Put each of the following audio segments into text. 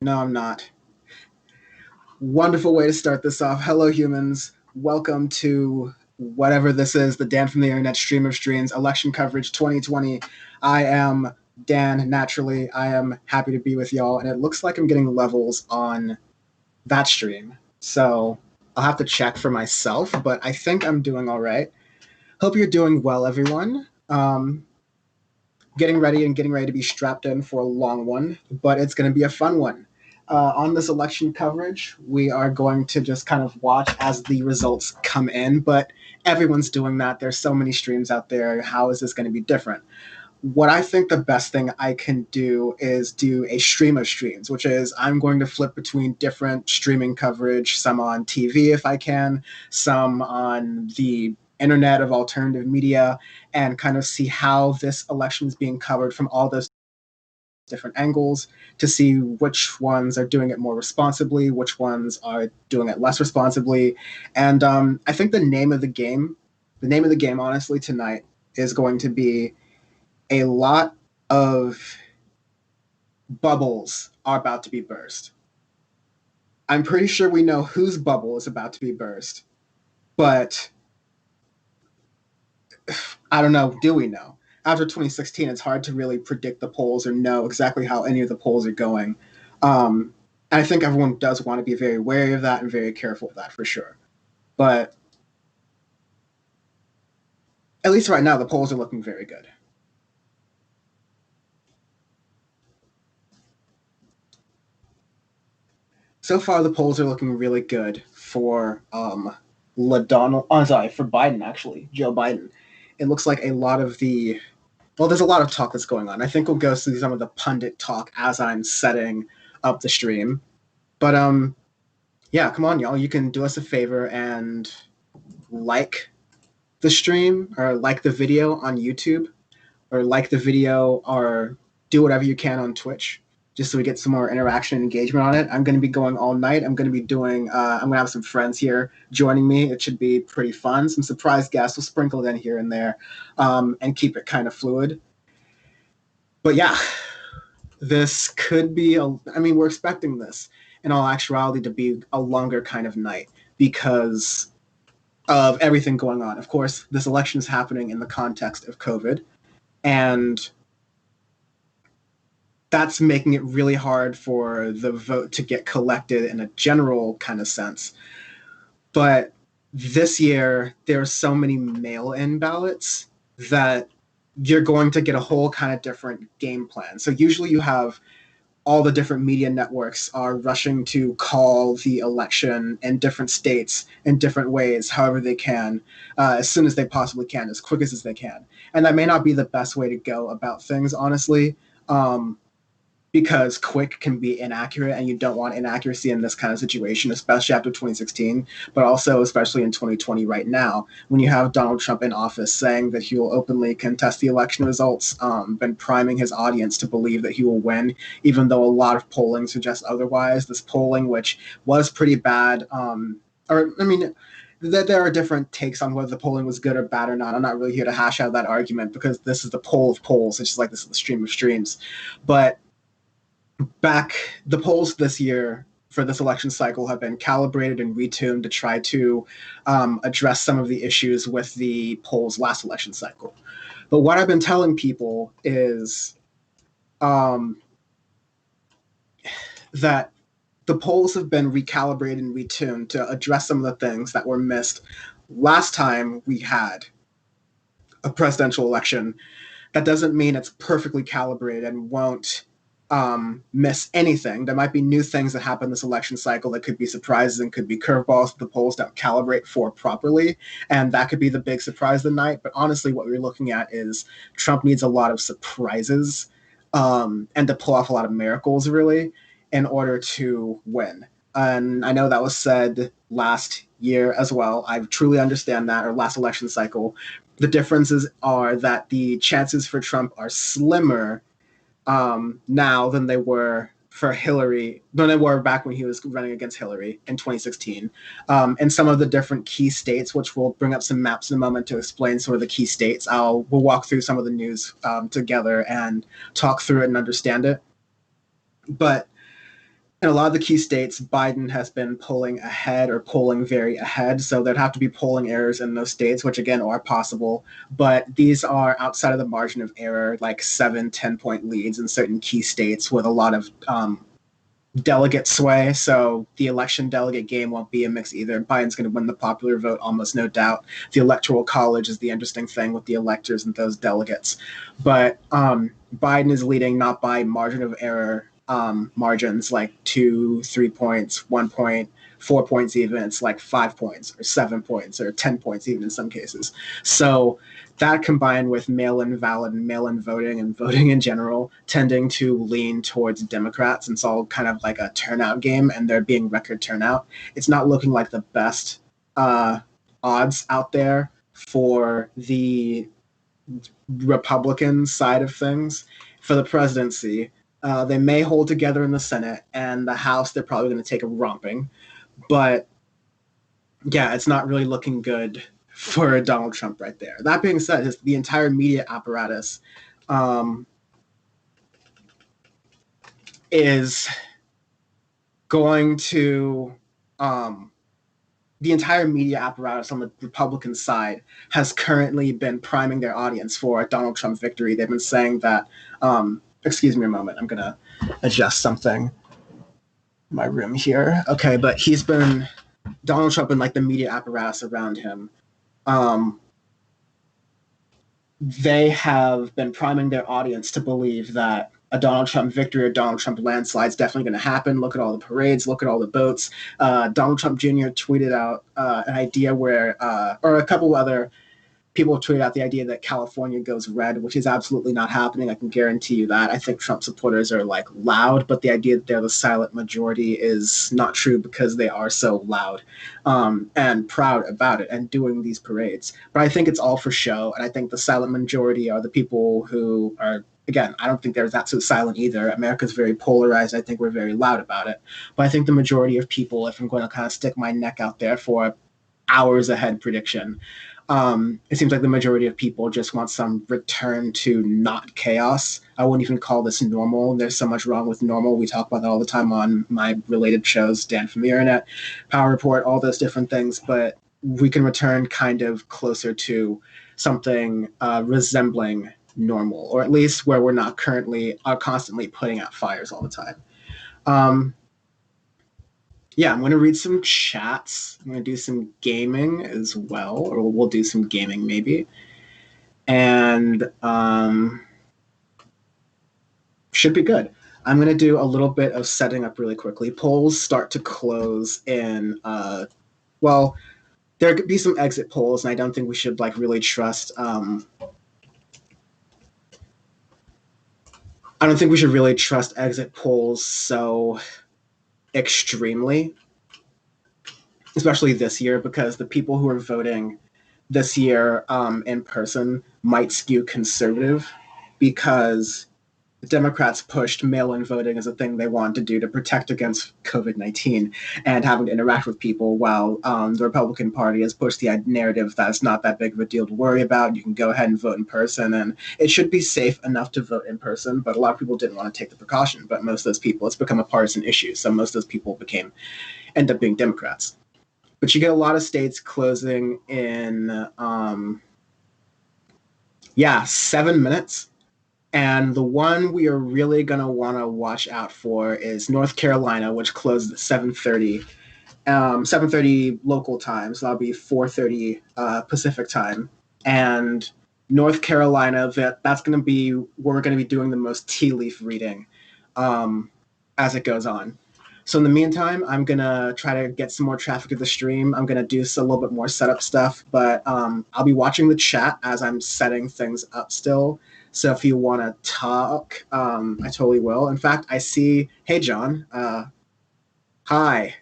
No, I'm not. Wonderful way to start this off. Hello, humans. Welcome to whatever this is, the Dan from the Internet stream of streams, election coverage 2020. I am Dan, naturally. I am happy to be with y'all, and it looks like I'm getting levels on that stream. So I'll have to check for myself, but I think I'm doing all right. Hope you're doing well, everyone. Getting ready to be strapped in for a long one, but it's going to be a fun one. On this election coverage, we are going to just kind of watch as the results come in, but everyone's doing that. There's so many streams out there. How is this going to be different? What I think the best thing I can do is do a stream of streams, which is I'm going to flip between different streaming coverage, some on TV if I can, some on the internet of alternative media, and kind of see how this election is being covered from all those different angles to see which ones are doing it more responsibly, which ones are doing it less responsibly. And I think the name of the game, honestly, tonight is going to be a lot of bubbles are about to be burst. I'm pretty sure we know whose bubble is about to be burst, but I don't know. Do we know? After 2016, it's hard to really predict the polls or know exactly how any of the polls are going. Um, and I think everyone does want to be very wary of that and very careful of that for sure. But at least right now, the polls are looking very good. So far, the polls are looking really good for LaDonald. Oh, sorry, for Biden actually, Joe Biden. It looks like a lot of the there's a lot of talk that's going on. I think we'll go through some of the pundit talk as I'm setting up the stream. But yeah, come on, y'all. You can do us a favor and like the stream or like the video on YouTube or like the video or do whatever you can on Twitch just so we get some more interaction and engagement on it. I'm going to be going all night. I'm going to be doing, I'm going to have some friends here joining me. It should be pretty fun. Some surprise guests will sprinkle in here and there and keep it kind of fluid. But yeah, this could be, I mean, we're expecting this in all actuality to be a longer kind of night because of everything going on. Of course, this election is happening in the context of COVID, and that's making it really hard for the vote to get collected in a general kind of sense. But this year, there are so many mail in ballots that you're going to get a whole kind of different game plan. So usually you have all the different media networks are rushing to call the election in different states in different ways, however they can, as soon as they possibly can, as quick as they can. And that may not be the best way to go about things, honestly. Because quick can be inaccurate and you don't want inaccuracy in this kind of situation, especially after 2016, but also especially in 2020 right now, when you have Donald Trump in office saying that he will openly contest the election results, been priming his audience to believe that he will win, even though a lot of polling suggests otherwise. This polling, which was pretty bad, or I mean, that there are different takes on whether the polling was good or bad or not. I'm not really here to hash out that argument because this is the poll of polls. It's just like this is the stream of streams. But back the polls this year for this election cycle have been calibrated and retuned to try to address some of the issues with the polls last election cycle. But what I've been telling people is um, that the polls have been recalibrated and retuned to address some of the things that were missed last time we had a presidential election. That doesn't mean it's perfectly calibrated and won't miss anything. There might be new things that happen this election cycle that could be surprises and could be curveballs that the polls don't calibrate for properly. And that could be the big surprise of the night. But honestly, what we're looking at is Trump needs a lot of surprises and to pull off a lot of miracles, really, in order to win. And I know that was said last year as well. I truly understand that, or last election cycle. The differences are that the chances for Trump are slimmer now than they were for Hillary, than they were back when he was running against Hillary in 2016. And some of the different key states, which we'll bring up some maps in a moment to explain sort of the key states. We'll walk through some of the news together and talk through it and understand it. But in a lot of the key states, Biden has been pulling ahead or polling very ahead. So there'd have to be polling errors in those states, which again are possible. But these are outside of the margin of error, like 7, 10 point leads in certain key states with a lot of delegate sway. So the election delegate game won't be a mix either. Biden's going to win the popular vote, almost no doubt. The electoral college is the interesting thing with the electors and those delegates. But Biden is leading not by margin of error margins like 2, 3 points, 1 point, 4 points even. It's like 5 points or 7 points or 10 points even in some cases. So that combined with mail-in ballot and mail-in voting and voting in general tending to lean towards Democrats, and it's all kind of like a turnout game, and there being record turnout, it's not looking like the best odds out there for the Republican side of things for the presidency. They may hold together in the Senate, and the House they're probably going to take a romping, but yeah, it's not really looking good for Donald Trump right there. That being said, the entire media apparatus um, is going to the entire media apparatus on the Republican side has currently been priming their audience for a Donald Trump victory. They've been saying that. Excuse me a moment. I'm gonna adjust something in my room here. Okay, but he's been Donald Trump and like the media apparatus around him. Um, they have been priming their audience to believe that a Donald Trump victory or Donald Trump landslide is definitely going to happen. Look at all the parades. Look at all the boats. Donald Trump Jr. tweeted out an idea where, or a couple other people tweeted out the idea that California goes red, which is absolutely not happening. I can guarantee you that. I think Trump supporters are like loud, but the idea that they're the silent majority is not true because they are so loud and proud about it and doing these parades. But I think it's all for show, and I think the silent majority are the people who are. Again, I don't think there's absolute silent either. America's very polarized. I think we're very loud about it. But I think the majority of people, if I'm going to kind of stick my neck out there for hours ahead prediction, it seems like the majority of people just want some return to not chaos. I wouldn't even call this normal. There's so much wrong with normal. We talk about that all the time on my related shows, Dan from the Internet, Power Report, all those different things. But we can return kind of closer to something resembling normal, or at least where we're not currently constantly putting out fires all the time. Um, yeah, I'm going to read some chats. I'm going to do some gaming as well, or we'll do some gaming maybe. And should be good. I'm going to do a little bit of setting up really quickly. Polls start to close in, well, there could be some exit polls, and I don't think we should like really trust. I don't think we should really trust exit polls so extremely, especially this year, because the people who are voting this year in person might skew conservative because the Democrats pushed mail-in voting as a thing they wanted to do to protect against COVID-19 and having to interact with people, while the Republican Party has pushed the narrative that it's not that big of a deal to worry about. You can go ahead and vote in person, and it should be safe enough to vote in person, but a lot of people didn't want to take the precaution. But most of those people, it's become a partisan issue, so most of those people end up being Democrats. But you get a lot of states closing in, 7 minutes. And the one we are really going to want to watch out for is North Carolina, which closed at 7:30, 7:30 local time. So that'll be 4:30 Pacific time. And North Carolina, that's going to be where we're going to be doing the most tea leaf reading as it goes on. So in the meantime, I'm going to try to get some more traffic to the stream. I'm going to do a little bit more setup stuff, but I'll be watching the chat as I'm setting things up still. So if you want to talk, I totally will. In fact, I see, hey, John. Hi.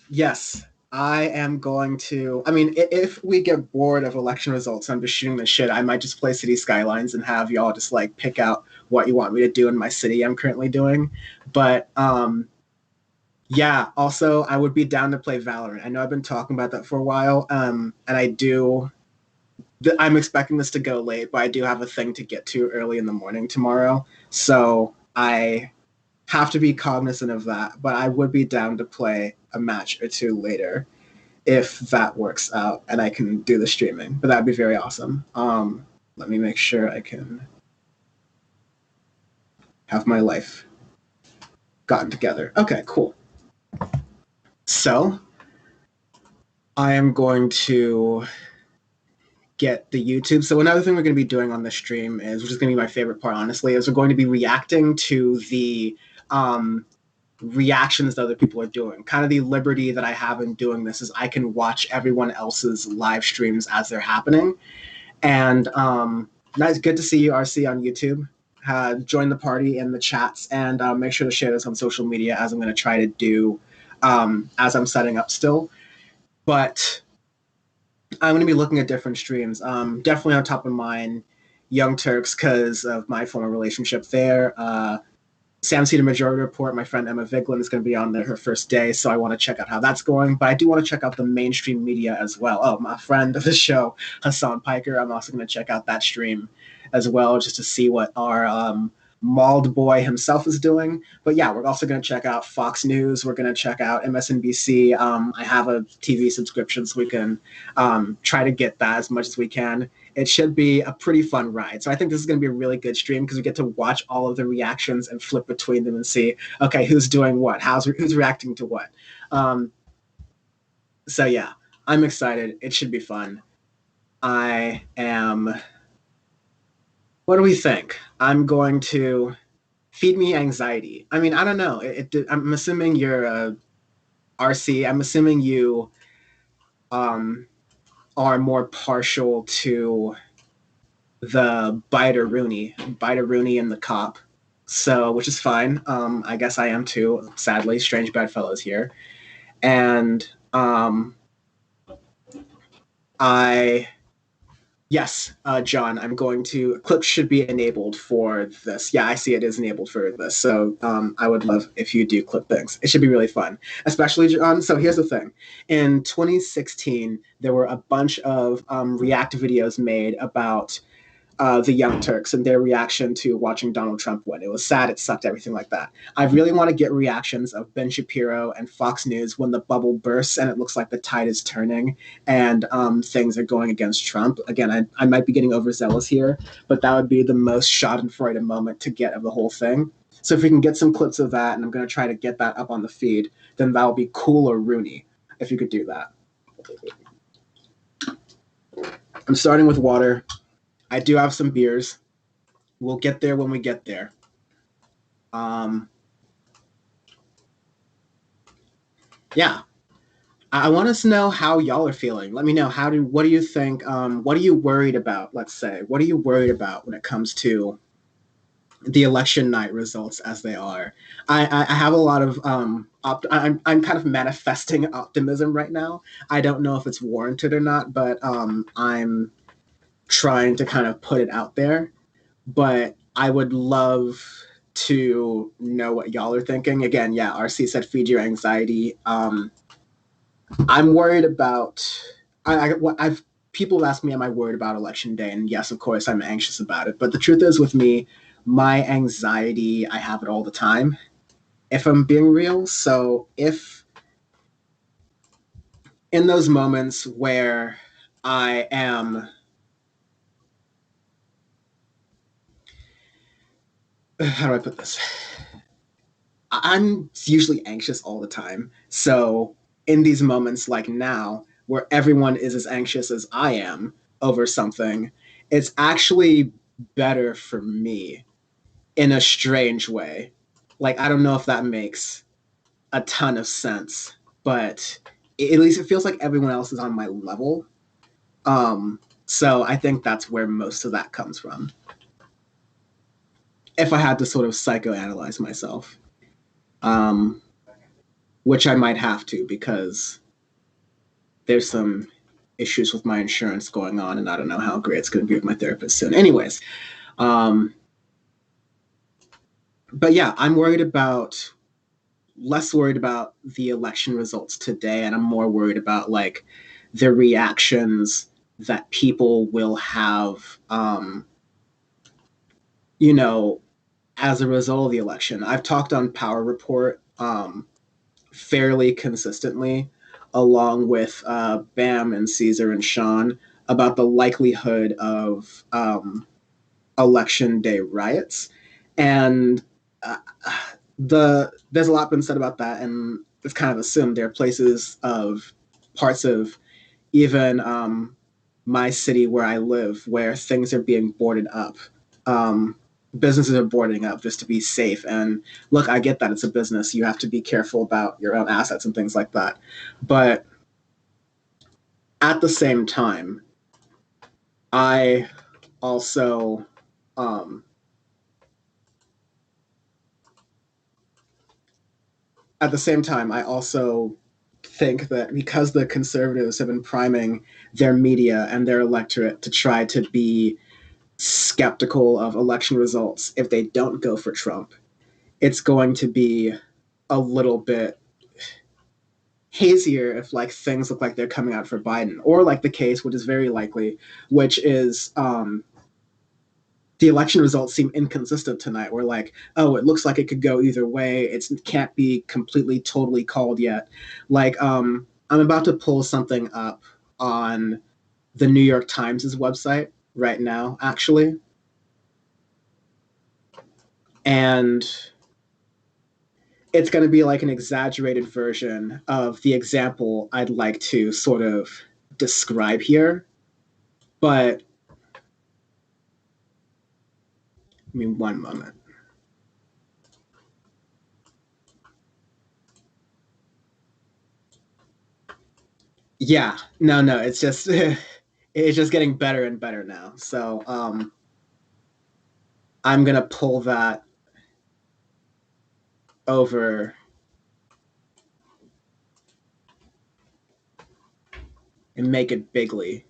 Yes, I am going to. I mean, if we get bored of election results, I'm just shooting the shit. I might just play City Skylines and have y'all just like pick out what you want me to do in my city I'm currently doing. But yeah, also I would be down to play Valorant. I know I've been talking about that for a while, and I do I'm expecting this to go late, but I do have a thing to get to early in the morning tomorrow. So I have to be cognizant of that. But I would be down to play a match or two later if that works out and I can do the streaming. But that'd be very awesome. Let me make sure I can have my life gotten together. Okay, cool. So I am going to get the YouTube. So another thing we're going to be doing on the stream is, which is going to be my favorite part, honestly, is we're going to be reacting to the reactions that other people are doing. Kind of the liberty that I have in doing this is I can watch everyone else's live streams as they're happening. And nice, good to see you, RC, on YouTube. Join the party in the chats and make sure to share this on social media, as I'm going to try to do as I'm setting up still. But I'm going to be looking at different streams. Definitely on top of mine, Young Turks, because of my former relationship there. Sam Cedar Majority Report, my friend Emma Vigeland is going to be on there her first day, so I want to check out how that's going. But I do want to check out the mainstream media as well. Oh, my friend of the show, Hassan Piker, I'm also going to check out that stream as well, just to see what our mauled boy himself is doing. But yeah, we're also going to check out Fox News. We're going to check out MSNBC. I have a TV subscription, so we can try to get that as much as we can. It should be a pretty fun ride. So I think this is going to be a really good stream because we get to watch all of the reactions and flip between them and see, okay, who's doing what, who's reacting to what. So yeah, I'm excited. It should be fun. I am. What do we think? I'm going to feed me anxiety. I mean, I don't know. I'm assuming you're RC. I'm assuming you are more partial to the Biter Rooney and the cop. So, which is fine. I guess I am too. Sadly, Strange Bedfellows here, and yes, John, I'm going to. Clips should be enabled for this. Yeah, I see it is enabled for this. So I would love if you do clip things. It should be really fun, especially John. So here's the thing: in 2016, there were a bunch of React videos made about the Young Turks and their reaction to watching Donald Trump win. It was sad, it sucked, everything like that. I really want to get reactions of Ben Shapiro and Fox News when the bubble bursts and it looks like the tide is turning and things are going against Trump. Again, I might be getting overzealous here, but that would be the most schadenfreude moment to get of the whole thing. So if we can get some clips of that, and I'm going to try to get that up on the feed, then that would be cool or Rooney, if you could do that. I'm starting with water. I do have some beers. We'll get there when we get there. Yeah. I want us to know how y'all are feeling. Let me know what do you think? What are you worried about? Let's say, what are you worried about when it comes to the election night results as they are? I have a lot of I'm kind of manifesting optimism right now. I don't know if it's warranted or not, but I'm trying to kind of put it out there. But I would love to know what y'all are thinking. Again, yeah, RC said feed your anxiety. I'm worried about. I've people have asked me, am I worried about election day? And yes, of course, I'm anxious about it. But the truth is, with me, my anxiety, I have it all the time. If I'm being real, so if in those moments where I am. How do I put this? I'm usually anxious all the time. So in these moments like now, where everyone is as anxious as I am over something, it's actually better for me in a strange way. Like, I don't know if that makes a ton of sense, but at least it feels like everyone else is on my level. So I think that's where most of that comes from. If I had to sort of psychoanalyze myself. Which I might have to because there's some issues with my insurance going on, and I don't know how great it's going to be with my therapist soon. Anyways, but yeah, I'm less worried about the election results today, and I'm more worried about like the reactions that people will have, you know, as a result of the election. I've talked on Power Report fairly consistently, along with Bam and Caesar and Sean, about the likelihood of election day riots, and uh, there's a lot been said about that, and it's kind of assumed there are places of parts of even my city where I live where things are being boarded up. Um, Businesses are boarding up just to be safe. And look, I get that it's a business. You have to be careful about your own assets and things like that. But at the same time, I also um, at the same time, I also think that because the conservatives have been priming their media and their electorate to try to be skeptical of election results if they don't go for Trump, it's going to be a little bit hazier if like things look like they're coming out for Biden, or like the case, which is very likely, which is the election results seem inconsistent tonight. We're like, oh, it looks like it could go either way. It can't be completely, totally called yet. Like, I'm about to pull something up on the New York Times' website right now, actually. And it's going to be like an exaggerated version of the example I'd like to sort of describe here. But, I mean, one moment. Yeah, no, it's just it's just getting better and better now. So I'm gonna pull that over. And make it bigly.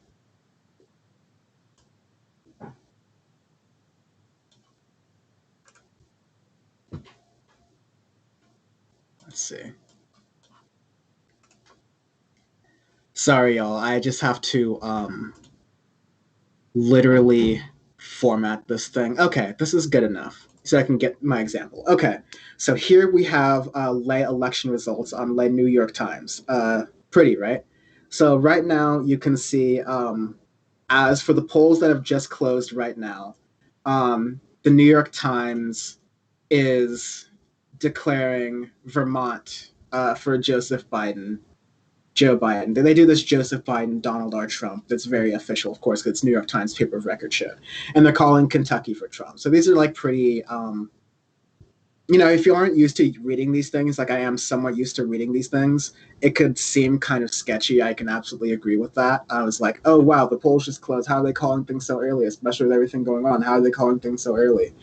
Let's see. Sorry, y'all. I just have to literally format this thing. Okay, this is good enough. So I can get my example. Okay, so here we have lay election results on lay New York Times. Pretty, right? So right now you can see, as for the polls that have just closed right now, the New York Times is declaring Vermont for Joe Biden. They do this Joseph Biden, Donald R. Trump. That's very official, of course, because it's New York Times paper of record shit. And they're calling Kentucky for Trump. So these are like pretty, if you aren't used to reading these things, like I am somewhat used to reading these things, it could seem kind of sketchy. I can absolutely agree with that. I was like, oh, wow, the polls just closed. How are they calling things so early, especially with everything going on? How are they calling things so early?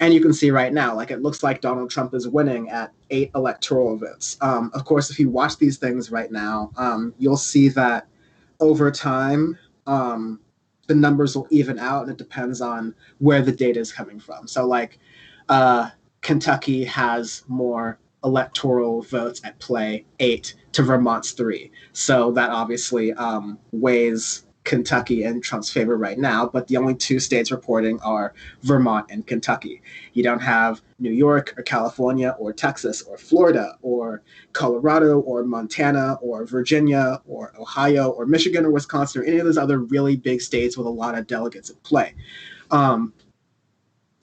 And you can see right now, like it looks like Donald Trump is winning at 8 electoral votes. Of course, if you watch these things right now, you'll see that over time, the numbers will even out, and it depends on where the data is coming from. So, like, uh, Kentucky has more electoral votes at play, 8 to Vermont's 3. So that obviously weighs Kentucky in Trump's favor right now, but the only two states reporting are Vermont and Kentucky. You don't have New York or California or Texas or Florida or Colorado or Montana or Virginia or Ohio or Michigan or Wisconsin or any of those other really big states with a lot of delegates at play. Um,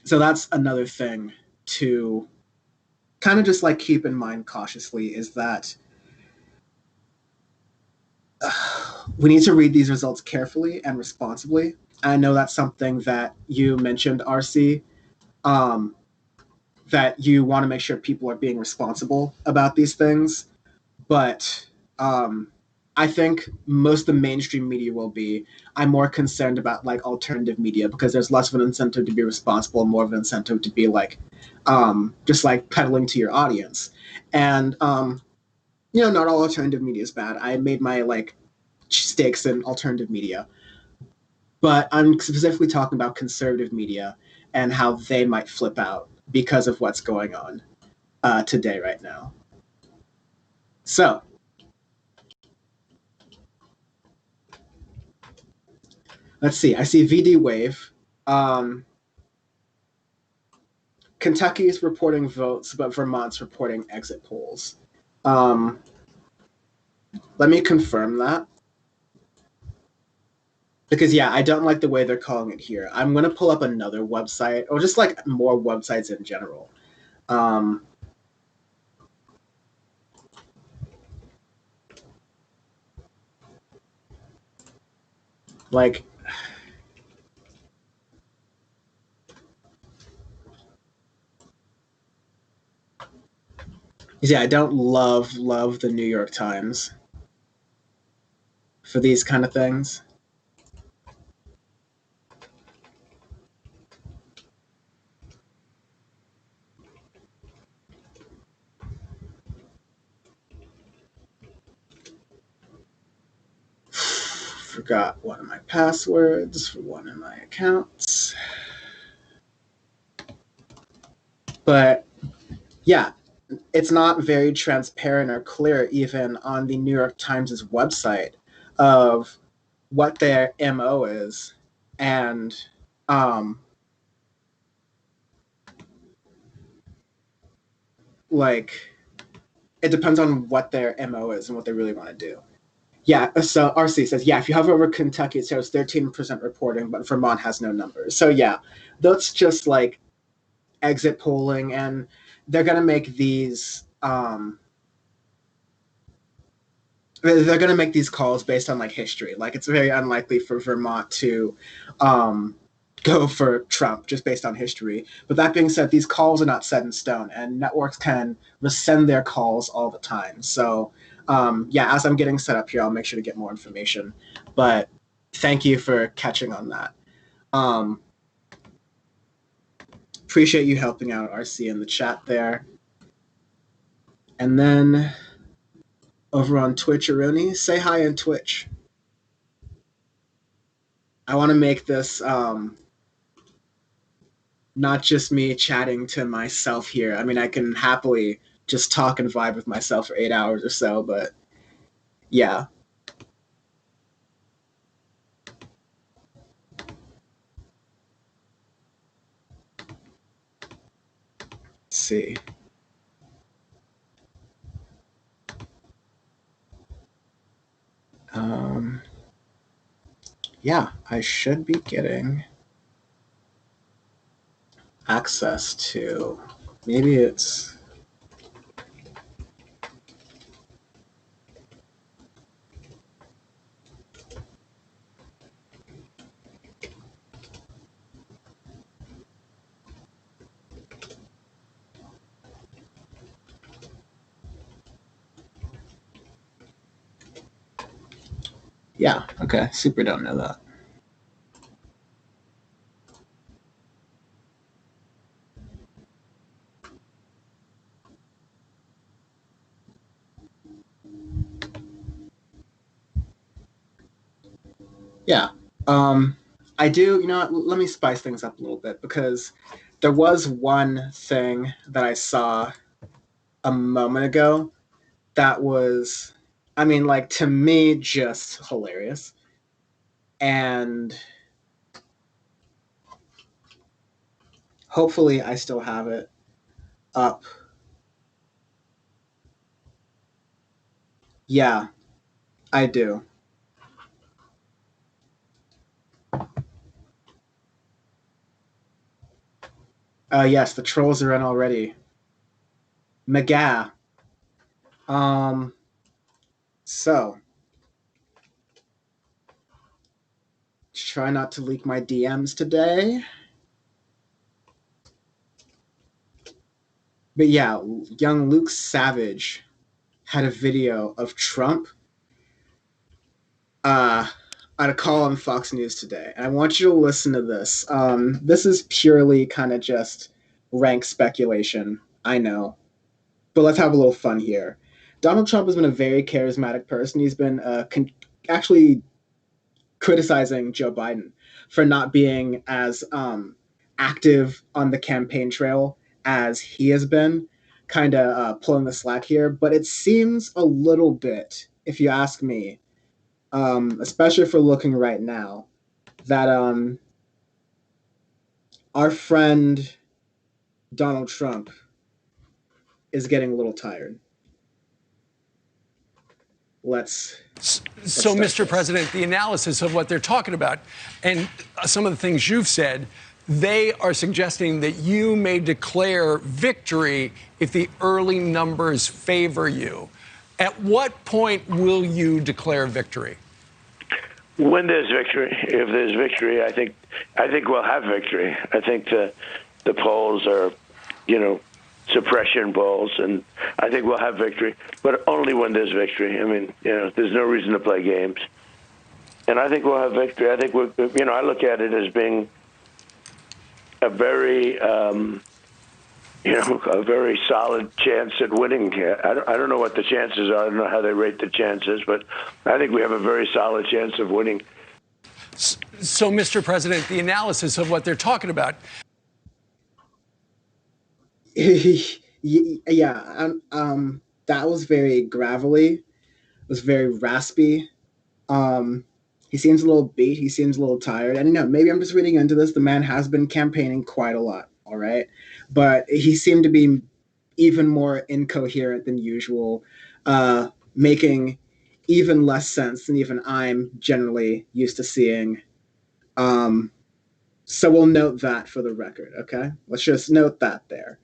so that's another thing to kind of just like keep in mind cautiously, is that we need to read these results carefully and responsibly. I know that's something that you mentioned, RC, um, that you want to make sure people are being responsible about these things. But um, I think most of the mainstream media will be. I'm more concerned about like alternative media because there's less of an incentive to be responsible and more of an incentive to be like just like peddling to your audience. And not all alternative media is bad. I made my like stakes in alternative media, but I'm specifically talking about conservative media and how they might flip out because of what's going on today right now. So Let's see. I see VD Wave. Um, Kentucky is reporting votes, but Vermont's reporting exit polls. Um, Let me confirm that because yeah, I don't like the way they're calling it here. I'm gonna pull up another website or just like more websites in general. Um, like yeah, I don't love the New York Times for these kind of things. Forgot one of my passwords for one of my accounts. But yeah, it's not very transparent or clear even on the New York Times' website of what their MO is. And um like it depends on what their MO is and what they really want to do. Yeah, so RC says, yeah, if you hover over Kentucky, it shows 13% reporting, but Vermont has no numbers. So yeah, that's just like exit polling, and they're going to make these they're going to make these calls based on like history. Like it's very unlikely for Vermont to um, go for Trump just based on history. But that being said, these calls are not set in stone, and networks can rescind their calls all the time. So yeah, as I'm getting set up here, I'll make sure to get more information. But thank you for catching on that. Um, Appreciate you helping out RC in the chat there. And then over on Twitch, Aroni, say hi in Twitch. I want to make this not just me chatting to myself here. I mean, I can happily just talk and vibe with myself for 8 hours or so, but yeah. Let's see. Um, yeah, I should be getting access to. Maybe it's. Yeah, okay. Super don't know that. Yeah. I do, let me spice things up a little bit because there was one thing that I saw a moment ago that was, I mean, like to me, just hilarious. And hopefully, I still have it up. Yeah, I do. Yes, the trolls are in already. McGah. Um, so try not to leak my DMs today. But yeah, young Luke Savage had a video of Trump uh, on a call on Fox News today. And I want you to listen to this. This is purely kind of just rank speculation. I know. But let's have a little fun here. Donald Trump has been a very charismatic person. He's been actually criticizing Joe Biden for not being as active on the campaign trail as he has been, kind of pulling the slack here. But it seems a little bit, if you ask me, especially for looking right now, that our friend Donald Trump is getting a little tired. Let's So, Mr. President, the analysis of what they're talking about and some of the things you've said, they are suggesting that you may declare victory if the early numbers favor you. At what point will you declare victory? When there's victory. If there's victory, I think we'll have victory. I think the polls are, suppression polls, and I think we'll have victory, but only when there's victory. I mean, there's no reason to play games, and I think we'll have victory. I think I look at it as being a very, a very solid chance at winning. I don't know what the chances are. I don't know how they rate the chances, but I think we have a very solid chance of winning. So, Mr. President, the analysis of what they're talking about. Yeah, that was very gravelly. It was very raspy. He seems a little beat. He seems a little tired. And maybe I'm just reading into this. The man has been campaigning quite a lot, all right? But he seemed to be even more incoherent than usual, making even less sense than even I'm generally used to seeing. So we'll note that for the record, okay? Let's just note that there.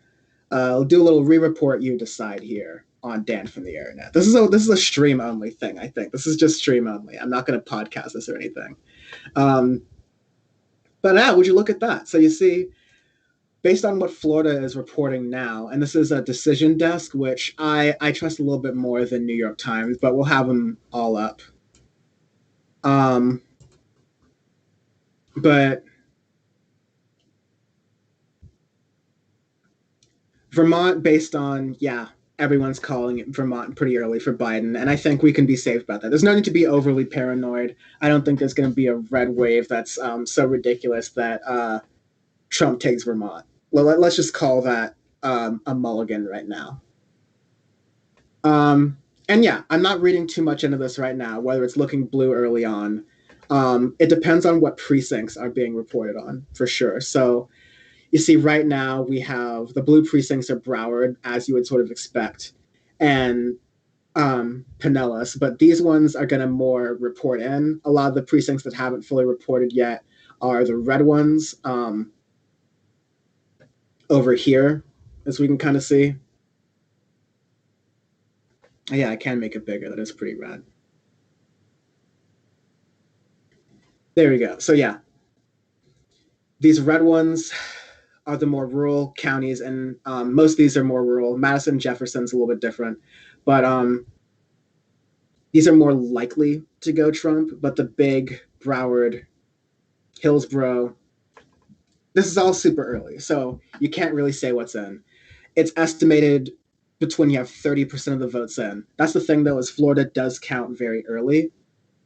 I'll do a little re-report, you decide here on Dan from the Internet. This is a stream only thing, I think. This is just stream only. I'm not going to podcast this or anything. But would you look at that? So you see, based on what Florida is reporting now, and this is a Decision Desk, which I trust a little bit more than New York Times, but we'll have them all up. But Vermont, based on, everyone's calling it Vermont pretty early for Biden, and I think we can be safe about that. There's no need to be overly paranoid. I don't think there's going to be a red wave that's so ridiculous that Trump takes Vermont. Well, let's just call that a mulligan right now. And I'm not reading too much into this right now, whether it's looking blue early on. It depends on what precincts are being reported on, for sure. So you see, right now we have the blue precincts are Broward, as you would sort of expect, and Pinellas, but these ones are going to more report in. A lot of the precincts that haven't fully reported yet are the red ones over here, as we can kind of see. Yeah, I can make it bigger. That is pretty rad. There we go. So these red ones are the more rural counties, and most of these are more rural. Madison, Jefferson's a little bit different, but these are more likely to go Trump. But the big Broward, Hillsborough, this is all super early, so you can't really say what's in. It's estimated between you have 30% of the votes in. That's the thing, though, is Florida does count very early,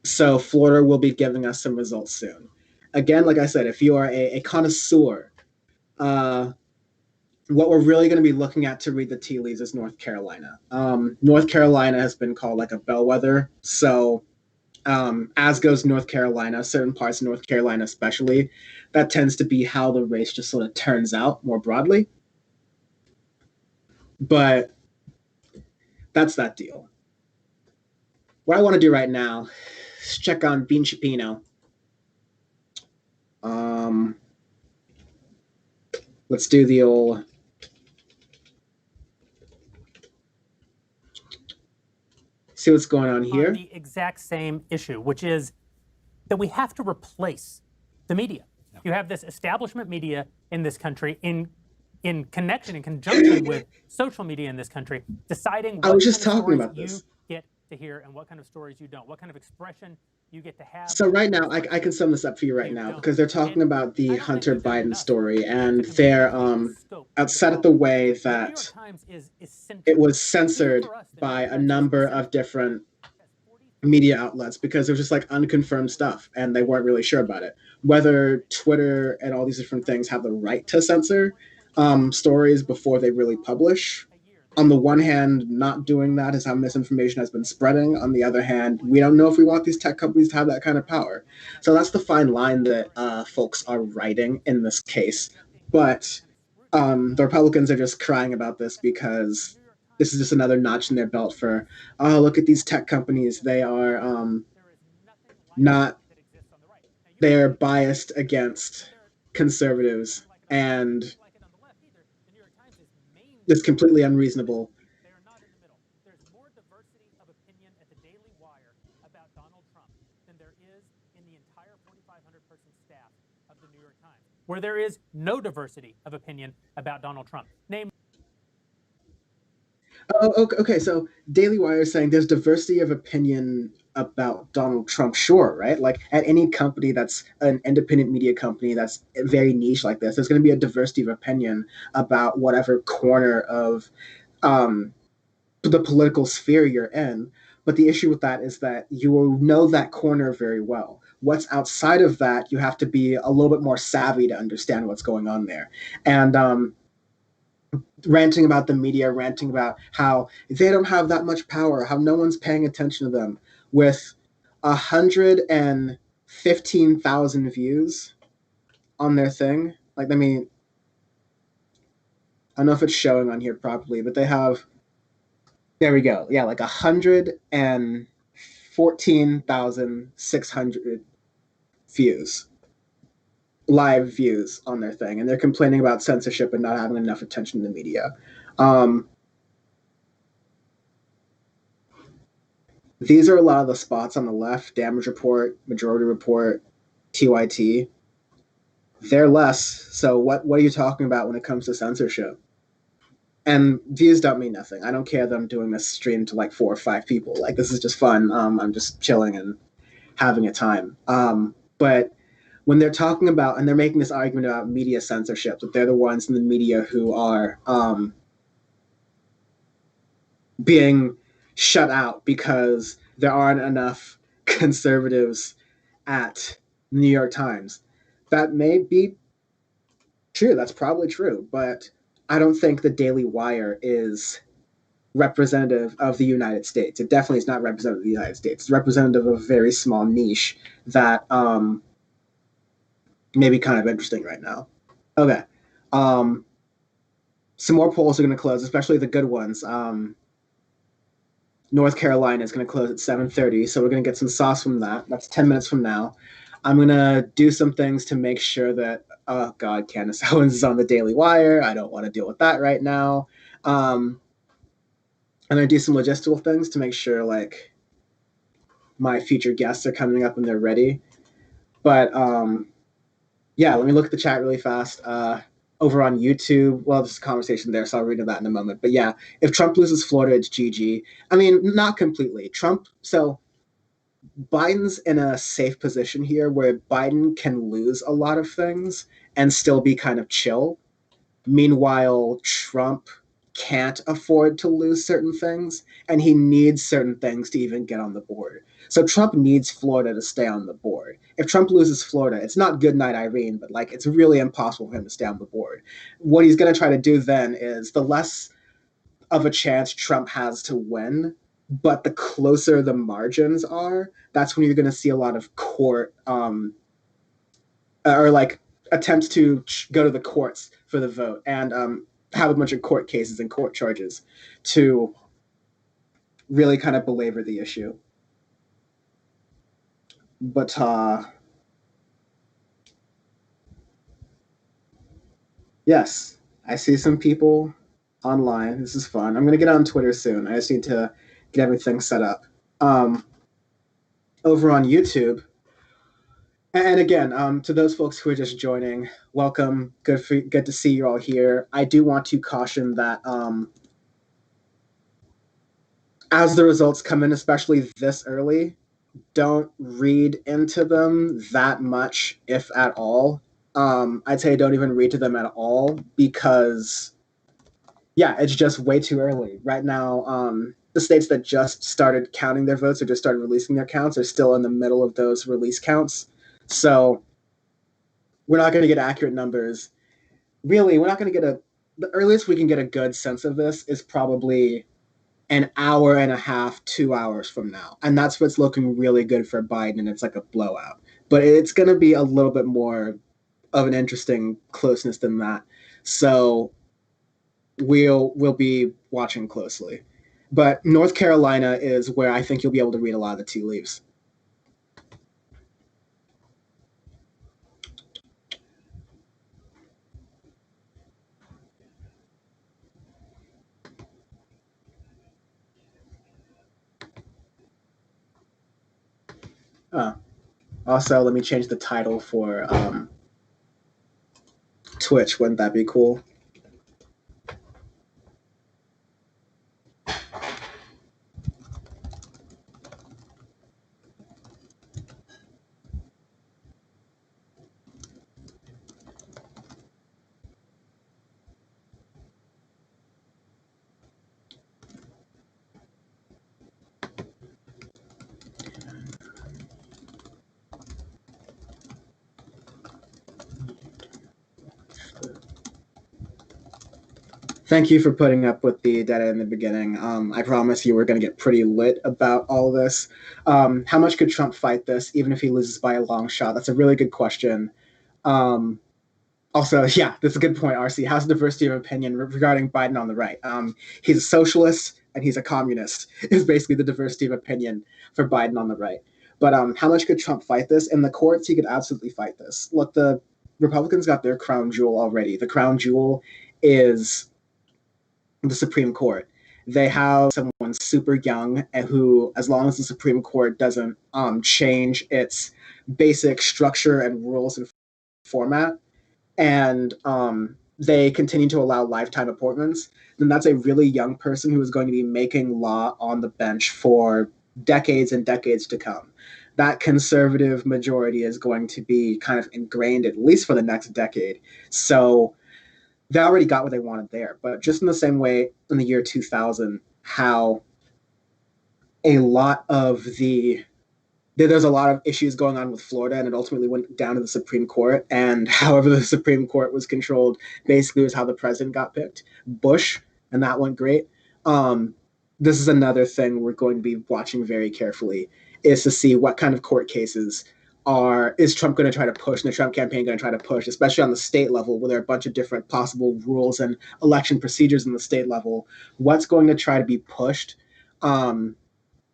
so Florida will be giving us some results soon. Again, like I said, if you are a connoisseur, what we're really going to be looking at to read the tea leaves is North Carolina. North Carolina has been called like a bellwether. So as goes North Carolina, certain parts of North Carolina especially, that tends to be how the race just sort of turns out more broadly. But that's that deal. What I want to do right now is check on Bean Chipino. Let's do the old... See what's going on here? On the exact same issue, which is that we have to replace the media. No. You have this establishment media in this country in connection, in conjunction with social media in this country, deciding what kind of stories you get to hear and what kind of stories you don't, what kind of expression you get to have. So right now, I can sum this up for you right now, because they're talking about the Hunter Biden story, and they're upset at the way that it was censored by a number of different media outlets, because it was just like unconfirmed stuff, and they weren't really sure about it. Whether Twitter and all these different things have the right to censor stories before they really publish, on the one hand, not doing that is how misinformation has been spreading. On the other hand, we don't know if we want these tech companies to have that kind of power. So that's the fine line that folks are writing in this case. But the Republicans are just crying about this because this is just another notch in their belt for, oh, look at these tech companies. They are not, they're biased against conservatives, and it's completely unreasonable. They are not in the middle. There's more diversity of opinion at the Daily Wire about Donald Trump than there is in the entire 4,500 person staff of the New York Times, where there is no diversity of opinion about Donald Trump. Name. Oh, okay. So Daily Wire is saying there's diversity of opinion about Donald Trump. Sure, right? Like at any company that's an independent media company that's very niche like this, there's going to be a diversity of opinion about whatever corner of um, the political sphere you're in. But the issue with that is that you will know that corner very well. What's outside of that, you have to be a little bit more savvy to understand what's going on there. And ranting about the media, ranting about how they don't have that much power, how no one's paying attention to them, with 115,000 views on their thing. Like, I mean, I don't know if it's showing on here properly, but they have, there we go. Yeah, like 114,600 views, live views on their thing, and they're complaining about censorship and not having enough attention in the media. These are a lot of the spots on the left: Damage Report, Majority Report, TYT. They're less. So what are you talking about when it comes to censorship? And views don't mean nothing. I don't care that I'm doing this stream to like 4 or 5 people. Like, this is just fun. I'm just chilling and having a time. But when they're talking about, and they're making this argument about media censorship, that they're the ones in the media who are being shut out because there aren't enough conservatives at the New York Times. That may be true. That's probably true. But I don't think the Daily Wire is representative of the United States. It definitely is not representative of the United States. It's representative of a very small niche that may be kind of interesting right now. Okay. Some more polls are going to close, especially the good ones. North Carolina is going to close at 7:30, so we're going to get some sauce from that. That's 10 minutes from now. I'm going to do some things to make sure that, oh God, Candace Owens is on the Daily Wire. I don't want to deal with that right now. I'm going to do some logistical things to make sure, like, my future guests are coming up and they're ready. But, yeah, let me look at the chat really fast. Over on YouTube, well, there's a conversation there, so I'll read that in a moment. But yeah, if Trump loses Florida, it's GG. I mean, not completely. So Biden's in a safe position here where Biden can lose a lot of things and still be kind of chill. Meanwhile, Trump can't afford to lose certain things, and he needs certain things to even get on the board. So Trump needs Florida to stay on the board. If Trump loses Florida, it's not good night, Irene, but like, it's really impossible for him to stay on the board. What he's going to try to do then is, the less of a chance Trump has to win, but the closer the margins are, that's when you're going to see a lot of court or like attempts to go to the courts for the vote and have a bunch of court cases and court charges to really kind of belabor the issue. But yes, I see some people online. This is fun. I'm going to get on Twitter soon. I just need to get everything set up. Over on YouTube, and again, to those folks who are just joining, welcome. Good to see you all here. I do want to caution that as the results come in, especially this early, don't read into them that much, if at all. I'd say don't even read to them at all, because yeah, it's just way too early. Right now, the states that just started counting their votes or just started releasing their counts are still in the middle of those release counts. So we're not going to get accurate numbers. Really, we're not going to get the earliest we can get a good sense of this is probably an hour and a half, 2 hours from now. And that's what's looking really good for Biden. And it's like a blowout. But it's going to be a little bit more of an interesting closeness than that. So we'll be watching closely. But North Carolina is where I think you'll be able to read a lot of the tea leaves. Also, let me change the title for Twitch. Wouldn't that be cool? Thank you for putting up with the data in the beginning. I promise you we're going to get pretty lit about all this. How much could Trump fight this, even if he loses by a long shot? That's a really good question. Also, yeah, that's a good point, RC. How's the diversity of opinion regarding Biden on the right? He's a socialist and he's a communist, is basically the diversity of opinion for Biden on the right. But how much could Trump fight this? In the courts, he could absolutely fight this. Look, the Republicans got their crown jewel already. The crown jewel is the Supreme Court. They have someone super young who, as long as the Supreme Court doesn't change its basic structure and rules and format, and they continue to allow lifetime appointments, then that's a really young person who is going to be making law on the bench for decades and decades to come. That conservative majority is going to be kind of ingrained, at least for the next decade. So they already got what they wanted there. But just in the same way in the year 2000, how a lot of there's a lot of issues going on with Florida, and it ultimately went down to the Supreme Court. And however the Supreme Court was controlled basically was how the president got picked, Bush, and that went great. This is another thing we're going to be watching very carefully, is to see what kind of court cases is Trump going to try to push, and the Trump campaign going to try to push, especially on the state level, where there are a bunch of different possible rules and election procedures in the state level. What's going to try to be pushed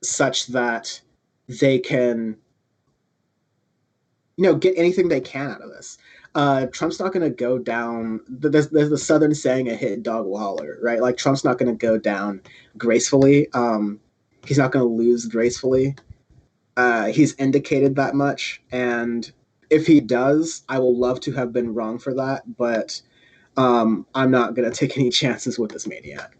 such that they can, get anything they can out of this. Trump's not going to go down. There's the Southern saying, "A hit dog will holler," right? Like, Trump's not going to go down gracefully. He's not going to lose gracefully. He's indicated that much, and if he does, I will love to have been wrong for that, but I'm not going to take any chances with this maniac.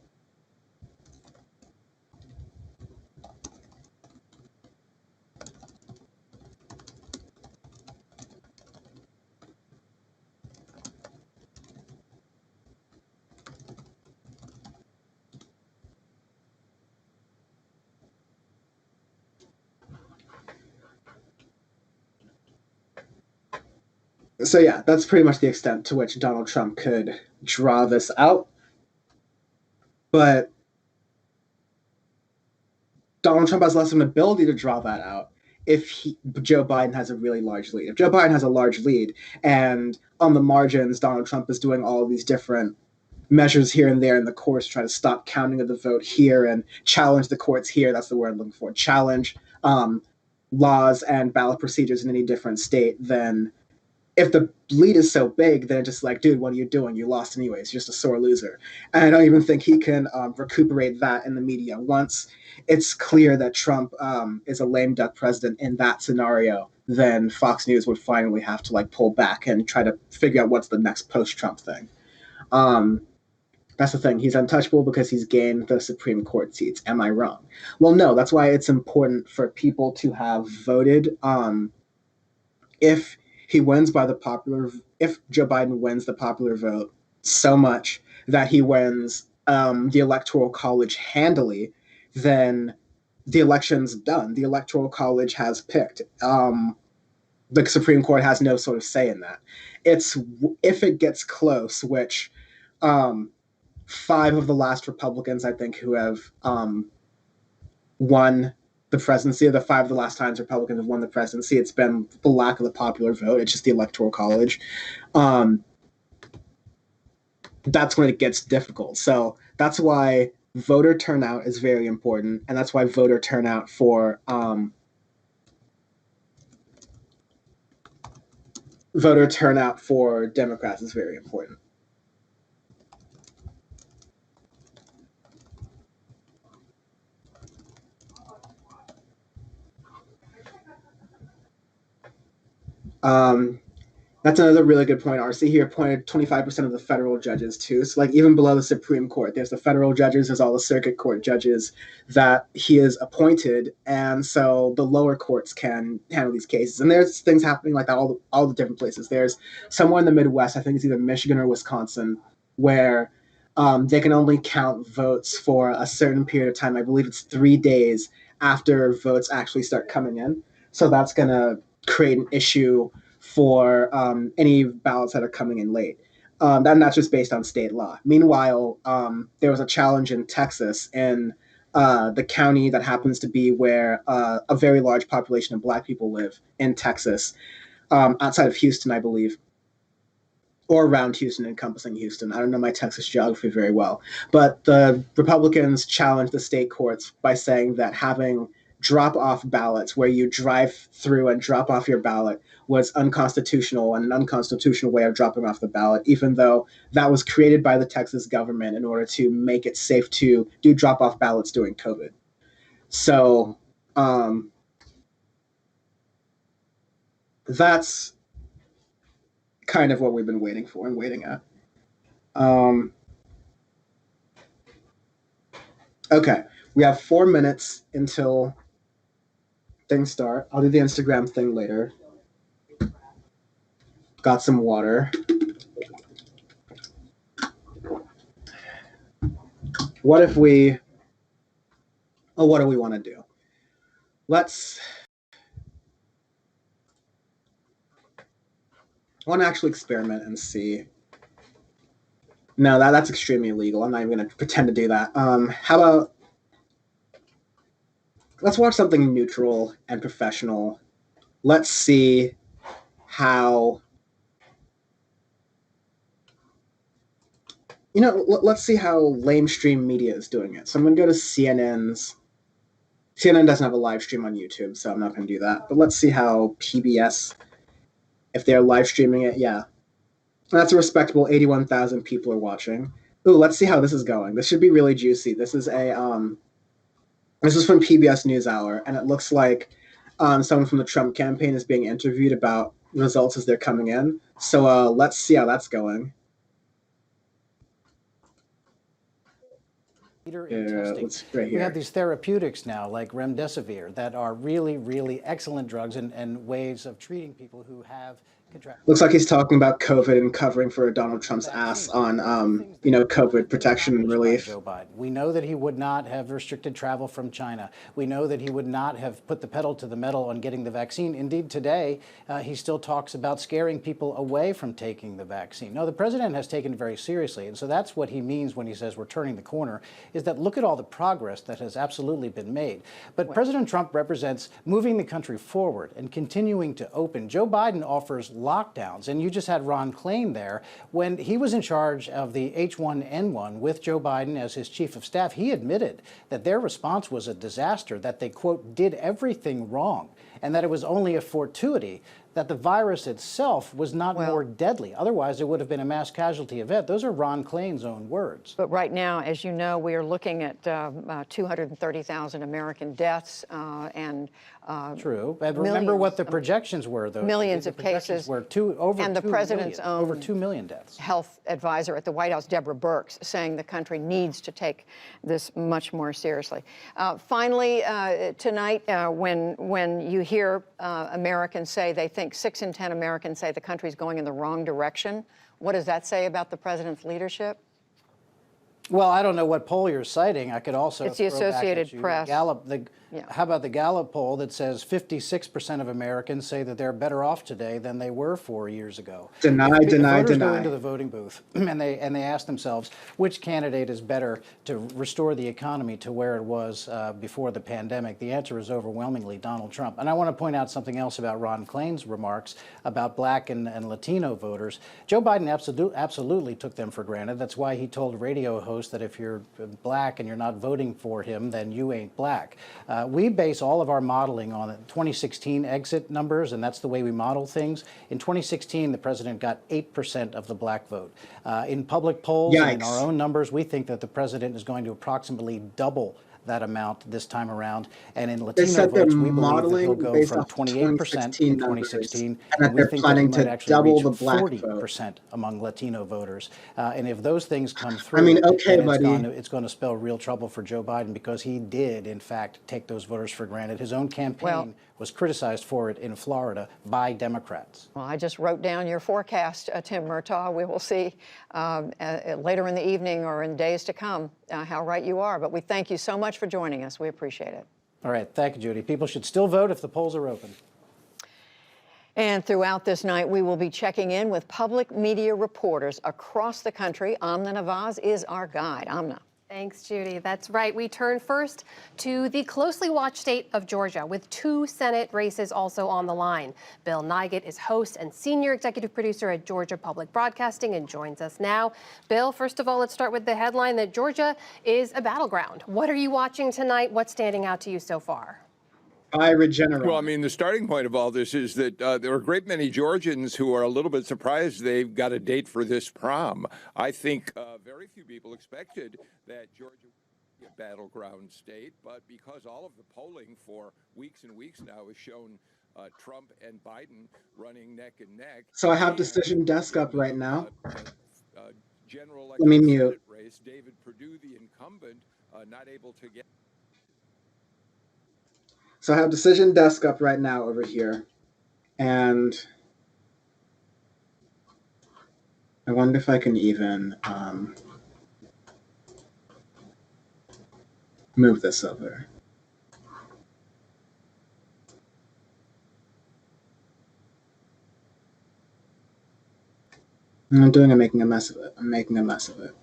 So yeah, that's pretty much the extent to which Donald Trump could draw this out. But Donald Trump has less of an ability to draw that out if Joe Biden has a really large lead. If Joe Biden has a large lead and on the margins, Donald Trump is doing all of these different measures here and there in the courts to try to stop counting of the vote here and challenge the courts here. That's the word I'm looking for. Challenge laws and ballot procedures in any different state. Then if the lead is so big, then it's just like, dude, what are you doing? You lost anyways. You're just a sore loser. And I don't even think he can recuperate that in the media. Once it's clear that Trump is a lame duck president in that scenario, then Fox News would finally have to pull back and try to figure out what's the next post-Trump thing. That's the thing. He's untouchable because he's gained the Supreme Court seats. Am I wrong? Well, no. That's why it's important for people to have voted. If he wins if Joe Biden wins the popular vote so much that he wins the Electoral College handily, then the election's done. The Electoral College has picked. The Supreme Court has no sort of say in that. It's if it gets close, which 5 of the last Republicans, I think, who have won the presidency, the 5 of the last times Republicans have won the presidency, it's been the lack of the popular vote. It's just the Electoral College. That's when it gets difficult. So that's why voter turnout is very important, and that's why voter turnout for Democrats is very important. That's another really good point. RC here appointed 25% of the federal judges too. So like even below the Supreme Court, there's the federal judges, there's all the circuit court judges that he has appointed, and so the lower courts can handle these cases. And there's things happening like that all the different places. There's somewhere in the Midwest, I think it's either Michigan or Wisconsin, where they can only count votes for a certain period of time. I believe it's 3 days after votes actually start coming in. So that's going to create an issue for any ballots that are coming in late. And that's just based on state law. Meanwhile, there was a challenge in Texas in the county that happens to be where a very large population of Black people live in Texas, outside of Houston, I believe, or around Houston, encompassing Houston. I don't know my Texas geography very well. But the Republicans challenged the state courts by saying that having drop-off ballots where you drive through and drop off your ballot was unconstitutional and an unconstitutional way of dropping off the ballot, even though that was created by the Texas government in order to make it safe to do drop-off ballots during COVID. So that's kind of what we've been waiting for and waiting at. Okay, we have 4 minutes until things start. I'll do the Instagram thing later. Got some water. What do we want to do? I want to actually experiment and see. No, that's extremely illegal. I'm not even going to pretend to do that. How about let's watch something neutral and professional. Let's see how, let's see how lamestream media is doing it. So I'm going to go to CNN's. CNN doesn't have a live stream on YouTube, so I'm not going to do that. But let's see how PBS, if they're live streaming it, yeah. That's a respectable 81,000 people are watching. Ooh, let's see how this is going. This should be really juicy. This is from PBS NewsHour, and it looks like someone from the Trump campaign is being interviewed about results as they're coming in. So let's see how that's going. Right, we have these therapeutics now, like remdesivir, that are really, really excellent drugs and ways of treating people who have contracted. Looks like he's talking about COVID and covering for Donald Trump's ass on, COVID protection and relief. Joe Biden. We know that he would not have restricted travel from China. We know that he would not have put the pedal to the metal on getting the vaccine. Indeed, today, he still talks about scaring people away from taking the vaccine. No, the president has taken it very seriously. And so that's what he means when he says we're turning the corner, is that look at all the progress that has absolutely been made. But President Trump represents moving the country forward and continuing to open. Joe Biden offers lockdowns. And you just had Ron Klain there. When he was in charge of the H1N1 with Joe Biden as his chief of staff, he admitted that their response was a disaster, that they, quote, did everything wrong, and that it was only a fortuity that the virus itself was not more deadly. Otherwise, it would have been a mass casualty event. Those are Ron Klain's own words. But right now, as you know, we are looking at 230,000 American deaths and true. And remember what the projections were, though. Millions of cases. Were the president's own over 2 million deaths. Health advisor at the White House, Deborah Birx, saying the country needs to take this much more seriously. Finally, tonight, when you hear Americans say they think 6 in 10 Americans say the country's going in the wrong direction, what does that say about the president's leadership? Well, I don't know what poll you're citing. I could also It's the throw back at Associated you Press. Gallup. Yeah. How about the Gallup poll that says 56% of Americans say that they're better off today than they were 4 years ago? Deny, If deny, voters go deny. into the voting booth and they ask themselves which candidate is better to restore the economy to where it was before the pandemic, the answer is overwhelmingly Donald Trump. And I want to point out something else about Ron Klain's remarks about black and Latino voters. Joe Biden absolutely took them for granted. That's why he told radio hosts that if you're black and you're not voting for him, then you ain't black. We base all of our modeling on 2016 exit numbers, and that's the way we model things. In 2016, the president got 8% of the black vote. In public polls and in Yikes. our own numbers, we think that the president is going to approximately double that amount this time around. And in Latino said they're votes, we believe that modeling he'll go based from off 28% 2016 in numbers, 2016, and that we they're think that he planning might to actually double reach the black 40% among Latino voters. And if those things come through, I mean, okay, then buddy. it's going to spell real trouble for Joe Biden, because he did, in fact, take those voters for granted. His own campaign was criticized for it in Florida by Democrats. Well, I just wrote down your forecast, Tim Murtaugh. We will see later in the evening or in days to come how right you are. But we thank you so much for joining us. We appreciate it. All right. Thank you, Judy. People should still vote if the polls are open. And throughout this night, we will be checking in with public media reporters across the country. Amna Nawaz is our guide. Amna. Thanks, Judy. That's right. We turn first to the closely watched state of Georgia, with 2 Senate races also on the line. Bill Nigut is host and senior executive producer at Georgia Public Broadcasting and joins us now. Bill, first of all, let's start with the headline that Georgia is a battleground. What are you watching tonight? What's standing out to you so far? By Regeneron. Well, I mean, the starting point of all this is that there are a great many Georgians who are a little bit surprised they've got a date for this prom. I think very few people expected that Georgia would be a battleground state, but because all of the polling for weeks and weeks now has shown Trump and Biden running neck and neck. So I have Decision Desk up right now. General Let me election mute. Senate race, David Perdue, the incumbent, not able to get. So I have Decision Desk up right now over here. And I wonder if I can even move this over. I'm making a mess of it. I'm making a mess of it.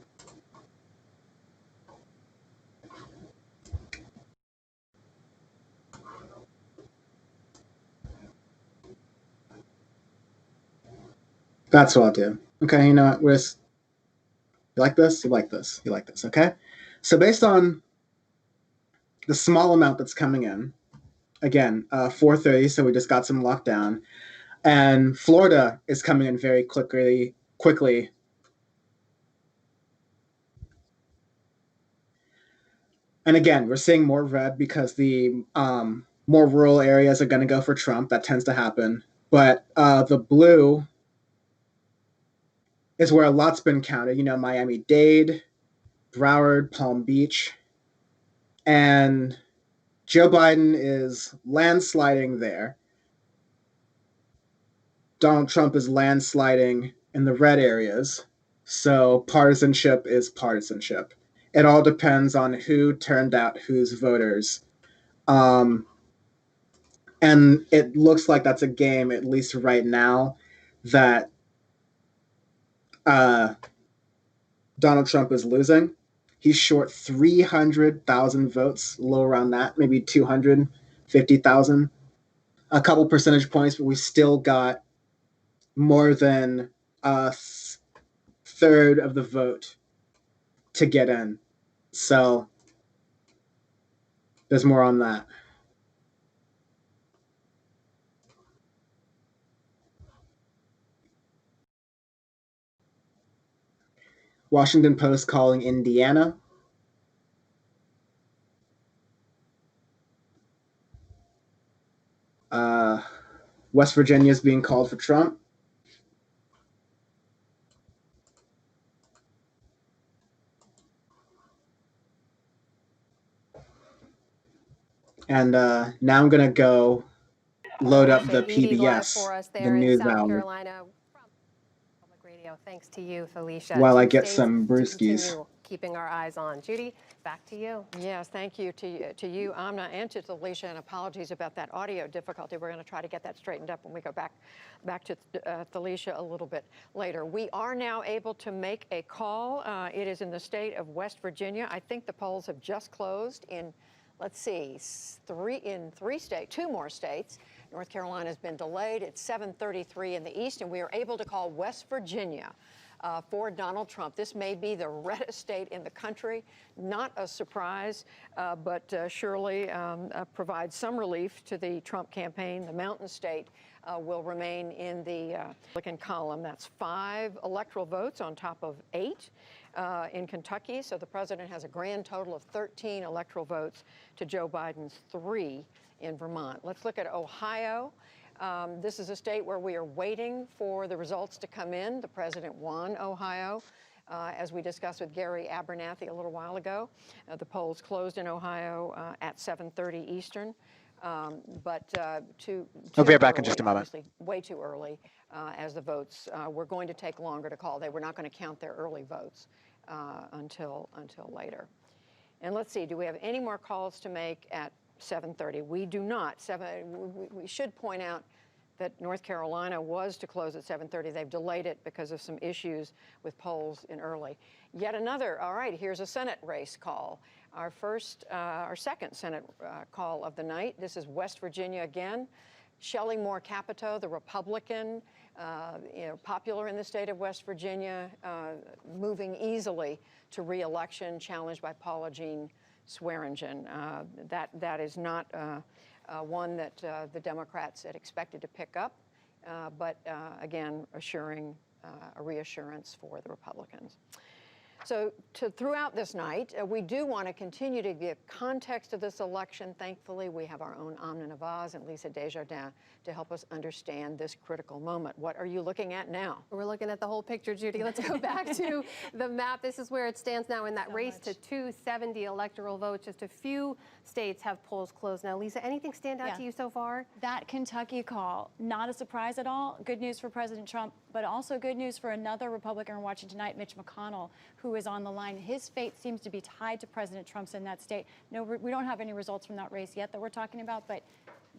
That's what I'll do. Okay, you know what? You like this? You like this? You like this? Okay? So based on the small amount that's coming in, again, 4:30, so we just got some lockdown, and Florida is coming in very quickly. And again, we're seeing more red because the more rural areas are going to go for Trump. That tends to happen. But the blue is where a lot's been counted. You know, Miami-Dade, Broward, Palm Beach. And Joe Biden is landsliding there. Donald Trump is landsliding in the red areas. So partisanship is partisanship. It all depends on who turned out whose voters. And it looks like that's a game, at least right now, that Donald Trump is losing. He's short 300,000 votes, a little around that, maybe 250,000. A couple percentage points, but we still got more than a third of the vote to get in. So there's more on that. Washington Post calling Indiana. West Virginia is being called for Trump. And now I'm going to go load up the Edie live PBS, for us the there in news South hour. Carolina. Radio. Thanks to you, Felicia. While I Two get states some to brewskis. continue keeping our eyes on. Judy, back to you. Yes, thank you to you, Amna, and to Felicia, and apologies about that audio difficulty. We're going to try to get that straightened up when we go back to Felicia a little bit later. We are now able to make a call. It is in the state of West Virginia. I think the polls have just closed in, let's see, two more states. North Carolina has been delayed. It's 7:33 in the East, and we are able to call West Virginia for Donald Trump. This may be the reddest state in the country. Not a surprise, but surely provides some relief to the Trump campaign. The Mountain State will remain in the Republican column. That's 5 electoral votes on top of 8 in Kentucky. So the president has a grand total of 13 electoral votes to Joe Biden's 3 in Vermont. Let's look at Ohio. This is a state where we are waiting for the results to come in. The president won Ohio, as we discussed with Gary Abernathy a little while ago. The polls closed in Ohio at 7:30 Eastern. But We'll be back in just a moment. Obviously, way too early, as the votes were going to take longer to call. They were not going to count their early votes until later. And let's see, do we have any more calls to make at 7:30? We do not. We should point out that North Carolina was to close at 7:30. They've delayed it because of some issues with polls in early. Yet another. All right, here's a Senate race call. Our second Senate call of the night. This is West Virginia again. Shelley Moore Capito, the Republican, popular in the state of West Virginia, moving easily to re-election, challenged by Paula Jean Swearengin. That is not one that the Democrats had expected to pick up, but again, assuring a reassurance for the Republicans. So throughout this night, we do want to continue to give context to this election. Thankfully, we have our own Amna Nawaz and Lisa Desjardins to help us understand this critical moment. What are you looking at now? We're looking at the whole picture, Judy. Let's go back to the map. This is where it stands now in that race to 270 electoral votes. Just a few states have polls closed now. Lisa, anything stand out to you so far? That Kentucky call, not a surprise at all. Good news for President Trump, but also good news for another Republican we're watching tonight, Mitch McConnell, who is on the line. His fate seems to be tied to President Trump's in that state. No, we don't have any results from that race yet that we're talking about, but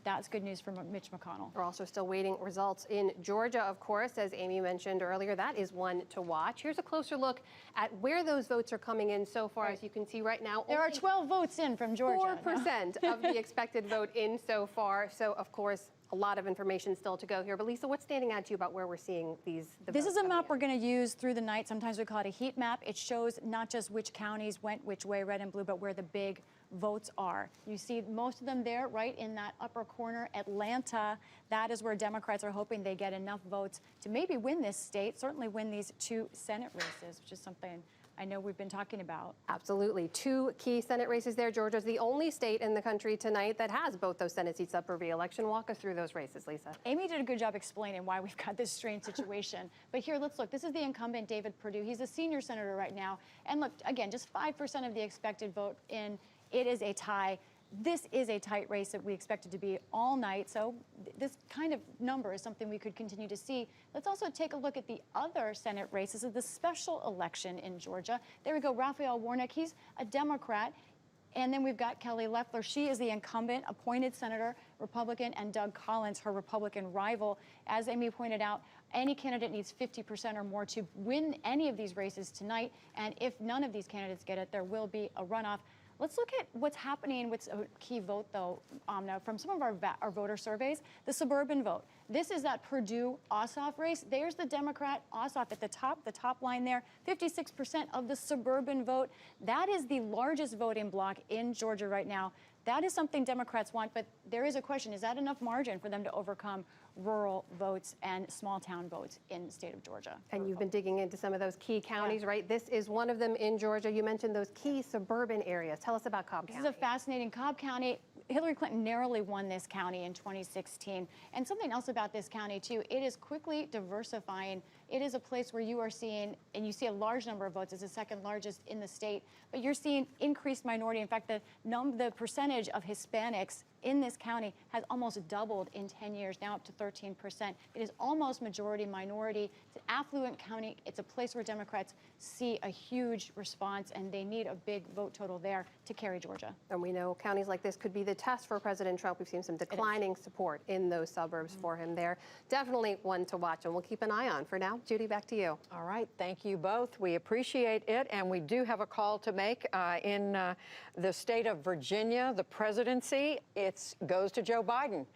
that's good news for Mitch McConnell. We're also still waiting results in Georgia, of course, as Amy mentioned earlier. That is one to watch. Here's a closer look at where those votes are coming in so far. As you can see right now, there are 12 votes in from Georgia. 4% of the expected vote in so far. So, of course, a lot of information still to go here. But Lisa, what's standing out to you about where we're seeing This is a map we're going to use through the night. Sometimes we call it a heat map. It shows not just which counties went which way, red and blue, but where the big votes are. You see most of them there, right in that upper corner. Atlanta, that is where Democrats are hoping they get enough votes to maybe win this state, certainly win these 2 Senate races, which is something I know we've been talking about. Absolutely. 2 key Senate races there. Georgia's the only state in the country tonight that has both those Senate seats up for re-election. Walk us through those races, Lisa. Amy did a good job explaining why we've got this strange situation. But here, let's look. This is the incumbent, David Perdue. He's a senior senator right now. And look, again, just 5% of the expected vote in. It is a tie. This is a tight race that we expect it to be all night. So this kind of number is something we could continue to see. Let's also take a look at the other Senate race. This is the special election in Georgia. There we go. Raphael Warnock. He's a Democrat. And then we've got Kelly Loeffler. She is the incumbent, appointed senator, Republican, and Doug Collins, her Republican rival. As Amy pointed out, any candidate needs 50% or more to win any of these races tonight. And if none of these candidates get it, there will be a runoff. Let's look at what's happening with a key vote, though, Amna, from some of our voter surveys, the suburban vote. This is that Perdue-Ossoff race. There's the Democrat Ossoff at the top line there, 56% of the suburban vote. That is the largest voting bloc in Georgia right now. That is something Democrats want, but there is a question. Is that enough margin for them to overcome rural votes and small town votes in the state of Georgia? And you've been digging into some of those key counties, right? This is one of them in Georgia. You mentioned those key suburban areas. Tell us about Cobb County. This is a fascinating Cobb County. Hillary Clinton narrowly won this county in 2016. And something else about this county, too, it is quickly diversifying it is a place where you are seeing, and you see a large number of votes, it's the second largest in the state, but you're seeing increased minority. In fact, the percentage of Hispanics in this county has almost doubled in 10 years, now up to 13%. It is almost majority minority. It's an affluent county. It's a place where Democrats see a huge response, and they need a big vote total there to carry Georgia. And we know counties like this could be the test for President Trump. We've seen some declining support in those suburbs for him there. Definitely one to watch, and we'll keep an eye on. For now, Judy, back to you. All right. Thank you both. We appreciate it. And we do have a call to make in the state of Virginia, the presidency. It goes to Joe Biden.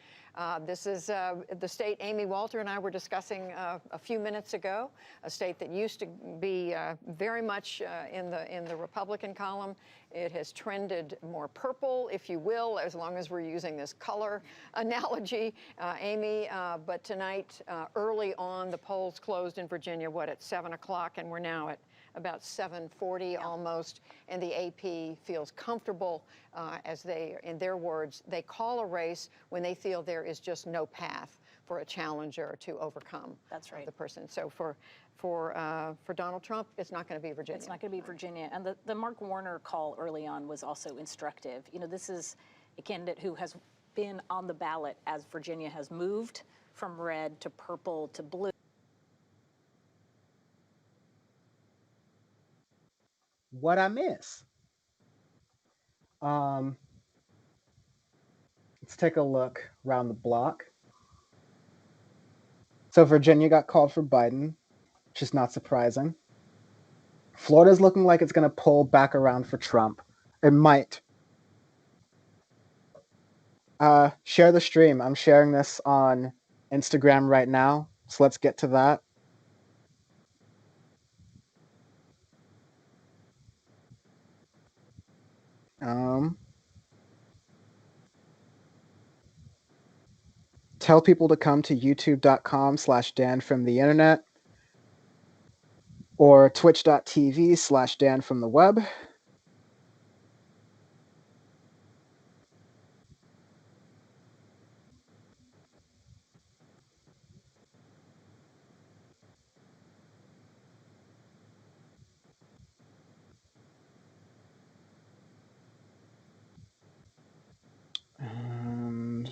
This is the state Amy Walter and I were discussing a few minutes ago, a state that used to be very much in the Republican column. It has trended more purple, if you will, as long as we're using this color analogy, Amy. But tonight, early on, the polls closed in Virginia, at 7 o'clock, and we're now at about 7:40 almost, and the AP feels comfortable as they, in their words, they call a race when they feel there is just no path for a challenger to overcome. That's right. The person. So for Donald Trump, it's not going to be Virginia. It's not going to be Virginia. And the Mark Warner call early on was also instructive. You know, this is a candidate who has been on the ballot as Virginia has moved from red to purple to blue. What I miss? Let's take a look around the block. So Virginia got called for Biden, which is not surprising. Florida's looking like it's going to pull back around for Trump. It might. Share the stream. I'm sharing this on Instagram right now, so let's get to that. Tell people to come to youtube.com/Dan from the internet or twitch.tv/Dan from the web. And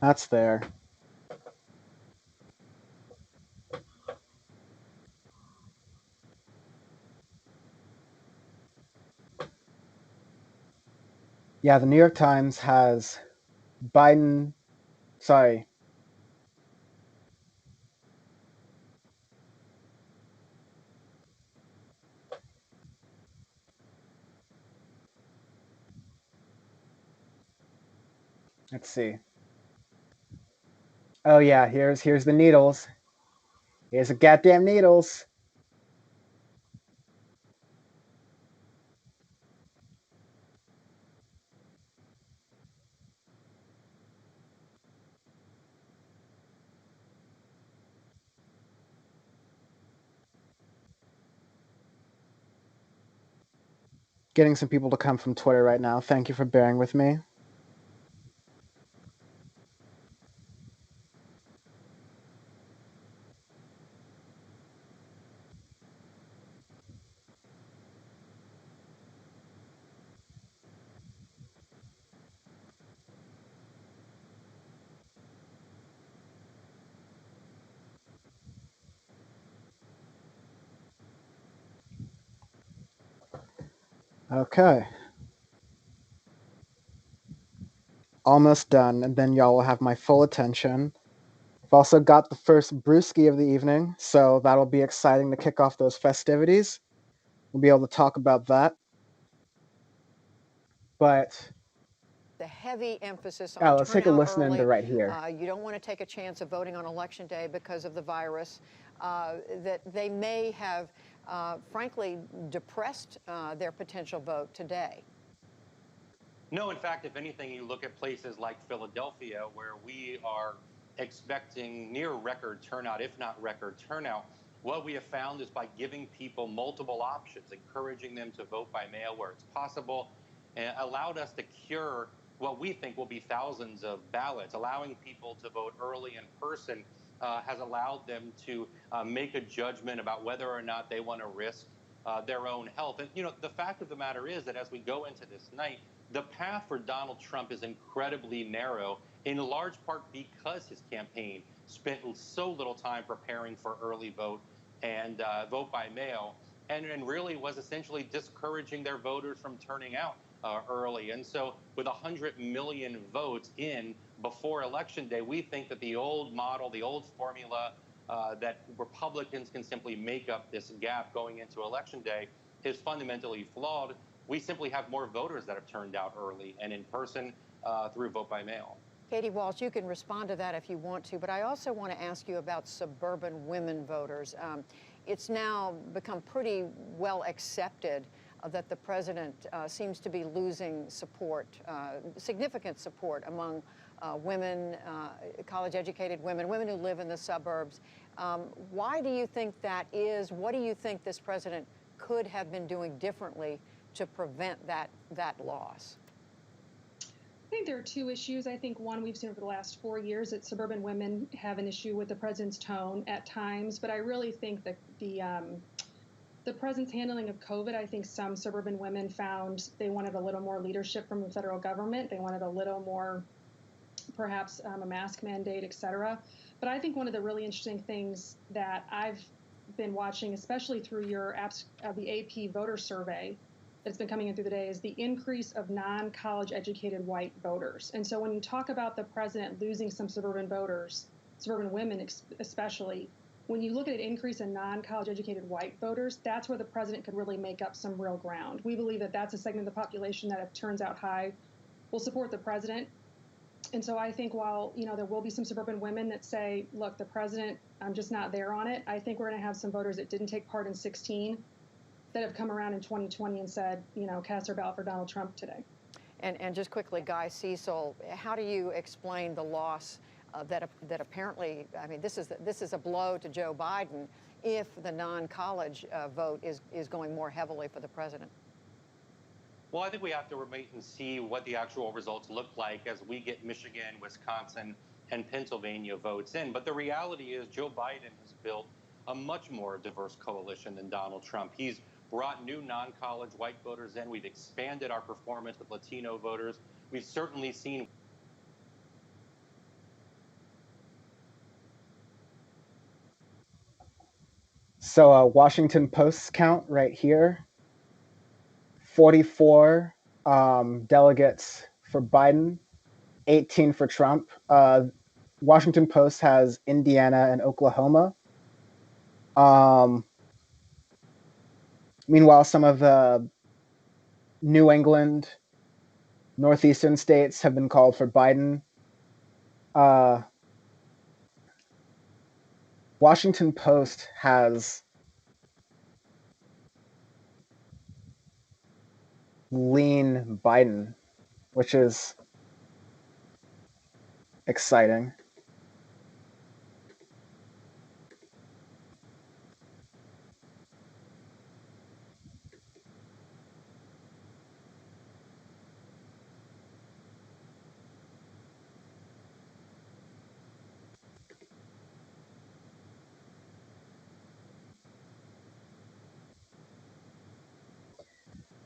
that's there. Yeah, the New York Times has Biden, sorry. Let's see. Oh yeah, here's the needles. Here's the goddamn needles. Getting some people to come from Twitter right now. Thank you for bearing with me. Okay. Almost done, and then y'all will have my full attention. I've also got the first brewski of the evening, so that'll be exciting to kick off those festivities. We'll be able to talk about that. But the heavy emphasis on let's take a listen early. into right here. You don't want to take a chance of voting on Election Day because of the virus. That they may have, frankly, depressed their potential vote today. No, in fact, if anything, you look at places like Philadelphia, where we are expecting near record turnout, if not record turnout. What we have found is by giving people multiple options, encouraging them to vote by mail where it's possible, allowed us to cure what we think will be thousands of ballots. Allowing people to vote early in person has allowed them to make a judgment about whether or not they want to risk their own health. And, the fact of the matter is that as we go into this night, the path for Donald Trump is incredibly narrow, in large part because his campaign spent so little time preparing for early vote and vote by mail, and really was essentially discouraging their voters from turning out early. And so with 100 million votes in before Election Day, we think that the old model, the old formula that Republicans can simply make up this gap going into Election Day is fundamentally flawed. We simply have more voters that have turned out early and in person through vote by mail. Katie Walsh, you can respond to that if you want to, but I also want to ask you about suburban women voters. It's now become pretty well accepted that the president seems to be losing support, significant support among women, college-educated women, women who live in the suburbs. Why do you think that is? What do you think this president could have been doing differently to prevent that loss? I think there are two issues. I think one we've seen over the last 4 years that suburban women have an issue with the president's tone at times, but I really think that the president's handling of COVID, I think some suburban women found they wanted a little more leadership from the federal government. They wanted a little more, perhaps a mask mandate, et cetera. But I think one of the really interesting things that I've been watching, especially through the AP voter survey that's been coming in through the day, is the increase of non-college educated white voters. And so when you talk about the president losing some suburban voters, suburban women especially, when you look at an increase in non-college educated white voters, that's where the president could really make up some real ground. We believe that that's a segment of the population that, if it turns out high, will support the president. And so I think while there will be some suburban women that say, look, the president, I'm just not there on it, I think we're going to have some voters that didn't take part in 2016 that have come around in 2020 and said, cast their ballot for Donald Trump today. And just quickly, Guy Cecil, how do you explain the loss that apparently, I mean, this is a blow to Joe Biden if the non-college vote is going more heavily for the president? Well, I think we have to wait and see what the actual results look like as we get Michigan, Wisconsin, and Pennsylvania votes in. But the reality is Joe Biden has built a much more diverse coalition than Donald Trump. He's brought new non-college white voters in. We've expanded our performance with Latino voters. We've certainly seen So Washington Post's count right here, 44 delegates for Biden, 18 for Trump. Washington Post has Indiana and Oklahoma. Meanwhile, some of the New England, northeastern states have been called for Biden. Washington Post has lean Biden, which is exciting.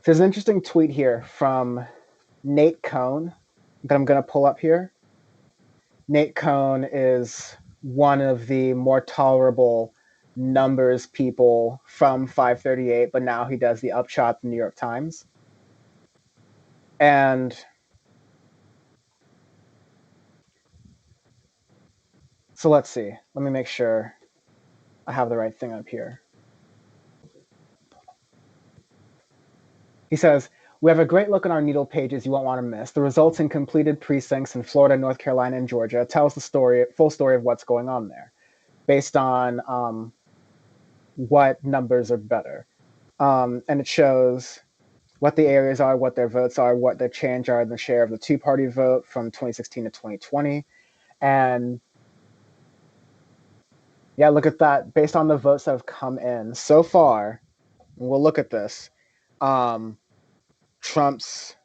There's an interesting tweet here from Nate Cohn that I'm going to pull up here. Nate Cohn is one of the more tolerable numbers people from 538, but now he does the Upshot, the New York Times. And so let's see. Let me make sure I have the right thing up here. He says, we have a great look on our needle pages you won't want to miss. The results in completed precincts in Florida, North Carolina, and Georgia tells the full story of what's going on there, based on what numbers are better. And it shows what the areas are, what their votes are, what their change are in the share of the two-party vote from 2016 to 2020. And yeah, look at that. Based on the votes that have come in so far, we'll look at this. Trump's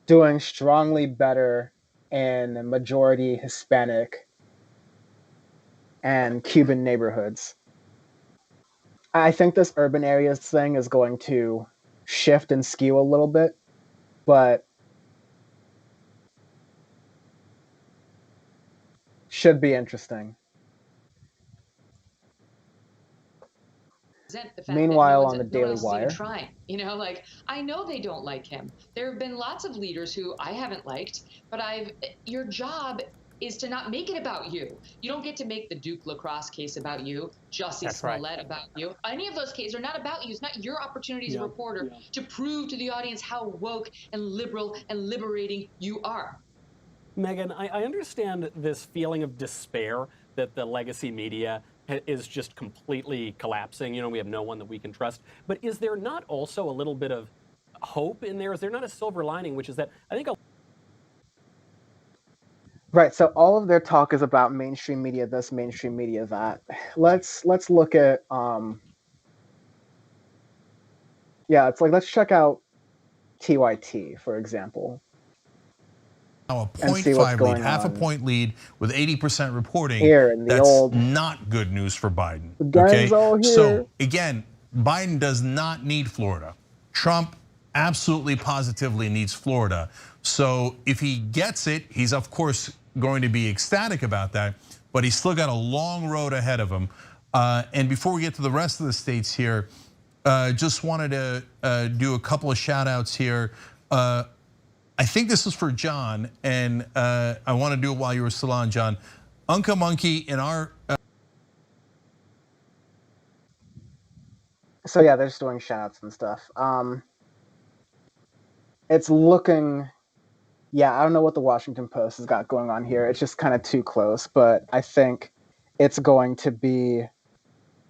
doing strongly better in majority Hispanic and Cuban neighborhoods. I think this urban areas thing is going to shift and skew a little bit, but should be interesting. The fact Meanwhile, that on the no one Daily else is even Wire, trying. You know, like, I know they don't like him. There have been lots of leaders who I haven't liked, but your job is to not make it about you. You don't get to make the Duke lacrosse case about you, Jussie Smollett about you. Any of those cases are not about you. It's not your opportunity as a reporter to prove to the audience how woke and liberal and liberating you are. Megyn, I understand this feeling of despair that the legacy media is just completely collapsing. You know, we have no one that we can trust. But is there not also a little bit of hope in there? Is there not a silver lining, which is that I think right, so all of their talk is about mainstream media this, mainstream media that. Let's look at yeah, it's like let's check out TYT, for example. Now a 0.5 lead, half a point lead with 80% reporting. Here in the that's old, not good news for Biden. Okay, so again, Biden does not need Florida. Trump absolutely positively needs Florida. So if he gets it, he's of course going to be ecstatic about that, but he's still got a long road ahead of him. And before we get to the rest of the states here, just wanted to do a couple of shout outs here. I think this is for John, and I want to do it while you were still on, John. Unca Monkey in our. So yeah, they're just doing shout-outs and stuff. It's looking, yeah, I don't know what the Washington Post has got going on here. It's just kind of too close, but I think it's going to be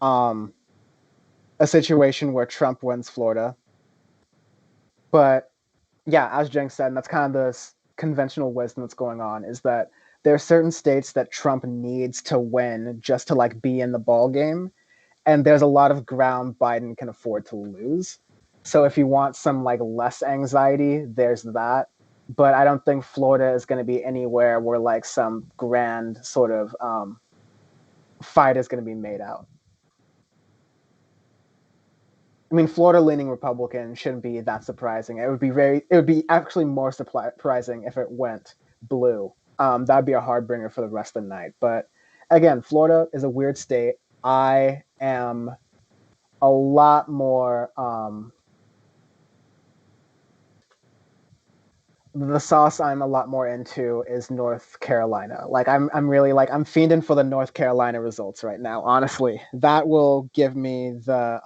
a situation where Trump wins Florida. But yeah, as Jenks said, and that's kind of the conventional wisdom that's going on, is that there are certain states that Trump needs to win just to like be in the ball game, and there's a lot of ground Biden can afford to lose. So if you want some like less anxiety, there's that. But I don't think Florida is going to be anywhere where like some grand sort of fight is going to be made out. I mean, Florida-leaning Republican shouldn't be that surprising. It would be actually more surprising if it went blue. That'd be a hard bringer for the rest of the night. But again, Florida is a weird state. I am a lot more. The sauce I'm a lot more into is North Carolina. Like I'm really like I'm fiending for the North Carolina results right now. Honestly, that will give me the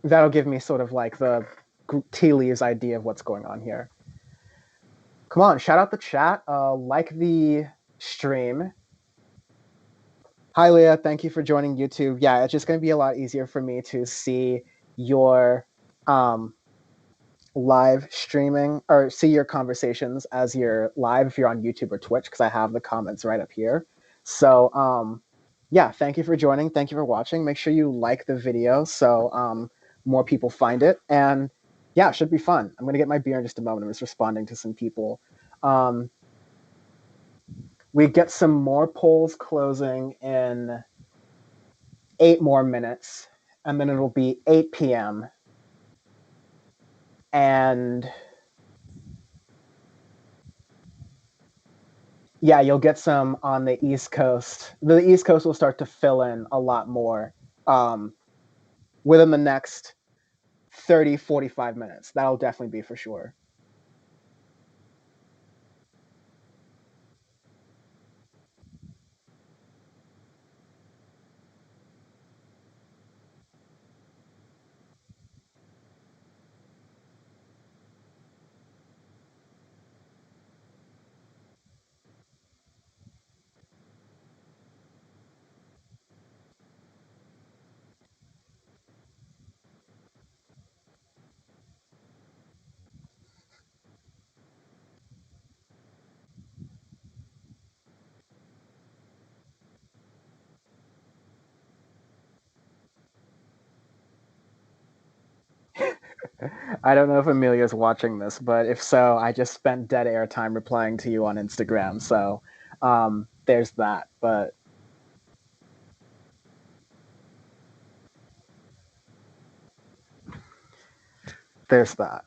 that'll give me sort of like the tea leaves idea of what's going on here. Come on, shout out the chat. Like the stream. Hi, Leah. Thank you for joining YouTube. Yeah, it's just going to be a lot easier for me to see your live streaming or see your conversations as you're live if you're on YouTube or Twitch, because I have the comments right up here. So yeah, thank you for joining. Thank you for watching. Make sure you like the video so more people find it. And yeah, it should be fun. I'm going to get my beer in just a moment. I'm just responding to some people. We get some more polls closing in 8 more minutes, and then it'll be 8 p.m. And yeah, you'll get some on the East Coast. The East Coast will start to fill in a lot more within the next 30, 45 minutes. That'll definitely be for sure. I don't know if Amelia's watching this, but if so, I just spent dead air time replying to you on Instagram. So there's that. But there's that.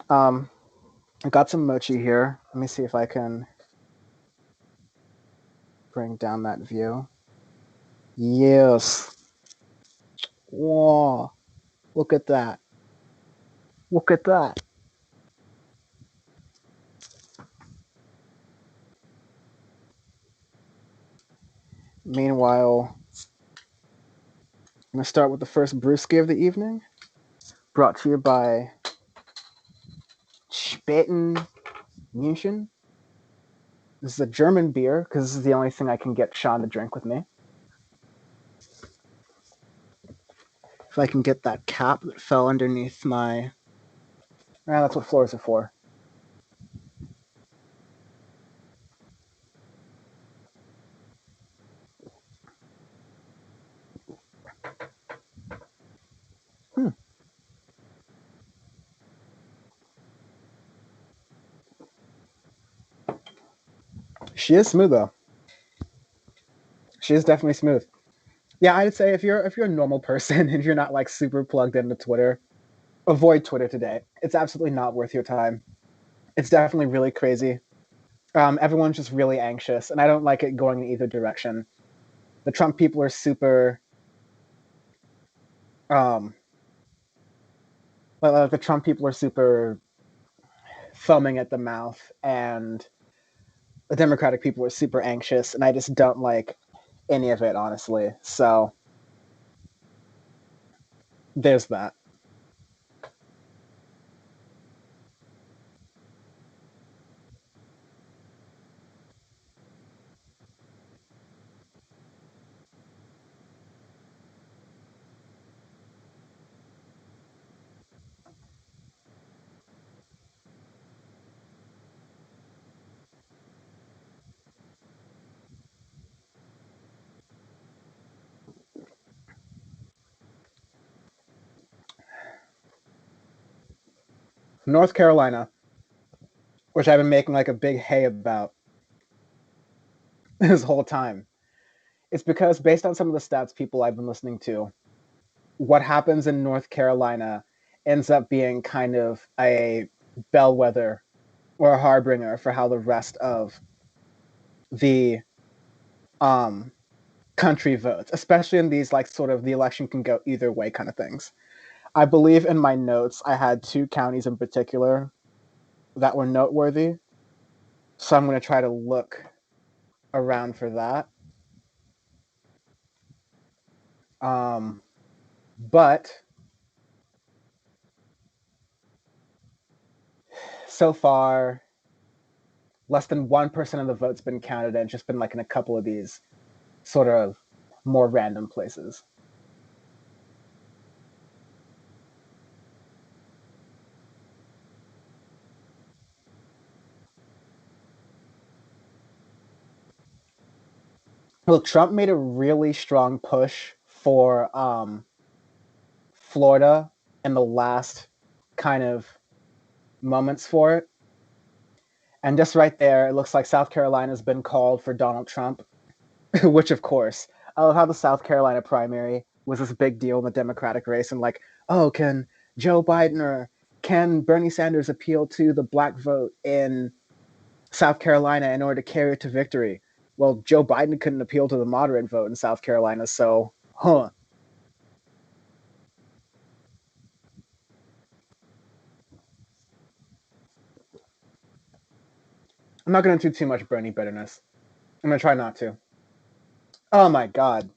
I got some mochi here. Let me see if I can bring down that view. Yes. Whoa. Look at that. Look at that. Meanwhile, I'm going to start with the first brewski of the evening. Brought to you by Späten München. This is a German beer, because this is the only thing I can get Sean to drink with me. If I can get that cap that fell underneath my... that's what floors are for. She is smooth, though. She is definitely smooth. Yeah, I'd say if you're a normal person and you're not like super plugged into Twitter, avoid Twitter today. It's absolutely not worth your time. It's definitely really crazy. Everyone's just really anxious, and I don't like it going in either direction. The Trump people are super... the Trump people are super foaming at the mouth, and the Democratic people are super anxious, and I just don't like any of it, honestly. So there's that. North Carolina, which I've been making like a big hay about this whole time. It's because based on some of the stats people I've been listening to, what happens in North Carolina ends up being kind of a bellwether or a harbinger for how the rest of the country votes, especially in these like sort of the election can go either way kind of things. I believe in my notes I had 2 counties in particular that were noteworthy. So I'm going to try to look around for that. But so far, less than 1% of the vote's been counted, and it's just been like in a couple of these sort of more random places. Look, Trump made a really strong push for Florida in the last kind of moments for it. And just right there, it looks like South Carolina's been called for Donald Trump, which of course, I love how the South Carolina primary was this big deal in the Democratic race, and like, oh, can Joe Biden or can Bernie Sanders appeal to the black vote in South Carolina in order to carry it to victory? Well, Joe Biden couldn't appeal to the moderate vote in South Carolina, so, I'm not going to do too much Bernie bitterness. I'm going to try not to. Oh my God.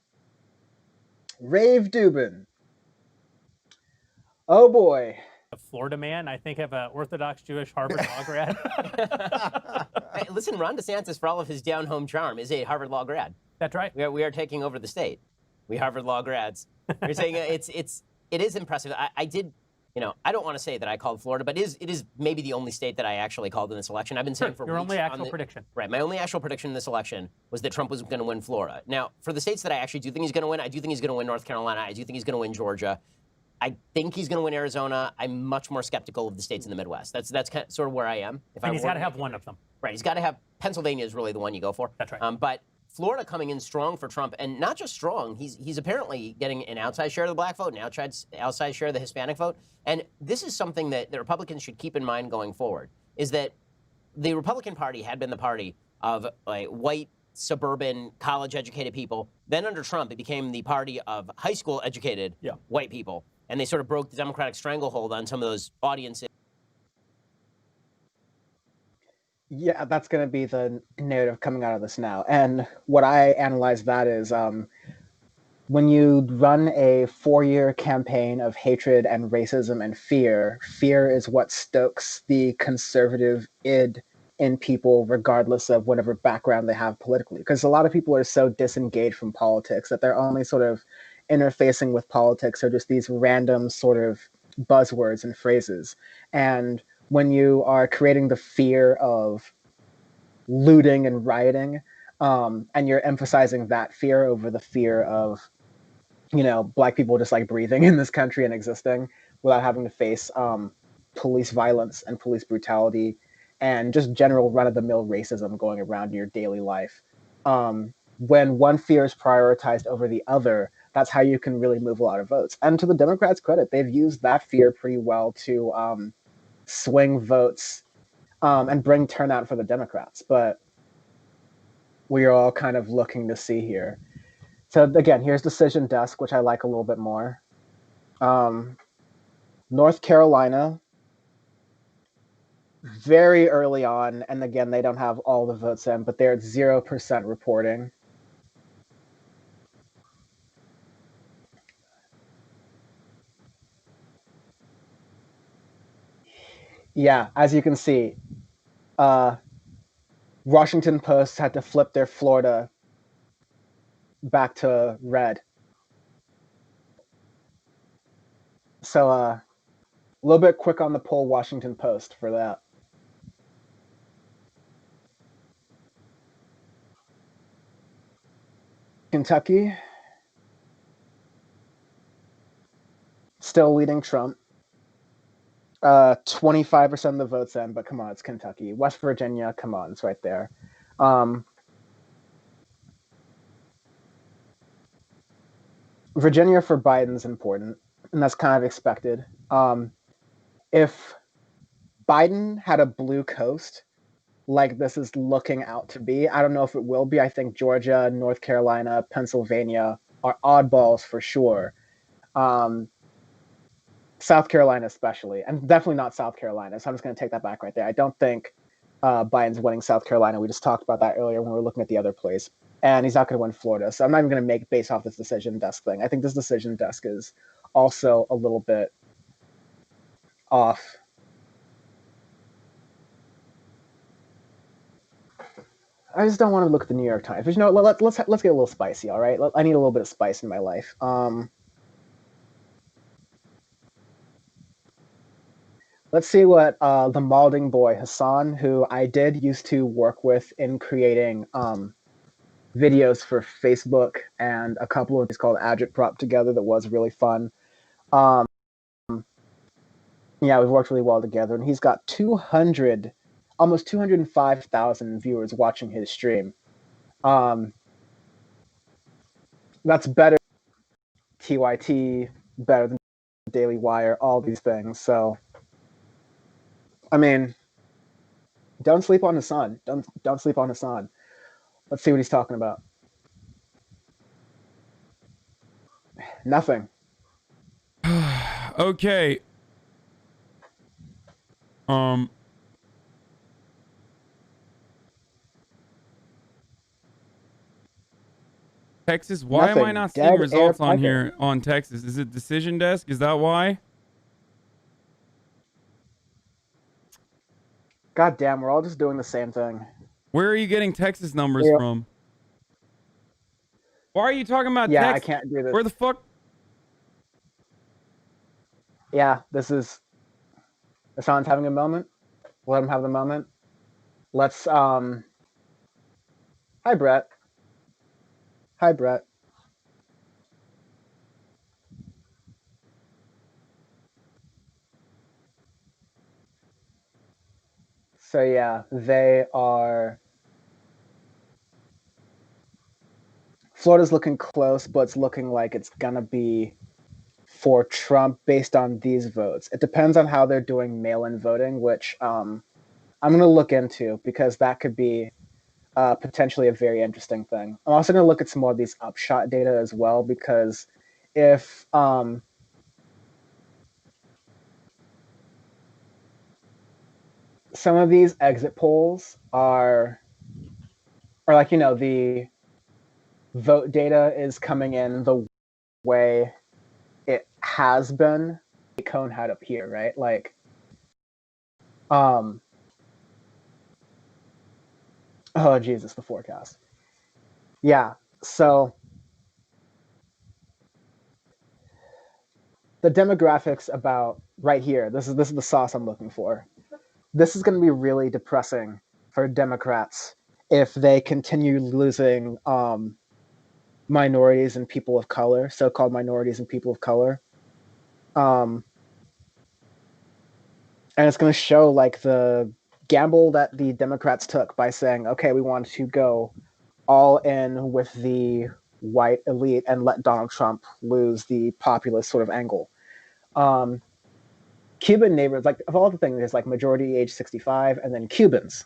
Rave Dubin. Oh boy. A Florida man, I think, have an Orthodox Jewish Harvard law grad. Hey, listen, Ron DeSantis, for all of his down-home charm, is a Harvard law grad. That's right. We are taking over the state. We Harvard law grads. You're saying it is impressive. I did, I don't want to say that I called Florida, but it is maybe the only state that I actually called in this election. I've been saying for your weeks only actual prediction. Right. My only actual prediction in this election was that Trump was going to win Florida. Now, for the states that I actually do think he's going to win, I do think he's going to win North Carolina. I do think he's going to win Georgia. I think he's going to win Arizona. I'm much more skeptical of the states in the Midwest. That's kind of, sort of where I am. And he's got to have one of them. Right. He's got to have Pennsylvania is really the one you go for. That's right. But Florida coming in strong for Trump, and not just strong. He's apparently getting an outsized share of the black vote, an outsized share of the Hispanic vote. And this is something that the Republicans should keep in mind going forward, is that the Republican Party had been the party of like white, suburban, college-educated people. Then under Trump, it became the party of high school-educated white people. And they sort of broke the Democratic stranglehold on some of those audiences. Yeah, that's going to be the narrative coming out of this now. And what I analyze that is when you run a 4-year campaign of hatred and racism and fear is what stokes the conservative id in people, regardless of whatever background they have politically. Because a lot of people are so disengaged from politics that they're only sort of interfacing with politics or just these random sort of buzzwords and phrases. And when you are creating the fear of looting and rioting, and you're emphasizing that fear over the fear of, black people just like breathing in this country and existing without having to face police violence and police brutality and just general run-of-the-mill racism going around in your daily life. When one fear is prioritized over the other, that's how you can really move a lot of votes. And to the Democrats' credit, they've used that fear pretty well to swing votes and bring turnout for the Democrats. But we're all kind of looking to see here. So again, here's Decision Desk, which I like a little bit more. North Carolina, very early on, and again, they don't have all the votes in, but they're at 0% reporting. Yeah, as you can see, Washington Post had to flip their Florida back to red. So a little bit quick on the poll, Washington Post, for that. Kentucky, still leading Trump. 25% of the votes in, but come on, it's Kentucky. West Virginia, come on, it's right there. Virginia for Biden's important, and that's kind of expected. If Biden had a blue coast like this is looking out to be, I don't know if it will be. I think Georgia, North Carolina, Pennsylvania are oddballs for sure. South Carolina especially, and definitely not South Carolina. So I'm just going to take that back right there. I don't think Biden's winning South Carolina. We just talked about that earlier when we were looking at the other place. And he's not going to win Florida. So I'm not even going to make based off this Decision Desk thing. I think this Decision Desk is also a little bit off. I just don't want to look at the New York Times. But let's get a little spicy, all right? I need a little bit of spice in my life. Let's see what the Malding boy, Hassan, who I did used to work with in creating videos for Facebook and a couple of these called Agitprop together that was really fun. Yeah, we've worked really well together, and he's got almost 205,000 viewers watching his stream. That's better than TYT, better than Daily Wire, all these things. So, I mean, don't sleep on Hassan. Don't sleep on Hassan. Let's see what he's talking about. Nothing. Okay. Texas, why am I not seeing results on here on Texas? Is it Decision Desk? Is that why? God damn, we're all just doing the same thing. Where are you getting Texas numbers from? Why are you talking about Texas? I can't do this. Where the fuck? Yeah, Hassan's having a moment. Let him have the moment. Let's, hi, Brett. Hi, Brett. So yeah, they are. Florida's looking close, but it's looking like it's gonna be for Trump based on these votes. It depends on how they're doing mail-in voting, which I'm gonna look into because that could be potentially a very interesting thing. I'm also gonna look at some more of these upshot data as well because if some of these exit polls are like, you know, the vote data is coming in the way it has been, Cone had up here, right? Like, oh Jesus, the forecast. Yeah, so the demographics about right here. This is the sauce I'm looking for. This is going to be really depressing for Democrats if they continue losing minorities and people of color, so-called minorities and people of color. And it's going to show like the gamble that the Democrats took by saying, okay, we want to go all in with the white elite and let Donald Trump lose the populist sort of angle. Cuban neighbors, like of all the things, there's like majority age 65, and then Cubans.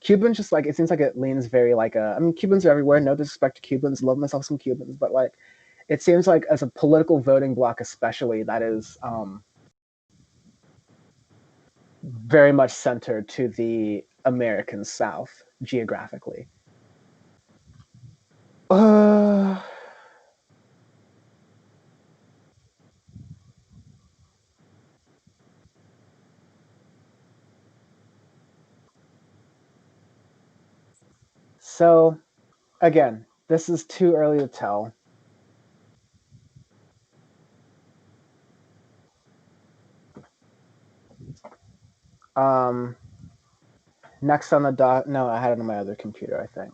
Cubans just like, it seems like it leans very like I mean, Cubans are everywhere. No disrespect to Cubans, love myself some Cubans, but like, it seems like as a political voting bloc, especially, that is very much centered to the American South geographically. So, again, this is too early to tell. Next on the dot. No, I had it on my other computer, I think.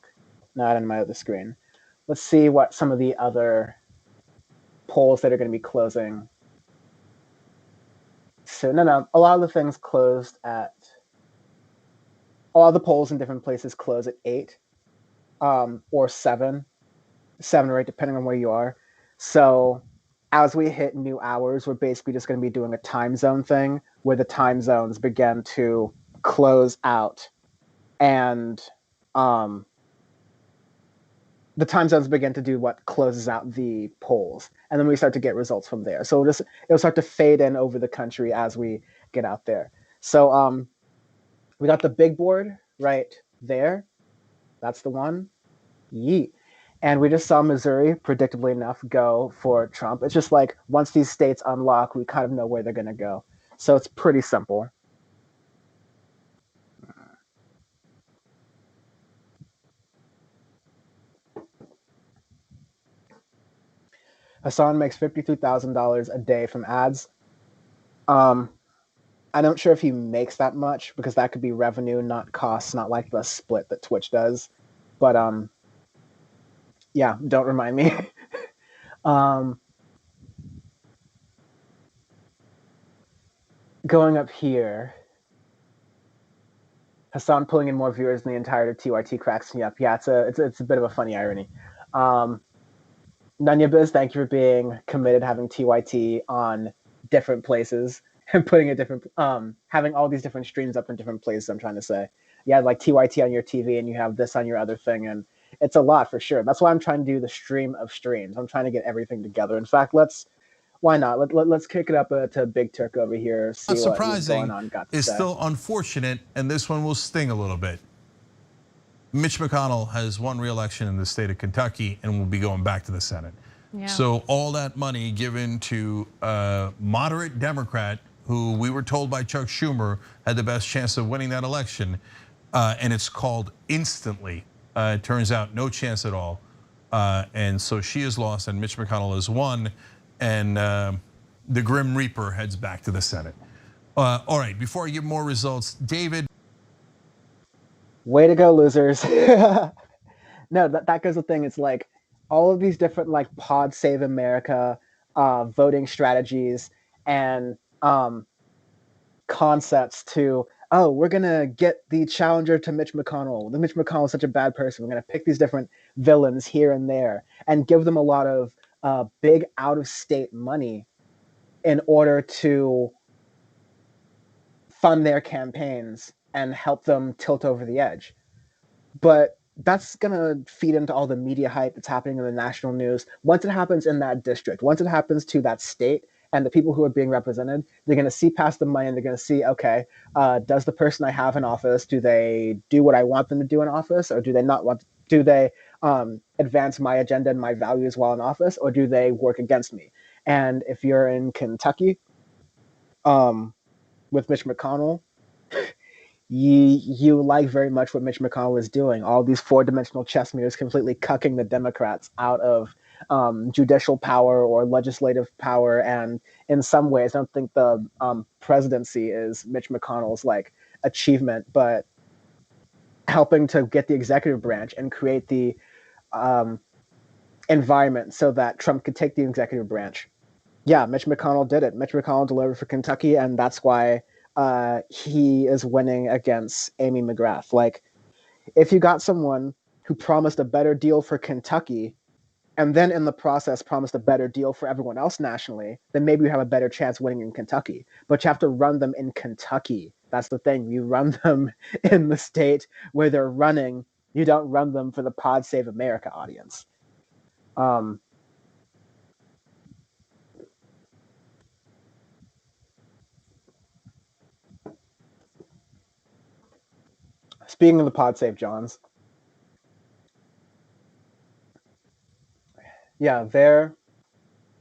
Not on my other screen. Let's see what some of the other polls that are going to be closing. So, no, a lot of the things closed at. All the polls in different places close at 8 or 7 or 8, depending on where you are. So as we hit new hours, we're basically just going to be doing a time zone thing where the time zones begin to close out and the time zones begin to do what closes out the polls. And then we start to get results from there. So it'll start to fade in over the country as we get out there. So we got the big board right there. That's the one. Yeet. And we just saw Missouri, predictably enough, go for Trump. It's just like once these states unlock, we kind of know where they're going to go. So it's pretty simple. Hassan makes $53,000 a day from ads. I'm not sure if he makes that much because that could be revenue, not costs, not like the split that Twitch does. But yeah, don't remind me. Going up here, Hassan pulling in more viewers than the entire TYT cracks me up. Yeah, it's a bit of a funny irony. Nunyabiz, thank you for being committed, having TYT on different places and putting a different, having all these different streams up in different places. I'm trying to say, you have like TYT on your TV and you have this on your other thing, and it's a lot for sure. That's why I'm trying to do the stream of streams. I'm trying to get everything together. In fact, why not? Let's kick it up to Big Turk over here. See Not surprising. What's going on. Got to it's say. still unfortunate, and this one will sting a little bit. Mitch McConnell has won re-election in the state of Kentucky and will be going back to the Senate. Yeah. So all that money given to a moderate Democrat who we were told by Chuck Schumer had the best chance of winning that election, and it's called instantly. It turns out no chance at all. And so she has lost and Mitch McConnell has won, and the Grim Reaper heads back to the Senate. All right, before I give more results, David. Way to go, losers. No, that goes the thing. It's like all of these different like Pod Save America voting strategies and concepts to oh, we're going to get the challenger to Mitch McConnell. The Mitch McConnell is such a bad person. We're going to pick these different villains here and there and give them a lot of big out-of-state money in order to fund their campaigns and help them tilt over the edge. But that's going to feed into all the media hype that's happening in the national news. Once it happens in that district, once it happens to that state, and the people who are being represented, they're going to see past the money and they're going to see, okay, does the person I have in office, do they do what I want them to do in office, or do they not want, do they advance my agenda and my values while in office, or do they work against me? And if you're in Kentucky with Mitch McConnell, you like very much what Mitch McConnell is doing. All these four-dimensional chess moves completely cucking the Democrats out of judicial power or legislative power. And in some ways, I don't think the presidency is Mitch McConnell's like achievement, but helping to get the executive branch and create the environment so that Trump could take the executive branch. Yeah, Mitch McConnell did it. Mitch McConnell delivered for Kentucky, and that's why he is winning against Amy McGrath. Like, if you got someone who promised a better deal for Kentucky and then in the process promised a better deal for everyone else nationally, then maybe you have a better chance winning in Kentucky. But you have to run them in Kentucky. That's the thing. You run them in the state where they're running. You don't run them for the Pod Save America audience. Speaking of the Pod Save Johns, yeah, they're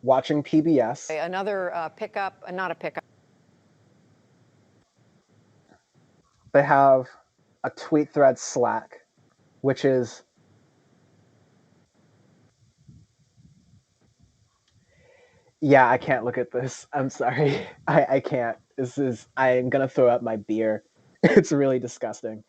watching PBS. Another pickup, not a pickup. They have a tweet thread Slack, which is yeah, I can't look at this. I'm sorry. I can't. I am going to throw up my beer. It's really disgusting.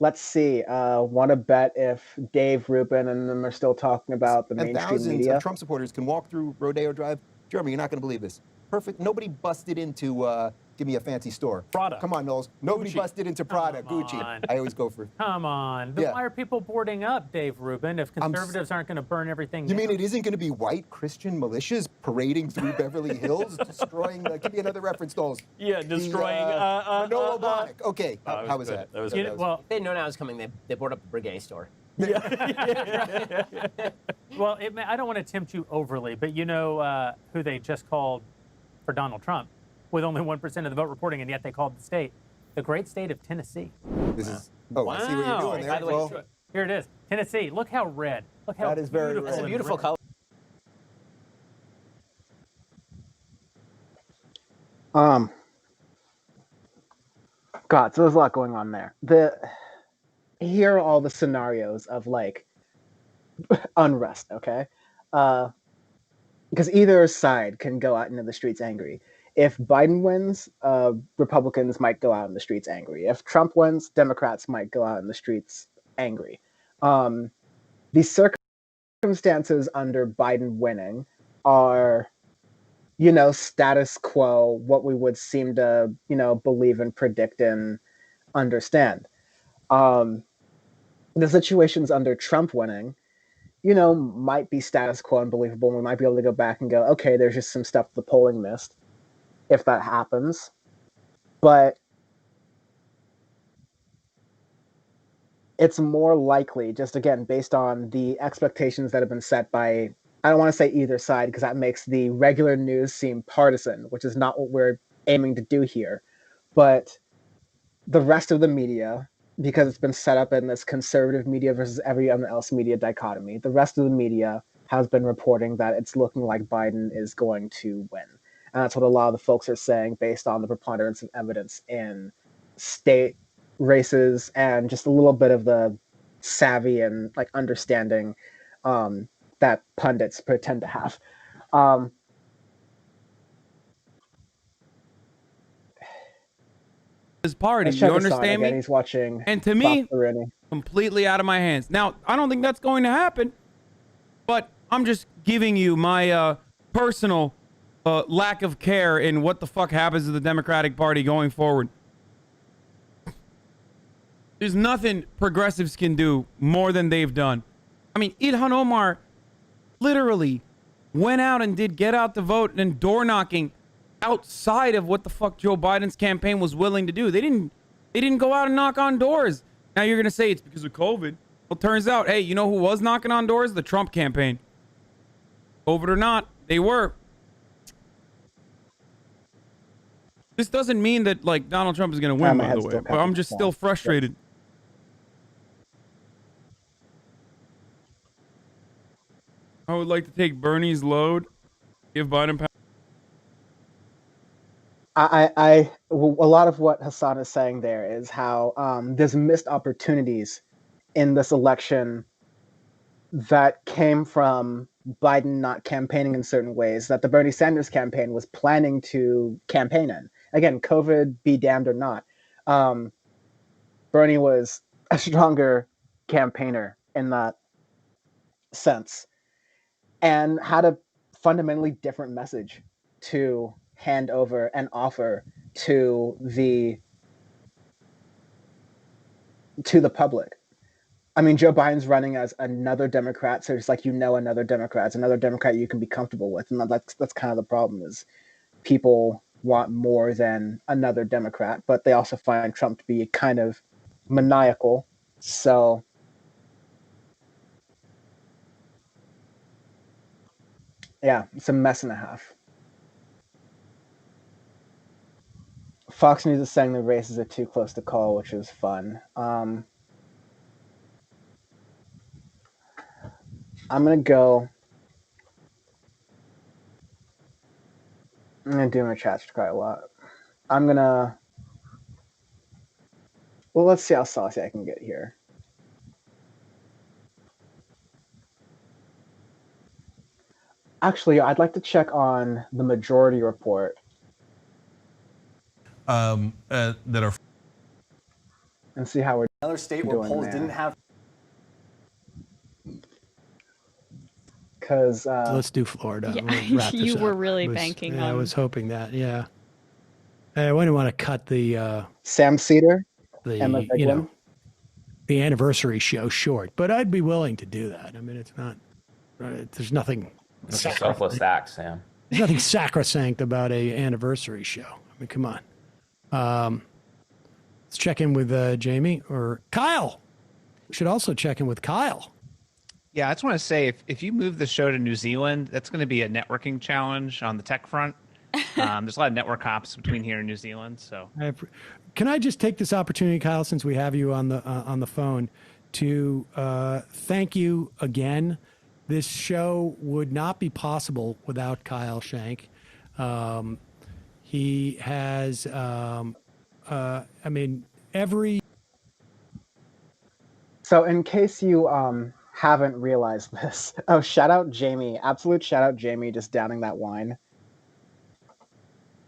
Let's see. Want to bet if Dave Rubin and them are still talking about the mainstream thousands media? of Trump supporters can walk through Rodeo Drive. Jeremy, you're not going to believe this. Perfect. Nobody busted into give me a fancy store. Prada. Come on, Knowles. Nobody Gucci. busted into Prada, Come Gucci. on. I always go for. Come on. Then Yeah. why are people boarding up, Dave Rubin, if conservatives aren't going to burn everything You down? mean it isn't going to be white Christian militias parading through Beverly Hills, destroying? Give me another reference, Knowles. Yeah, destroying. Noah Blahnik. Okay, how was that? That was You know, well, they know now it's coming. They board up the Breguet store. well, I don't want to tempt you overly, but you know who they just called for Donald Trump, with only 1% of the vote reporting, and yet they called the state the great state of Tennessee. This is. Oh, I see what you're doing there. By the way, Well, here it is, Tennessee. Look how red. Look how That is very beautiful. red. It's a and beautiful red. color. God, so there's a lot going on there. Here are all the scenarios of like unrest, okay? Because either side can go out into the streets angry. If Biden wins, Republicans might go out in the streets angry. If Trump wins, Democrats might go out in the streets angry. The circumstances under Biden winning are, status quo, what we would seem to, believe and predict and understand. The situations under Trump winning, might be status quo and believable. And we might be able to go back and go, okay, there's just some stuff the polling missed, if that happens. But it's more likely, just again, based on the expectations that have been set by, I don't want to say either side, because that makes the regular news seem partisan, which is not what we're aiming to do here. But the rest of the media, because it's been set up in this conservative media versus everyone else media dichotomy, the rest of the media has been reporting that it's looking like Biden is going to win. And that's what a lot of the folks are saying based on the preponderance of evidence in state races and just a little bit of the savvy and like understanding that pundits pretend to have. This party, Let's check you this out understand again. me? He's watching. And to me, Bob Perrini. completely out of my hands. Now, I don't think that's going to happen, but I'm just giving you my personal lack of care in what the fuck happens to the Democratic Party going forward. There's nothing progressives can do more than they've done. I mean, Ilhan Omar literally went out and did get out the vote and door knocking outside of what the fuck Joe Biden's campaign was willing to do. They didn't go out and knock on doors. Now you're going to say it's because of COVID. Well, turns out, hey, you know who was knocking on doors? The Trump campaign. COVID or not, they were. This doesn't mean that, like, Donald Trump is going to win, by the way. But I'm just still frustrated. I would like to take Bernie's load, give Biden power. A lot of what Hassan is saying there is how there's missed opportunities in this election that came from Biden not campaigning in certain ways that the Bernie Sanders campaign was planning to campaign in. Again, COVID be damned or not. Bernie was a stronger campaigner in that sense and had a fundamentally different message to hand over and offer to the public. I mean, Joe Biden's running as another Democrat, so it's like, another Democrat. It's another Democrat you can be comfortable with, and that's kind of the problem. Is people want more than another Democrat, but they also find Trump to be kind of maniacal. So yeah, it's a mess and a half. Fox News is saying the races are too close to call, which is fun. I'm gonna do my chats quite a lot. Well, let's see how saucy I can get here. Actually, I'd like to check on the majority report. That are. And see how we're another state where polls there. didn't have. Because let's do Florida. Yeah, We'll wrap this you up. were really banking on. I was hoping that. Yeah. I wouldn't want to cut the Sam Cedar, the the anniversary show short, but I'd be willing to do that. I mean, it's not. There's nothing. It's a selfless act, Sam. There's nothing sacrosanct about a anniversary show. I mean, come on. Let's check in with Jamie or Kyle. We should also check in with Kyle. Yeah, I just want to say, if you move the show to New Zealand, that's going to be a networking challenge on the tech front. There's a lot of network hops between here and New Zealand. So, can I just take this opportunity, Kyle, since we have you on the phone, to thank you again. This show would not be possible without Kyle Shank. He has, I mean, every. So, in case you haven't realized this, shout out Jamie! Absolute shout out Jamie! Just downing that wine.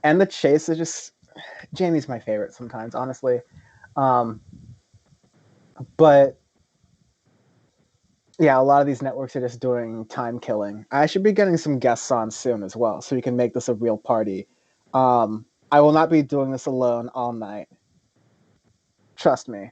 And the chase is just, Jamie's my favorite sometimes, honestly. But yeah, a lot of these networks are just doing time killing. I should be getting some guests on soon as well, so we can make this a real party. I will not be doing this alone all night. Trust me.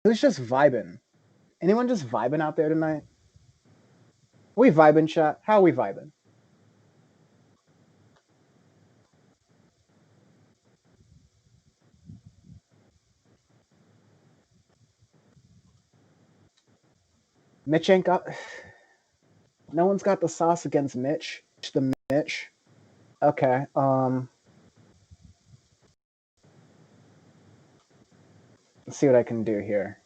Who's just vibing? Anyone just vibing out there tonight? We vibing, chat? How are we vibing? Mitch ain't got... No one's got the sauce against Mitch. The Mitch. Okay, let's see what I can do here.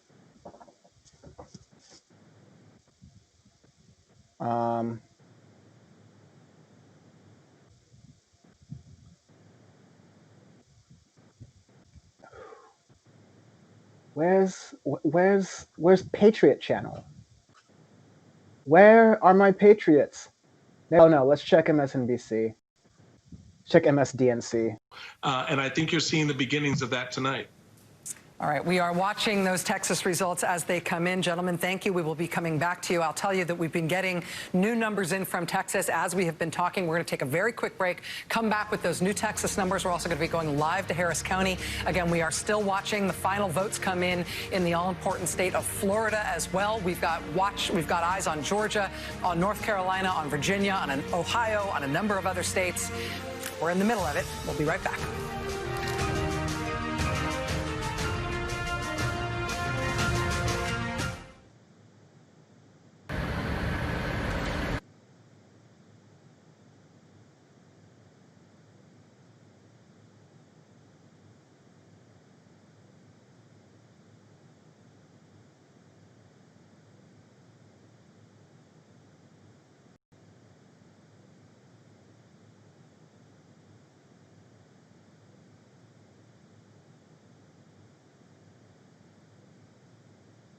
where's Patriot Channel? Where are my Patriots? Oh no, let's check MSNBC. Check MSDNC. And I think you're seeing the beginnings of that tonight. All right, we are watching those Texas results as they come in. Gentlemen, thank you. We will be coming back to you. I'll tell you that we've been getting new numbers in from Texas as we have been talking. We're going to take a very quick break, come back with those new Texas numbers. We're also going to be going live to Harris County. Again, we are still watching the final votes come in the all-important state of Florida as well. We've got eyes on Georgia, on North Carolina, on Virginia, on Ohio, on a number of other states. We're in the middle of it. We'll be right back.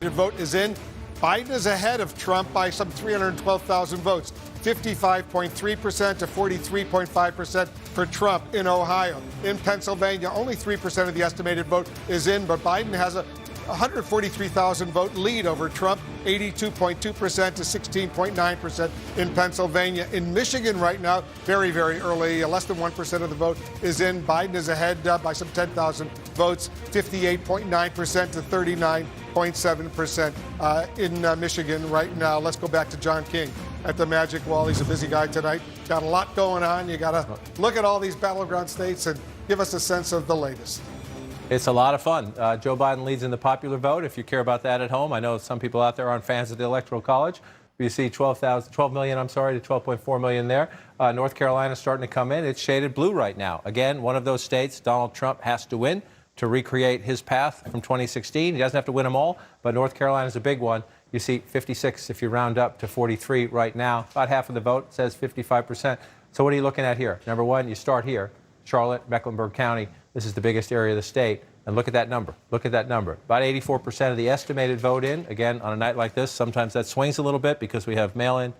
Your vote is in. Biden is ahead of Trump by some 312,000 votes, 55.3% to 43.5% for Trump in Ohio. In Pennsylvania, only 3% of the estimated vote is in, but Biden has a 143,000 vote lead over Trump, 82.2% to 16.9% in Pennsylvania. In Michigan right now, very, very early, less than 1% of the vote is in. Biden is ahead by some 10,000 votes, 58.9% to 39.7% in Michigan right now. Let's go back to John King at the Magic Wall. He's a busy guy tonight. Got a lot going on. You got to look at all these battleground states and give us a sense of the latest. It's a lot of fun. Joe Biden leads in the popular vote. If you care about that at home, I know some people out there aren't fans of the Electoral College. You see 12 million to 12.4 million there. North Carolina starting to come in. It's shaded blue right now. Again, one of those states Donald Trump has to win to recreate his path from 2016. He doesn't have to win them all, but North Carolina is a big one. You see 56 if you round up to 43 right now. About half of the vote says 55%. So what are you looking at here? Number one, you start here. Charlotte, Mecklenburg County. This is the biggest area of the state. And look at that number. Look at that number. About 84% of the estimated vote in. Again, on a night like this, sometimes that swings a little bit because we have mail-in,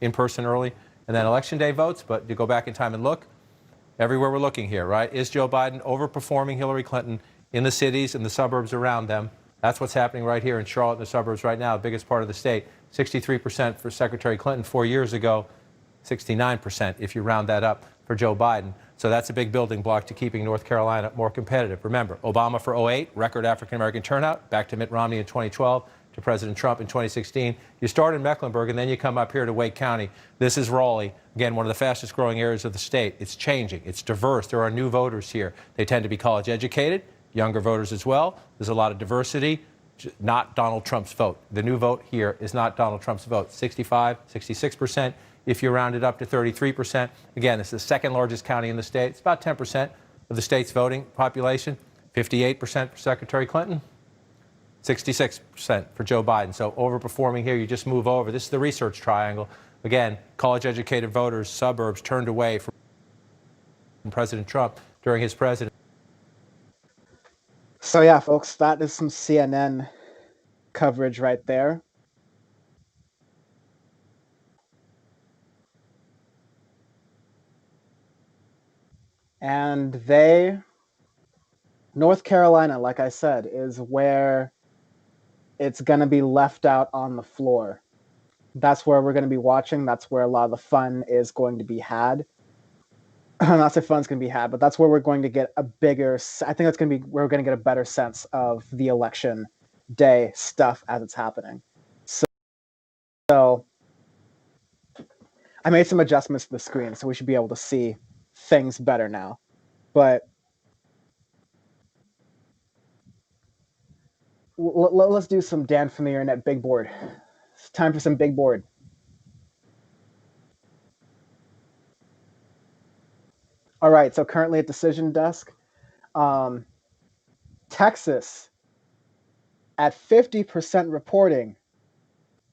in-person early, and then election day votes. But you go back in time and look, everywhere we're looking here, right? Is Joe Biden overperforming Hillary Clinton in the cities and the suburbs around them? That's what's happening right here in Charlotte and the suburbs right now, the biggest part of the state. 63% for Secretary Clinton 4 years ago, 69% if you round that up for Joe Biden. So that's a big building block to keeping North Carolina more competitive. Remember, Obama for 2008, record African-American turnout, back to Mitt Romney in 2012, to President Trump in 2016. You start in Mecklenburg, and then you come up here to Wake County. This is Raleigh, again, one of the fastest growing areas of the state. It's changing. It's diverse. There are new voters here. They tend to be college educated, younger voters as well. There's a lot of diversity. Not Donald Trump's vote. The new vote here is not Donald Trump's vote. 65, 66%. If you round it up to 33%, again, it's the second largest county in the state. It's about 10% of the state's voting population. 58% for Secretary Clinton, 66% for Joe Biden. So overperforming here, you just move over. This is the research triangle. Again, college-educated voters, suburbs turned away from President Trump during his presidency. So yeah, folks, that is some CNN coverage right there. And North Carolina, like I said, is where it's going to be left out on the floor. That's where we're going to be watching. That's where a lot of the fun is going to be had. Not say fun's going to be had, but that's where we're going to get a bigger, I think that's going to be, we're going to get a better sense of the election day stuff as it's happening. So I made some adjustments to the screen, so we should be able to see things better now. But let's do some Dan from the Internet big board. It's time for some big board. All right, so currently at Decision Desk, Texas at 50% reporting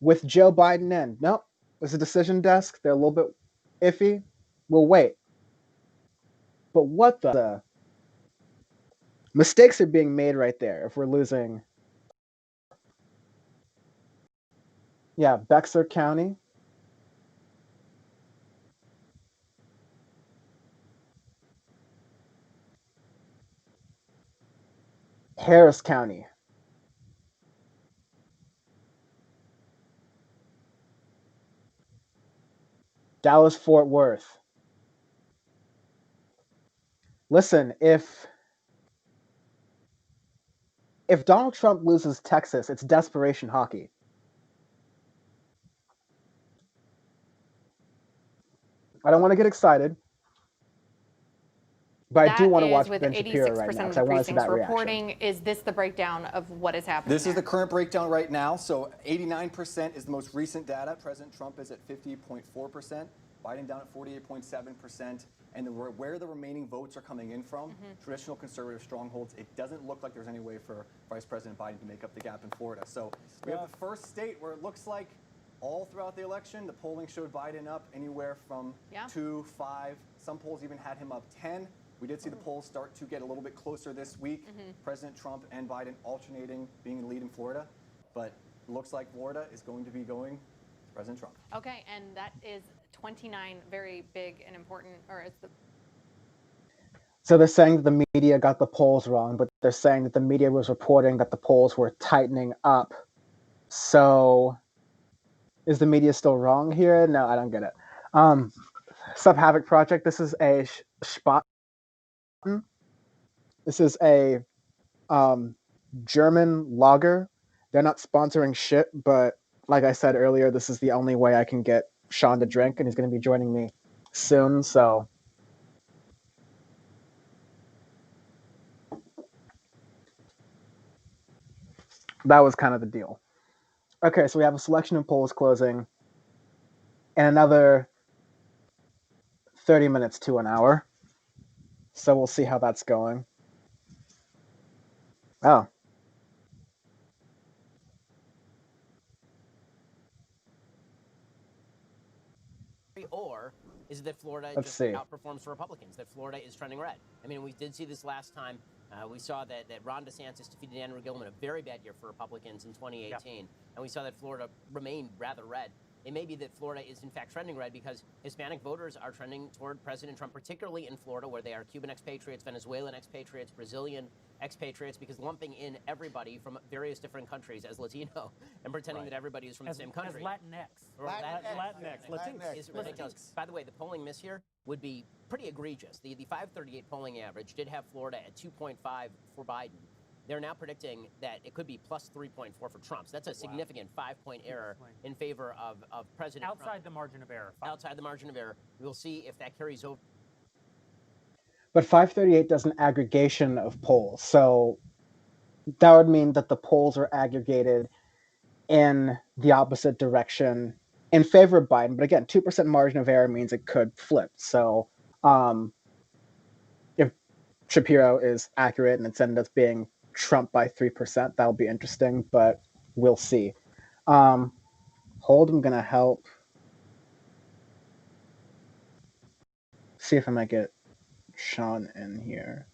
with Joe Biden in. Nope, it's a Decision Desk. They're a little bit iffy. We'll wait. But what the mistakes are being made right there if we're losing Yeah, Bexar County. Harris County. Dallas-Fort Worth. Listen, if Donald Trump loses Texas, it's desperation hockey. I don't want to get excited, but I do want to watch Ben Shapiro right now because I want to see that reaction. Reporting, is this the breakdown of what is happening? This is the current breakdown right now. So 89% is the most recent data. President Trump is at 50.4%, Biden down at 48.7%. And where the remaining votes are coming in from, traditional conservative strongholds, it doesn't look like there's any way for Vice President Biden to make up the gap in Florida. So we have the first state where it looks like all throughout the election, the polling showed Biden up anywhere from 2, 5. Some polls even had him up 10. We did see the polls start to get a little bit closer this week. President Trump and Biden alternating being in the lead in Florida. But it looks like Florida is going to be going to President Trump. Okay, and that is 29 very big and important, or it's the... So they're saying that the media got the polls wrong, but they're saying that the media was reporting that the polls were tightening up. So is the media still wrong here? No, I don't get it. Sub Havoc Project, this is a Spaten. This is a German lager. They're not sponsoring shit, but like I said earlier, this is the only way I can get Sean to drink, and he's going to be joining me soon, so... That was kind of the deal. Okay, so we have a selection of polls closing in another 30 minutes to an hour. So we'll see how that's going. Oh. Or is it that Florida Let's just see. outperforms the Republicans, that Florida is trending red? I mean, we did see this last time. We saw that Ron DeSantis defeated Andrew Gillum, a very bad year for Republicans in 2018. And we saw that Florida remained rather red. It may be that Florida is in fact trending red because Hispanic voters are trending toward President Trump, particularly in Florida, where they are Cuban expatriates, Venezuelan expatriates, Brazilian expatriates, because lumping in everybody from various different countries as Latino and pretending that everybody is from the same country. As Latinx. Or Latinx is ridiculous. By the way, the polling miss here would be pretty egregious. The 538 polling average did have Florida at 2.5 for Biden. They're now predicting that it could be plus 3.4 for Trump. So that's a significant 5-point error in favor of President Trump. Outside the margin of error. Outside the margin of error. We'll see if that carries over. But 538 does an aggregation of polls. So that would mean that the polls are aggregated in the opposite direction in favor of Biden. But again, 2% margin of error means it could flip. So if Shapiro is accurate and it's ended up being Trump by 3%, that'll be interesting, but we'll see. Hold, I'm going to help. See if I might get Sean in here.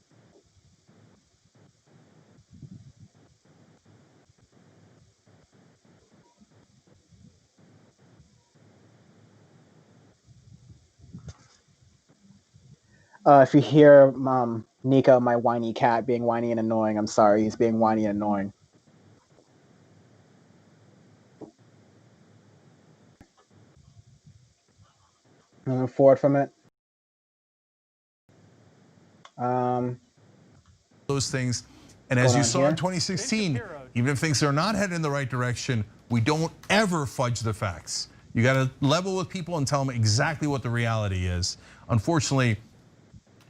If you hear Nico, my whiny cat, being whiny and annoying, I'm sorry. He's being whiny and annoying. Move forward from it. Those things. And as you saw in 2016, even if things are not headed in the right direction, we don't ever fudge the facts. You got to level with people and tell them exactly what the reality is. Unfortunately,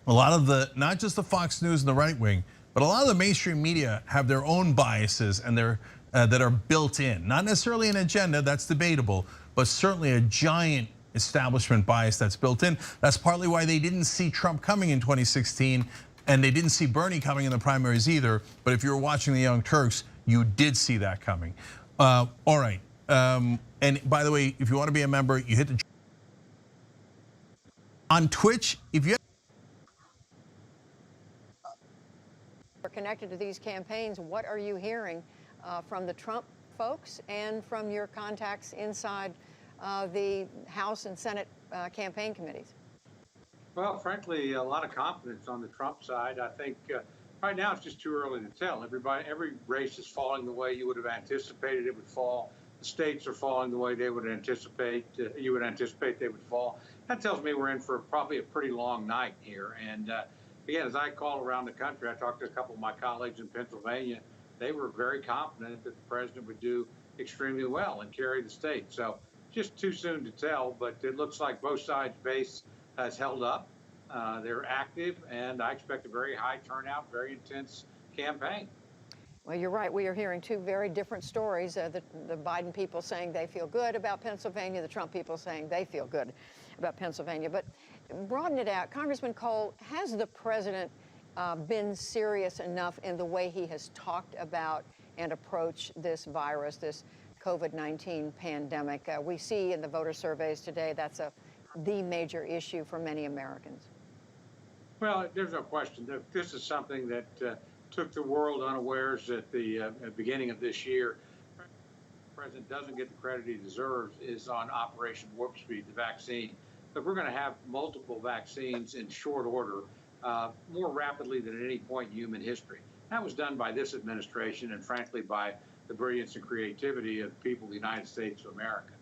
a lot of not just the Fox News and the right wing, but a lot of the mainstream media have their own biases and that are built in. Not necessarily an agenda, that's debatable, but certainly a giant establishment bias that's built in. That's partly why they didn't see Trump coming in 2016, and they didn't see Bernie coming in the primaries either. But if you were watching the Young Turks, you did see that coming. All right, and by the way, if you want to be a member, you hit the on Twitch. If you are connected to these campaigns, what are you hearing from the Trump folks and from your contacts inside the House and Senate campaign committees? Well, frankly, a lot of confidence on the Trump side. I think right now it's just too early to tell. Every race is falling the way you would have anticipated it would fall. The states are falling the way they would anticipate you would anticipate they would fall. That tells me we're in for probably a pretty long night here. And again, as I call around the country, I talked to a couple of my colleagues in Pennsylvania. They were very confident that the president would do extremely well and carry the state. So just too soon to tell, but it looks like both sides' base has held up. They're active, and I expect a very high turnout, very intense campaign. Well, you're right. We are hearing two very different stories. The Biden people saying they feel good about Pennsylvania, the Trump people saying they feel good about Pennsylvania. But broaden it out. Congressman Cole, has the president been serious enough in the way he has talked about and approached this virus, this COVID-19 pandemic? We see in the voter surveys today that's the major issue for many Americans. Well, there's no question that this is something that took the world unawares at the beginning of this year. The president doesn't get the credit he deserves is on Operation Warp Speed, the vaccine. But we're going to have multiple vaccines in short order, more rapidly than at any point in human history. That was done by this administration and, frankly, by the brilliance and creativity of people of the United States of America.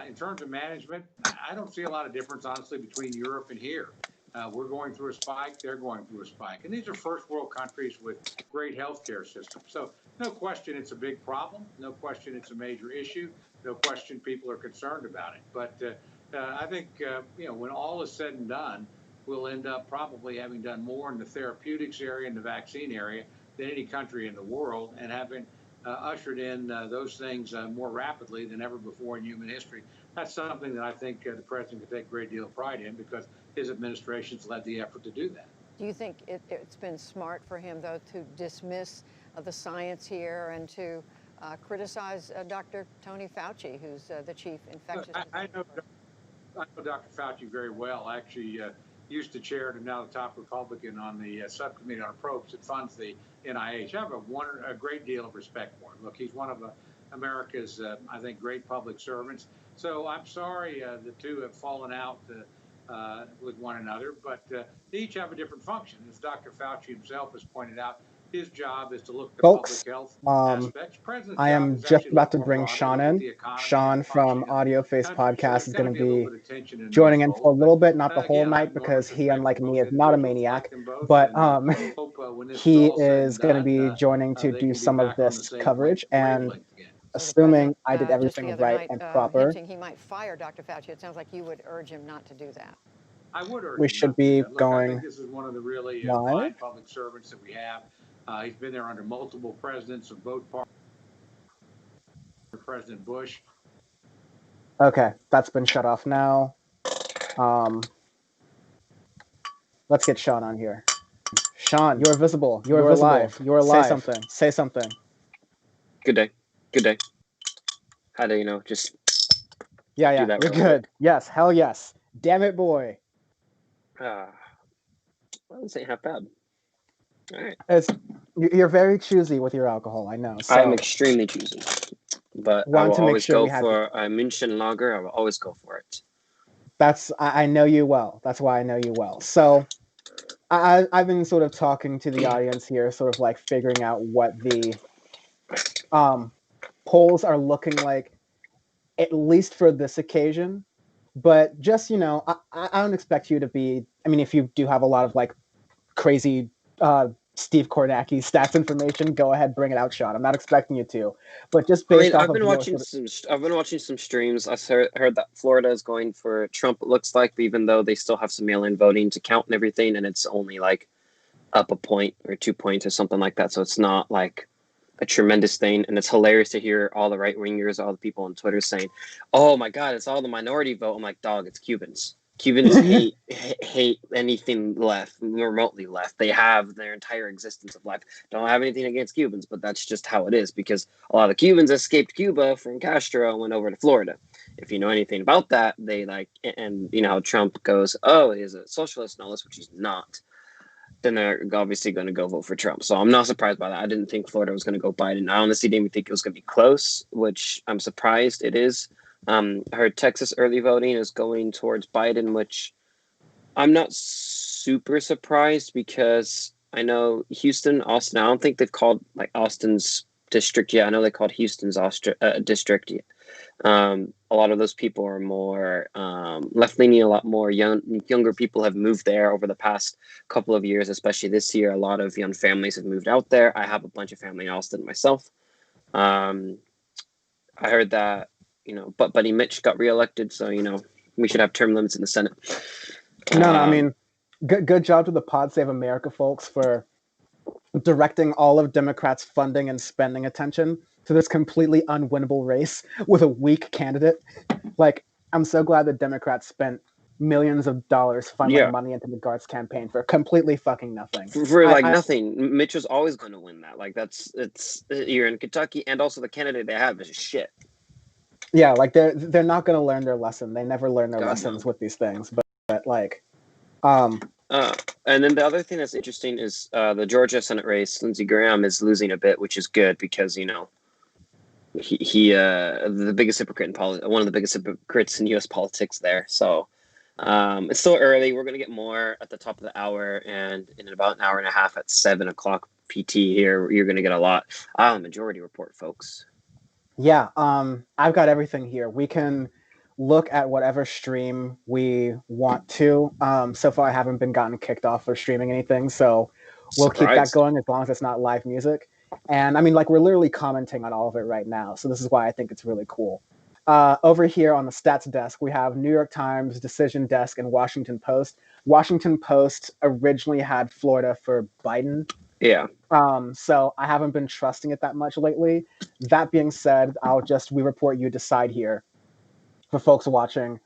In terms of management, I don't see a lot of difference, honestly, between Europe and here. We're going through a spike, they're going through a spike. And these are first world countries with great healthcare systems. So no question it's a big problem. No question it's a major issue. No question people are concerned about it. But I think, when all is said and done, we'll end up probably having done more in the therapeutics area and the vaccine area than any country in the world, and having ushered in those things more rapidly than ever before in human history. That's something that I think the president can take a great deal of pride in, because his administration's led the effort to do that. Do you think it's been smart for him, though, to dismiss the science here and to criticize Dr. Tony Fauci, who's the chief infectious disease? I know Dr. Fauci very well. I actually used to chair and now the top Republican on the subcommittee on approach that funds the NIH. I have a great deal of respect for him. Look, he's one of America's, I think, great public servants. So I'm sorry the two have fallen out with one another, but they each have a different function. As Dr. Fauci himself has pointed out, his job is to look at Folks, public health aspects. I am just about to bring Sean in. Sean from Audio Face Podcast is going to be joining in for a little bit, not the whole night, because he, unlike me, is not a maniac. But he is going to be joining to do some of this coverage. And assuming I did everything right and proper, He might fire Dr. Fauci. It sounds like you would urge him not to do that. I would urge we him should not be to do that. Look, I going think this is one of the really live. fine public servants that we have. He's been there under multiple presidents of both parties. President Bush. Okay, that's been shut off now. Let's get Sean on here. Sean, you're visible. You're alive. You're alive. Say something. Say something. Good day. Good day. How do you know? Just Yeah, do that you're real good. Yes, hell yes. Damn it, boy. Well, this ain't half bad. All right. You're very choosy with your alcohol, I know. So I'm extremely choosy, but I wanted will to make always sure go we had for a München lager. I will always go for it. I know you well. That's why I know you well. So I've been sort of talking to the audience here, sort of like figuring out what the polls are looking like, at least for this occasion. But just, I don't expect you to be, I mean, if you do have a lot of like crazy Steve Kornacki stats information, go ahead, bring it out, Sean. I'm not expecting you to, but just based off I've been watching some streams. I heard that Florida is going for Trump, it looks like, even though they still have some mail-in voting to count and everything, and it's only like up a point or 2 points or something like that. So it's not like a tremendous thing. And it's hilarious to hear all the right-wingers, all the people on Twitter saying, oh my God, it's all the minority vote. I'm like, dog, it's Cubans. Cubans hate anything left, remotely left. They have their entire existence of life. Don't have anything against Cubans, but that's just how it is, because a lot of Cubans escaped Cuba from Castro and went over to Florida. If you know anything about that, they and you know how Trump goes, oh, he's a socialist and all this, which he's not. then they're obviously going to go vote for Trump. So I'm not surprised by that. I didn't think Florida was going to go Biden. I honestly didn't even think it was going to be close, which I'm surprised it is. I heard Texas early voting is going towards Biden, which I'm not super surprised because I know Houston, Austin, I don't think they've called like Austin's district yet. I know they called Houston's district yet. A lot of those people are more left-leaning. A lot more younger people have moved there over the past couple of years, especially this year. A lot of young families have moved out there. I have a bunch of family in Austin myself. I heard that, but Buddy Mitch got reelected, so, we should have term limits in the Senate. No, I mean, good job to the Pod Save America folks for directing all of Democrats' funding and spending attention to this completely unwinnable race with a weak candidate. Like, I'm so glad that Democrats spent millions of dollars funneling money into the Gart's campaign for completely fucking nothing. For nothing. Mitch was always going to win that. Like, you're in Kentucky, and also the candidate they have is shit. Yeah, like they're not going to learn their lesson. They never learn their lessons with these things. But like, and then the other thing that's interesting is the Georgia Senate race. Lindsey Graham is losing a bit, which is good because he the biggest hypocrite in politics, one of the biggest hypocrites in U.S. politics there. So it's still early. We're gonna get more at the top of the hour, and in about an hour and a half at 7:00 PT here, you're gonna get a lot. Majority Report, folks. Yeah, I've got everything here. We can look at whatever stream we want to. So far, I haven't been gotten kicked off for streaming anything, so we'll keep that going as long as it's not live music. And I mean, like, we're literally commenting on all of it right now, so this is why I think it's really cool. Over here on the stats desk, we have New York Times, Decision Desk, and Washington Post. Washington Post originally had Florida for Biden. Yeah. So I haven't been trusting it that much lately. That being said, we report, you decide here. For folks watching,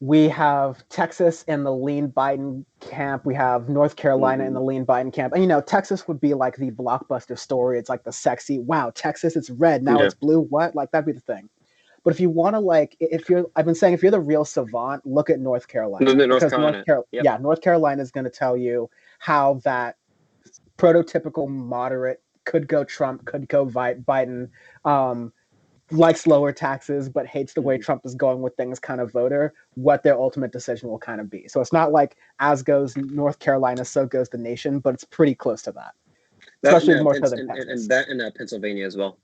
we have Texas in the lean Biden camp. We have North Carolina in the lean Biden camp. And, Texas would be like the blockbuster story. It's like the sexy, wow, Texas, it's red, now it's blue, what? Like, that'd be the thing. But if you want to, I've been saying, if you're the real savant, look at North Carolina. North Carolina. Yeah, North Carolina is going to tell you how that prototypical moderate could go Trump, could go Biden, likes lower taxes but hates the way Trump is going with things kind of voter, what their ultimate decision will kind of be. So it's not like as goes North Carolina, so goes the nation, but it's pretty close to that. Especially more so than Texas. And that in Pennsylvania as well.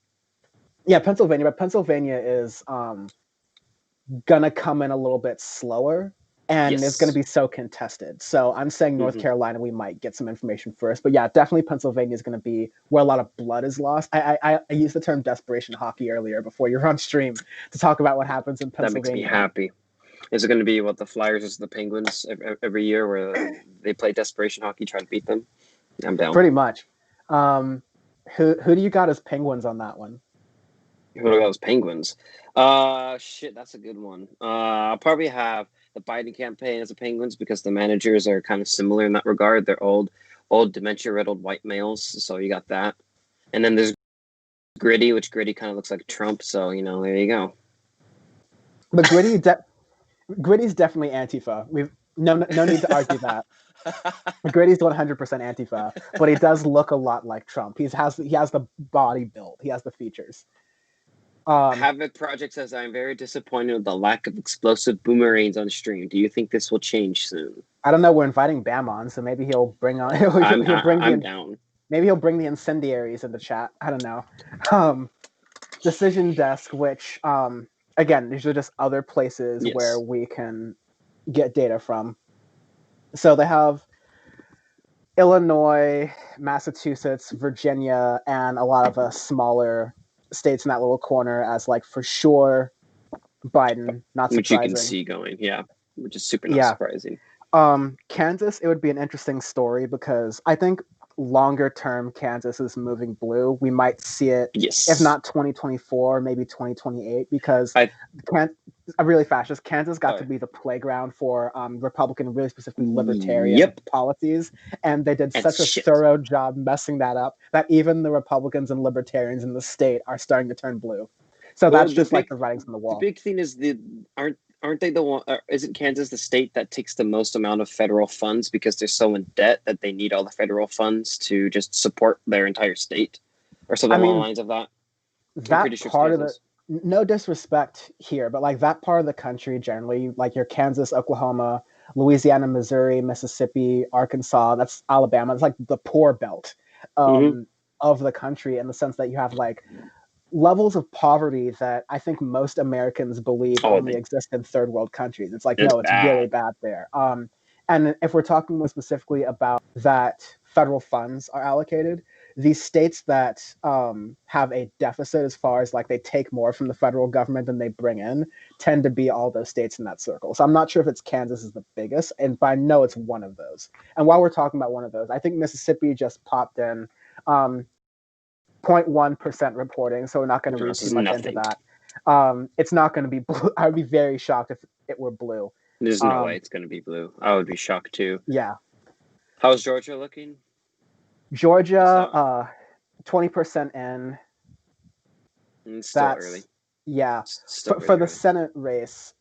Yeah, Pennsylvania, but Pennsylvania is gonna come in a little bit slower, and it's going to be so contested. So I'm saying North Carolina, we might get some information first. But yeah, definitely Pennsylvania is going to be where a lot of blood is lost. I used the term desperation hockey earlier before you're on stream to talk about what happens in Pennsylvania. That makes me happy. Is it going to be what the Flyers versus the Penguins every year where they play desperation hockey, try to beat them? I'm down. Pretty much. Who do you got as Penguins on that one? Who do I got as Penguins? Shit, that's a good one. I'll probably have the Biden campaign as the Penguins because the managers are kind of similar in that regard. They're old dementia-riddled white males, so you got that. And then there's Gritty, which Gritty kind of looks like Trump, so, there you go. But Gritty's definitely Antifa. We've no need to argue that. Gritty's 100% Antifa, but he does look a lot like Trump. He has the body build. He has the features. Havoc Project says, I'm very disappointed with the lack of explosive boomerangs on stream. Do you think this will change soon? I don't know. We're inviting Bam on, so maybe he'll bring on. I'm down. Maybe he'll bring the incendiaries in the chat. I don't know. Decision Desk, which again, these are just other places where we can get data from. So they have Illinois, Massachusetts, Virginia, and a lot of smaller states in that little corner as like for sure Biden, not surprising. Which you can see going, which is super not surprising. Kansas, it would be an interesting story because I think longer term Kansas is moving blue. We might see it, if not 2024, maybe 2028, because really fast, just Kansas got to be the playground for Republican, really specifically libertarian policies, and they did such a thorough job messing that up that even the Republicans and libertarians in the state are starting to turn blue. So that's just like the writings on the wall. The big thing is aren't aren't they the one? Isn't Kansas the state that takes the most amount of federal funds because they're so in debt that they need all the federal funds to just support their entire state, or something along the lines of that? That pretty sure it's part of the, Kansas. no disrespect here, but like that part of the country generally, like your Kansas, Oklahoma, Louisiana, Missouri, Mississippi, Arkansas, that's Alabama. It's like the poor belt of the country, in the sense that you have like levels of poverty that I think most Americans believe only exist in third world countries. It's like, no, it's really bad there. And if we're talking more specifically about that federal funds are allocated, these states that have a deficit as far as like they take more from the federal government than they bring in tend to be all those states in that circle. So I'm not sure if it's Kansas is the biggest, but I know it's one of those. And while we're talking about one of those, I think Mississippi just popped in 0.1% reporting, so we're not going to read too much into that. It's not going to be blue. I would be very shocked if it were blue. There's no way it's going to be blue. I would be shocked too. Yeah. How's Georgia looking? Georgia, 20% in. It's still early. Yeah. Still For the Senate race,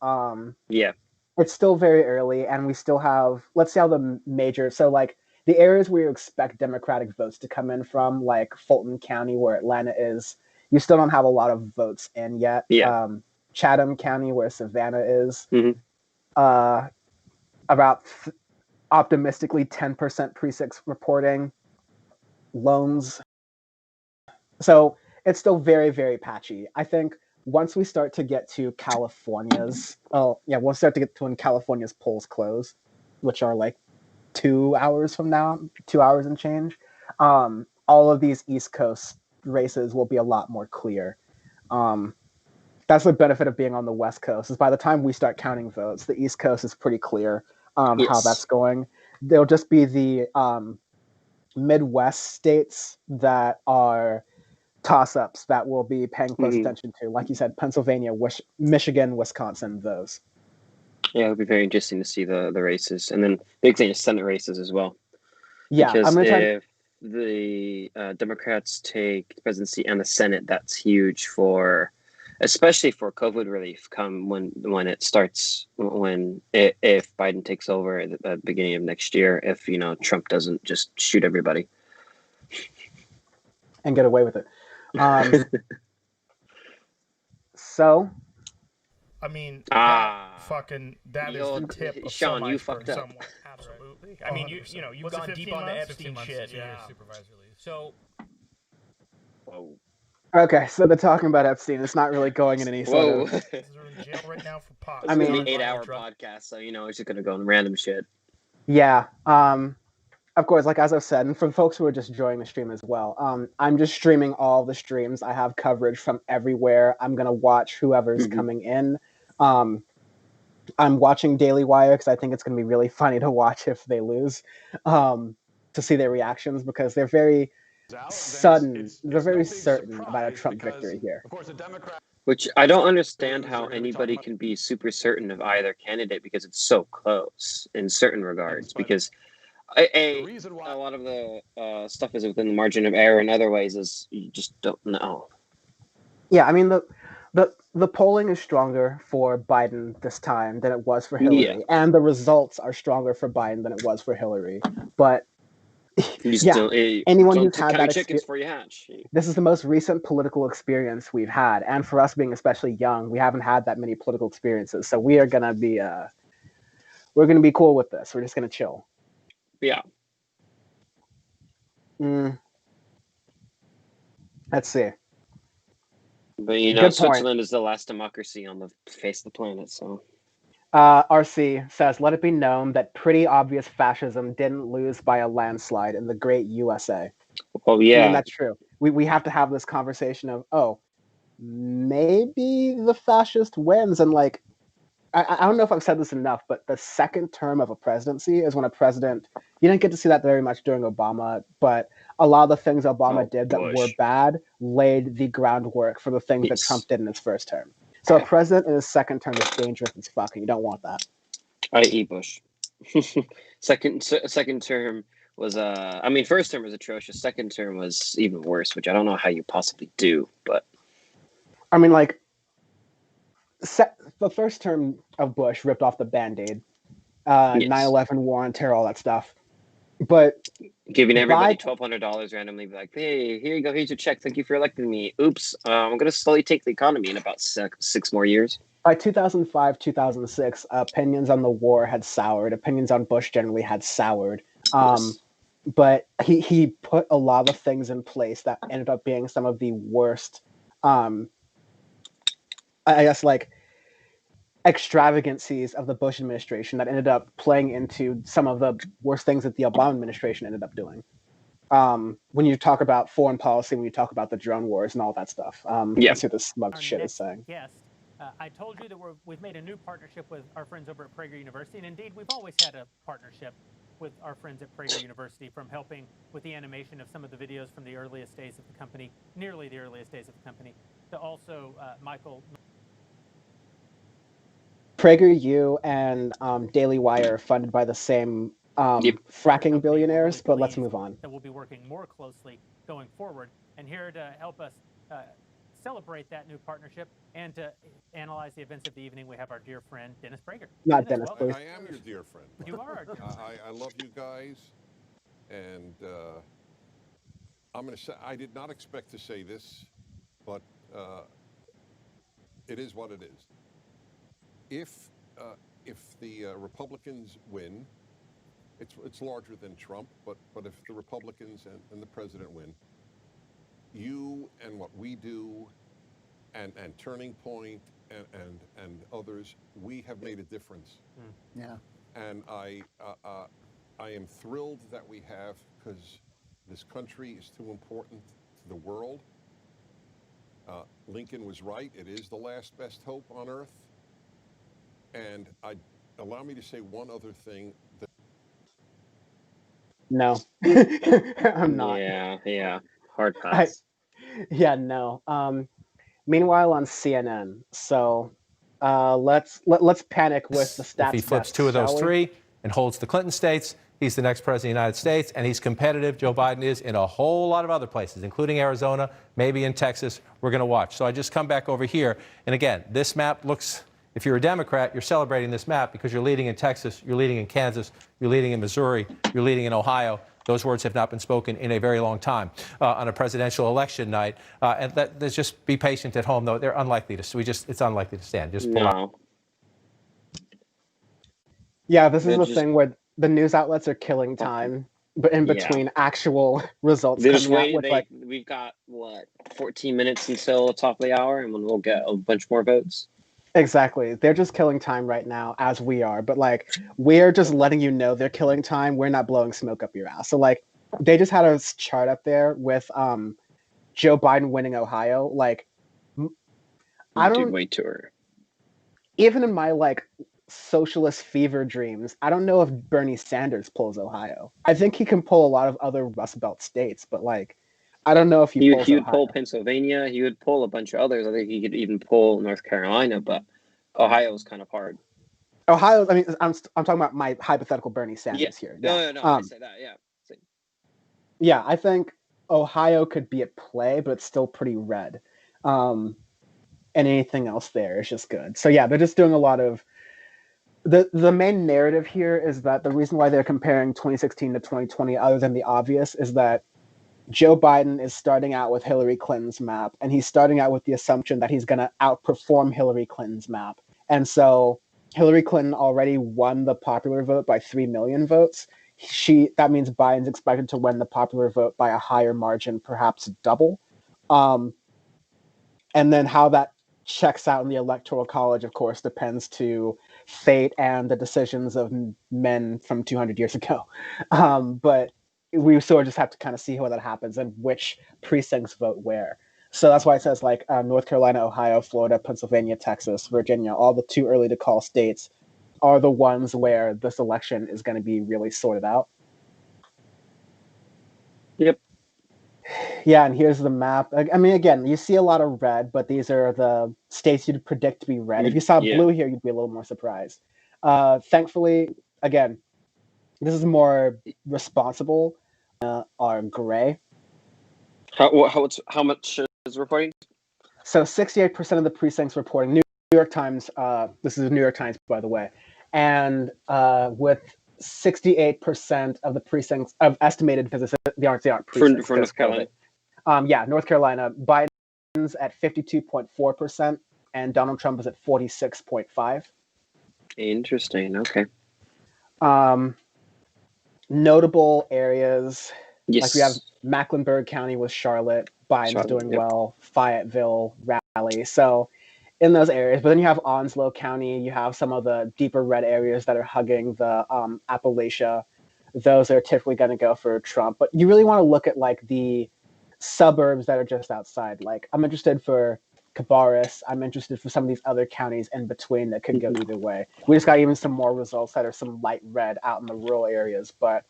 yeah, it's still very early, and we still have, let's see how the major, so like the areas where you expect Democratic votes to come in from, like Fulton County, where Atlanta is, you still don't have a lot of votes in yet. Yeah. Chatham County, where Savannah is, about optimistically 10% precinct reporting. Loans. So it's still very, very patchy. I think once we start to get to California's, we'll start to get to when California's polls close, which are like 2 hours from now, 2 hours and change. All of these East Coast races will be a lot more clear. That's the benefit of being on the West Coast, is by the time we start counting votes, the East Coast is pretty clear how that's going. There'll just be the Midwest states that are toss-ups that we'll be paying close attention to. Like you said, Pennsylvania, Michigan, Wisconsin, those. Yeah, it'll be very interesting to see the races. And then big thing is Senate races as well. Yeah, because if the Democrats take the presidency and the Senate, that's huge for, especially for COVID relief come when it starts, if Biden takes over at the beginning of next year, if Trump doesn't just shoot everybody and get away with it. So I mean, that is the tip of Sean, some you iceberg fucked up. somewhere. Absolutely. I mean, you've gone deep on the Epstein shit. Yeah. So. Okay, so they're talking about Epstein. It's not really going in any sort of. They're in jail right now for pot. I mean, it's an 8-hour podcast, so it's just gonna go on random shit. Yeah. Of course, like as I've said, and for folks who are just joining the stream as well, I'm just streaming all the streams. I have coverage from everywhere. I'm gonna watch whoever's coming in. I'm watching Daily Wire because I think it's gonna be really funny to watch if they lose, to see their reactions, because they're very sudden. They're very certain about a Trump victory here. Which I don't understand how anybody can be super certain of either candidate, because it's so close in certain regards. Because a lot of the stuff is within the margin of error. In other ways, is you just don't know. Yeah, I mean the polling is stronger for Biden this time than it was for Hillary, and the results are stronger for Biden than it was for Hillary. But anyone who's had that chickens for you hatch. This is the most recent political experience we've had, and for us being especially young, we haven't had that many political experiences. So we are gonna be cool with this. We're just gonna chill. Yeah. Let's see. But Switzerland is the last democracy on the face of the planet, so. RC says, let it be known that pretty obvious fascism didn't lose by a landslide in the great USA. Oh, yeah. I mean, that's true. We have to have this conversation of, maybe the fascist wins. And like, I don't know if I've said this enough, but the second term of a presidency is when a president, you didn't get to see that very much during Obama, but a lot of the things Obama did that were bad laid the groundwork for the things that Trump did in his first term. So a president in his second term is dangerous as fuck, and you don't want that. I.e. Bush. Second term was first term was atrocious. Second term was even worse, which I don't know how you possibly do, but I mean, like, the first term of Bush ripped off the Band-Aid, Yes. 9/11 war on terror, all that stuff. But Giving everybody $1,200 randomly, be like, hey, here you go, here's your check, thank you for electing me. Oops, I'm going to slowly take the economy in about six more years. By 2005, 2006, opinions on the war had soured. Opinions on Bush generally had soured. Yes. But he put a lot of things in place that ended up being some of the worst, I guess, like, extravagancies of the Bush administration that ended up playing into some of the worst things that the Obama administration ended up doing. When you talk about foreign policy, when you talk about the drone wars and all that stuff. Let's see what this smug shit is saying. Yes. I told you that we've made a new partnership with our friends over at Prager University, and indeed, we've always had a partnership with our friends at Prager University, from helping with the animation of some of the videos from the earliest days of the company, nearly the earliest days of the company, to also Michael. PragerU and Daily Wire are funded by the same fracking billionaires, but let's move on. That we'll be working more closely going forward, and here to help us celebrate that new partnership and to analyze the events of the evening, we have our dear friend Dennis Prager. Not Dennis, please. I am your dear friend. You are our dear friend. I love you guys, and I'm going to say, I did not expect to say this, but it is what it is. If the Republicans win, it's larger than Trump, but if the Republicans and the president win, you and what we do and Turning Point and others, we have made a difference. Yeah. And I am thrilled that we have, because this country is too important to the world. Lincoln was right. It is the last best hope on earth. And allow me to say one other thing. No, I'm not. Yeah. Hard pass. No. Meanwhile, on CNN, so let's panic with the stats. If he flips two of those three and holds the Clinton states, he's the next president of the United States, and he's competitive. Joe Biden is in a whole lot of other places, including Arizona, maybe in Texas. We're going to watch. So I just come back over here, and again, this map looks. If you're a Democrat, you're celebrating this map because you're leading in Texas, you're leading in Kansas, you're leading in Missouri, you're leading in Ohio. Those words have not been spoken in a very long time on a presidential election night. And just be patient at home, though. They're unlikely to. It's unlikely to stand. Just pull out. Yeah, this is the thing where the news outlets are killing time, but in between actual results. They're just waiting. We've got 14 minutes until the top of the hour, and we'll get a bunch more votes. Exactly. They're just killing time right now, as we are. But we're just letting you know they're killing time. We're not blowing smoke up your ass. So they just had a chart up there with Joe Biden winning Ohio. I don't. Way too early. Even in my socialist fever dreams, I don't know if Bernie Sanders pulls Ohio. I think he can pull a lot of other Rust Belt states, but I don't know if he would pull Pennsylvania. He would pull a bunch of others. I think he could even pull North Carolina, but Ohio is kind of hard. Ohio. I mean, I'm talking about my hypothetical Bernie Sanders here. No. I say that. Yeah. Yeah, I think Ohio could be at play, but it's still pretty red. And anything else there is just good. So yeah, they're just doing a lot of. The main narrative here is that the reason why they're comparing 2016 to 2020, other than the obvious, is that Joe Biden is starting out with Hillary Clinton's map, and he's starting out with the assumption that he's going to outperform Hillary Clinton's map. And so Hillary Clinton already won the popular vote by 3 million votes. That means Biden's expected to win the popular vote by a higher margin, perhaps double. And then how that checks out in the Electoral College, of course, depends to fate and the decisions of men from 200 years ago. But we sort of just have to kind of see how that happens and which precincts vote where. So that's why it says North Carolina, Ohio, Florida, Pennsylvania, Texas, Virginia, all the too early to call states are the ones where this election is going to be really sorted out. Yep. Yeah, and here's the map. I mean, again, you see a lot of red, but these are the states you'd predict to be red. If you saw blue here, you'd be a little more surprised. Thankfully, again, this is more responsible. Are gray. How much is reporting? So 68% of the precincts reporting. New York Times. This is the New York Times, by the way, and with 68% of the precincts of estimated visits, they aren't precincts. For North Carolina. Yeah, North Carolina. Biden's at 52.4%, and Donald Trump is at 46.5%. Interesting. Okay. Notable areas. Yes. Like we have Mecklenburg County with Charlotte. Biden's doing well. Fayetteville, Raleigh. So in those areas, but then you have Onslow County. You have some of the deeper red areas that are hugging the Appalachia. Those are typically going to go for Trump. But you really want to look at like the suburbs that are just outside. Like I'm interested for Cabarrus. I'm interested for some of these other counties in between that could go either way. We just got even some more results that are some light red out in the rural areas. But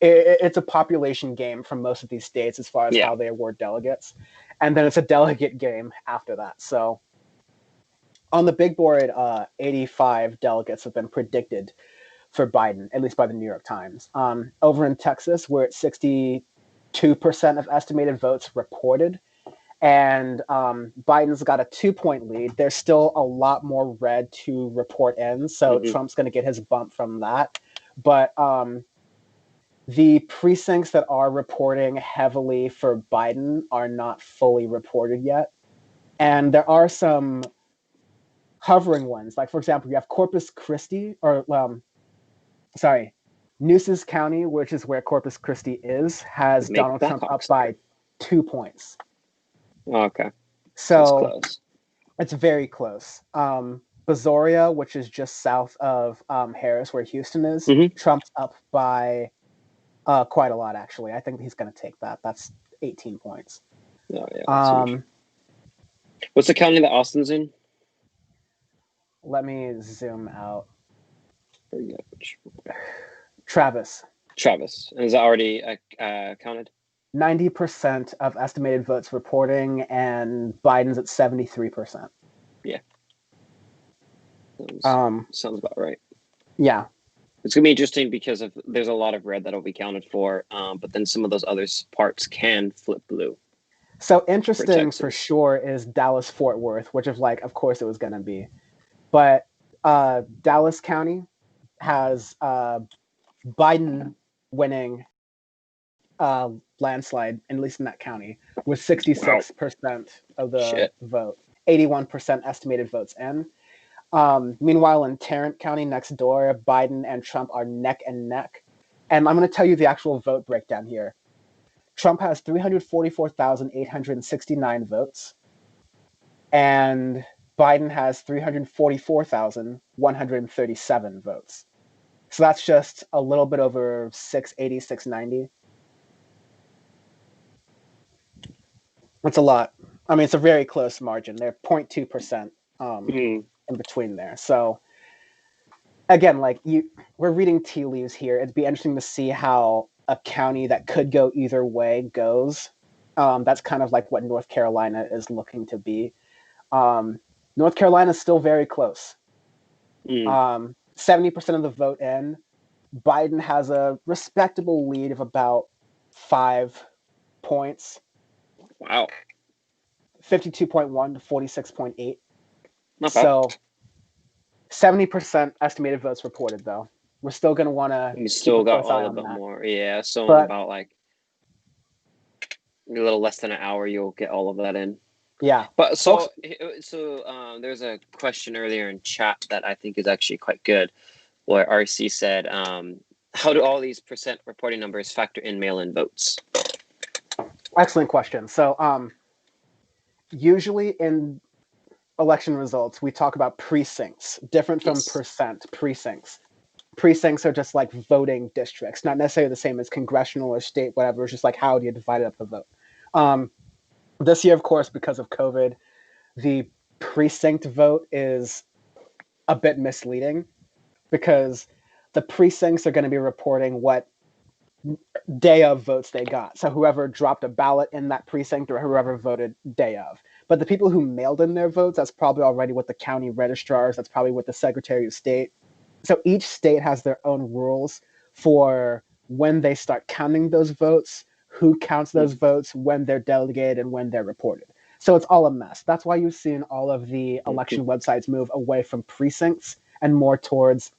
it's a population game from most of these states as far as how they award delegates. And then it's a delegate game after that. So on the big board, 85 delegates have been predicted for Biden, at least by the New York Times. Over in Texas, we're at 62% of estimated votes reported. And Biden's got a 2-point lead. There's still a lot more red to report in. So Trump's going to get his bump from that. But the precincts that are reporting heavily for Biden are not fully reported yet. And there are some hovering ones. Like, for example, you have Corpus Christi, Nueces County, which is where Corpus Christi is, has Donald Trump up by 2 points. Okay. So it's very close. Brazoria, which is just south of Harris, where Houston is, Trump's up by quite a lot, actually. I think he's going to take that. That's 18 points. Oh, yeah, what's the county that Austin's in? Let me zoom out. Travis. And is that already counted? 90% of estimated votes reporting, and Biden's at 73%. Yeah. Sounds about right. Yeah. It's going to be interesting because there's a lot of red that'll be counted for, but then some of those other parts can flip blue. So interesting for sure is Dallas-Fort Worth, which of course it was going to be. But Dallas County has Biden winning landslide, at least in that county, with 66% of the vote, 81% estimated votes in. Meanwhile, in Tarrant County next door, Biden and Trump are neck and neck. And I'm going to tell you the actual vote breakdown here. Trump has 344,869 votes, and Biden has 344,137 votes. So that's just a little bit over 680, 690. That's a lot. I mean, it's a very close margin. They're 0.2% in between there. So again, we're reading tea leaves here. It'd be interesting to see how a county that could go either way goes. That's kind of like what North Carolina is looking to be. North Carolina is still very close. 70% of the vote in. Biden has a respectable lead of about 5 points. Wow. 52.1 to 46.8. Not bad. So 70% estimated votes reported, though. We're still going to want to. You still got a little bit more. Yeah. So in about a little less than an hour, you'll get all of that in. Yeah. But so there's a question earlier in chat that I think is actually quite good, where RC said, how do all these percent reporting numbers factor in mail-in votes? Excellent question. So usually in election results, we talk about precincts, different from percent precincts. Precincts are just like voting districts, not necessarily the same as congressional or state, whatever. It's just like, how do you divide up the vote? This year, of course, because of COVID, the precinct vote is a bit misleading because the precincts are going to be reporting what day of votes they got. So whoever dropped a ballot in that precinct or whoever voted day of. But the people who mailed in their votes, that's probably already with the county registrars. That's probably with the Secretary of State. So each state has their own rules for when they start counting those votes, who counts those votes, when they're delegated, and when they're reported. So it's all a mess. That's why you've seen all of the election websites move away from precincts and more towards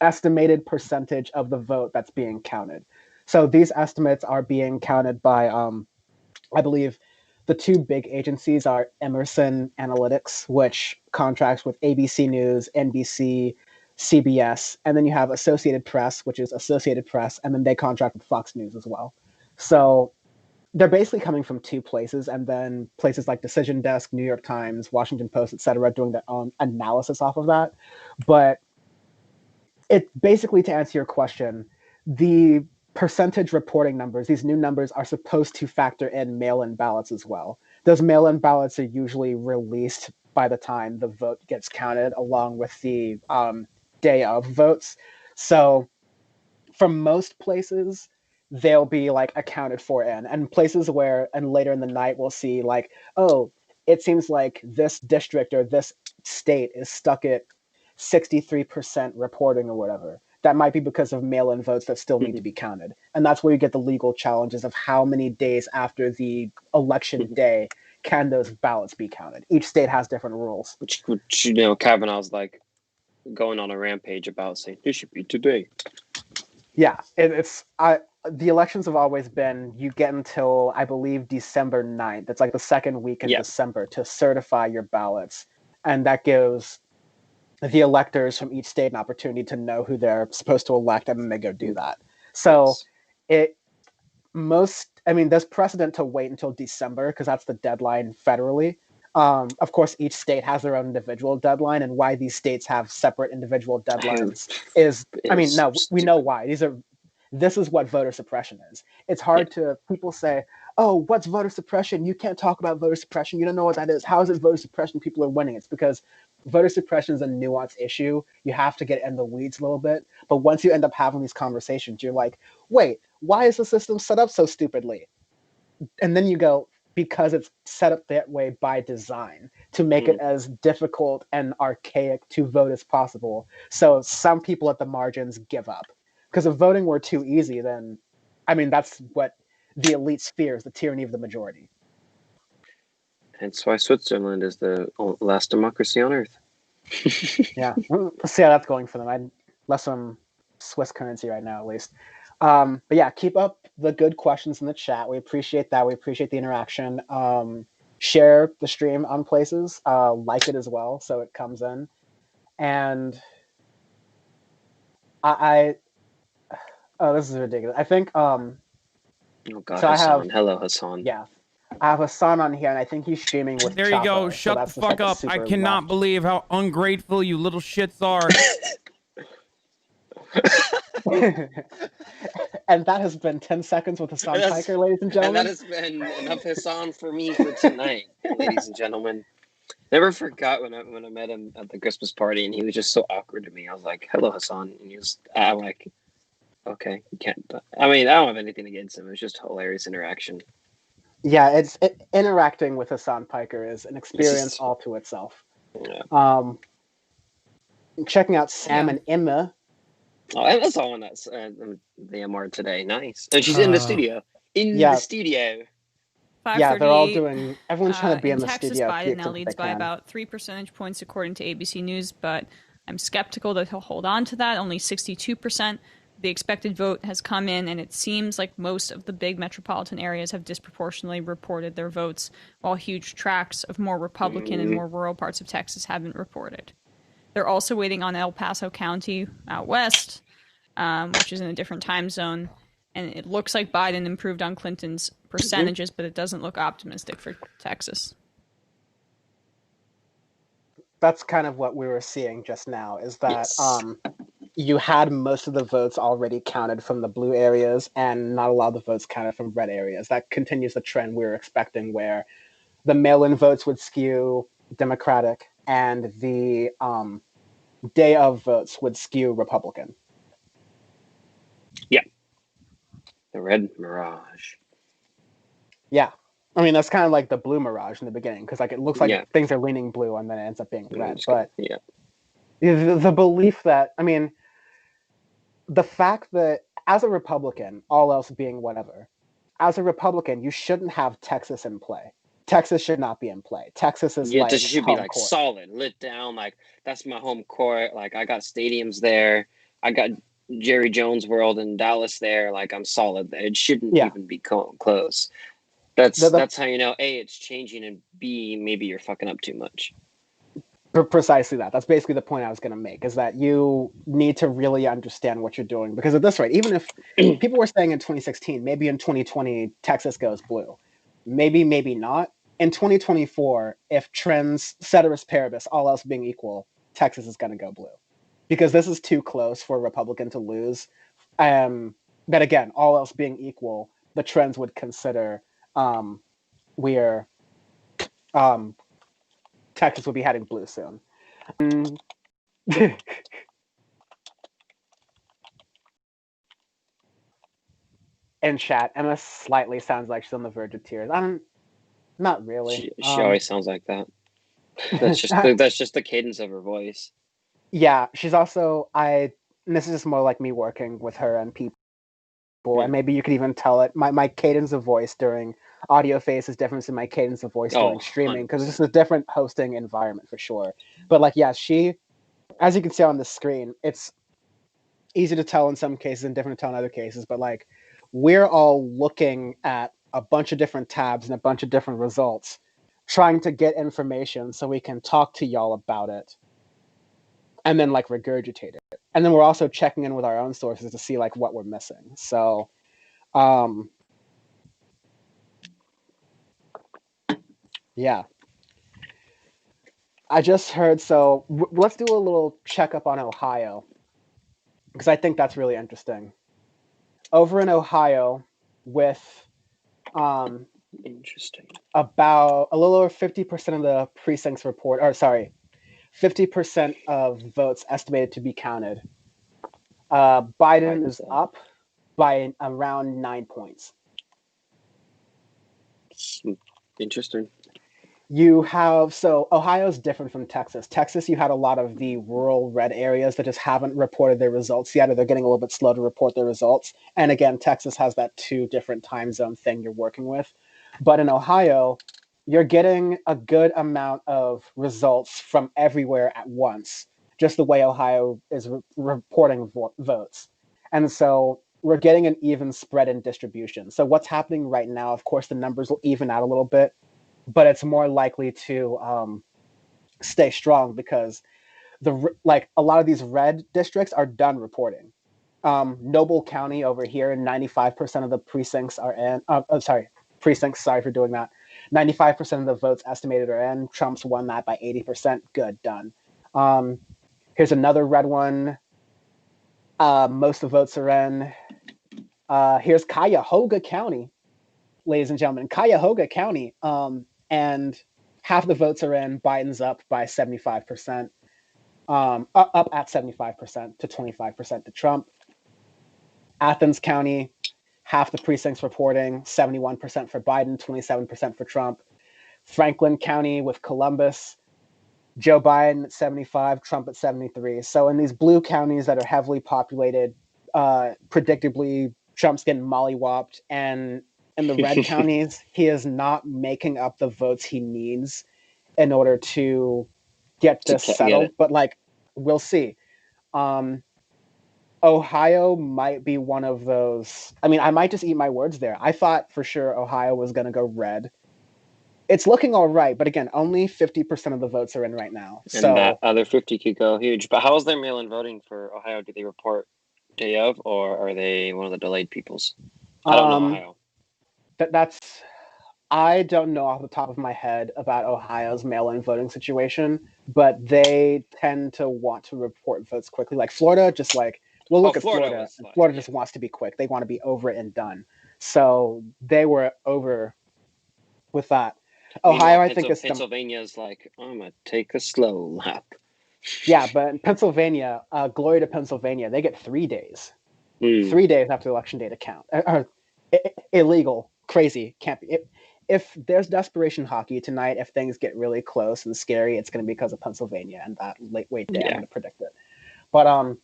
estimated percentage of the vote that's being counted. So these estimates are being counted by, I believe, the two big agencies are Emerson Analytics, which contracts with ABC News, NBC, CBS, and then you have Associated Press, which is Associated Press, and then they contract with Fox News as well. So they're basically coming from two places, and then places like Decision Desk, New York Times, Washington Post, etc., doing their own analysis off of that. But it basically, to answer your question, the percentage reporting numbers, these new numbers are supposed to factor in mail-in ballots as well. Those mail-in ballots are usually released by the time the vote gets counted, along with the day of votes. So for most places, they'll be like accounted for in, and places where, and later in the night, we'll see like, oh, it seems like this district or this state is stuck at 63% reporting or whatever. That might be because of mail-in votes that still need to be counted. And that's where you get the legal challenges of how many days after the election day can those ballots be counted. Each state has different rules. Which you know, Kavanaugh's like going on a rampage about, saying it should be today. Yeah, the elections have always been, you get until, I believe, December 9th. It's like the second week in December to certify your ballots. And that gives the electors from each state an opportunity to know who they're supposed to elect, and then they go do that. So there's precedent to wait until December because that's the deadline federally. Of course, each state has their own individual deadline, and why these states have separate individual deadlines we know why. This is what voter suppression is. It's hard to, people say, oh, what's voter suppression? You can't talk about voter suppression. You don't know what that is. How is it voter suppression? People are winning. It's because voter suppression is a nuanced issue. You have to get in the weeds a little bit. But once you end up having these conversations, you're like, wait, why is the system set up so stupidly? And then you go, because it's set up that way by design to make it as difficult and archaic to vote as possible. So some people at the margins give up. Because if voting were too easy, then, that's what the elites fear, is the tyranny of the majority. Hence why Switzerland is the last democracy on earth. Yeah, let's see how that's going for them. I'd love some Swiss currency right now, at least. But yeah, keep up the good questions in the chat. We appreciate that. We appreciate the interaction. Share the stream on places. Like it as well, so it comes in. And this is ridiculous. I think. Oh God, so Hassan. Hello, Hassan. Yeah. I have Hassan on here, and I think he's streaming with There you go. Shut the fuck up. I cannot believe how ungrateful you little shits are. And that has been 10 seconds with Hassan Piker, ladies and gentlemen. And that has been enough Hassan for me for tonight, ladies and gentlemen. Never forgot when I met him at the Christmas party, and he was just so awkward to me. I was like, hello, Hassan. And I'm like, okay, you can't. I don't have anything against him. It was just hilarious interaction. Yeah, interacting with Hassan Piker is an experience all to itself. Yeah. Checking out Sam and Emma. Oh, I saw one that's the MR today. Nice. And she's in the studio. The studio. Yeah, they're all doing. Everyone's trying to be in the Texas, studio. Biden now leads by about 3 percentage points, according to ABC News. But I'm skeptical that he'll hold on to that. Only 62%. The expected vote has come in, and it seems like most of the big metropolitan areas have disproportionately reported their votes, while huge tracts of more Republican and more rural parts of Texas haven't reported. They're also waiting on El Paso County out west, which is in a different time zone. And it looks like Biden improved on Clinton's percentages, but it doesn't look optimistic for Texas. That's kind of what we were seeing just now, is that you had most of the votes already counted from the blue areas and not a lot of the votes counted from red areas. That continues the trend we were expecting, where the mail-in votes would skew Democratic and the day of votes would skew Republican. Yeah. The red mirage. Yeah. That's kind of like the blue mirage in the beginning, because it looks like things are leaning blue and then it ends up being red. But the belief that, the fact that as a Republican, all else being whatever, as a Republican, you shouldn't have Texas in play. Texas should not be in play. Texas is like This should be home like court. solid, lit down. Like that's my home court. Like I got stadiums there. I got Jerry Jones World in Dallas there. Like I'm solid there. It shouldn't even be close. That's how you know A, it's changing, and B, maybe you're fucking up too much. Precisely that. That's basically the point I was going to make, is that you need to really understand what you're doing. Because at this rate, even if people were saying in 2016, maybe in 2020, Texas goes blue. Maybe not. In 2024, if trends, ceteris paribus, all else being equal, Texas is going to go blue. Because this is too close for a Republican to lose. But again, all else being equal, the trends would consider Texas will be heading blue soon. In chat, Emma slightly sounds like she's on the verge of tears. Not really. She always sounds like that. That's just the cadence of her voice. Yeah, she's also and this is just more like me working with her and people, and maybe you could even tell it. My cadence of voice during audio phase is different than my cadence of voice during streaming, because it's just a different hosting environment for sure. But like, yeah, she, as you can see on the screen, it's easy to tell in some cases and different to tell in other cases, but like, we're all looking at a bunch of different tabs and a bunch of different results, trying to get information so we can talk to y'all about it and then like regurgitate it. And then we're also checking in with our own sources to see like what we're missing. So yeah. I just heard, so let's do a little checkup on Ohio, because I think that's really interesting. Over in Ohio, with interesting, about a little over 50% of the precincts 50% of votes estimated to be counted. Biden is up by around 9 points. Interesting. You have, so Ohio's different from Texas. Texas, you had a lot of the rural red areas that just haven't reported their results yet, or they're getting a little bit slow to report their results. And again, Texas has that 2 different time zone thing you're working with. But in Ohio, you're getting a good amount of results from everywhere at once, just the way Ohio is reporting votes. And so we're getting an even spread in distribution. So what's happening right now, of course, the numbers will even out a little bit, but it's more likely to stay strong because a lot of these red districts are done reporting. Noble County over here, 95% of the precincts are in. Precincts. Sorry for doing that. 95% of the votes estimated are in. Trump's won that by 80%. Good, done. Here's another red one. Most of the votes are in. Here's Cuyahoga County, ladies and gentlemen. Cuyahoga County. And half the votes are in. Biden's up by 75%, up at 75% to 25% to Trump. Athens County, half the precincts reporting, 71% for Biden, 27% for Trump. Franklin County with Columbus, Joe Biden at 75, Trump at 73. So in these blue counties that are heavily populated, predictably, Trump's getting mollywopped, and in the red counties, he is not making up the votes he needs in order to get this settled. But like, we'll see. Ohio might be one of those. I mean, I might just eat my words there. I thought for sure Ohio was going to go red. It's looking all right, but again, only 50% of the votes are in right now. And so that other 50 could go huge. But how is their mail-in voting for Ohio? Do they report day of, or are they one of the delayed peoples? I don't know Ohio. I don't know off the top of my head about Ohio's mail-in voting situation, but they tend to want to report votes quickly. Like Florida, just like, we'll look at Florida. Florida just wants to be quick. They want to be over it and done. So they were over with that. Ohio, I think, is Pennsylvania's like, I'm gonna take a slow lap. Yeah, but in Pennsylvania, glory to Pennsylvania, they get 3 days. 3 days after election day to count. Illegal, crazy, can't be. If there's desperation hockey tonight, if things get really close and scary, it's going to be because of Pennsylvania and that late wait day. I'm going to predict it. But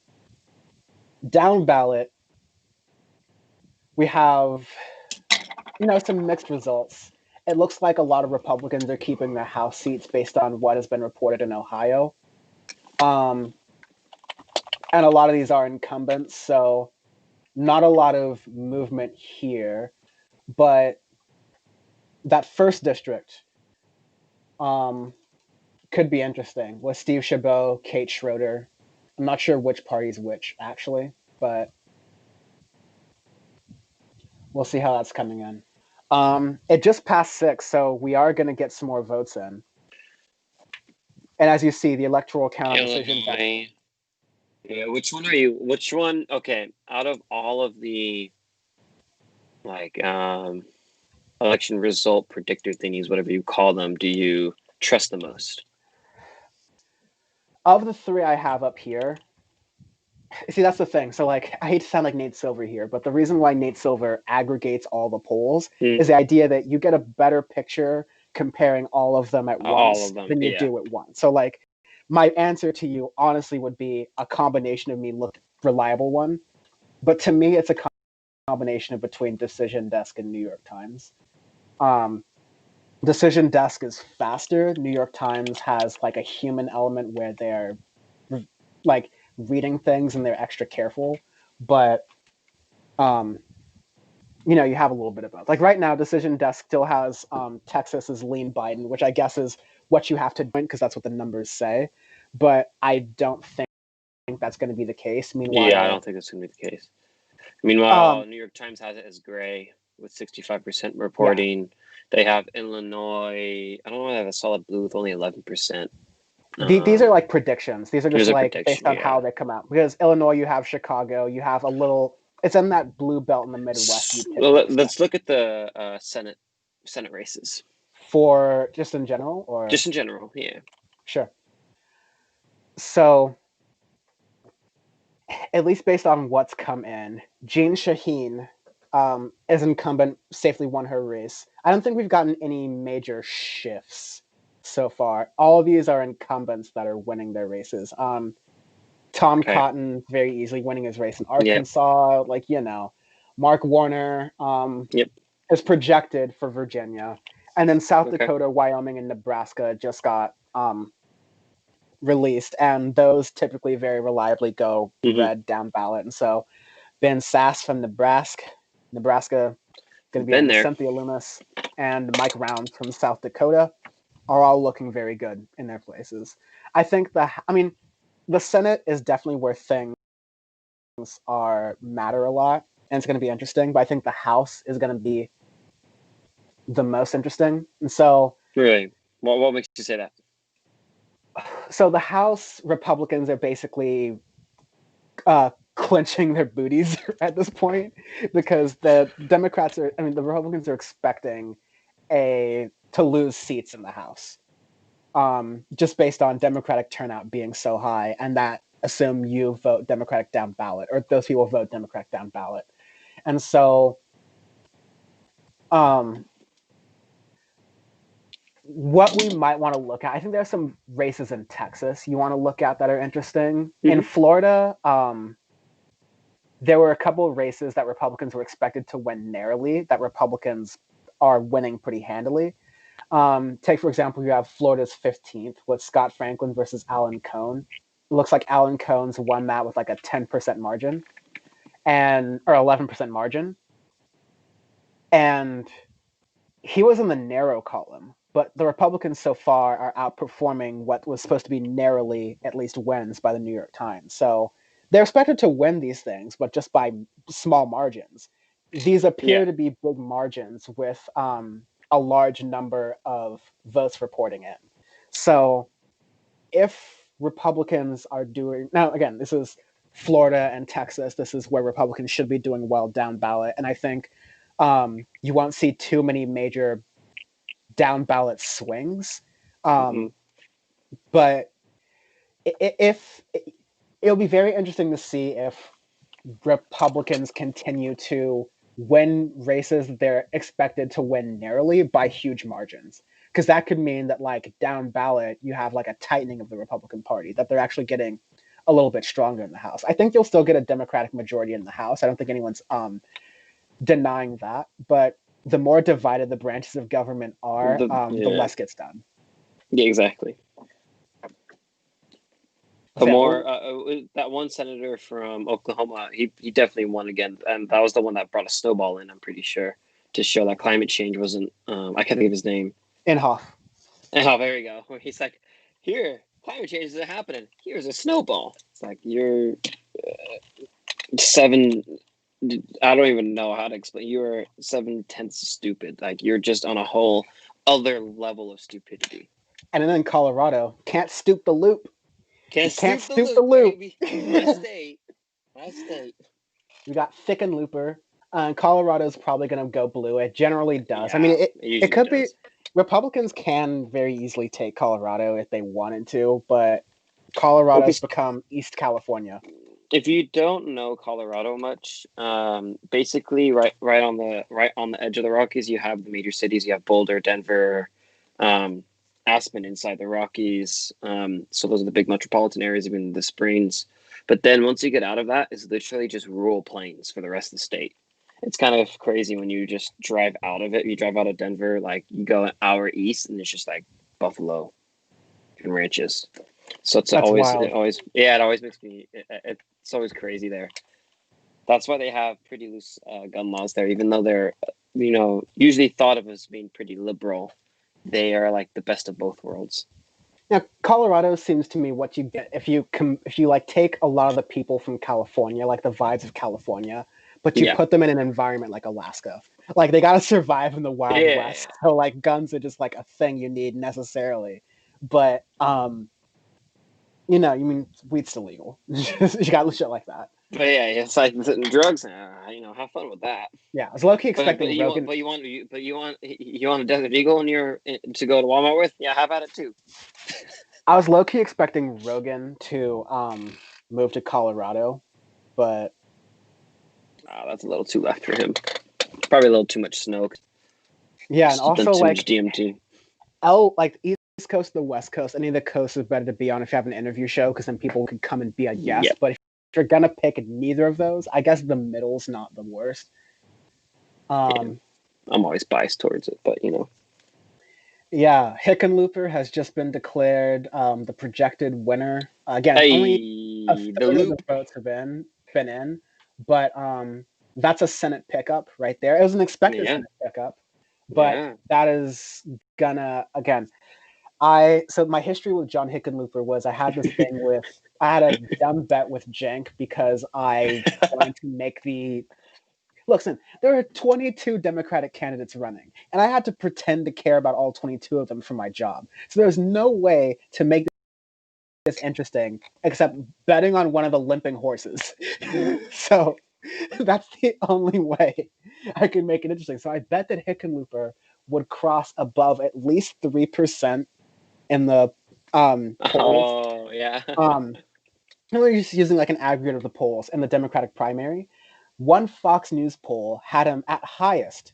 down ballot, we have some mixed results. it looks like a lot of Republicans are keeping their House seats based on what has been reported in Ohio. And a lot of these are incumbents, so not a lot of movement here. But that first district could be interesting with Steve Chabot, Kate Schroeder. I'm not sure which party's which, actually, but we'll see how that's coming in. It just passed 6, so we are going to get some more votes in. And as you see, the electoral count on decision. Yeah, which one are you? Which one? Okay, out of all of the election result predictor thingies, whatever you call them, do you trust the most? Of the 3 I have up here, see, that's the thing. So, like, I hate to sound like Nate Silver here, but the reason why Nate Silver aggregates all the polls is the idea that you get a better picture comparing all of them at once than you do at once. So, like, my answer to you honestly would be a combination of me look reliable one, but to me, it's a combination of between Decision Desk and New York Times. Decision Desk is faster. New York Times has like a human element where they're like reading things and they're extra careful, but you know, you have a little bit of both. Like right now, Decision Desk still has Texas's lean Biden, which I guess is what you have to do because that's what the numbers say. But I don't think that's going to be the case. Meanwhile, yeah, I don't think that's going to be the case. Meanwhile, New York Times has it as gray with 65% reporting. Yeah. They have Illinois. I don't know. They have a solid blue with only 11%. These are like predictions. These are just like based on how they come out. Because Illinois, you have Chicago, you have a little. It's in that blue belt in the Midwest. Well, let's look at the Senate races. For just in general, or just in general, yeah. Sure. So, at least based on what's come in, Jeanne Shaheen as incumbent safely won her race. I don't think we've gotten any major shifts so far. All of these are incumbents that are winning their races. Tom Cotton very easily winning his race in Arkansas. Yep. Like, you know, Mark Warner is projected for Virginia. And then South Dakota, Wyoming, and Nebraska just got released. And those typically very reliably go red down ballot. And so Ben Sasse from Nebraska going to be Cynthia Loomis, and Mike Round from South Dakota are all looking very good in their places. I think the Senate is definitely where things matter a lot, and it's going to be interesting. But I think the House is going to be the most interesting. And so, really, what makes you say that? So the House Republicans are basically clenching their booties at this point because the Republicans are expecting to lose seats in the House. Just based on Democratic turnout being so high, and that assume you vote Democratic down ballot, or those people vote Democratic down ballot. And so what we might want to look at, I think there's some races in Texas you want to look at that are interesting. In Florida, there were a couple of races that Republicans were expected to win narrowly that Republicans are winning pretty handily. Take, for example, you have Florida's 15th with Scott Franklin versus Alan Cohn. It looks like Alan Cohn's won that with like a 10% margin or 11% margin. And he was in the narrow column, but the Republicans so far are outperforming what was supposed to be narrowly at least wins by the New York Times. So they're expected to win these things, but just by small margins. These appear to be big margins with a large number of votes reporting in. So if Republicans are doing, now again, this is Florida and Texas, this is where Republicans should be doing well down ballot. And I think you won't see too many major down ballot swings. But it'll be very interesting to see if Republicans continue to win races that they're expected to win narrowly by huge margins, because that could mean that like down ballot you have like a tightening of the Republican Party, that they're actually getting a little bit stronger in the House. I think you'll still get a Democratic majority in the House. I don't think anyone's denying that, but the more divided the branches of government are, the less gets done. Yeah, exactly. The more that one senator from Oklahoma, he definitely won again, and that was the one that brought a snowball in. I'm pretty sure to show that climate change wasn't. I can't think of his name. Inhofe. Oh, there you go. He's like, here, climate change isn't happening. Here's a snowball. It's like you're 7. I don't even know how to explain. You're 7/10 stupid. Like you're just on a whole other level of stupidity. And then in Colorado, can't stoop the loop. Can't stoop the loop. Baby. My state. We got Hickenlooper. Colorado's probably going to go blue. It generally does. Yeah, I mean, it could be. Republicans can very easily take Colorado if they wanted to, but Colorado's become East California. If you don't know Colorado much, basically right on the edge of the Rockies, you have the major cities. You have Boulder, Denver, Aspen inside the Rockies. So those are the big metropolitan areas, even the Springs. But then once you get out of that, it's literally just rural plains for the rest of the state. It's kind of crazy when you just drive out of it. You drive out of Denver, like you go an hour east, and it's just like buffalo and ranches. So it's always makes me. It's always crazy there. That's why they have pretty loose gun laws there, even though they're, usually thought of as being pretty liberal. They are like the best of both worlds. Now, Colorado seems to me what you get if you like take a lot of the people from California, like the vibes of California, but you put them in an environment like Alaska. Like they got to survive in the Wild West. So like guns are just like a thing you need necessarily. But weed's still legal. You got shit like that. But yeah, it's like drugs. Have fun with that. Yeah, I was low key expecting Rogan. But you want a Desert Eagle to go to Walmart with? Yeah, have at it too. I was low key expecting Rogan to move to Colorado, but that's a little too left for him. Probably a little too much snow. Yeah, and also like DMT. East Coast, the West Coast, any of the coasts is better to be on if you have an interview show, because then people could come and be a guest. Yeah. But if you're gonna pick neither of those, I guess the middle's not the worst. I'm always biased towards it, but Yeah, Hickenlooper has just been declared the projected winner. Again, only a third of the votes have been in, but that's a Senate pickup right there. It was an expected Senate pickup, but that is gonna so my history with John Hickenlooper was I had this thing I had a dumb bet with Cenk because I wanted to make listen, there are 22 Democratic candidates running, and I had to pretend to care about all 22 of them for my job. So there's no way to make this interesting except betting on one of the limping horses. So that's the only way I can make it interesting. So I bet that Hickenlooper would cross above at least 3% in the polls. Oh, yeah. We're just using like an aggregate of the polls in the Democratic primary. One Fox News poll had him at highest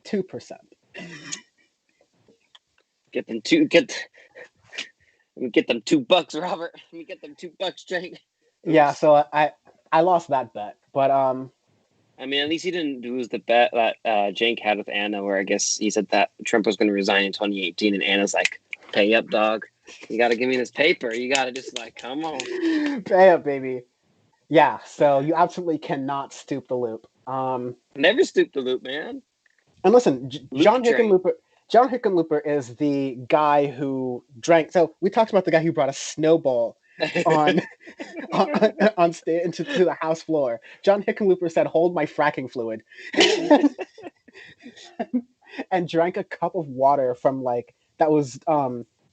2%. Get them $2, Robert. Let me get them $2, Cenk. Yeah, so I lost that bet, but I mean, at least he didn't lose the bet that Cenk had with Anna, where I guess he said that Trump was going to resign in 2018, and Anna's like, "Pay up, dog. You got to give me this paper. You got to just come on, pay up, baby." Yeah, so you absolutely cannot stoop the loop. Never stoop the loop, man. And listen, John Hickenlooper is the guy who drank. So we talked about the guy who brought a snowball on stage into the House floor. John Hickenlooper said, "Hold my fracking fluid," and drank a cup of water from that was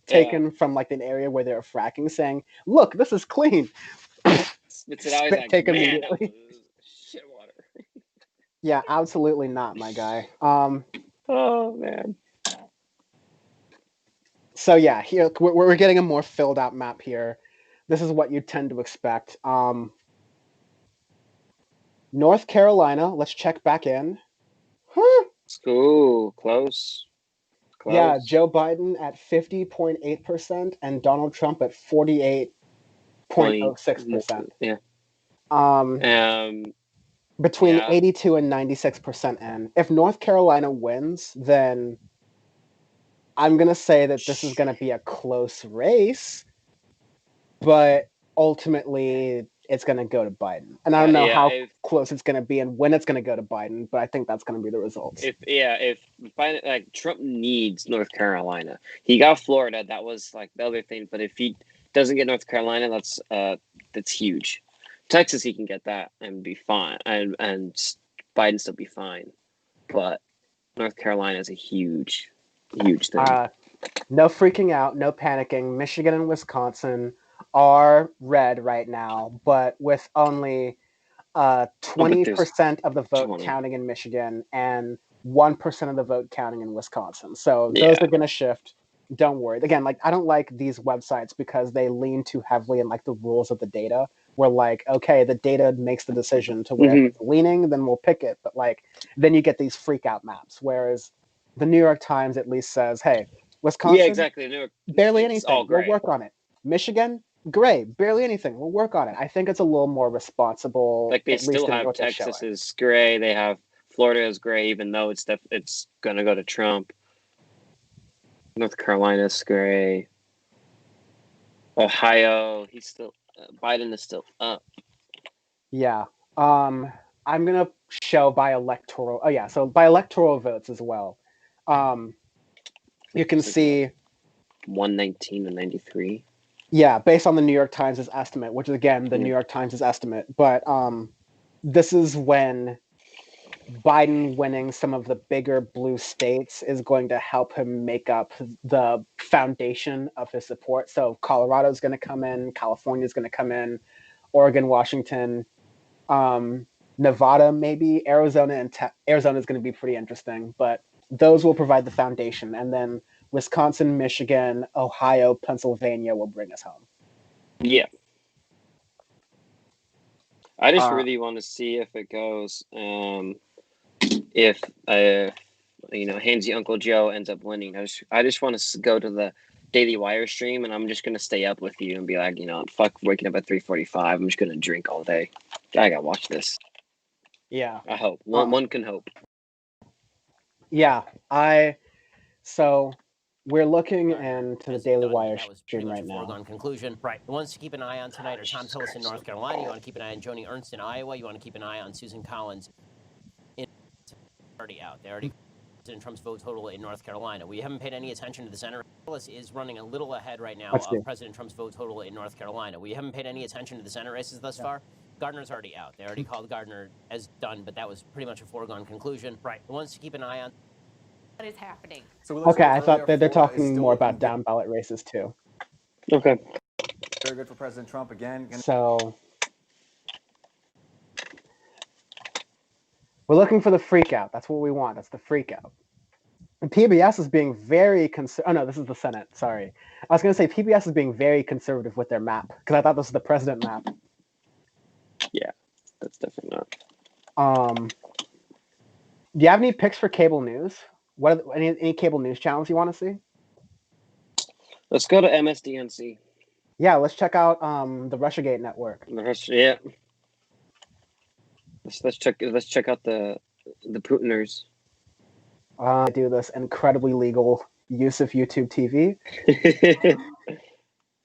taken from an area where they were fracking, saying, "Look, this is clean." Spits it out. Like, man, immediately. Shit water. Yeah, absolutely not, my guy. Oh man. So yeah, here we're getting a more filled out map here. This is what you tend to expect. North Carolina, let's check back in. Ooh, close. Yeah, Joe Biden at 50.8% and Donald Trump at 48.06%. Yeah. between 82 and 96% in. If North Carolina wins, then I'm going to say that this is going to be a close race, but ultimately it's going to go to Biden. And I don't know how close it's going to be and when it's going to go to Biden, but I think that's going to be the results. If Biden, like, Trump needs North Carolina. He got Florida. That was like the other thing. But if he doesn't get North Carolina, that's huge. Texas, he can get that and be fine, and Biden still be fine. But North Carolina is a huge thing. No freaking out, no panicking. Michigan and Wisconsin are red right now, but with only 20% of the vote counting in Michigan and 1% of the vote counting in Wisconsin. So those are going to shift. Don't worry. Again, like, I don't like these websites because they lean too heavily in like the rules of the data. We're like, okay, the data makes the decision to where it's leaning, then we'll pick it. But like, then you get these freak out maps. Whereas the New York Times at least says, hey, Wisconsin, yeah, exactly. New York, barely anything. We'll work on it. Michigan, gray, barely anything. We'll work on it. I think it's a little more responsible. Like, they still have Texas is gray. They have Florida is gray, even though it's going to go to Trump. North Carolina's gray. Ohio, Biden is still up. Yeah. I'm going to show by electoral. Oh, yeah. So by electoral votes as well. You can see 119 and 93. Yeah, based on the New York Times' estimate, which is, again, the New York Times' estimate. But this is when Biden winning some of the bigger blue states is going to help him make up the foundation of his support. So Colorado's going to come in, California's going to come in, Oregon, Washington, Nevada, maybe Arizona, and Arizona is going to be pretty interesting. But those will provide the foundation, and then Wisconsin, Michigan, Ohio, Pennsylvania will bring us home. Yeah. I just really want to see if it goes. If Handsy Uncle Joe ends up winning, I just want to go to the Daily Wire stream, and I'm just gonna stay up with you and be like, fuck waking up at 3:45. I'm just gonna drink all day. I gotta watch this. Yeah. I hope one can hope. Yeah, so we're looking into the Daily Wire stream right now. Foregone conclusion. Right. The ones to keep an eye on tonight are Tom Tillis in North Carolina. You want to keep an eye on Joni Ernst in Iowa. You want to keep an eye on Susan Collins. Already out. They already President Trump's vote total in North Carolina. We haven't paid any attention to the Senate. Tillis is running a little ahead right now of President Trump's vote total in North Carolina. We haven't paid any attention to the Senate races thus far. Gardner's already out. They already called Gardner as done, but that was pretty much a foregone conclusion. Right. The ones to keep an eye on. What is happening? Okay, I thought that they're talking more about down ballot races too. Okay. Very good for President Trump again. So we're looking for the freak out. That's what we want. That's the freak out. And PBS is being very oh no, this is the Senate. Sorry. I was going to say PBS is being very conservative with their map because I thought this was the president map. Yeah, that's definitely not. Do you have any picks for cable news? What are any cable news channels you want to see? Let's go to MSDNC. Yeah, let's check out the Russiagate network. Yeah. Let's check out the Putiners. Do this incredibly legal use of YouTube TV.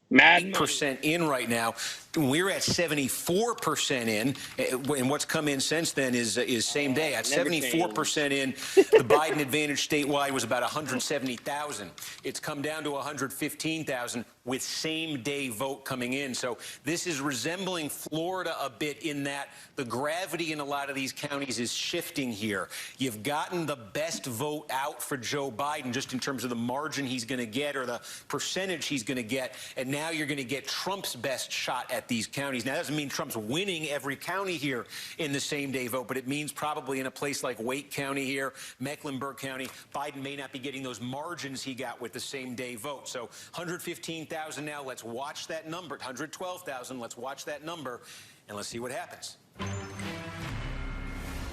Mad percent in right now. We're at 74% in, and what's come in since then is same day at 74% in. The Biden advantage statewide was about 170,000. It's come down to 115,000 with same day vote coming in. So this is resembling Florida a bit in that the gravity in a lot of these counties is shifting here. You've gotten the best vote out for Joe Biden just in terms of the margin he's going to get or the percentage he's going to get, and now you're going to get Trump's best shot at these counties. Now, that doesn't mean Trump's winning every county here in the same-day vote, but it means probably in a place like Wake County here, Mecklenburg County, Biden may not be getting those margins he got with the same-day vote. So 115,000 now. Let's watch that number. 112,000. Let's watch that number, and let's see what happens.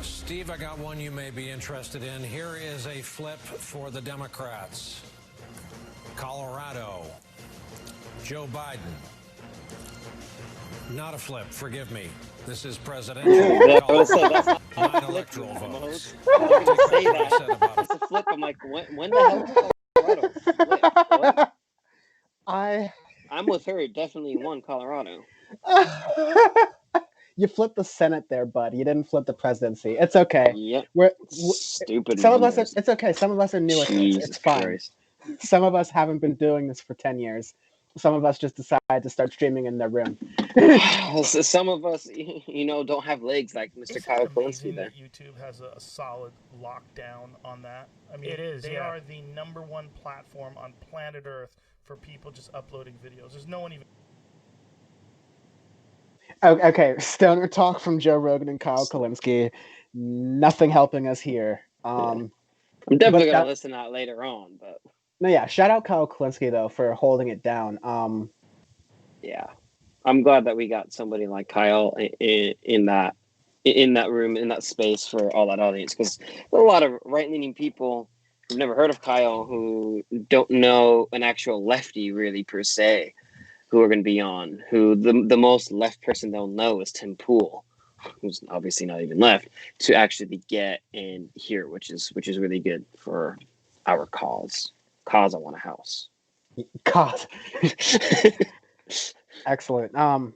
Steve, I got one you may be interested in. Here is a flip for the Democrats. Colorado. Joe Biden. Not a flip, forgive me. This is presidential. Yeah, I would've said that's not not a flip, electoral votes. I'm going to say that. It's a flip. I'm like, when the hell did Colorado flip? What? I'm with her. Definitely won Colorado. You flipped the Senate there, bud. You didn't flip the presidency. It's okay. Yep. Stupid. Some of us are. It's okay. Some of us are new at this. It's fine. Christ. Some of us haven't been doing this for 10 years. Some of us just decided to start streaming in their room. Some of us, don't have legs like Mr. Kyle Kulinski there. YouTube has a solid lockdown on that. I mean, they are the #1 platform on planet Earth for people just uploading videos. There's no one even. Okay, stoner talk from Joe Rogan and Kyle Kulinski. Nothing helping us here. I'm definitely going to listen to that later on, but. No, yeah. Shout out Kyle Kulinski though for holding it down. Yeah, I'm glad that we got somebody like Kyle in that room, in that space for all that audience, because a lot of right-leaning people who've never heard of Kyle, who don't know an actual lefty really per se, who are going to be on. Who the most left person they'll know is Tim Pool, who's obviously not even left, to actually get in here, which is really good for our cause. Cause I want a house. Cause. Excellent. I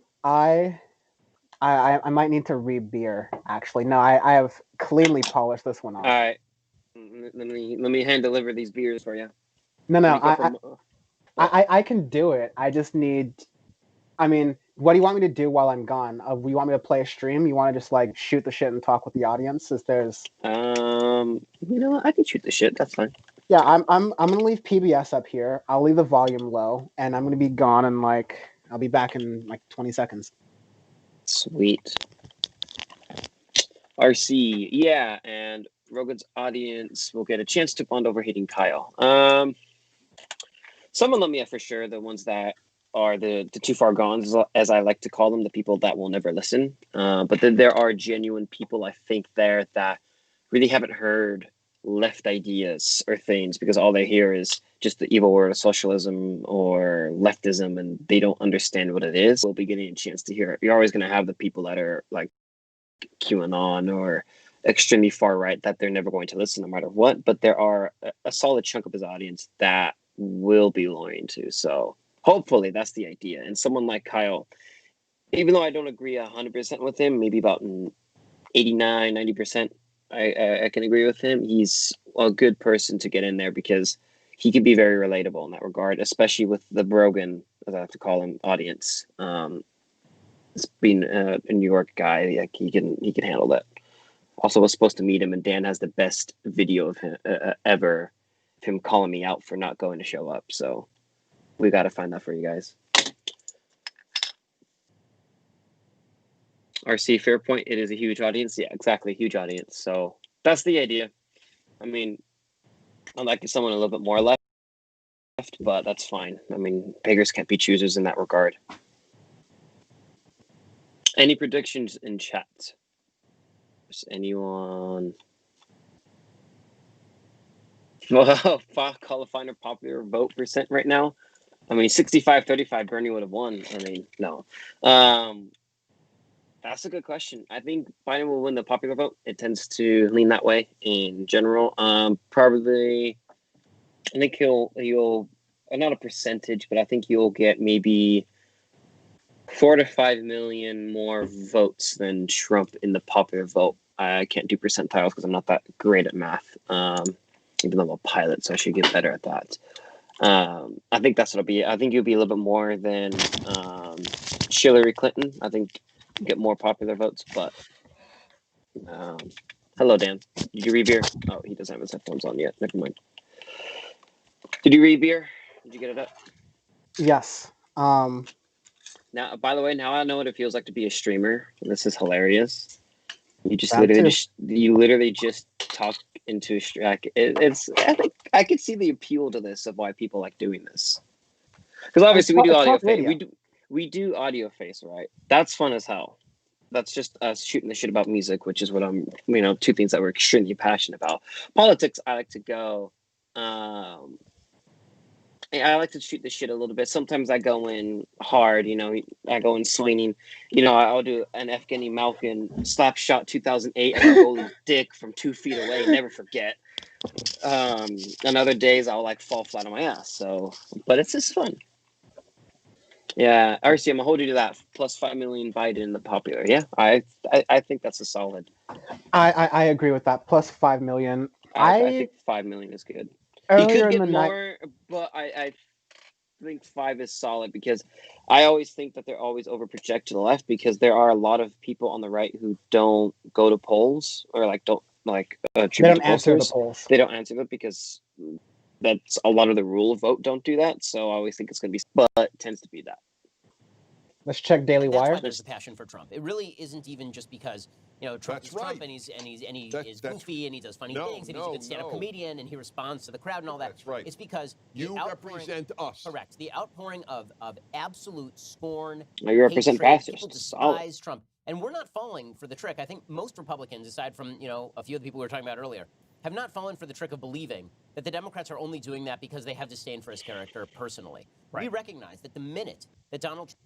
might need to re-beer. Actually, no. I have cleanly polished this one off. All right. Let me hand deliver these beers for you. No. I can do it. I just need. I mean, what do you want me to do while I'm gone? You want me to play a stream? You want to just like shoot the shit and talk with the audience? I can shoot the shit. That's fine. Yeah, I'm gonna leave PBS up here. I'll leave the volume low, and I'm gonna be gone in I'll be back in 20 seconds. Sweet. RC, yeah, and Rogan's audience will get a chance to bond over hating Kyle. Some of them, yeah, for sure. The ones that are the too far gone, as I like to call them, the people that will never listen. But then there are genuine people, I think, there that really haven't heard left ideas or things, because all they hear is just the evil word of socialism or leftism, and they don't understand what it is. We'll be getting a chance to hear it. You're always going to have the people that are like QAnon or extremely far right that they're never going to listen no matter what, but there are a solid chunk of his audience that will be loyal to. So hopefully that's the idea. And someone like Kyle, even though I don't agree 100% with him, maybe about 89, 90%, I can agree with him. He's a good person to get in there because he can be very relatable in that regard, especially with the Brogan, as I have to call him, audience. Being a New York guy, like he can handle that. Also, was supposed to meet him, and Dan has the best video of him ever, of him calling me out for not going to show up. So we got to find that for you guys. RC, fair point. It is a huge audience. Yeah, exactly. Huge audience. So that's the idea. I mean, I'd like someone a little bit more left, but that's fine. I mean, beggars can't be choosers in that regard. Any predictions in chat? Does anyone? Well, call a finer popular vote percent right now. I mean, 65-35, Bernie would have won. I mean, no. That's a good question. I think Biden will win the popular vote. It tends to lean that way in general. Probably, I think he'll not a percentage, but I think you'll get maybe 4 to 5 million more votes than Trump in the popular vote. I can't do percentiles because I'm not that great at math, even though I'm a pilot, so I should get better at that. I think that's what it'll be. I think you'll be a little bit more than Hillary Clinton. I think you get more popular votes, but hello, Dan. Did you read beer? Oh, he doesn't have his headphones on yet. Never mind. Did you read beer? Did you get it up? Yes. Now, by the way, now I know what it feels like to be a streamer. This is hilarious. You just literally just talk into a stream. It's. I think I could see the appeal to this of why people like doing this. Because obviously we do audio face. We do audio face, right? That's fun as hell. That's just us shooting the shit about music, which is what I'm. Two things that we're extremely passionate about. Politics, I like to go. I like to shoot the shit a little bit. Sometimes I go in hard, I go in swinging. I'll do an Evgeny Malkin slap shot 2008 and a goalie's dick from 2 feet away. Never forget. And other days I'll like fall flat on my ass. So, but it's just fun. Yeah, RC, I'm gonna hold you to that. Plus 5 million Biden in the popular. Yeah, I think that's a solid. I agree with that. Plus 5 million. I think 5 million is good. He could get more, but I think 5 is solid because I always think that they're always overproject to the left because there are a lot of people on the right who don't go to polls or they don't answer the polls. They don't answer them because that's a lot of the rule of vote don't do that. So I always think it's going to be, but it tends to be that. Let's check Daily Wire. That's why there's a passion for Trump. It really isn't even just because Trump is Trump and he's goofy and he does funny things and he's a good stand-up comedian and he responds to the crowd and all that. That's right. It's because you represent us. Correct. The outpouring of absolute scorn. You represent pastors. People despise Trump, and we're not falling for the trick. I think most Republicans, aside from a few of the people we were talking about earlier, have not fallen for the trick of believing that the Democrats are only doing that because they have disdain for his character personally. Right. We recognize that the minute that Donald Trump.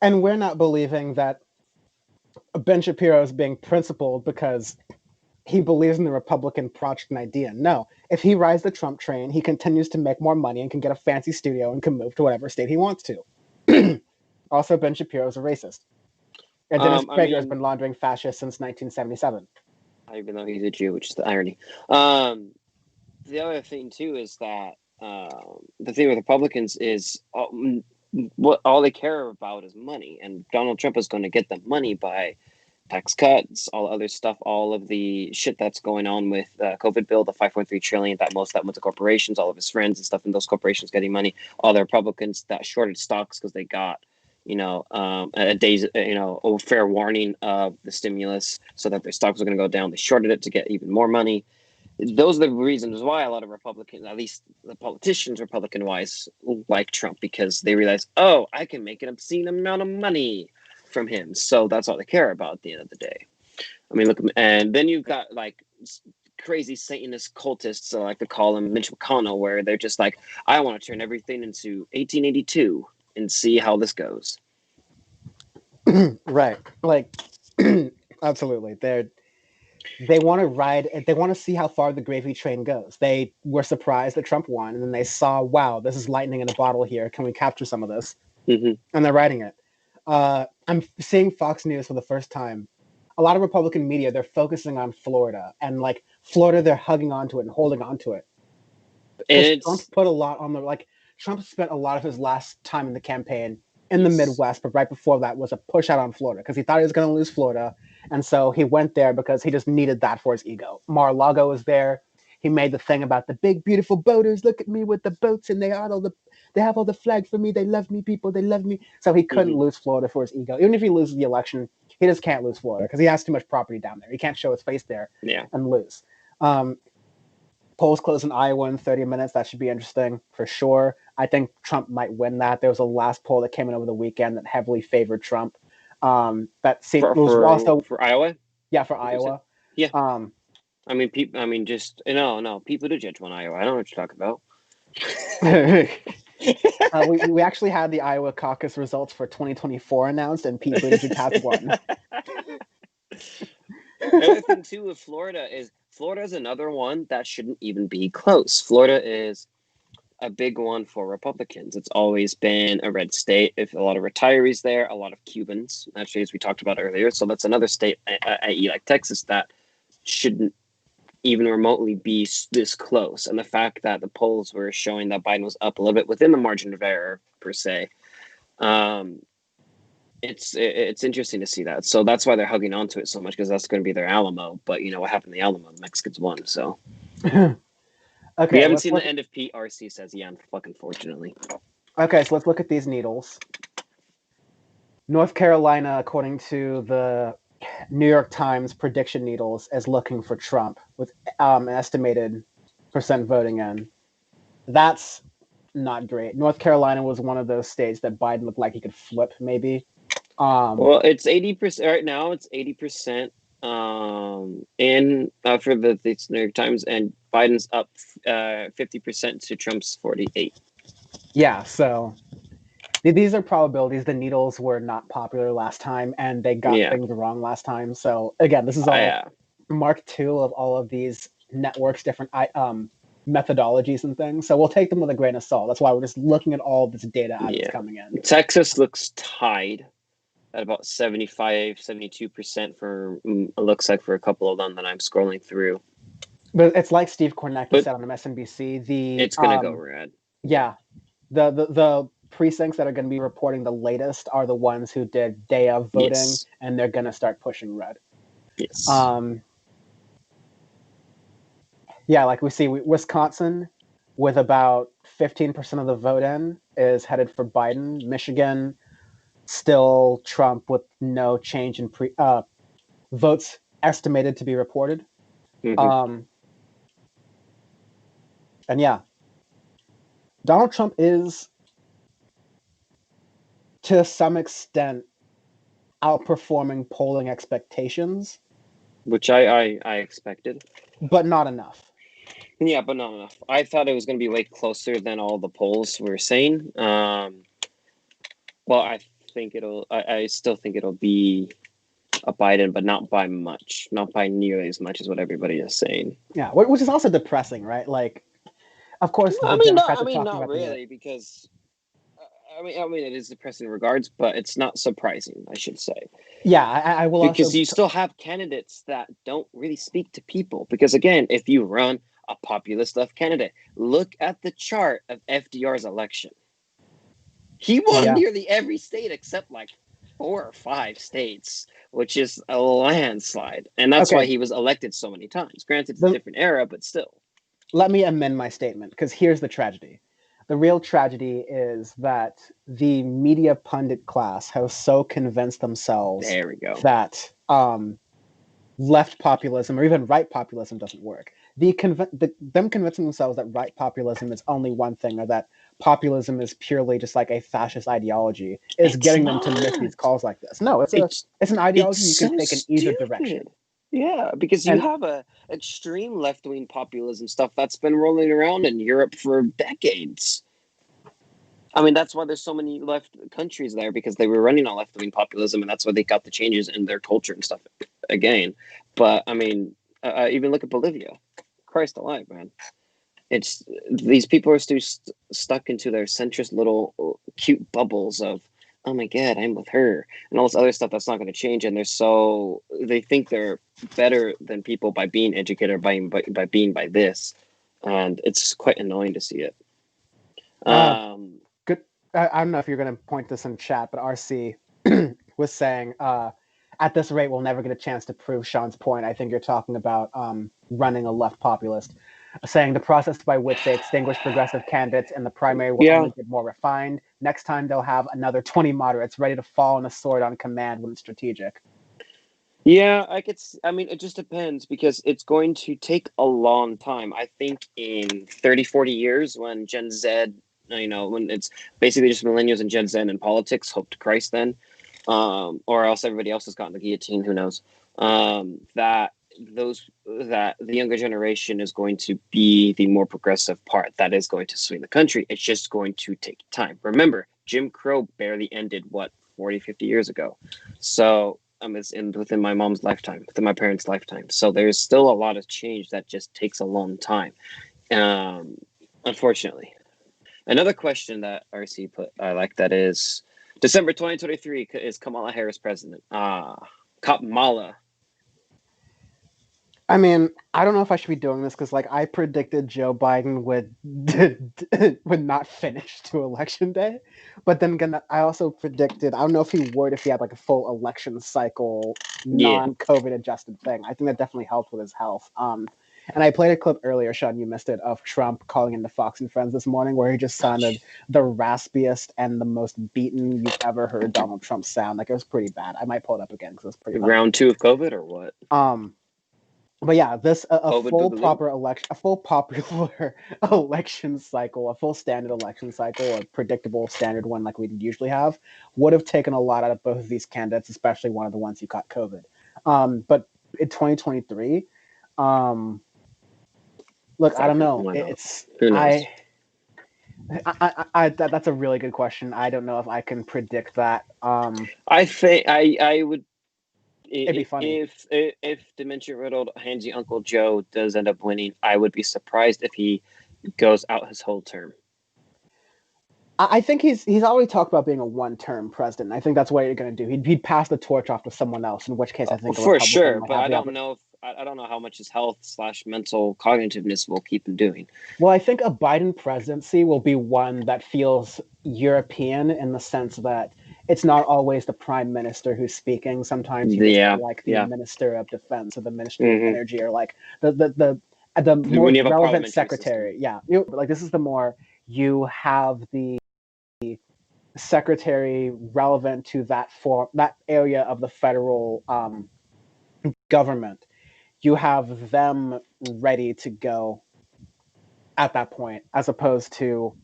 And we're not believing that Ben Shapiro is being principled because he believes in the Republican project and idea. No. If he rides the Trump train, he continues to make more money and can get a fancy studio and can move to whatever state he wants to. Also, Ben Shapiro is a racist. And Dennis Prager has been laundering fascists since 1977. Even though he's a Jew, which is the irony. The other thing, too, is that the thing with Republicans is what all they care about is money, and Donald Trump is going to get the money by tax cuts, all other stuff, all of the shit that's going on with COVID bill, the 5.3 trillion that most of that went to corporations, all of his friends and stuff, and those corporations getting money. All the Republicans that shorted stocks because they got a day's a fair warning of the stimulus, so that their stocks were going to go down. They shorted it to get even more money. Those are the reasons why a lot of Republicans, at least the politicians, Republican-wise, like Trump, because they realize, oh, I can make an obscene amount of money from him. So that's all they care about at the end of the day. I mean, look, and then you've got like crazy Satanist cultists, I like to call them, Mitch McConnell, where they're just like, I want to turn everything into 1882 and see how this goes. Right. Like, absolutely. They want to ride, they want to see how far the gravy train goes. They were surprised that Trump won, and then they saw, wow, this is lightning in a bottle here. Can we capture some of this? Mm-hmm. And they're riding it. I'm seeing Fox News for the first time. A lot of Republican media, they're focusing on Florida. And like Florida, they're hugging onto it and holding onto it. Trump put a lot on Trump spent a lot of his last time in the campaign in the Midwest, but right before that was a push out on Florida because he thought he was going to lose Florida. And so he went there because he just needed that for his ego. Mar-a-Lago was there. He made the thing about the big, beautiful boaters. Look at me with the boats, and they have all the flags for me. They love me, people. They love me. So he couldn't lose Florida for his ego. Even if he loses the election, he just can't lose Florida because he has too much property down there. He can't show his face there and lose. Polls close in Iowa in 30 minutes. That should be interesting for sure. I think Trump might win that. There was a last poll that came in over the weekend that heavily favored Trump. That seemed was also for Iowa. Yeah, for Iowa. Yeah. I mean, people do judge on Iowa. I don't know what you're talking about. We actually had the Iowa caucus results for 2024 announced, and Pete Buttigieg has won. The other thing too with Florida is another one that shouldn't even be close. Florida is a big one for Republicans. It's always been a red state. If a lot of retirees there, a lot of Cubans, actually, as we talked about earlier. So that's another state, i.e. like Texas, that shouldn't even remotely be this close. And the fact that the polls were showing that Biden was up a little bit within the margin of error, per se, it's interesting to see that. So that's why they're hugging onto it so much, because that's going to be their Alamo. But what happened in the Alamo? The Mexicans won, so... Okay, we haven't seen the end of Pete. RC says, yeah, fucking fortunately. Okay, so let's look at these needles. North Carolina, according to the New York Times prediction needles, is looking for Trump with an estimated percent voting in. That's not great. North Carolina was one of those states that Biden looked like he could flip, maybe. Well, it's 80% right now. It's 80% in for the New York Times, and Biden's up 50% to Trump's 48. Yeah, so these are probabilities. The needles were not popular last time, and they got things wrong last time. So again, this is all Mark II of all of these networks, different methodologies and things. So we'll take them with a grain of salt. That's why we're just looking at all this data as it's coming in. Texas looks tied at about 75, 72% for, it looks like, for a couple of them that I'm scrolling through. But it's like Steve Kornacki said on MSNBC. It's going to go red. Yeah. The precincts that are going to be reporting the latest are the ones who did day of voting, and they're going to start pushing red. Yes. Yeah, like we see Wisconsin with about 15% of the vote in is headed for Biden. Michigan, still Trump with no change in votes estimated to be reported. And yeah, Donald Trump is, to some extent, outperforming polling expectations. Which I expected. But not enough. Yeah, but not enough. I thought it was going to be way closer than all the polls were saying. Well, I still think it'll be a Biden, but not by much, not by nearly as much as what everybody is saying. Yeah, which is also depressing, right? Like, of course, not really, because I mean, it is depressing in regards, but it's not surprising, I should say. Yeah, I will. Because you still have candidates that don't really speak to people. Because again, if you run a populist left candidate, look at the chart of FDR's election. He won nearly every state except like 4 or 5 states, which is a landslide. And that's why he was elected so many times. Granted, it's a different era, but still. Let me amend my statement, because here's the tragedy. The real tragedy is that the media pundit class has so convinced themselves that left populism or even right populism doesn't work. Them convincing themselves that right populism is only one thing, or that populism is purely just like a fascist ideology, is getting them to make these calls like this. No, it's an ideology you can take in either direction. Yeah, because you have a extreme left-wing populism stuff that's been rolling around in Europe for decades. I mean, that's why there's so many left countries there, because they were running on left-wing populism, and that's why they got the changes in their culture and stuff again. But I mean, even look at Bolivia. Christ alive, man! It's these people are still stuck into their centrist little cute bubbles of, oh my God, I'm with her, and all this other stuff that's not going to change. And they think they're better than people by being educated, or by being by this, and it's quite annoying to see it. Good. I don't know if you're going to point this in chat, but RC was saying, at this rate, we'll never get a chance to prove Sean's point. I think you're talking about running a left populist, saying the process by which they extinguish progressive candidates in the primary will only get more refined. Next time, they'll have another 20 moderates ready to fall on a sword on command when it's strategic. Yeah, I mean, it just depends, because it's going to take a long time. I think in 30, 40 years, when Gen Z, when it's basically just millennials and Gen Z in politics, hope to Christ then, or else everybody else has gotten the guillotine, who knows, that the younger generation is going to be the more progressive part that is going to swing the country. It's just going to take time. Remember, Jim Crow barely ended, 40, 50 years ago. So it's within my mom's lifetime, within my parents' lifetime. So there's still a lot of change that just takes a long time, unfortunately. Another question that RC put, I like, that is, December 2023, is Kamala Harris president? Kamala. I mean, I don't know if I should be doing this, because I predicted Joe Biden would not finish to election day, but then again, I also predicted, I don't know if he would if he had a full election cycle, non-COVID adjusted thing. I think that definitely helped with his health. And I played a clip earlier, Sean, you missed it, of Trump calling into Fox and Friends this morning, where he just sounded the raspiest and the most beaten you've ever heard Donald Trump sound. It was pretty bad. I might pull it up again because it was pretty bad. Round 2 of COVID or what? But yeah, this a full popular election cycle, a full standard election cycle, a predictable standard one like we usually have, would have taken a lot out of both of these candidates, especially one of the ones who caught COVID. But in 2023. Look, I don't know. It's that's a really good question. I don't know if I can predict that. I think I would. It'd be funny if dementia-riddled handsy Uncle Joe does end up winning. I would be surprised if he goes out his whole term. I think he's already talked about being a one-term president. I think that's what you're going to do. He'd pass the torch off to someone else. In which case, I think for sure. But I don't know if I don't know how much his health/mental cognitiveness will keep him doing. Well, I think a Biden presidency will be one that feels European in the sense that it's not always the prime minister who's speaking. Sometimes you just like the minister of defense or the minister of energy, or like the more relevant secretary. System. Yeah, like this is the more you have the secretary relevant to that area of the federal government. You have them ready to go at that point, as opposed to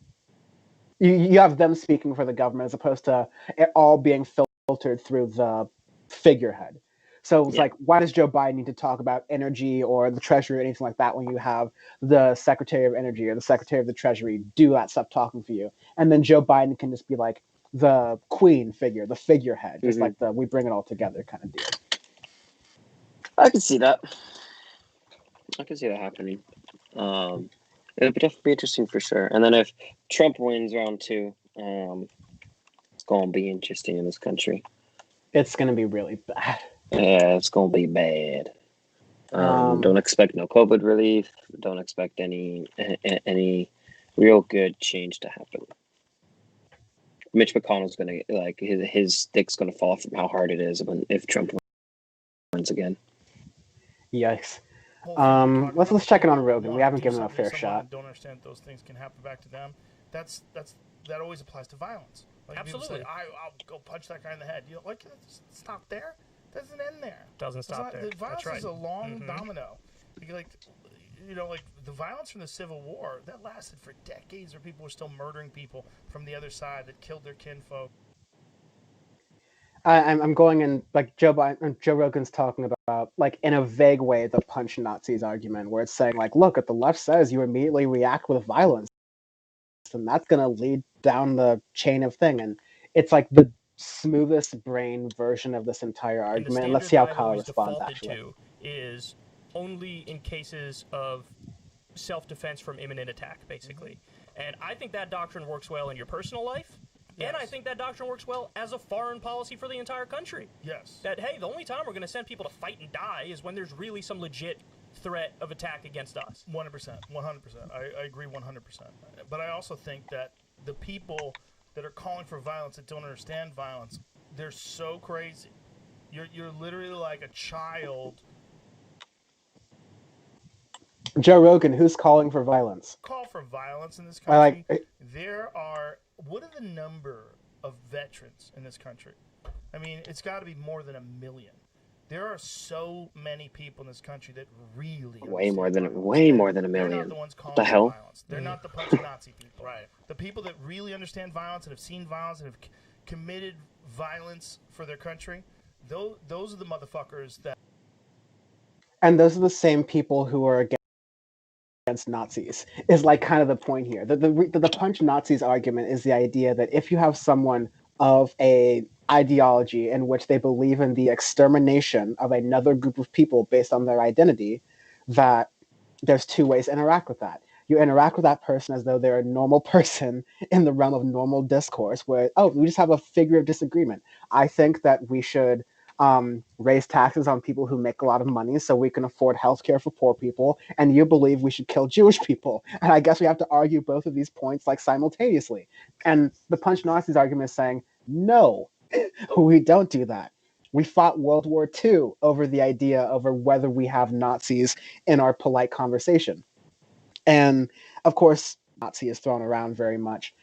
you have them speaking for the government, as opposed to it all being filtered through the figurehead. So it's like, why does Joe Biden need to talk about energy or the Treasury or anything like that when you have the Secretary of Energy or the Secretary of the Treasury do that stuff talking for you? And then Joe Biden can just be like the queen figure, the figurehead, just like the we bring it all together kind of deal. I can see that. I can see that happening. It'll definitely be interesting for sure. And then if Trump wins round 2, it's going to be interesting in this country. It's going to be really bad. Yeah, it's going to be bad. Don't expect no COVID relief. Don't expect any real good change to happen. Mitch McConnell's going to, like, his stick's going to fall from how hard it is if Trump wins again. Yikes. Let's check in on Rogan. We haven't given him a fair shot. Don't understand those things can happen back to them. That always applies to violence. Like, absolutely. I'll go punch that guy in the head. You know, like, stop there. Doesn't end there. Doesn't stop there. Violence is a long domino. Like, you know, like the violence from the Civil War that lasted for decades, where people were still murdering people from the other side that killed their kinfolk. I'm going in, like, Joe Rogan's talking about, like, in a vague way, the punch Nazis argument, where it's saying, like, look, if the left says you immediately react with violence, and that's going to lead down the chain of thing. And it's like the smoothest brain version of this entire argument. And let's see how Kyle responds, actually. Is only in cases of self-defense from imminent attack, basically. And I think that doctrine works well in your personal life. Yes. And I think that doctrine works well as a foreign policy for the entire country. Yes. That, hey, the only time we're going to send people to fight and die is when there's really some legit threat of attack against us. 100%. 100%. I agree 100%. But I also think that the people that are calling for violence that don't understand violence, they're so crazy. You're literally like a child. Joe Rogan, who's calling for violence? Call for violence in this country. What are the number of veterans in this country? I mean, it's got to be more than 1 million. There are so many people in this country that really way more than 1 million. They're not the ones calling the hell? for violence. They're not the punch Nazi people. Right. The people that really understand violence and have seen violence and have committed violence for their country, those are the motherfuckers that. And those are the same people who are against Nazis, is like kind of the point here. The punch Nazis argument is the idea that if you have someone of a ideology in which they believe in the extermination of another group of people based on their identity, that there's two ways to interact with that. You interact with that person as though they're a normal person in the realm of normal discourse, where, oh, we just have a figure of disagreement. I think that we should raise taxes on people who make a lot of money so we can afford healthcare for poor people, and you believe we should kill Jewish people. And I guess we have to argue both of these points like simultaneously. And the punch Nazis argument is saying, no, we don't do that. We fought World War II over the idea over whether we have Nazis in our polite conversation. And of course, Nazi is thrown around very much.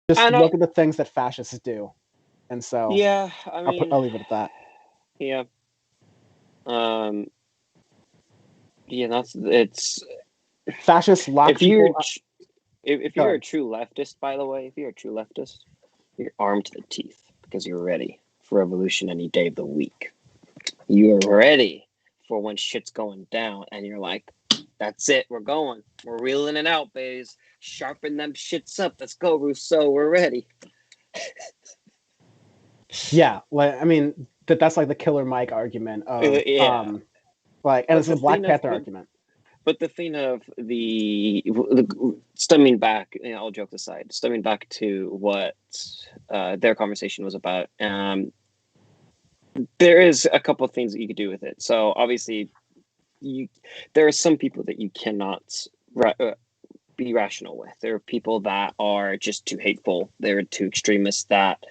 Just look at the things that fascists do. And so yeah, I mean, I'll leave it at that. Yeah. Yeah, it's fascists lock if you're people up. If you're a true leftist, by the way, if you're a true leftist, you're armed to the teeth because you're ready revolution any day of the week. You are ready for when shit's going down, and you're like, that's it, we're going. We're reeling it out, babies. Sharpen them shits up. Let's go, Rousseau. We're ready. Yeah, like I mean, that's like the Killer Mike argument of, Yeah. like, and But it's the the Black thing of Panther the- argument. But the thing of the stemming back, all jokes aside, stemming back to what their conversation was about, there is a couple of things that you could do with it. So obviously, there are some people that you cannot be rational with. There are people that are just too hateful. They're too extremist that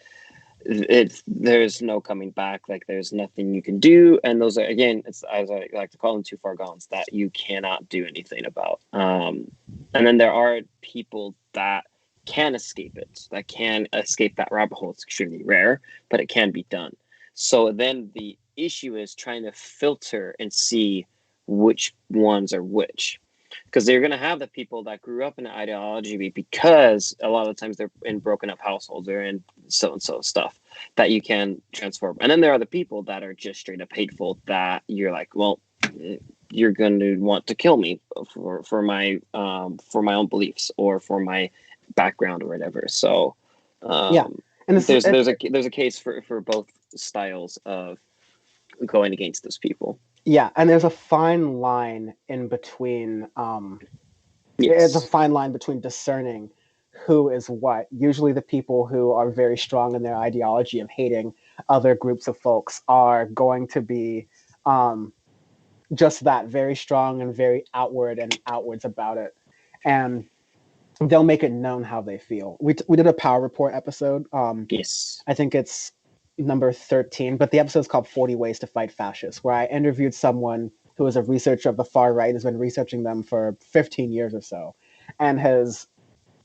there's no coming back. Like there's nothing you can do, and those are, again, it's, as I like to call them, too far gone that you cannot do anything about. And then there are people that can escape it, that can escape that rabbit hole. It's extremely rare, but it can be done. So then the issue is trying to filter and see which ones are which. Because they're going to have the people that grew up in the ideology because a lot of the times they're in broken up households or in so-and-so stuff that you can transform. And then there are the people that are just straight up hateful that you're like, well, you're going to want to kill me for my own beliefs or for my background or whatever. So Yeah, and there's a case for both styles of going against those people. Yeah, and there's a fine line in between. It's a fine line between discerning who is what. Usually, the people who are very strong in their ideology of hating other groups of folks are going to be just that, very strong and very outwards about it, and they'll make it known how they feel. We did a Power Report episode. Yes, I think it's number 13, but the episode's called 40 Ways to Fight Fascists, where I interviewed someone who is a researcher of the far right, has been researching them for 15 years or so, and has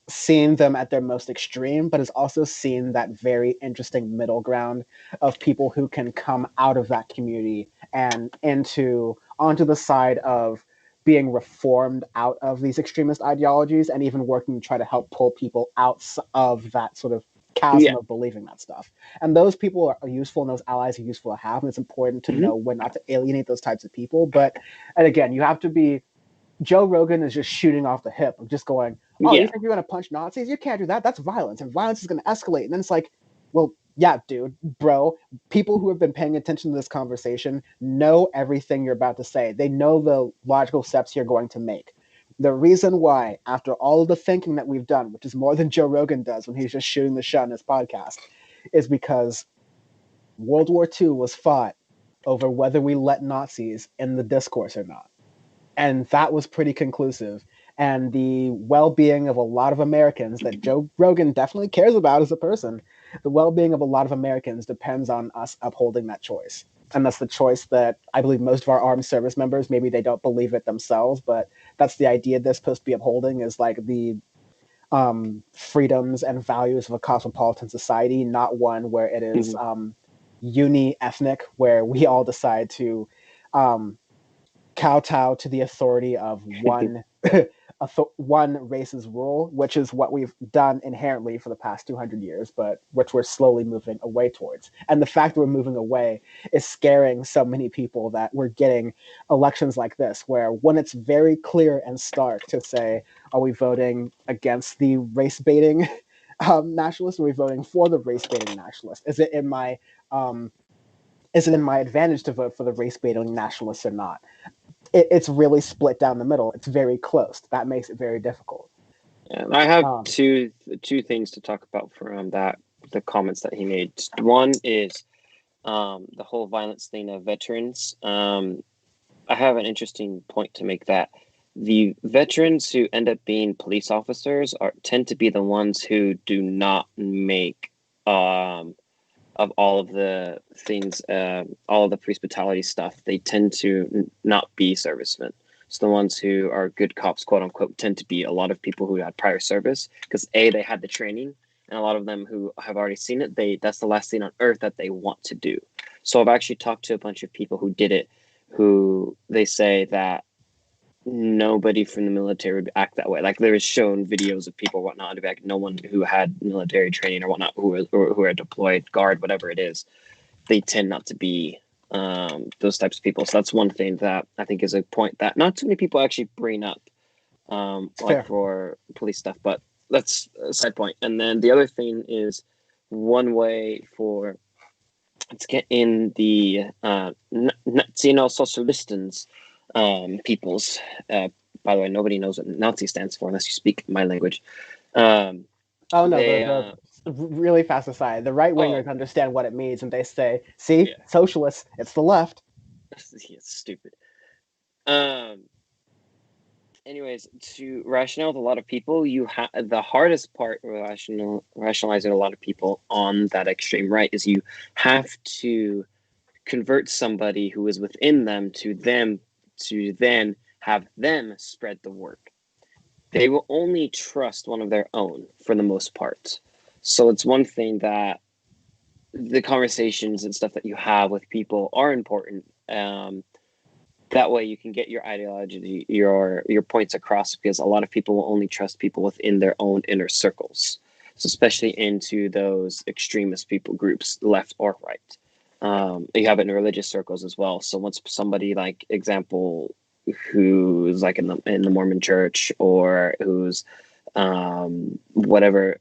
seen them at their most extreme, but has also seen that very interesting middle ground of people who can come out of that community and onto the side of being reformed out of these extremist ideologies, and even working to try to help pull people out of that sort of chasm of believing that stuff. And those people are useful, and those allies are useful to have, and it's important to know when not to alienate those types of people. But, and again, you have to be, Joe Rogan is just shooting off the hip of just going, oh, you think you're going to punch Nazis? You can't do that. That's violence, and violence is going to escalate. And then it's like, well, yeah, dude, bro, people who have been paying attention to this conversation know everything you're about to say. They know the logical steps you're going to make. The reason why, after all of the thinking that we've done, which is more than Joe Rogan does when he's just shooting the shit on his podcast, is because World War II was fought over whether we let Nazis in the discourse or not. And that was pretty conclusive. And the well-being of a lot of Americans that Joe Rogan definitely cares about as a person, the well-being of a lot of Americans depends on us upholding that choice. And that's the choice that I believe most of our armed service members, maybe they don't believe it themselves, but that's the idea they're supposed to be upholding, is like the freedoms and values of a cosmopolitan society, not one where it is uni-ethnic, where we all decide to kowtow to the authority of one race's rule, which is what we've done inherently for the past 200 years, but which we're slowly moving away towards. And the fact that we're moving away is scaring so many people that we're getting elections like this, where when it's very clear and stark to say, are we voting against the race-baiting nationalist, or are we voting for the race-baiting nationalist? Is it in my advantage to vote for the race-baiting nationalists or not? It's really split down the middle. It's very close. That makes it very difficult. And I have two things to talk about from the comments that he made. One is the whole violence thing of veterans. I have an interesting point to make, that the veterans who end up being police officers tend to be the ones who do not make of all of the things, all of the police brutality stuff. They tend to not be servicemen. So the ones who are good cops, quote unquote, tend to be a lot of people who had prior service, because they had the training, and a lot of them who have already seen it, that's the last thing on earth that they want to do. So I've actually talked to a bunch of people who did it, who they say that nobody from the military would act that way. Like, there is shown videos of people, whatnot, no one who had military training or whatnot, who are deployed, guard, whatever it is, they tend not to be those types of people. So that's one thing that I think is a point that not too many people actually bring up, like for police stuff. But that's a side point. And then the other thing is one way for to get in the Nationalsocialistens peoples. By the way, nobody knows what Nazi stands for unless you speak my language. Oh no, really fast aside. The right wingers understand what it means, and they say, "See, socialists, it's the left." It's stupid. Anyways, to rationale with a lot of people, you have the hardest part rationalizing a lot of people on that extreme right is you have to convert somebody who is within them to then have them spread the work. They will only trust one of their own for the most part. So it's one thing that the conversations and stuff that you have with people are important. That way you can get your ideology, your points across, because a lot of people will only trust people within their own inner circles. So especially into those extremist people groups, left or right. You have it in religious circles as well. So once somebody, like example, who's like in the Mormon church or who's whatever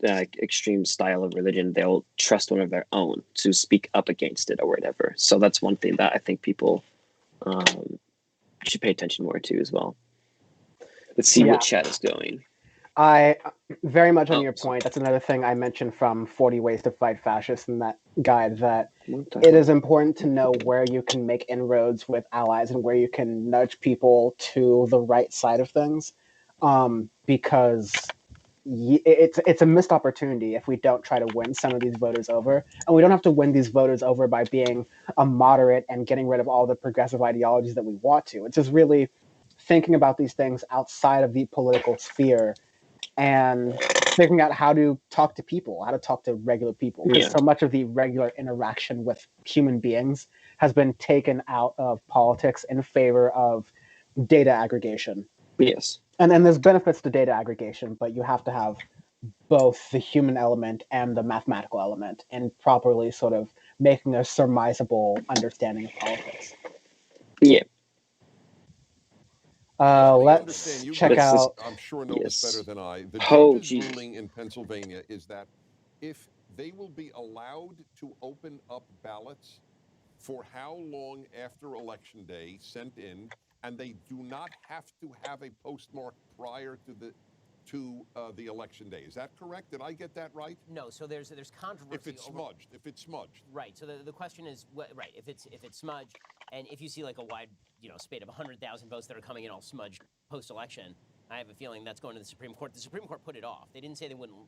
extreme style of religion, they'll trust one of their own to speak up against it or whatever. So that's one thing that I think people should pay attention more to as well. Let's see what chat is going. I very much on your point. That's another thing I mentioned from 40 Ways to Fight Fascists in that guide, that it is important to know where you can make inroads with allies and where you can nudge people to the right side of things, because it's a missed opportunity if we don't try to win some of these voters over. And we don't have to win these voters over by being a moderate and getting rid of all the progressive ideologies that we want to. It's just really thinking about these things outside of the political sphere and figuring out how to talk to people, how to talk to regular people. Because so much of the regular interaction with human beings has been taken out of politics in favor of data aggregation. Yes. And then there's benefits to data aggregation, but you have to have both the human element and the mathematical element and properly sort of making a surmisable understanding of politics. Yeah. Let's check out. I'm sure know this better than I. The judge's ruling in Pennsylvania is that if they will be allowed to open up ballots for how long after Election Day sent in, and they do not have to have a postmark prior to the Election Day. Is that correct? Did I get that right? No. So there's controversy. If it's smudged. Right. So the question is, right? If it's smudged, and if you see like a wide spate of 100,000 votes that are coming in all smudged post-election, I have a feeling that's going to the Supreme Court. The Supreme Court put it off. They didn't say they wouldn't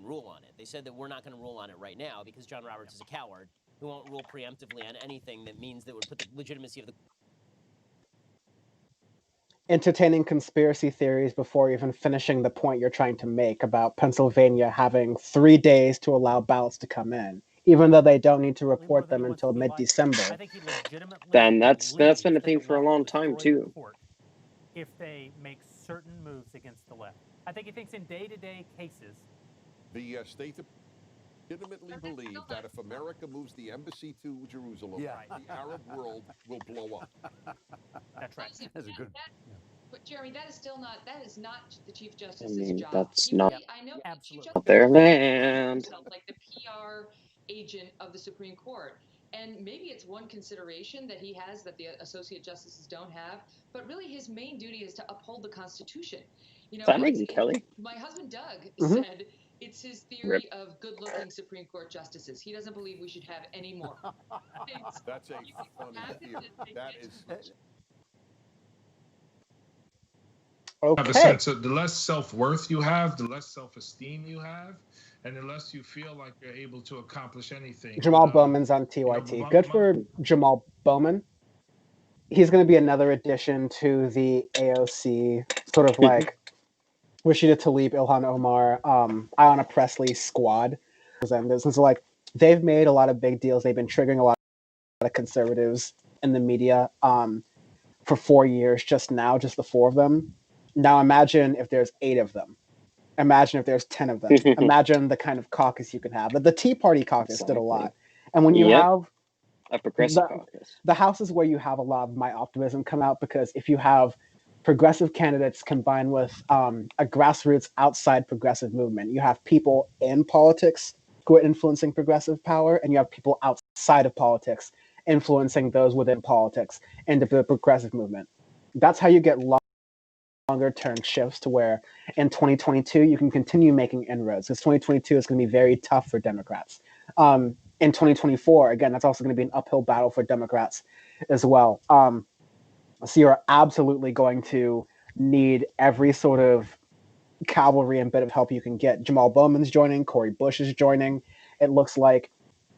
rule on it. They said that we're not going to rule on it right now because John Roberts is a coward who won't rule preemptively on anything that means that would put the legitimacy of the entertaining conspiracy theories before even finishing the point you're trying to make about Pennsylvania having 3 days to allow ballots to come in, even though they don't need to report them until mid-December. Then that's been a thing for a long time too. If they make certain moves against the left, I think he thinks in day-to-day cases. The state legitimately believe that if America moves the embassy to Jerusalem, the Arab world will blow up. That's right. That's a good. But Jeremy, that is not the Chief Justice's job. That's not I know absolutely their land. Like the PR agent of the Supreme Court. And maybe it's one consideration that he has that the associate justices don't have, but really his main duty is to uphold the Constitution. That makes it Kelly. My husband Doug said it's his theory of good-looking Supreme Court justices. He doesn't believe we should have any more. That's a funny theory. That is. Okay. Have a sense of the less self-worth you have, the less self-esteem you have, and the less you feel like you're able to accomplish anything. Jamal Bowman's on TYT. Good for Jamal Bowman. He's going to be another addition to the AOC, sort of like Rashida Tlaib, Ilhan Omar, Ayanna Pressley squad. And so, like, they've made a lot of big deals. They've been triggering a lot of conservatives in the media for 4 years just now, just the four of them. Now imagine if there's 8 of them. Imagine if there's 10 of them. Imagine the kind of caucus you could have. But the Tea Party caucus did a lot. And when you have a progressive the, caucus, the House is where you have a lot of my optimism come out, because if you have progressive candidates combined with a grassroots outside progressive movement, you have people in politics who are influencing progressive power, and you have people outside of politics influencing those within politics into the progressive movement. That's how you get longer term shifts to where in 2022 you can continue making inroads, because 2022 is going to be very tough for Democrats. In 2024, again, that's also going to be an uphill battle for Democrats as well. So you're absolutely going to need every sort of cavalry and bit of help you can get. Jamal Bowman's joining, Cori Bush is joining, it looks like.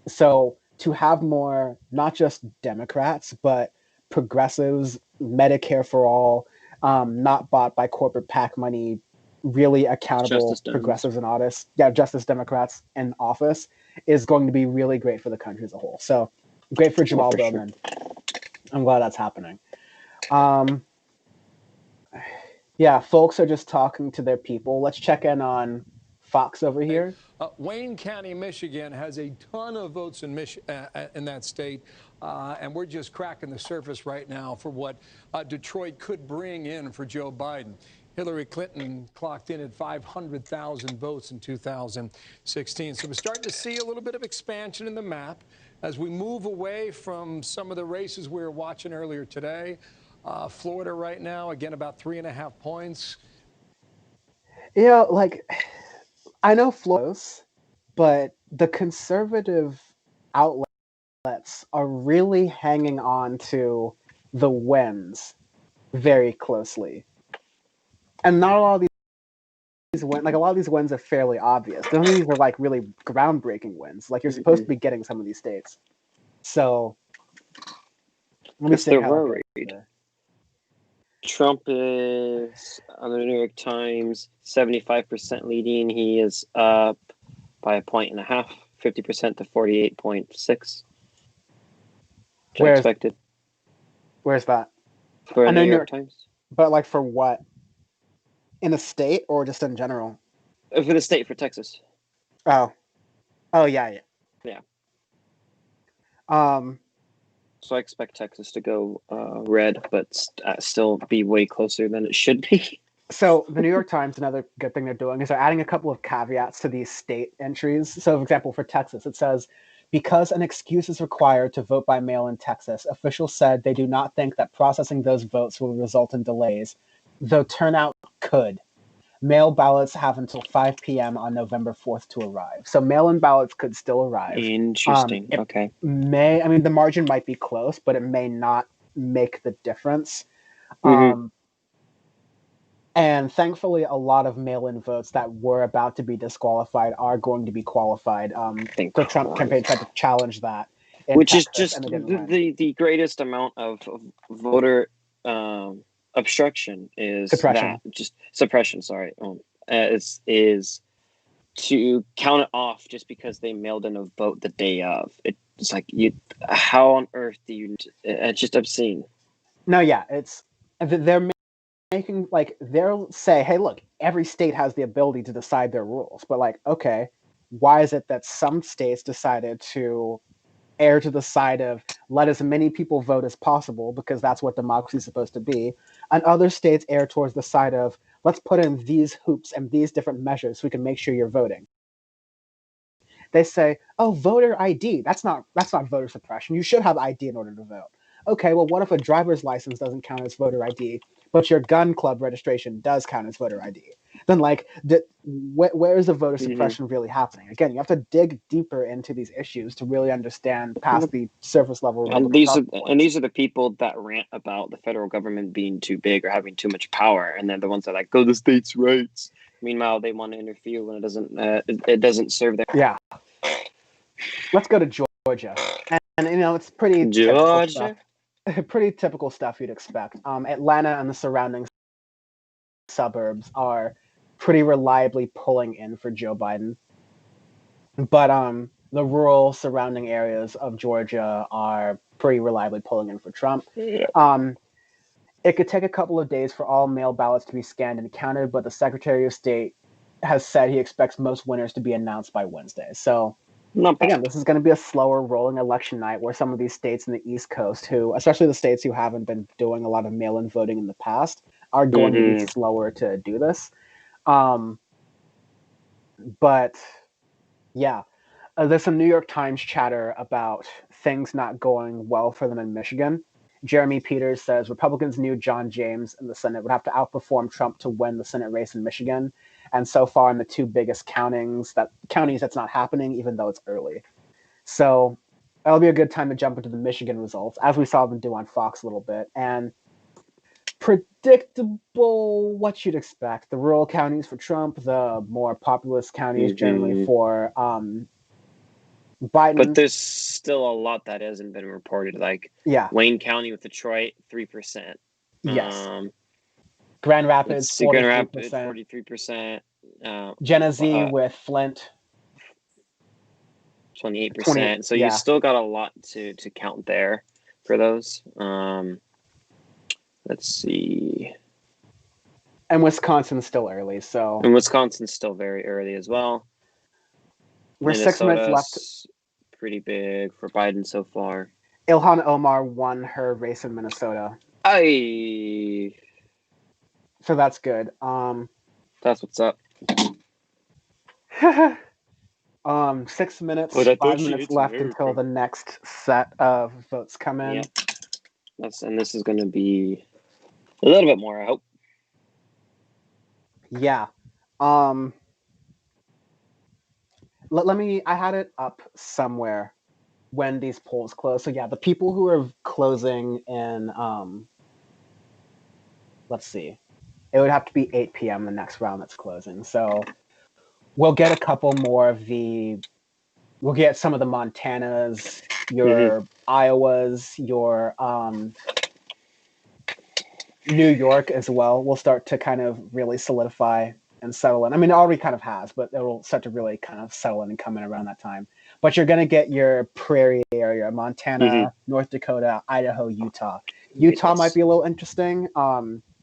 So to have more, not just Democrats, but progressives, Medicare for all, not bought by corporate PAC money, really accountable progressives and honest, Justice Democrats in office is going to be really great for the country as a whole. So great for Jamal Bowman. Sure. I'm glad that's happening. Yeah, folks are just talking to their people. Let's check in on Fox over here. Wayne County, Michigan has a ton of votes in that state, and we're just cracking the surface right now for what Detroit could bring in for Joe Biden. Hillary Clinton clocked in at 500,000 votes in 2016. So we're starting to see a little bit of expansion in the map as we move away from some of the races we were watching earlier today. Florida right now, again, about 3.5 points. Yeah, like, I know Florida's, but the conservative outlets are really hanging on to the wins very closely. And not a lot of these wins, like a lot of these wins are fairly obvious. None of these are like really groundbreaking wins. Like you're supposed to be getting some of these states. So let me see how Trump is on the New York Times 75% leading. He is up by 1.5 points, 50% to 48.6. Where expected. Where's that? For New York Times. But like for what? In the state or just in general? For the state, for Texas. Oh, yeah. So I expect Texas to go red, but still be way closer than it should be. So the New York Times, another good thing they're doing is they're adding a couple of caveats to these state entries. So for example, for Texas, it says, because an excuse is required to vote by mail in Texas, officials said they do not think that processing those votes will result in delays, though turnout could. Mail ballots have until 5 p.m. on November 4th to arrive. So mail-in ballots could still arrive. Interesting. Okay. The margin might be close, but it may not make the difference. And thankfully, a lot of mail-in votes that were about to be disqualified are going to be qualified. The Trump campaign tried to challenge that. Which is just the greatest amount of voter obstruction is suppression. Just suppression. Sorry, is to count it off just because they mailed in a vote the day of. It's like how on earth do you? It's just obscene. No, yeah, they're making they'll say, hey, look, every state has the ability to decide their rules, but like, okay, why is it that some states decided to err to the side of let as many people vote as possible because that's what democracy is supposed to be, and other states err towards the side of let's put in these hoops and these different measures so we can make sure you're voting. They say, oh, voter ID, that's not voter suppression. You should have ID in order to vote. Okay, well, what if a driver's license doesn't count as voter ID, but your gun club registration does count as voter ID? Then, where is the voter suppression really happening? Again, you have to dig deeper into these issues to really understand past the surface level. And these are the people that rant about the federal government being too big or having too much power, and they're the ones that are like, go to states' rights. Meanwhile, they want to interfere when it doesn't serve them. Yeah. Let's go to Georgia, and it's pretty typical stuff. Pretty typical stuff you'd expect. Atlanta and the surrounding suburbs are pretty reliably pulling in for Joe Biden, but the rural surrounding areas of Georgia are pretty reliably pulling in for Trump. It could take a couple of days for all mail ballots to be scanned and counted, but the Secretary of State has said he expects most winners to be announced by Wednesday. So Not bad. Again, this is going to be a slower rolling election night where some of these states in the East Coast, who, especially the states who haven't been doing a lot of mail-in voting in the past, are going to be slower to do this. But yeah, there's some New York Times chatter about things not going well for them in Michigan. Jeremy Peters says Republicans knew John James in the Senate would have to outperform Trump to win the Senate race in Michigan. And so far in the two biggest counties, that's not happening, even though it's early. So that'll be a good time to jump into the Michigan results, as we saw them do on Fox a little bit. And predictable, what you'd expect. The rural counties for Trump, the more populous counties generally for Biden. But there's still a lot that hasn't been reported. Like Wayne County with Detroit, 3%. Yes. Grand Rapids, 43%. Genesee with Flint, 28%. So you still got a lot to count there for those. Let's see. And Wisconsin's still early, so. And Wisconsin's still very early as well. We're 6 minutes left. Pretty big for Biden so far. Ilhan Omar won her race in Minnesota. So that's good. That's what's up. 6 minutes, 5 minutes left until the next set of votes come in. Yeah. And this is going to be a little bit more, I hope. Yeah. I had it up somewhere when these polls close. So yeah, the people who are closing in, let's see, it would have to be 8 p.m. the next round that's closing. So we'll get a couple more of we'll get some of the Montanas, your Iowas, your New York as well. We'll start to kind of really solidify and settle in. I mean, it already kind of has, but it will start to really kind of settle in and come in around that time. But you're going to get your prairie area, Montana, North Dakota, Idaho, Utah. Utah might be a little interesting.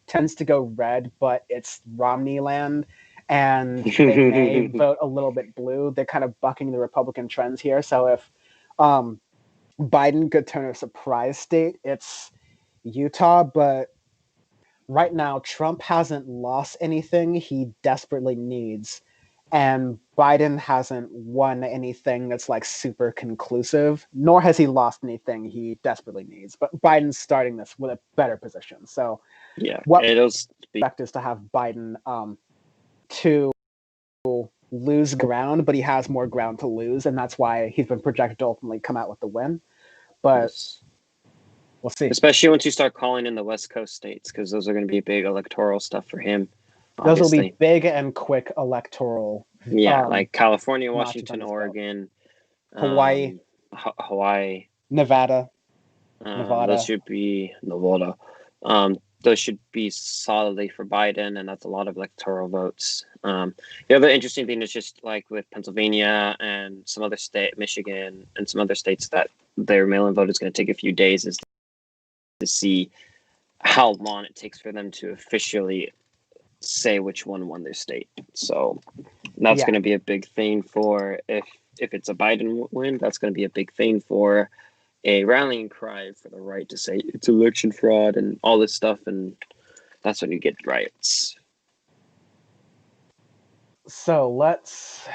Tends to go red, but it's Romney land, and they may vote a little bit blue. They're kind of bucking the Republican trends here. So if Biden could turn a surprise state, it's Utah, but right now, Trump hasn't lost anything he desperately needs, and Biden hasn't won anything that's like super conclusive, nor has he lost anything he desperately needs. But Biden's starting this with a better position. So what we expect is to have Biden to lose ground, but he has more ground to lose, and that's why he's been projected to ultimately come out with the win. But we'll see. Especially once you start calling in the West Coast states, because those are going to be big electoral stuff for him. Those will be big and quick electoral. Yeah, like California, Washington, Oregon, Hawaii, Nevada. Those should be Nevada. Those should be solidly for Biden, and that's a lot of electoral votes. The other interesting thing is just like with Pennsylvania and some other state, Michigan, and some other states that their mail-in vote is going to take a few days, is to see how long it takes for them to officially say which one won their state. So that's going to be a big thing for if it's a Biden win. That's going to be a big thing for a rallying cry for the right to say it's election fraud and all this stuff, and that's when you get riots. So let's.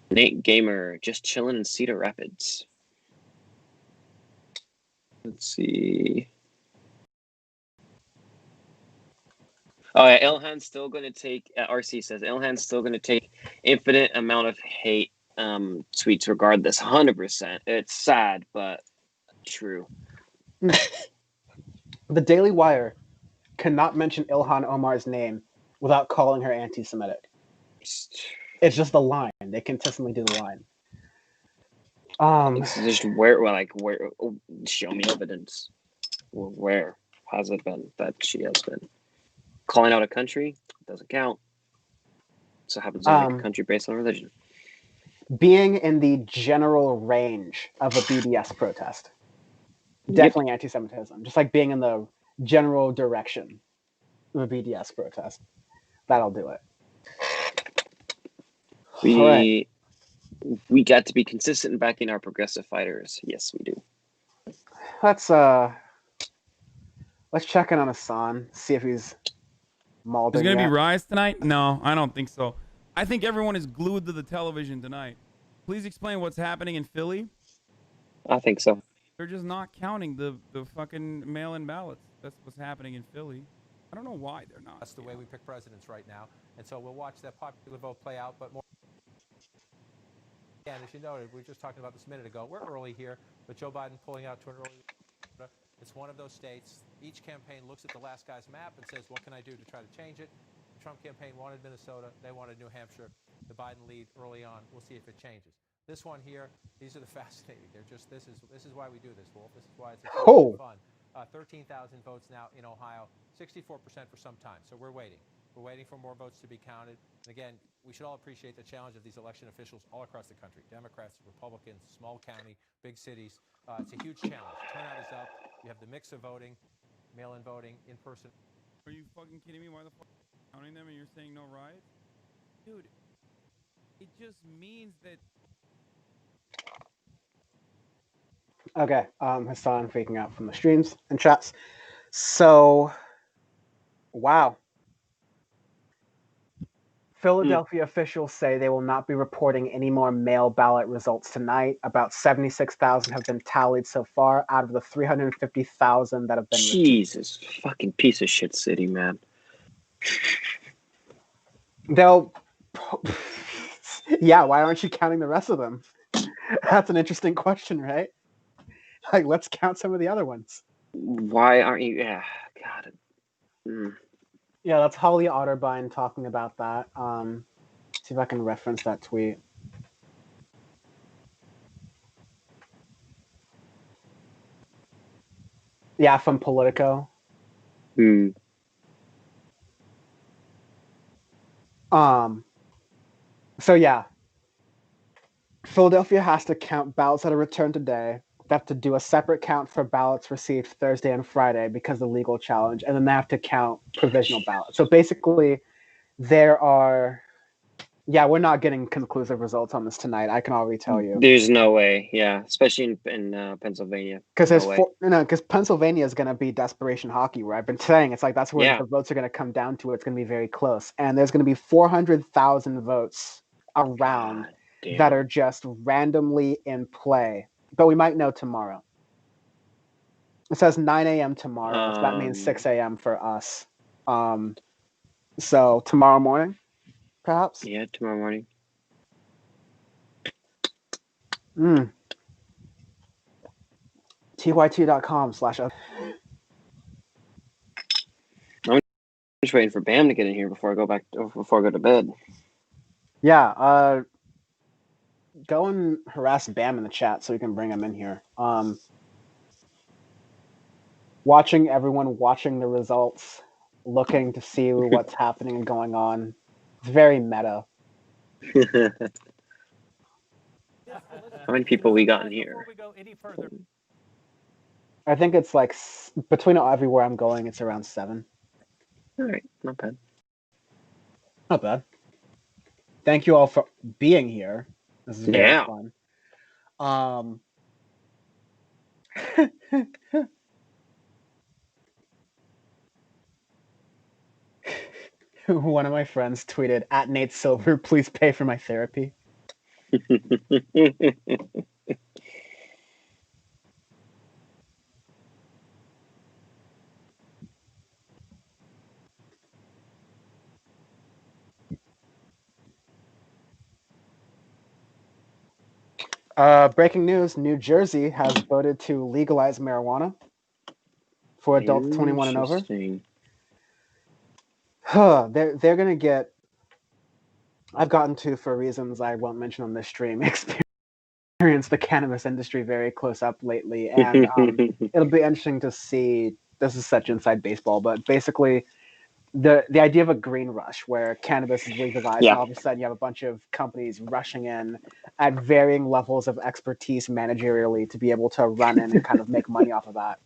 Nate Gamer just chilling in Cedar Rapids. Let's see. Oh yeah, Ilhan's still going to take. RC says Ilhan's still going to take infinite amount of hate tweets regardless. 100%. It's sad, but true. The Daily Wire cannot mention Ilhan Omar's name without calling her anti-Semitic. It's just the line. They consistently do the line. It's just where? Show me evidence. Where has it been that she has been calling out a country? Doesn't count. So it happens to be a country based on religion. Being in the general range of a BDS protest, definitely anti-Semitism. Just like being in the general direction of a BDS protest, that'll do it. We got to be consistent in backing our progressive fighters. Yes, we do. Let's check in on Hassan, see if he's mauled There's in going to be yet. riots tonight? No, I don't think so. I think everyone is glued to the television tonight. Please explain what's happening in Philly. I think so. They're just not counting the fucking mail-in ballots. That's what's happening in Philly. I don't know why they're not. That's the way we pick presidents right now. And so we'll watch that popular vote play out. But more, and as you noted, we were just talking about this a minute ago. We're early here, but Joe Biden pulling out to an early. It's one of those states. Each campaign looks at the last guy's map and says, what can I do to try to change it? The Trump campaign wanted Minnesota. They wanted New Hampshire. The Biden lead early on. We'll see if it changes. This one here, these are the fascinating. They're just, this is why we do this, Wolf. This is why it's fun. 13,000 votes now in Ohio, 64% for some time. So we're waiting. We're waiting for more votes to be counted. And again, we should all appreciate the challenge of these election officials all across the country. Democrats, Republicans, small county, big cities. It's a huge challenge. Turnout is up. You have the mix of voting, mail-in voting, in-person. Are you fucking kidding me? Why the fuck are you counting them and you're saying no riots? Dude, it just means that... Okay, Hassan freaking out from the streams and chats. So, wow. Philadelphia officials say they will not be reporting any more mail ballot results tonight. About 76,000 have been tallied so far out of the 350,000 that have been Jesus, fucking piece of shit city, man. They'll... Yeah, why aren't you counting the rest of them? That's an interesting question, right? Like, let's count some of the other ones. Why aren't you? Yeah, God. Yeah, that's Holly Otterbein talking about that. See if I can reference that tweet. Yeah, from Politico. So yeah, Philadelphia has to count ballots that are returned today. They have to do a separate count for ballots received Thursday and Friday because of the legal challenge, and then they have to count provisional ballots. So basically, there are... Yeah, we're not getting conclusive results on this tonight. I can already tell you. There's no way. Yeah, especially in Pennsylvania. Because Pennsylvania is going to be desperation hockey, where I've been saying it's like that's where the votes are going to come down to. It's going to be very close, and there's going to be 400,000 votes around that are just randomly in play. But we might know tomorrow. It says 9 a.m. tomorrow, so that means 6 a.m. for us. So tomorrow morning, perhaps? Yeah, tomorrow morning. tyt.com/. I'm just waiting for Bam to get in here before I go to bed. Yeah, go and harass Bam in the chat so we can bring him in here. Watching everyone watching the results, looking to see what's happening and going on. It's very meta. How many people we got in here? Before we go any further, I think it's like between everywhere I'm going, it's around 7. All right, not bad. Not bad. Thank you all for being here. This is very fun. One of my friends tweeted, @Nate Silver, please pay for my therapy. Breaking news, New Jersey has voted to legalize marijuana for adults 21 and over. They're going to get, I've gotten to, for reasons I won't mention on this stream, experience the cannabis industry very close up lately. And it'll be interesting to see, this is such inside baseball, but basically the idea of a green rush where cannabis is legalized and all of a sudden you have a bunch of companies rushing in at varying levels of expertise managerially to be able to run in and kind of make money off of that.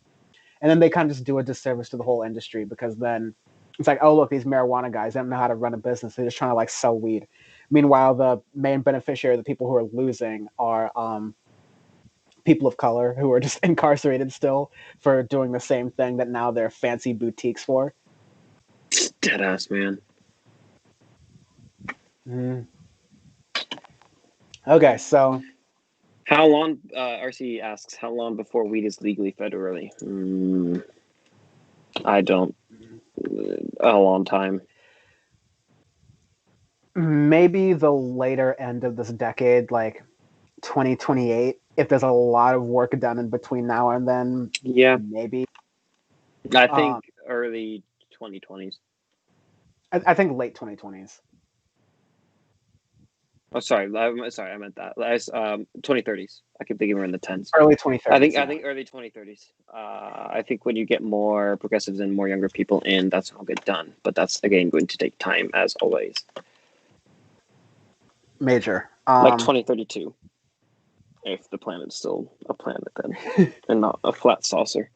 And then they kind of just do a disservice to the whole industry because then it's like, oh, look, these marijuana guys, they don't know how to run a business. They're just trying to like sell weed. Meanwhile, the main beneficiary, the people who are losing, are people of color who are just incarcerated still for doing the same thing that now they're fancy boutiques for. Deadass, man. Okay, so how long? RC asks, how long before weed is legally federally? I don't. A long time. Maybe the later end of this decade, like 2028, if there's a lot of work done in between now and then. Yeah, maybe. I think early 2020s. I think late 2020s. Oh, sorry. I meant that. 2030s. I keep thinking we're in the 10s. Early 2030s. I think early 2030s. I think when you get more progressives and more younger people in, that's when it'll get done. But that's again going to take time, as always. Major. Like 2032, if the planet's still a planet then, and not a flat saucer.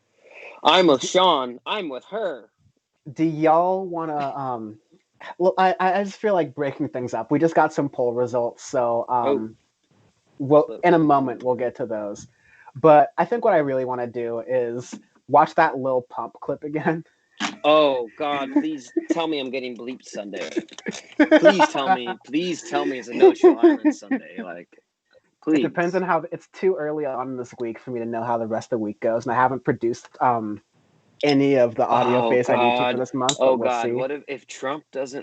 I'm with Sean. I'm with her. Do y'all want to? Well, I just feel like breaking things up. We just got some poll results, so well, in a moment we'll get to those. But I think what I really want to do is watch that Lil Pump clip again. Oh God! Please tell me I'm getting bleeped Sunday. Please tell me. Please tell me it's a no-show island Sunday. Like, please. It depends on how. It's too early on this week for me to know how the rest of the week goes, and I haven't produced any of the audio face I need to for this month. Oh we'll God! see. What if Trump does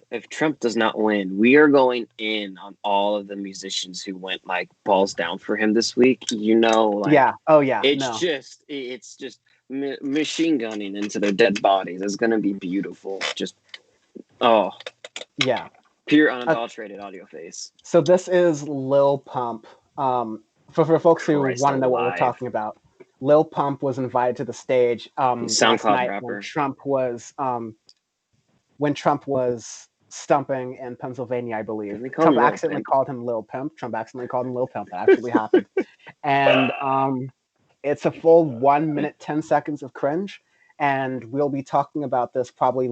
not win? We are going in on all of the musicians who went like balls down for him this week. You know, like, yeah. Oh yeah. It's just machine gunning into their dead bodies. It's gonna be beautiful. Just yeah. Pure unadulterated audio face. So this is Lil Pump. For folks who want to know what we're talking about, Lil Pump was invited to the stage last night rapper. when Trump was stumping in Pennsylvania, I believe. Trump Trump accidentally called him Lil Pimp. That actually happened. And it's a full 1 minute, 10 seconds of cringe. And we'll be talking about this probably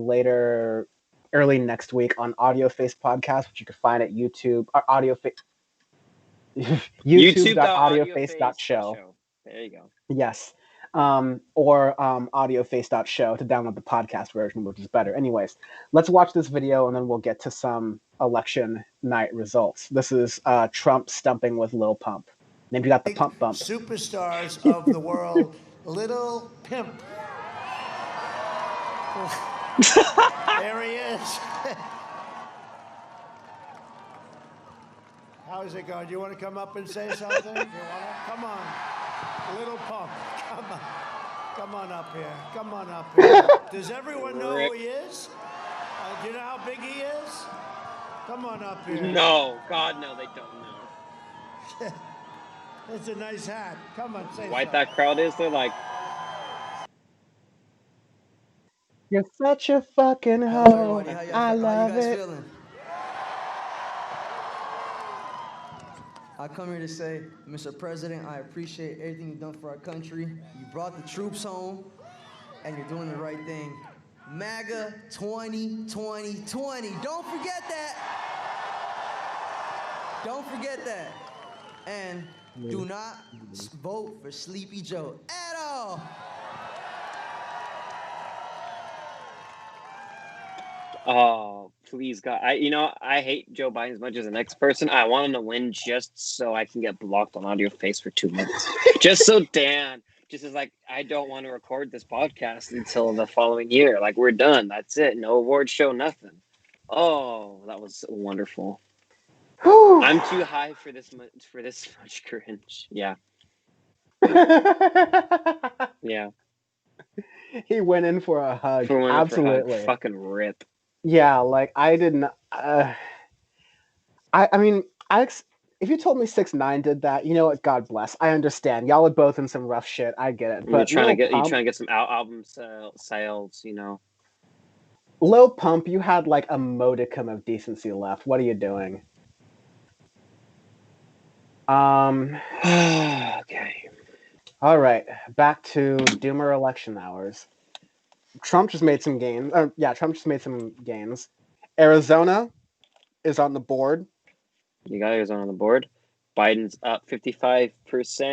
early next week on Audio Face Podcast, which you can find at YouTube, or youtube.audioface.show. There you go. Yes. Or audioface.show to download the podcast version, which is better. Anyways, let's watch this video and then we'll get to some election night results. This is Trump stumping with Lil Pump. Maybe you got the pump bump. Superstars of the world, Little Pimp. There he is. How's it going? Do you want to come up and say something? Come on. Little Pump. Come on up here. Come on up here. Does everyone know who he is? Do you know how big he is? Come on up here. No. God, no, they don't know. It's a nice hat. Come on, say White something. that crowd is, they're like... You're such a fucking hoe. I love it. Feeling? I come here to say, Mr. President, I appreciate everything you've done for our country. You brought the troops home, and you're doing the right thing. MAGA 2020. Don't forget that. Don't forget that. And do not vote for Sleepy Joe at all. Oh, please, God. I hate Joe Biden as much as the next person. I want him to win just so I can get blocked on Audio Face for 2 minutes. Just so Dan just is like, I don't want to record this podcast until the following year. Like, we're done. That's it. No award show, nothing. Oh, that was wonderful. I'm too high for this much cringe. Yeah. Yeah. He went in for a hug. Absolutely. Fucking rip. Yeah, like I didn't. I mean, if you told me 6ix9ine did that, you know what? God bless. I understand. Y'all are both in some rough shit. I get it. But you're trying to get some album sales, you know. Lil Pump, you had like a modicum of decency left. What are you doing? Okay. All right, back to Doomer election hours. Trump just made some gains. Trump just made some gains. Arizona is on the board. You guys are on the board. Biden's up 55%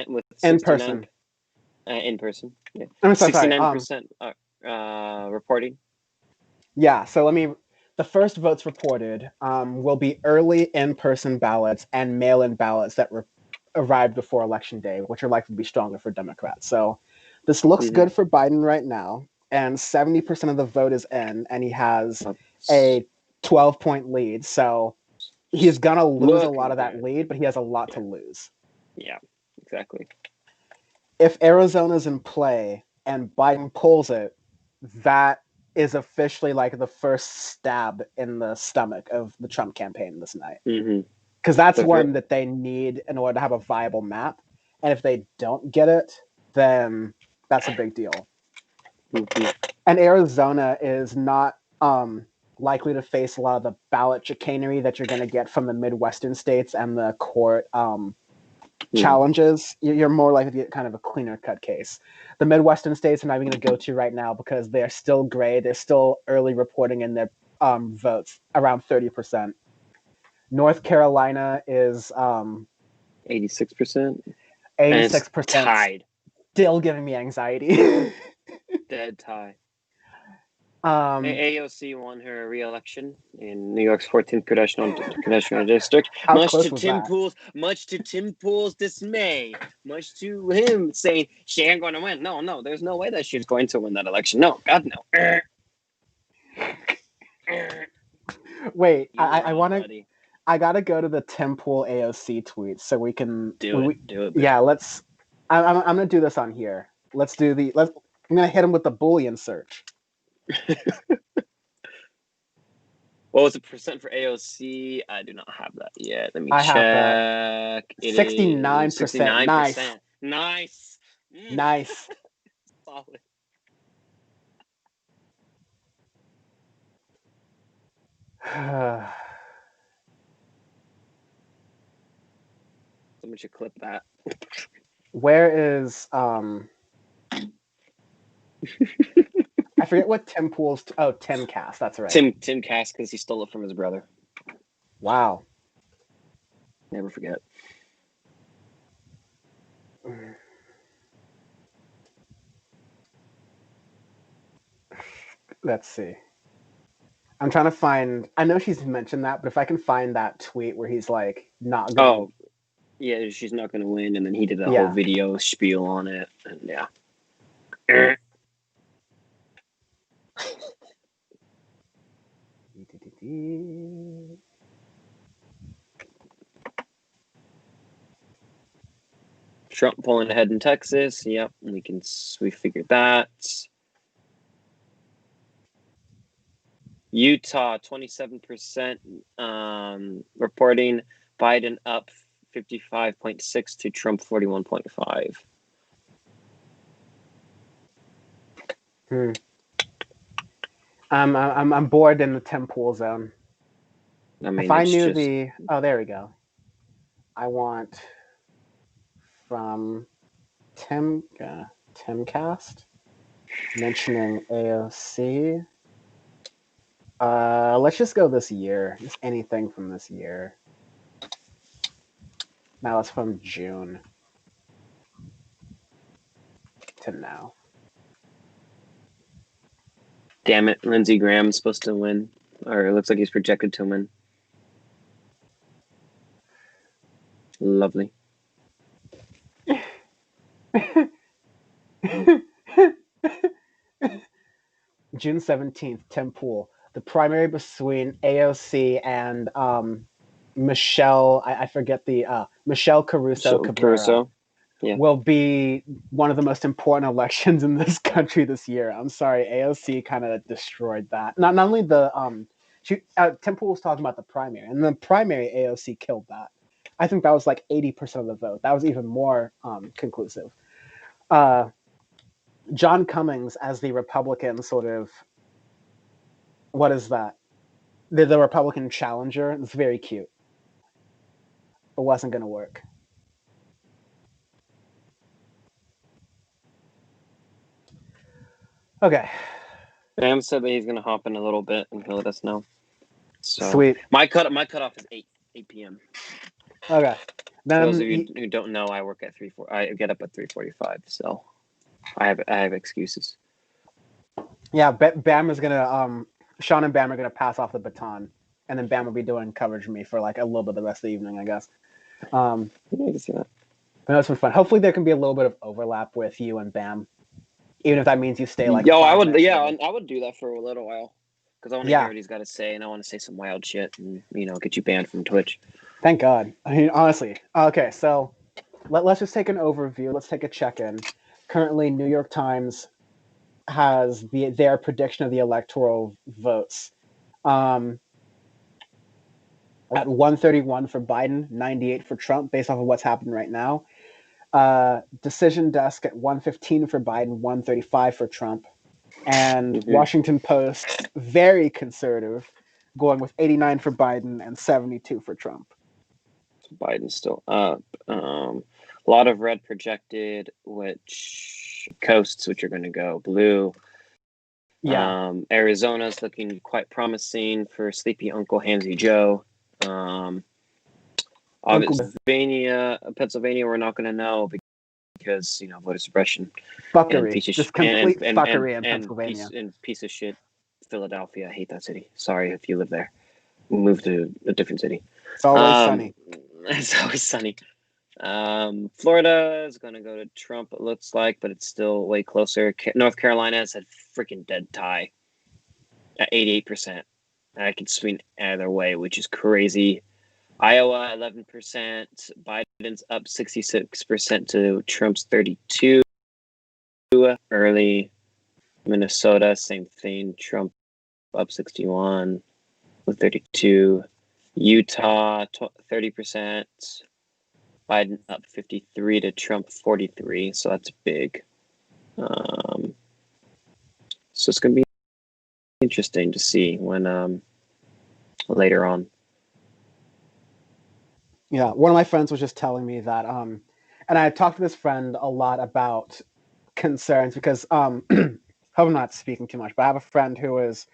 with In 69 person. In person. Yeah. I'm sorry. 69% reporting. Yeah. So the first votes reported will be early in-person ballots and mail-in ballots that arrived before Election Day, which are likely to be stronger for Democrats. So this looks good for Biden right now, and 70% of the vote is in, and he has a 12-point lead. So he's gonna lose a lot of that lead, but he has a lot to lose. Yeah, exactly. If Arizona's in play and Biden pulls it, that is officially like the first stab in the stomach of the Trump campaign this night. Because that's one that they need in order to have a viable map. And if they don't get it, then that's a big deal. And Arizona is not likely to face a lot of the ballot chicanery that you're going to get from the Midwestern states and the court challenges. You're more likely to get kind of a cleaner cut case. The Midwestern states are not even going to go to right now because they're still gray. They're still early reporting in their votes, around 30%. North Carolina is 86%. 86%. Tied. Still giving me anxiety. Dead tie. AOC won her re-election in New York's 14th congressional district. Much to Tim Pool's dismay. Much to him saying she ain't going to win. No, there's no way that she's going to win that election. No, God no. Wait, I want to. I gotta go to the Tim Pool AOC tweet so we can do it. Yeah, let's. I'm gonna do this on here. I'm gonna hit him with the Boolean search. What was the percent for AOC? I do not have that yet. Let me check. Have 69%. Nice. Nice. Solid. Someone should clip that. Where is I forget what Tim Pool's. Timcast. That's right. Timcast because he stole it from his brother. Wow. Never forget. Let's see. I'm trying to find. I know she's mentioned that, but if I can find that tweet where he's like not going. Oh, yeah, she's not going to win, and then he did that whole video spiel on it, and yeah. Trump pulling ahead in Texas. Yep, we figured that. Utah 27% reporting. Biden up 55.6 to Trump 41.5. I'm bored in the Tim Pool zone. I mean, if I knew there we go. I want from Timcast mentioning AOC. Let's just go this year. Just anything from this year. Now it's from June to now. Damn it, Lindsey Graham's supposed to win, or it looks like he's projected to win. Lovely. June 17th, Tim Pool. The primary between AOC and Michelle, I forget the Michelle Caruso Cabrera. Yeah. Will be one of the most important elections in this country this year. I'm sorry, AOC kind of destroyed that. Not only the Tim Pool was talking about the primary, and the primary AOC killed that. I think that was like 80% of the vote. That was even more conclusive. John Cummings as the Republican sort of, what is that? The Republican challenger. It's very cute. It wasn't going to work. Okay. Sam said that he's going to hop in a little bit and he'll let us know. So sweet. My cutoff is 8 p.m. Okay. For Then those of you who don't know, I work at 3:4. I get up at 3:45, so I have excuses. yeah, Bam is gonna Sean and Bam are gonna pass off the baton, and then Bam will be doing coverage of me for like a little bit the rest of the evening, I guess. Yeah, I can see that. But that's been fun. Hopefully, there can be a little bit of overlap with you and Bam, even if that means you stay like. Yo, 5 I would, minutes yeah, later. I would do that for a little while because I want to Yeah. hear what he's got to say, and I want to say some wild shit, and get you banned from Twitch. Thank God. I mean, honestly. Okay, so let's just take an overview. Let's take a check-in. Currently, New York Times has their prediction of the electoral votes. At 131 for Biden, 98 for Trump, based off of what's happening right now. Decision Desk at 115 for Biden, 135 for Trump. And Washington Post, very conservative, going with 89 for Biden and 72 for Trump. Biden's still up. A lot of red projected, which coasts, which are going to go blue. Yeah. Arizona's looking quite promising for sleepy Uncle Handsy Joe. Pennsylvania, we're not going to know because voter suppression. Fuckery. And Just complete fuckery in Pennsylvania. Piece of shit Philadelphia. I hate that city. Sorry if you live there. Move to a different city. It's always sunny. It's always sunny. Florida is going to go to Trump, it looks like, but it's still way closer. North Carolina has a freaking dead tie at 88%. I could swing either way, which is crazy. Iowa, 11%. Biden's up 66% to Trump's 32%. Early. Minnesota, same thing. Trump up 61% with 32%. Utah, 30%. Biden up 53% to Trump 43%. So that's big. So it's going to be interesting to see when later on. Yeah, one of my friends was just telling me that, and I talked to this friend a lot about concerns because, hope I'm not speaking too much, but I have a friend who is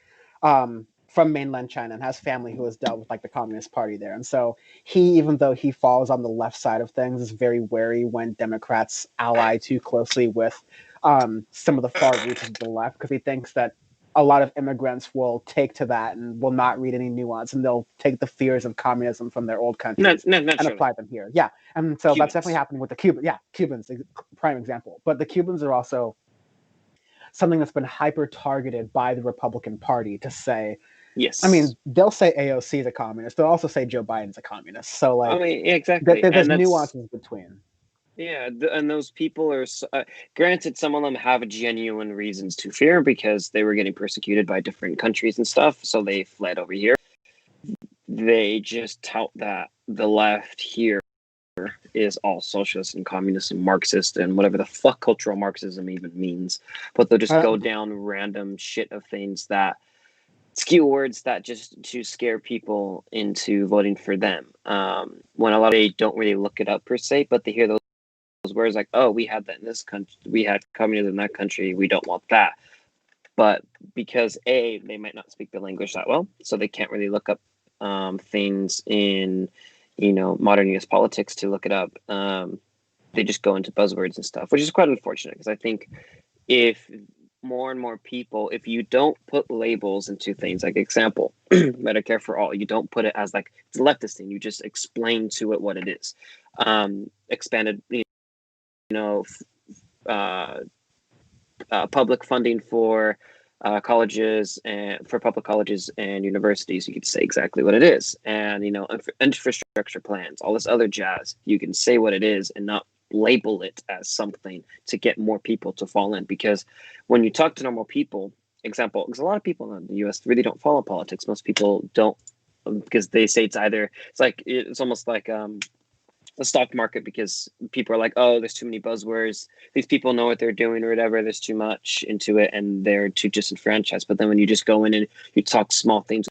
from mainland China and has family who has dealt with like the Communist Party there. And so he, even though he falls on the left side of things, is very wary when Democrats ally too closely with some of the far reaches of the left because he thinks that a lot of immigrants will take to that and will not read any nuance, and they'll take the fears of communism from their old countries and apply them here. Yeah, and so that's definitely happening with the Cubans. Yeah, Cubans, prime example. But the Cubans are also something that's been hyper targeted by the Republican Party to say. Yes. I mean, they'll say AOC is a communist. They'll also say Joe Biden's a communist. So, like, I mean, exactly. There's nuances between. Yeah, and those people are, granted, some of them have genuine reasons to fear because they were getting persecuted by different countries and stuff, so they fled over here. They just tout that the left here is all socialist and communist and Marxist and whatever the fuck cultural Marxism even means. But they'll just go down random shit of things that skew words that just to scare people into voting for them. When a lot of they don't really look it up per se, but they hear those words like, oh, we had that in this country, we had communism in that country, we don't want that. But because they might not speak the language that well, so they can't really look up things in modern US politics to look it up. They just go into buzzwords and stuff, which is quite unfortunate because I think if more and more people, if you don't put labels into things, like example, Medicare for all, you don't put it as like it's a leftist thing, you just explain to it what it is. Expanded public funding for colleges and for public colleges and universities, you could say exactly what it is. And infrastructure plans, all this other jazz, you can say what it is and not label it as something to get more people to fall in. Because when you talk to normal people, example, because a lot of people in the US really don't follow politics. Most people don't, because they say it's almost like the stock market, because people are like, oh, there's too many buzzwords, these people know what they're doing or whatever, there's too much into it and they're too disenfranchised. But then when you just go in and you talk small things,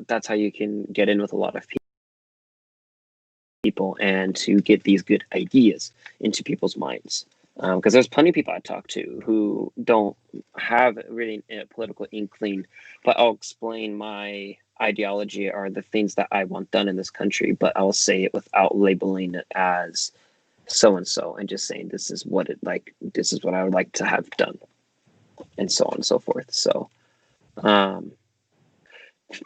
that's how you can get in with a lot of people and to get these good ideas into people's minds. Because there's plenty of people I talk to who don't have really a political inkling, but I'll explain my ideology are the things that I want done in this country, but I will say it without labeling it as so and so, and just saying this is what this is what I would like to have done, and so on and so forth. So,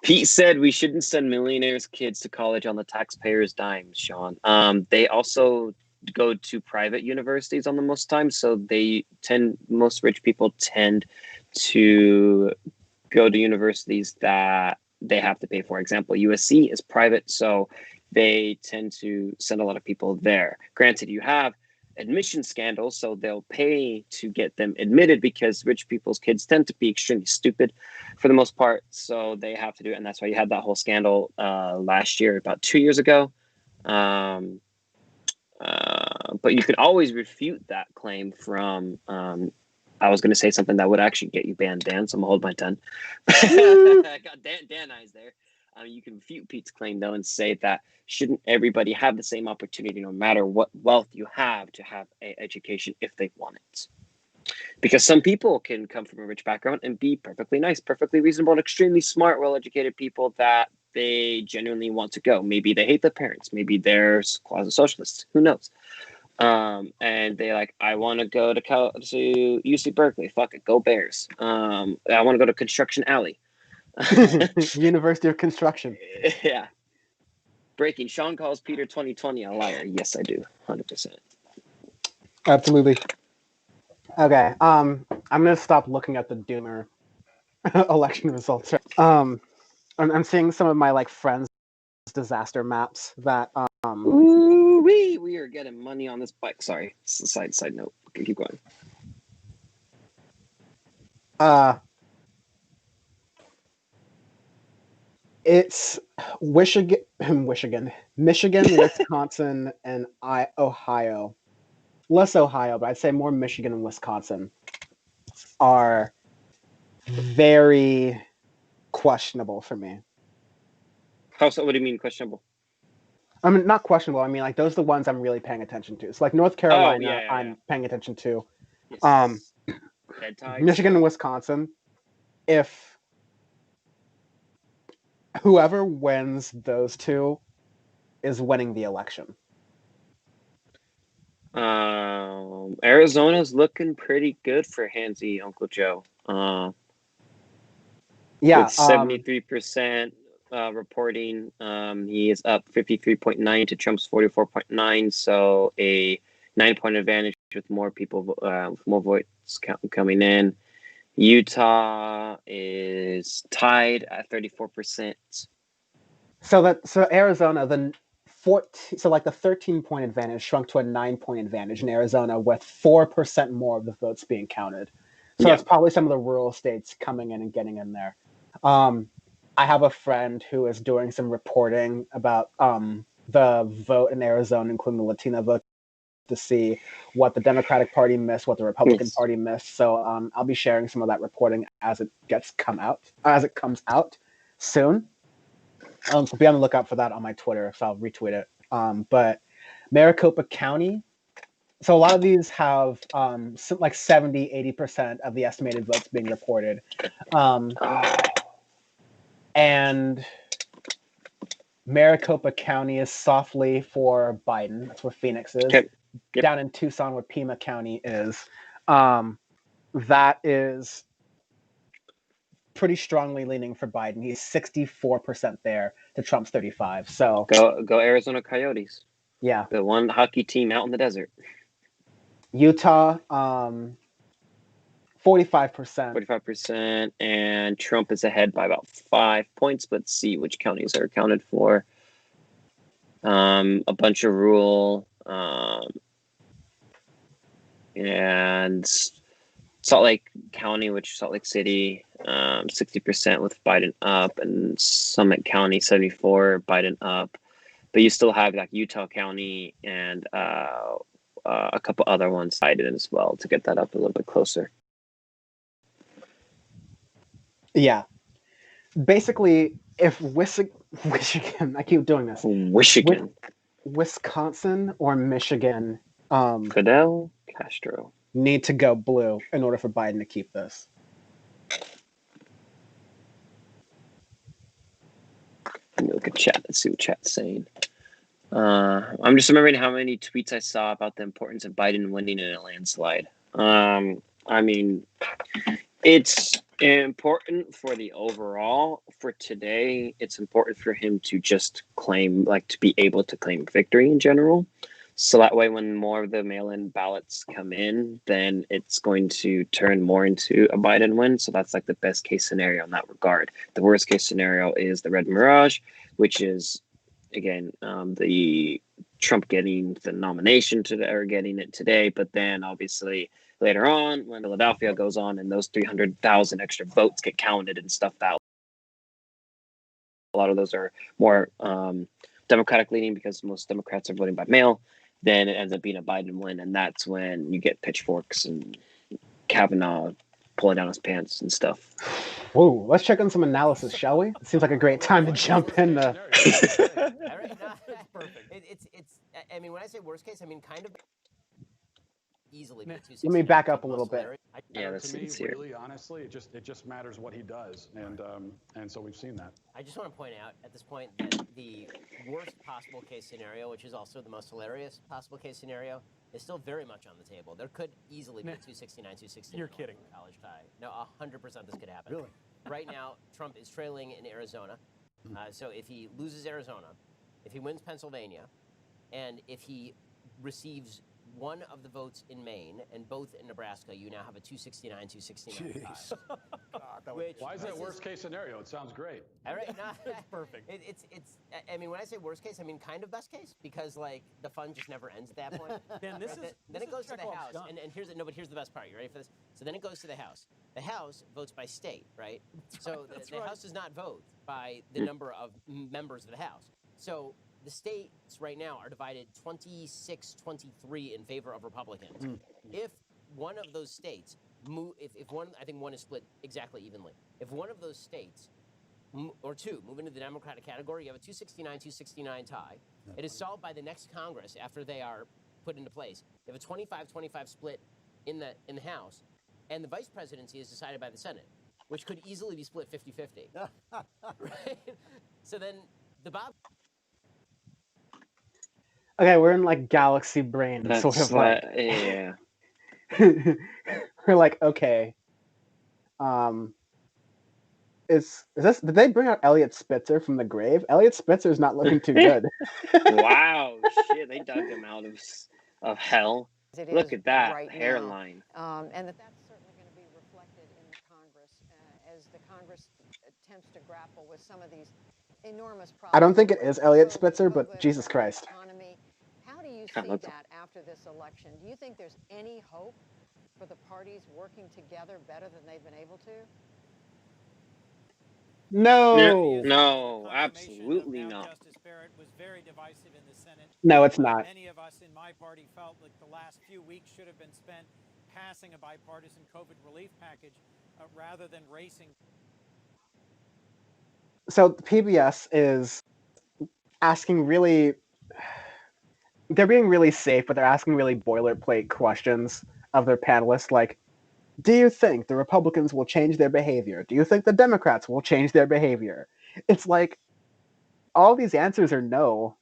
Pete said we shouldn't send millionaires' kids to college on the taxpayers' dime, Sean. They also go to private universities on the most time, so most rich people tend to go to universities that they have to pay for. Example, USC is private, so they tend to send a lot of people there. Granted, you have admission scandals, so they'll pay to get them admitted because rich people's kids tend to be extremely stupid for the most part, so they have to do it, and that's why you had that whole scandal last year, about 2 years ago. But you could always refute that claim from I was going to say something that would actually get you banned, Dan, so I'm going to hold my tongue. I got Dan eyes there. You can refute Pete's claim, though, and say that shouldn't everybody have the same opportunity, no matter what wealth you have, to have an education if they want it? Because some people can come from a rich background and be perfectly nice, perfectly reasonable, and extremely smart, well-educated people that they genuinely want to go. Maybe they hate their parents. Maybe they're quasi-socialists. Who knows? And they I want to go to UC Berkeley. Fuck it, go Bears. I want to go to Construction Alley. University of Construction. Yeah. Breaking. Sean calls Peter 2020 a liar. Yes, I do. 100%. Absolutely. Okay. I'm gonna stop looking at the Doomer election results. I'm seeing some of my friends' disaster maps that Ooh, we are getting money on this bike. Sorry, side note. Okay, keep going. It's Michigan, Wisconsin, and Ohio. Less Ohio, but I'd say more Michigan and Wisconsin are very questionable for me. How so? What do you mean questionable? I mean, not questionable. I mean, those are the ones I'm really paying attention to. So, North Carolina, I'm paying attention to. Yes. Michigan and Wisconsin. If whoever wins those two is winning the election. Arizona's looking pretty good for Handsy Uncle Joe. Yeah, with 73% reporting, he is up 53.9 to Trump's 44.9, so a 9-point advantage with more people, with more votes coming in. Utah is tied at 34%. So Arizona, the 13-point advantage shrunk to a 9-point advantage in Arizona, with 4% more of the votes being counted. So it's probably some of the rural states coming in and getting in there. I have a friend who is doing some reporting about the vote in Arizona, including the Latino vote, to see what the Democratic Party missed, what the Republican Party missed. So I'll be sharing some of that reporting as it comes out soon. So be on the lookout for that on my Twitter, so I'll retweet it. But Maricopa County, so a lot of these have 70-80% of the estimated votes being reported. And Maricopa County is softly for Biden. That's where Phoenix is. Okay. Yep. Down in Tucson, where Pima County is, that is pretty strongly leaning for Biden. He's 64% there to Trump's 35%. So go Arizona Coyotes. Yeah. The one hockey team out in the desert. Utah, 45%. 45%, and Trump is ahead by about 5 points. Let's see which counties are accounted for. A bunch of rural, and Salt Lake County, which is Salt Lake City, 60% with Biden up, and Summit County, 74%, Biden up. But you still have Utah County and a couple other ones cited as well to get that up a little bit closer. Yeah. Basically, if Michigan, I keep doing this. Wisconsin or Michigan, Fidel Castro need to go blue in order for Biden to keep this. Let me look at chat. Let's see what chat's saying. I'm just remembering how many tweets I saw about the importance of Biden winning in a landslide. I mean, it's important for the overall. For today, it's important for him to just claim, like, to be able to claim victory in general. So that way, when more of the mail-in ballots come in, then it's going to turn more into a Biden win. So that's like the best case scenario in that regard. The worst case scenario is the Red Mirage, which is, again, the Trump getting the nomination today, or getting it today. But then obviously later on, when Philadelphia goes on and those 300,000 extra votes get counted and stuff, that a lot of those are more Democratic leaning because most Democrats are voting by mail, then it ends up being a Biden win. And that's when you get pitchforks and Kavanaugh pulling down his pants and stuff. Whoa, let's check on some analysis, shall we? It seems like a great time to jump in. It's. I mean, when I say worst case, I mean kind of easily. Let me back up a little bit. Yeah, that's to me, sincere. really, honestly, it just matters what he does, and so we've seen that. I just want to point out at this point that the worst possible case scenario, which is also the most hilarious possible case scenario, is still very much on the table. There could easily be 269, 269. You're kidding. College tie. No, 100% this could happen. Really? Right now, Trump is trailing in Arizona. So if he loses Arizona, if he wins Pennsylvania, and if he receives one of the votes in Maine and both in Nebraska, you now have a 269, 269 tie. Why is that worst case scenario? It sounds great. All right, it's perfect. I mean, when I say worst case, I mean kind of best case, because like the fun just never ends at that point. Dan, then it goes to the House, and here's the best part. You ready for this? So then it goes to the House. The House votes by state, right? So the House does not vote by the number of members of the House. So the states right now are divided 26-23 in favor of Republicans. If one of those states if one, I think one is split exactly evenly. If one of those states or two move into the Democratic category, you have a 269-269 tie. It is solved by the next Congress after they are put into place. You have a 25-25 split in the House, and the vice presidency is decided by the Senate, which could easily be split 50-50. Right? So then the Bob. Okay, we're in like galaxy brain, sort of like. Yeah. We're like, okay. Is this? Did they bring out Elliot Spitzer from the grave? Elliot Spitzer's not looking too good. Wow, shit! They dug him out of hell. Look at that right hairline. And that's certainly going to be reflected in the Congress as the Congress attempts to grapple with some of these enormous problems. I don't think it is Elliot Spitzer, but Jesus Christ. How do you see that after this election? Do you think there's any hope for the parties working together better than they've been able to? No. No, absolutely not. Justice Barrett was very divisive in the Senate. No, it's not. Many of us in my party felt like the last few weeks should have been spent passing a bipartisan COVID relief package rather than racing. So PBS is asking really, they're being really safe, but they're asking really boilerplate questions of their panelists, like, do you think the Republicans will change their behavior? Do you think the Democrats will change their behavior? It's like, all these answers are no.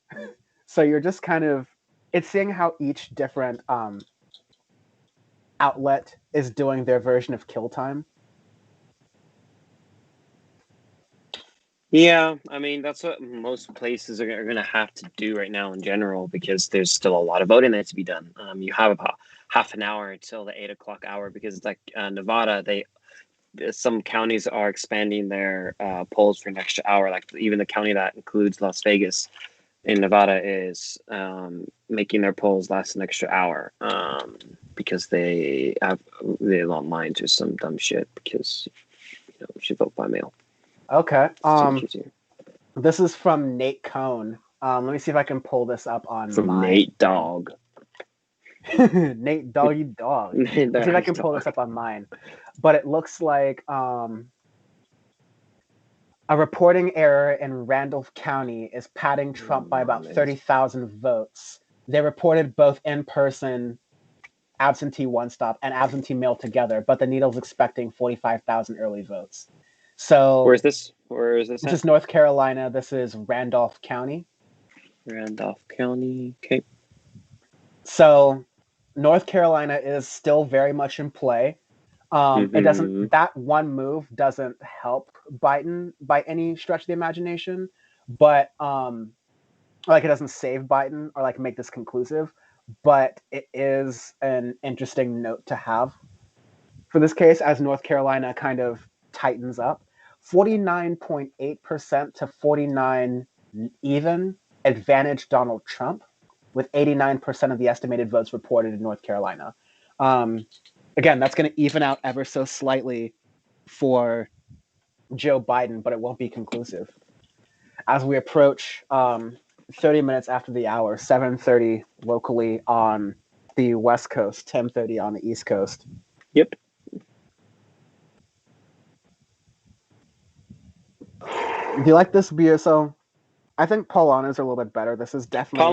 So you're just kind of, it's seeing how each different outlet is doing their version of kill time. Yeah, I mean, that's what most places are going to have to do right now in general, because there's still a lot of voting that has to be done. You have about half an hour until the 8 o'clock hour, because it's like Nevada, some counties are expanding their polls for an extra hour. Like even the county that includes Las Vegas in Nevada is making their polls last an extra hour because they have long lines or some dumb shit, because you should vote by mail. Okay. This is from Nate Cohn. Let me see if I can pull this up on From Nate Dogg. Nate Doggy Dog. Let's see if I can pull this up on mine. But it looks like a reporting error in Randolph County is patting Trump by about 30,000 votes. They reported both in-person absentee one-stop and absentee mail together, but the Needle's expecting 45,000 early votes. So Where's this? Where is this? This at? is North Carolina. This is Randolph County. Randolph County. Okay. So North Carolina is still very much in play. It doesn't. That one move doesn't help Biden by any stretch of the imagination, but like it doesn't save Biden or like make this conclusive. But it is an interesting note to have for this case as North Carolina kind of tightens up. 49.8% to 49 even advantage Donald Trump, with 89% of the estimated votes reported in North Carolina. Again, that's going to even out ever so slightly for Joe Biden, but it won't be conclusive. As we approach 30 minutes after the hour, 7:30 locally on the West Coast, 10:30 on the East Coast. Yep. Do you like this beer? So I think Paul Honors are a little bit better. This is definitely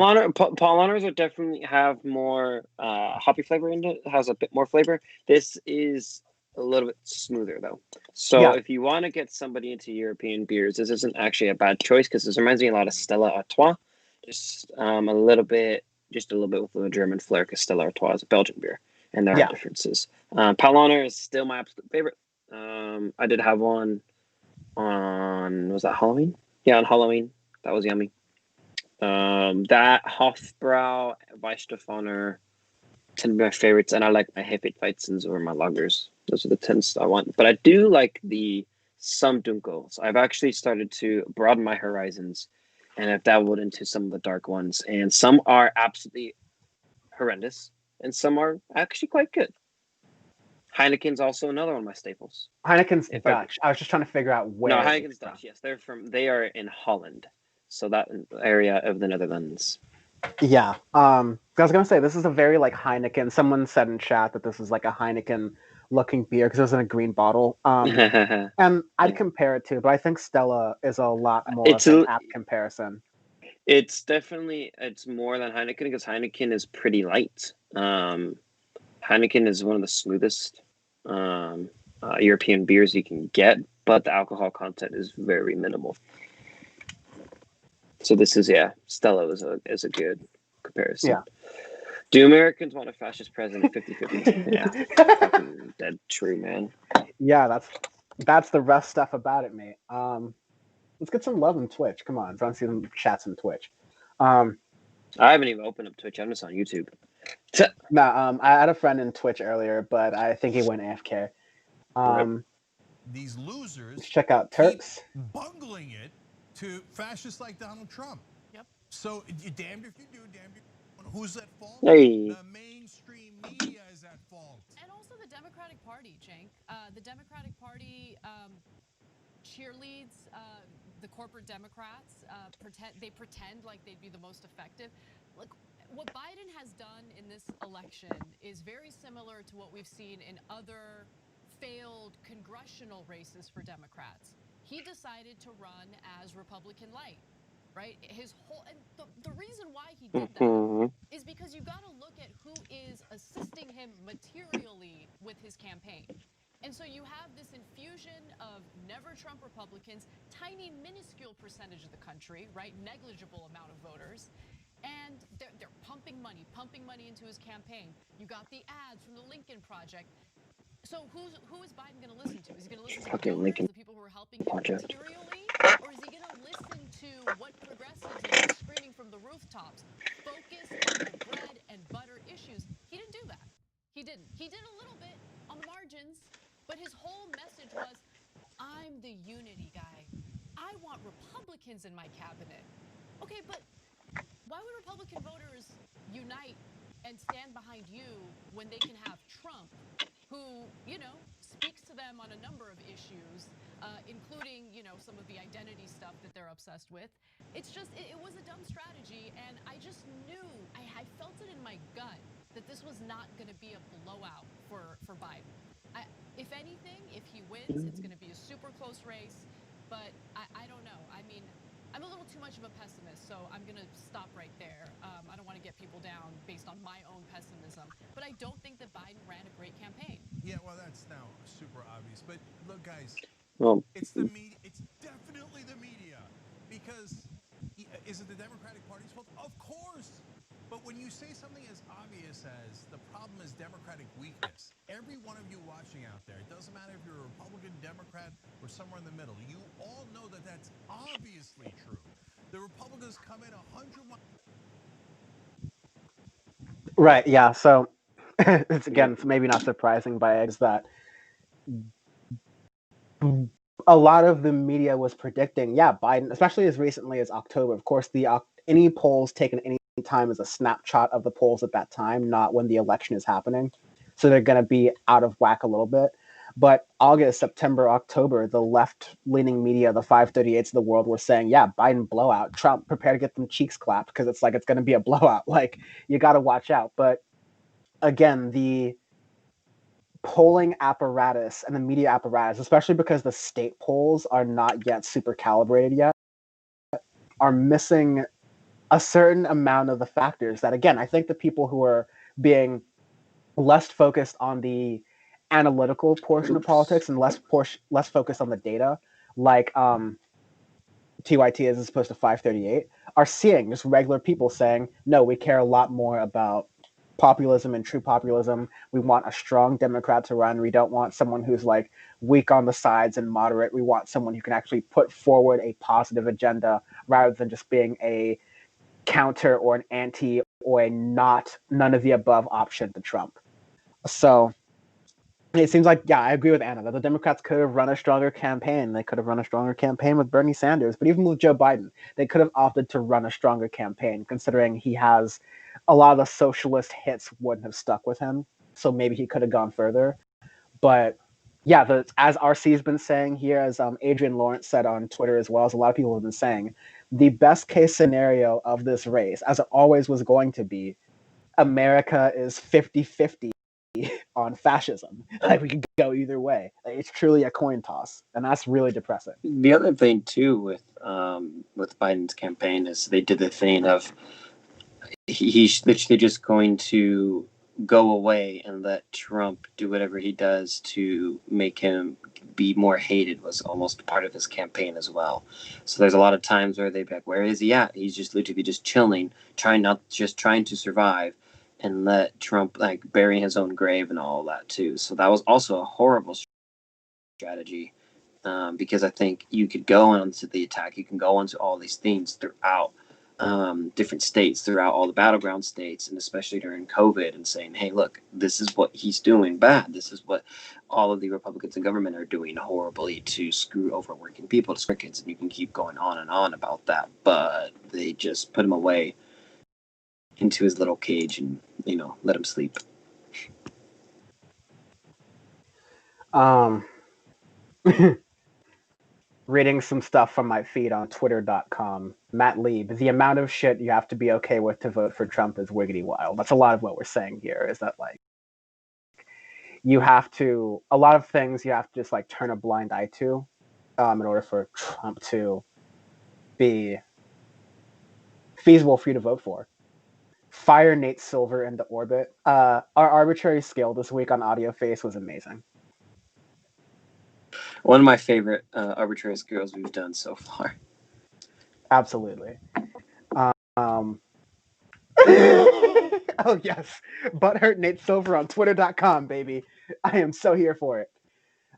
Paul Honors are definitely have more hoppy flavor in it. Has a bit more flavor. This is a little bit smoother though. So if you want to get somebody into European beers, this isn't actually a bad choice because this reminds me a lot of Stella Artois. Just a little bit with the German flair because Stella Artois is a Belgian beer and there are differences. Paul Honor is still my absolute favorite. I did have one on, was that Halloween? Yeah, on Halloween. That was yummy. That Hofbrau, Weichstefaner tend to be my favorites, and I like my Hefeweizen over my lagers. Those are the 10s I want. But I do like the some Dunkels. I've actually started to broaden my horizons, and I've dabbled into some of the dark ones. And some are absolutely horrendous, and some are actually quite good. Heineken's also another one of my staples. Heineken's Dutch. I was just trying to figure out where. No, Heineken's Dutch. Yes, they are in Holland, so that area of the Netherlands. Yeah. I was gonna say this is a very like Heineken. Someone said in chat that this is like a Heineken looking beer because it was in a green bottle. And I'd compare it to, but I think Stella is a lot more of an apt comparison. It's more than Heineken because Heineken is pretty light. Heineken is one of the smoothest European beers you can get, but the alcohol content is very minimal. So this is Stella is a good comparison. Yeah. Do Americans want a fascist president? 50-50. Yeah, fucking dead true, man. Yeah, that's the rough stuff about it, mate. Let's get some love on Twitch. Come on, I want to see some chats on Twitch. I haven't even opened up Twitch. I'm just on YouTube. I had a friend in Twitch earlier, but I think he went AFK. These losers. Let's check out Turks. Bungling it to fascists like Donald Trump. Yep. So you're damned if you do, damned if you don't. Who's at fault? Hey. The mainstream media is at fault. And also the Democratic Party, Cenk. The Democratic Party cheerleads the corporate Democrats. They pretend like they'd be the most effective. Look, what Biden has done in this election is very similar to what we've seen in other failed congressional races for Democrats. He decided to run as Republican light, right? And the reason why he did that is because you got to look at who is assisting him materially with his campaign. And so you have this infusion of never Trump Republicans, tiny minuscule percentage of the country, right? Negligible amount of voters. And they're pumping money into his campaign. You got the ads from the Lincoln Project. So who is Biden going to listen to? Is he going to listen to the donors, the people who are helping him materially? Or is he going to listen to what progressives are screaming from the rooftops? Focus on the bread and butter issues. He didn't do that. He didn't. He did a little bit on the margins, but his whole message was, I'm the unity guy. I want Republicans in my cabinet. Okay, but why would Republican voters unite and stand behind you when they can have Trump, who, speaks to them on a number of issues, including, some of the identity stuff that they're obsessed with? It's just, it was a dumb strategy, and I just knew, I felt it in my gut that this was not going to be a blowout for Biden. If anything, if he wins, it's going to be a super close race, but I don't know. I mean, I'm a little too much of a pessimist, so I'm going to stop right there. I don't want to get people down based on my own pessimism. But I don't think that Biden ran a great campaign. Yeah, well, that's now super obvious. But look, guys, Well, It's the media. It's definitely the media. Because is it the Democratic Party's fault? Of course. But when you say something as obvious as the problem is Democratic weakness, every one of you watching out there, it doesn't matter if you're a Republican, Democrat, or somewhere in the middle, you all know that that's obviously true. The Republicans come in 100 miles. Right. Yeah. So it's maybe not surprising by it is that a lot of the media was predicting, yeah, Biden, especially as recently as October. Of course, any polls taken any time is a snapshot of the polls at that time, not when the election is happening. So they're going to be out of whack a little bit. But August, September, October, the left-leaning media, the 538s of the world, were saying, yeah, Biden blowout. Trump, prepare to get them cheeks clapped because it's like it's going to be a blowout. Like, you got to watch out. But again, the polling apparatus and the media apparatus, especially because the state polls are not yet super calibrated yet, are missing a certain amount of the factors that, again, I think the people who are being less focused on the analytical portion of politics and less focused on the data, like TYT is as opposed to 538, are seeing just regular people saying, no, we care a lot more about populism and true populism. We want a strong Democrat to run. We don't want someone who's like weak on the sides and moderate. We want someone who can actually put forward a positive agenda rather than just being a counter or an anti or a none of the above option to Trump. So it seems like, yeah, I agree with Anna that the Democrats could have run a stronger campaign. They could have run a stronger campaign with Bernie Sanders, but even with Joe Biden, they could have opted to run a stronger campaign, considering he has a lot of the socialist hits wouldn't have stuck with him. So maybe he could have gone further. But yeah, as RC's been saying here, as Adrian Lawrence said on Twitter, as well as a lot of people have been saying, the best case scenario of this race, as it always was going to be, America is 50-50 on fascism. Like, we could go either way. It's truly a coin toss, and that's really depressing. The other thing too with Biden's campaign is they did the thing of he's literally just going to go away and let Trump do whatever he does to make him be more hated was almost part of his campaign as well. So there's a lot of times where they'd be like, where is he at? He's just literally just chilling, trying to survive and let Trump like bury his own grave and all of that too. So that was also a horrible strategy because I think you could go onto the attack. You can go onto all these things throughout different states, throughout all the battleground states, and especially during COVID, and saying, hey, look, this is what he's doing bad. This is what all of the Republicans in government are doing horribly to screw over working people, to screw kids, and you can keep going on and on about that. But they just put him away into his little cage and, let him sleep. Reading some stuff from my feed on twitter.com. Matt Lieb, the amount of shit you have to be okay with to vote for Trump is wiggity wild. That's a lot of what we're saying here, is that like a lot of things you have to just like turn a blind eye to in order for Trump to be feasible for you to vote for. Fire Nate Silver into orbit. Our arbitrary scale this week on Audio Face was amazing. One of my favorite arbitrary scales we've done so far. Absolutely. Oh, yes. Butthurt Nate Silver on twitter.com, baby. I am so here for it.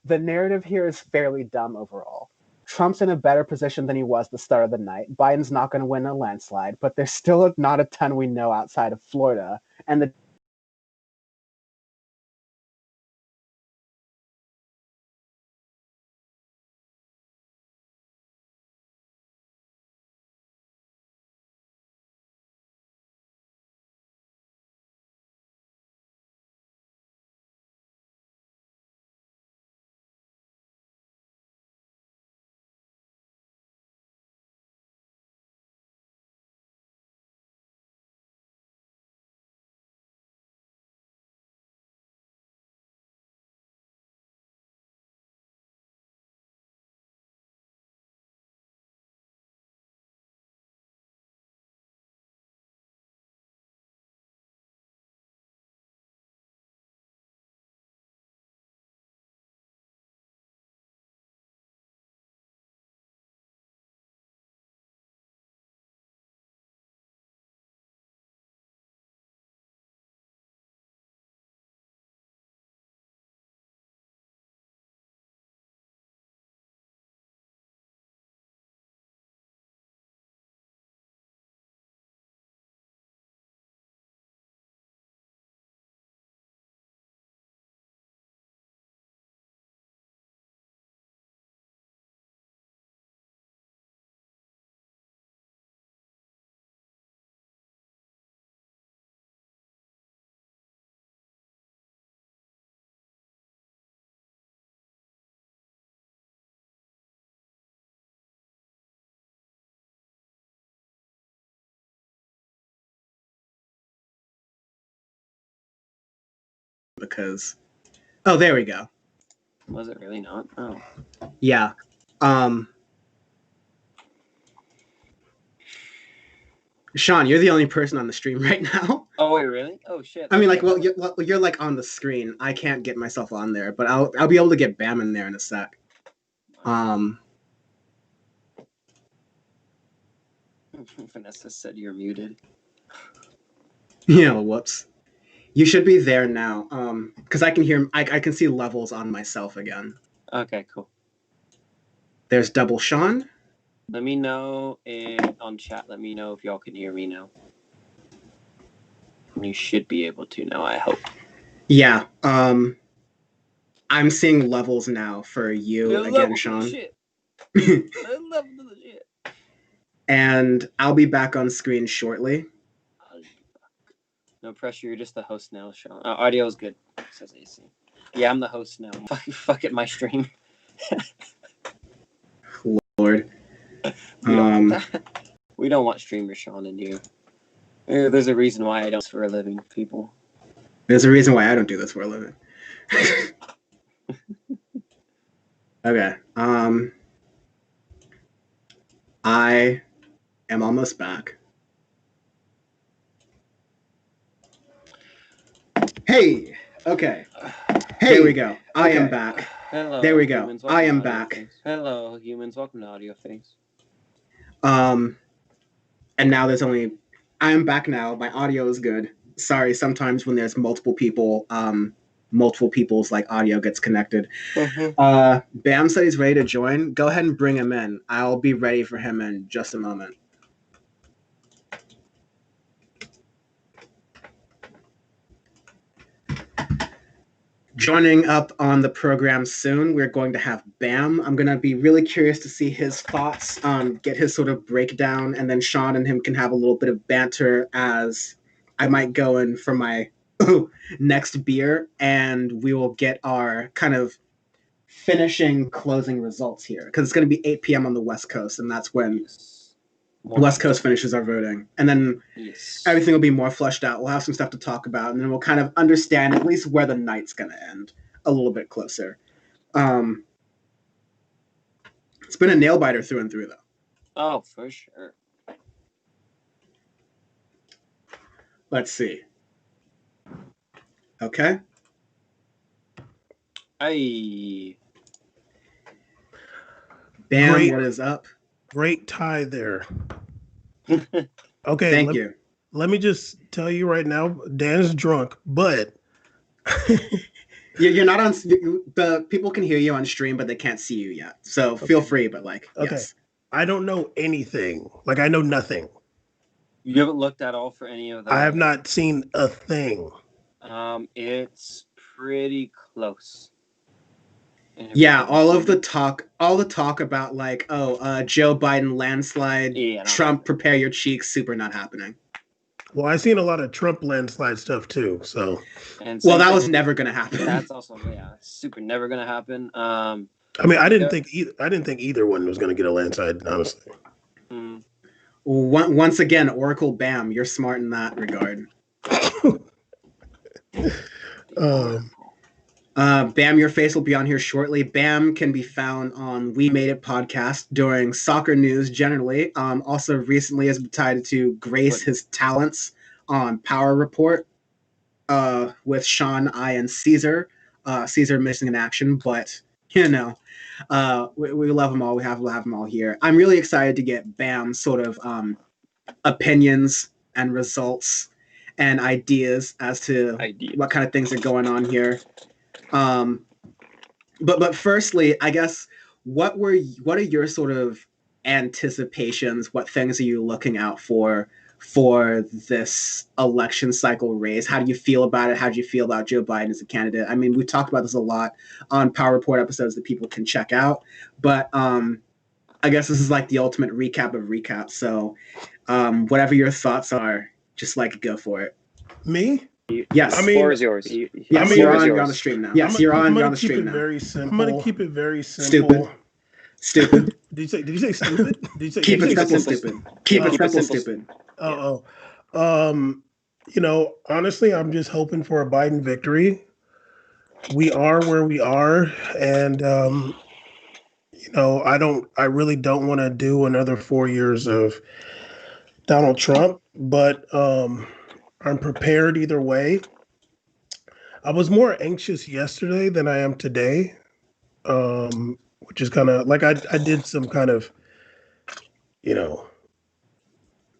The narrative here is fairly dumb overall. Trump's in a better position than he was the start of the night. Biden's not going to win a landslide, but there's still not a ton we know outside of Florida. And the because, oh, there we go. Was it really not? Oh. Yeah. Sean, you're the only person on the stream right now. Oh wait, really? Oh shit. I mean, like, well, you're like on the screen. I can't get myself on there, but I'll be able to get Bam in there in a sec. Vanessa said you're muted. Yeah, whoops. You should be there now, because I can hear. I can see levels on myself again. Okay, cool. There's double Sean. Let me know on chat. Let me know if y'all can hear me now. You should be able to now, I hope. Yeah. I'm seeing levels now for you again, Sean. And I'll be back on screen shortly. No pressure. You're just the host now, Sean. Audio is good. Says AC. Yeah, I'm the host now. Fuck it, my stream. Lord. We don't want streamer Sean in here. There's a reason why I don't for a living, people. There's a reason why I don't do this for a living. Okay. I am almost back. Hey. Okay. Hey. There we go. I am back. Hello. There we go. Humans, I am to Audio back. Things. Hello, humans. Welcome to Audio Things. And now there's only. I am back now. My audio is good. Sorry, sometimes when there's multiple people, multiple people's like audio gets connected. Bam said he's ready to join. Go ahead and bring him in. I'll be ready for him in just a moment. Joining up on the program soon, we're going to have Bam. I'm going to be really curious to see his thoughts, get his sort of breakdown, and then Sean and him can have a little bit of banter as I might go in for my next beer, and we will get our kind of finishing closing results here, because it's going to be 8 p.m. on the West Coast, and that's when West Coast finishes our voting. And then everything will be more fleshed out. We'll have some stuff to talk about, and then we'll kind of understand at least where the night's going to end a little bit closer. It's been a nail biter through and through, though. Oh, for sure. Let's see. Okay. Hey. Bam, Great. what is up? Great tie there. Okay. Thank you. Let me just tell you right now, Dan is drunk, but You're not on. The people can hear you on stream, but they can't see you yet. So feel free, but like, okay. yes. I don't know anything. Like, I know nothing. You haven't looked at all for any of that? I have not seen a thing. It's pretty close. Yeah, all the talk about like, Joe Biden landslide, Trump prepare your cheeks, super not happening. Well, I've seen a lot of Trump landslide stuff too. So, well, that was never gonna happen. That's also super never gonna happen. I mean, I didn't think either one was gonna get a landslide, honestly. Once again, Oracle Bam, you're smart in that regard. Bam, your face will be on here shortly. Bam can be found on We Made It podcast during soccer news generally. Also recently has decided to grace his talents on Power Report with Sean, I, and Caesar. Caesar missing in action, but we love them all. We have them all here. I'm really excited to get Bam's sort of opinions and results and ideas as to what kind of things are going on here. But firstly, I guess what are your sort of anticipations? What things are you looking out for this election cycle race? How do you feel about it? How do you feel about Joe Biden as a candidate? I mean, we've talked about this a lot on Power Report episodes that people can check out, but I guess this is like the ultimate recap of recaps. So whatever your thoughts are, just like go for it. Me? Yes. The floor is yours. Yes, you're on the stream now. Yes, you're on the stream now. Very simple. I'm gonna keep it very simple. Stupid. Did you say stupid? Did you say keep it simple, stupid? Keep it simple, stupid. Honestly, I'm just hoping for a Biden victory. we are where we are, and I really don't want to do another 4 years of Donald Trump, but I'm prepared either way. I was more anxious yesterday than I am today, which is kind of like I did some kind of,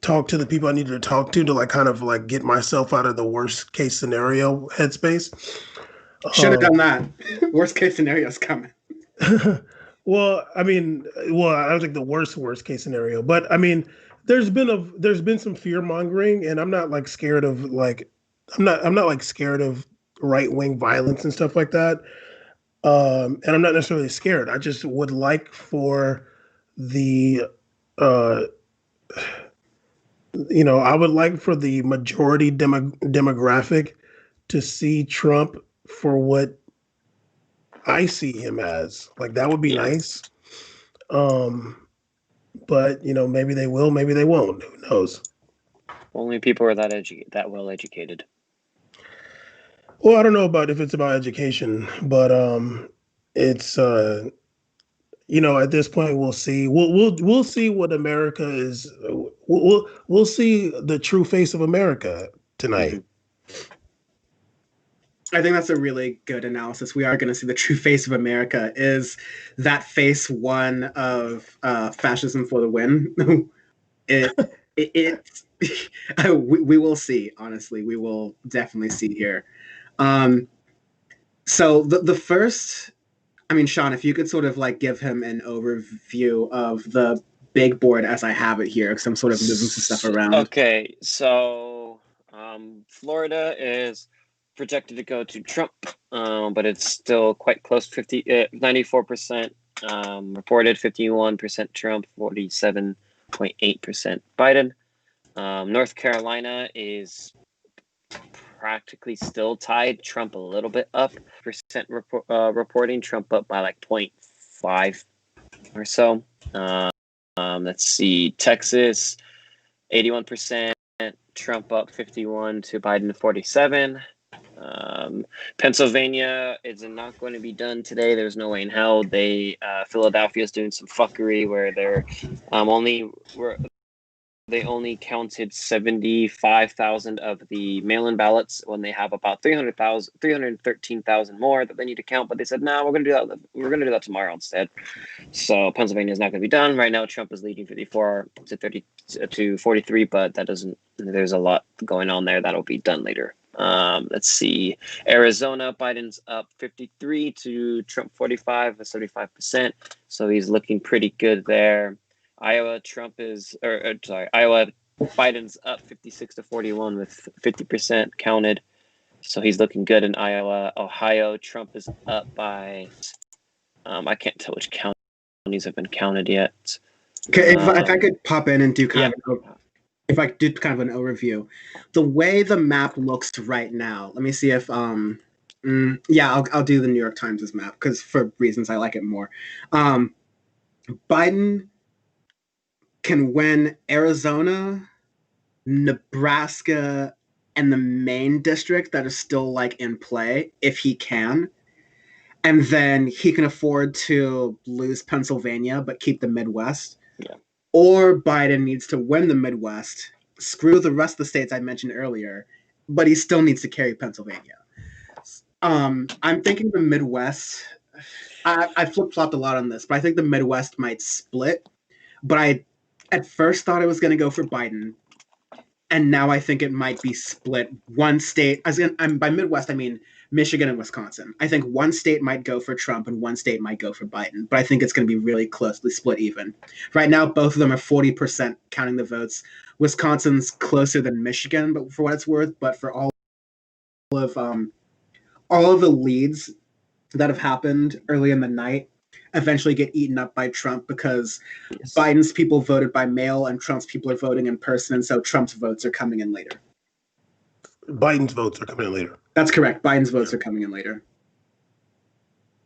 talk to the people I needed to talk to like kind of like get myself out of the worst case scenario headspace. Should have done that. Worst case scenario is coming. Well, I was like the worst case scenario, but I mean, there's been some fear mongering, and I'm not like scared of like I'm not like scared of right wing violence and stuff like that. And I'm not necessarily scared. I just would like for the I would like for the majority demographic to see Trump for what I see him as. Like that would be nice. But maybe they will, maybe they won't. Who knows? Only people are that well educated. Well, I don't know about if it's about education, but it's at this point we'll see. We'll see what America is. We'll see the true face of America tonight. I think that's a really good analysis. We are going to see the true face of America. Is that face one of fascism for the win? We will see. Honestly, we will definitely see here. So the first, Sean, if you could sort of like give him an overview of the big board as I have it here, because I'm sort of moving some stuff around. Okay, so Florida is projected to go to Trump, but it's still quite close. 94% reported, 51% Trump, 47.8% Biden. North Carolina is practically still tied. Trump a little bit up. Reporting Trump up by like 0.5 or so. Let's see, Texas, 81%. Trump up 51 to Biden 47. Pennsylvania is not going to be done today. There's no way in hell. Philadelphia is doing some fuckery where they only counted 75,000 of the mail-in ballots when they have about 313,000 more that they need to count. But they said, no, we're going to do that. We're going to do that tomorrow instead. So Pennsylvania is not going to be done right now. Trump is leading 54 to 43, but that doesn't. There's a lot going on there that'll be done later. Let's see. Arizona, Biden's up 53 to Trump 45, 75%. So he's looking pretty good there. Iowa, Biden's up 56 to 41 with 50% counted. So he's looking good in Iowa. Ohio, Trump is up by, I can't tell which counties have been counted yet. Okay, if I could pop in and do if I did kind of an overview, the way the map looks right now, let me see if, I'll do the New York Times' map because for reasons I like it more. Biden can win Arizona, Nebraska, and the Maine district that is still like in play if he can. And then he can afford to lose Pennsylvania but keep the Midwest. Yeah. Or Biden needs to win the Midwest, screw the rest of the states I mentioned earlier, but he still needs to carry Pennsylvania. I'm thinking the Midwest, I flip-flopped a lot on this, but I think the Midwest might split. But I at first thought I was going to go for Biden, and now I think it might be split. One state, by Midwest, I mean Michigan and Wisconsin. I think one state might go for Trump and one state might go for Biden, but I think it's going to be really closely split even. Right now, both of them are 40% counting the votes. Wisconsin's closer than Michigan, but for what it's worth, but for all of the leads that have happened early in the night eventually get eaten up by Trump because Biden's people voted by mail and Trump's people are voting in person, and so Trump's votes are coming in later. Biden's votes are coming in later. That's correct. Biden's votes are coming in later.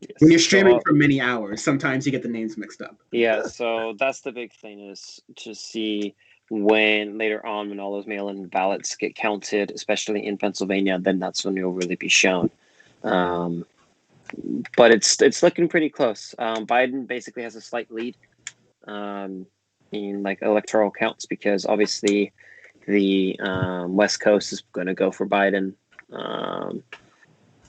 Yes. When you're streaming for many hours, sometimes you get the names mixed up. Yeah, so that's the big thing, is to see when later on when all those mail-in ballots get counted, especially in Pennsylvania, then that's when you'll really be shown. but it's looking pretty close. Biden basically has a slight lead in like electoral counts because obviously the West Coast is going to go for Biden.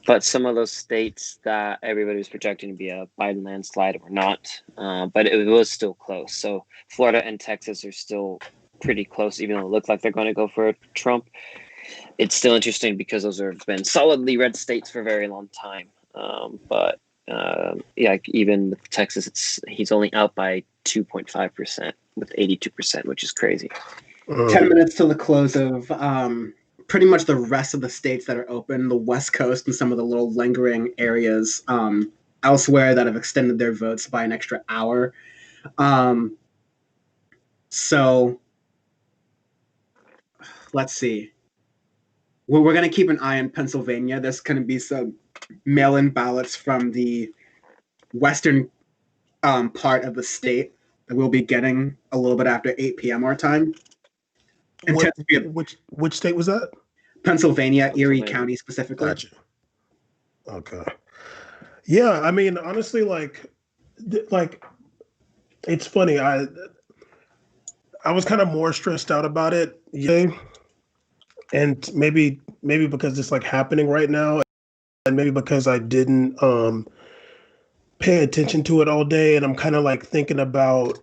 But some of those states that everybody was projecting to be a Biden landslide were not, but it was still close. So Florida and Texas are still pretty close, even though it looked like they're going to go for Trump. It's still interesting because those have been solidly red states for a very long time. But yeah, even with Texas, he's only out by 2.5% with 82%, which is crazy. 10 minutes till the close of pretty much the rest of the states that are open, the West Coast and some of the little lingering areas elsewhere that have extended their votes by an extra hour. So let's see. Well, we're going to keep an eye on Pennsylvania. There's going to be some mail-in ballots from the western part of the state that we'll be getting a little bit after 8 p.m. our time. Which state was that? Pennsylvania, Erie County specifically. Gotcha. Okay. Yeah, I mean, honestly, like it's funny. I was kind of more stressed out about it, and maybe because it's like happening right now, and maybe because I didn't pay attention to it all day, and I'm kind of like thinking about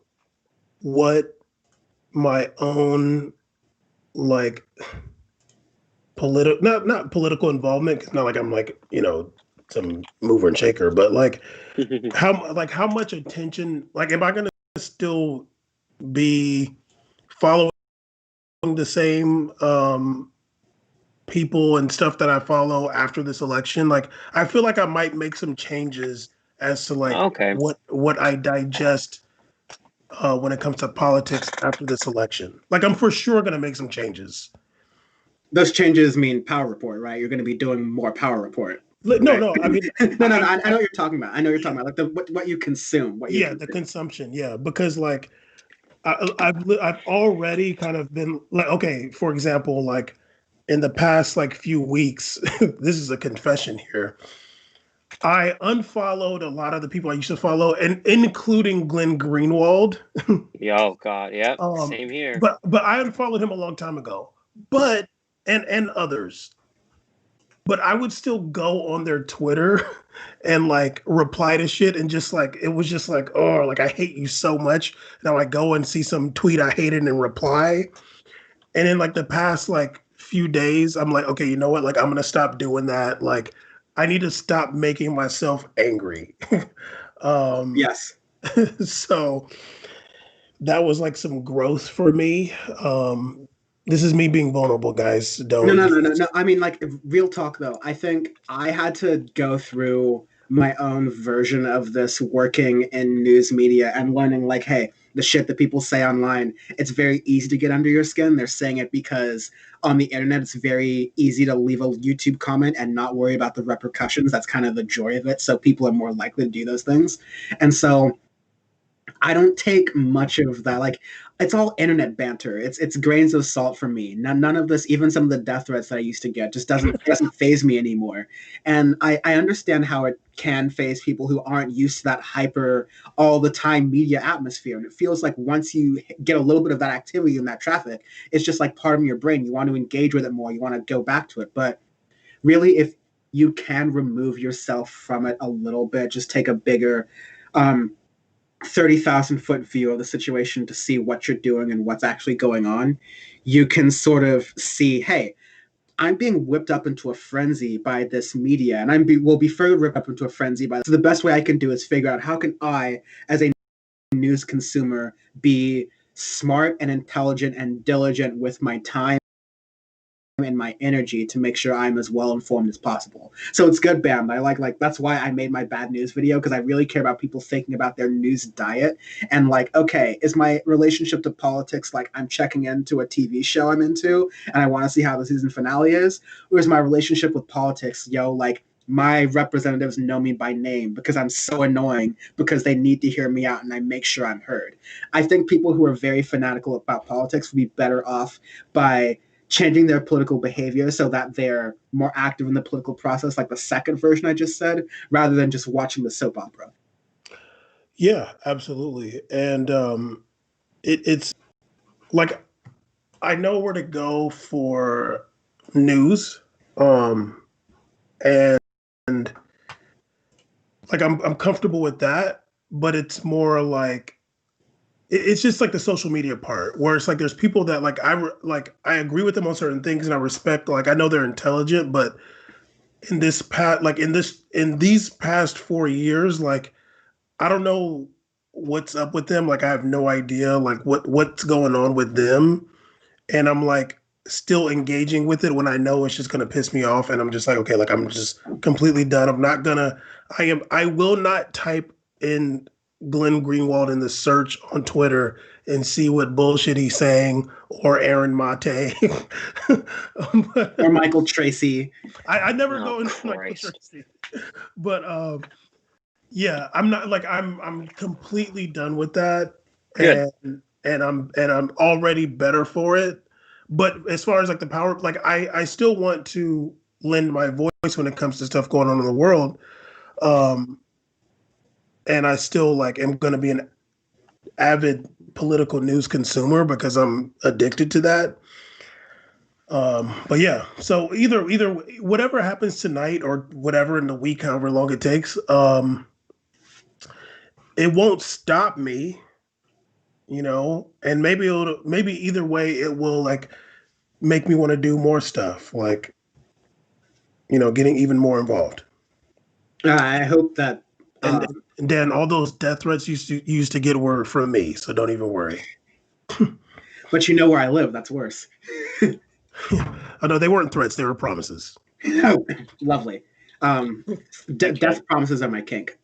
what my own like not political involvement, because not like I'm like, you know, some mover and shaker, but like how much attention, like am I gonna still be following the same people and stuff that I follow after this election? Like I feel like I might make some changes as to like what I digest when it comes to politics after this election. Like I'm for sure gonna make some changes. Those changes mean Power Report, right? You're going to be doing more Power Report. No, I mean, I know what you're talking about. I know what you're talking about, like what you consume. The consumption, because like I've already kind of been like, okay, for example, like in the past like few weeks, this is a confession here. I unfollowed a lot of the people I used to follow, and including Glenn Greenwald. Oh God, yeah, same here. But I unfollowed him a long time ago. But and others. But I would still go on their Twitter and like reply to shit, and just like it was just like, oh, like I hate you so much. Now I go and see some tweet I hated and reply. And in like the past like few days, I'm like, okay, you know what? Like I'm gonna stop doing that. Like I need to stop making myself angry. Yes. So that was like some growth for me. This is me being vulnerable, guys. No. I mean, like, real talk, though. I think I had to go through my own version of this working in news media and learning, like, hey, the shit that people say online, it's very easy to get under your skin. They're saying it because on the internet, it's very easy to leave a YouTube comment and not worry about the repercussions. That's kind of the joy of it. So people are more likely to do those things. And so I don't take much of that. Like, it's all internet banter. It's grains of salt for me. None of this, even some of the death threats that I used to get, just doesn't faze me anymore. And I understand how it can faze people who aren't used to that hyper all the time media atmosphere. And it feels like once you get a little bit of that activity in that traffic, it's just like part of your brain. You want to engage with it more. You want to go back to it. But really, if you can remove yourself from it a little bit, just take a bigger 30,000 foot view of the situation to see what you're doing and what's actually going on, you can sort of see, hey, I'm being whipped up into a frenzy by this media, and will be further ripped up into a frenzy by this. So the best way I can do is figure out how can I, as a news consumer, be smart and intelligent and diligent with my time and my energy to make sure I'm as well informed as possible. So it's good, Bam. I like that's why I made my bad news video, because I really care about people thinking about their news diet and like, okay, is my relationship to politics like I'm checking into a TV show I'm into and I want to see how the season finale is, or is my relationship with politics, like my representatives know me by name because I'm so annoying because they need to hear me out and I make sure I'm heard. I think people who are very fanatical about politics would be better off by changing their political behavior so that they're more active in the political process, like the second version I just said, rather than just watching the soap opera. Yeah, absolutely. And it's like I know where to go for news, and like I'm comfortable with that, but it's more like it's just like the social media part where it's like there's people that like I agree with them on certain things and I respect, like I know they're intelligent, but in these past 4 years, like I don't know what's up with them. Like I have no idea like what's going on with them. And I'm like still engaging with it when I know it's just gonna piss me off. And I'm just like, okay, like I'm just completely done. I will not type in Glenn Greenwald in the search on Twitter and see what bullshit he's saying, or Aaron Mate. Or Michael Tracy. I never go into Michael Tracy. But yeah, I'm not like I'm completely done with that. Good. And I'm already better for it. But as far as like the power, like I still want to lend my voice when it comes to stuff going on in the world. And I still like am going to be an avid political news consumer because I'm addicted to that. But yeah, so either whatever happens tonight or whatever in the week, however long it takes, it won't stop me, you know, and maybe either way it will like make me want to do more stuff, like, you know, getting even more involved. I hope that. And Dan, all those death threats you used to get were from me, so don't even worry. But you know where I live. That's worse. Oh, no, they weren't threats. They were promises. Oh, lovely. Death promises are my kink.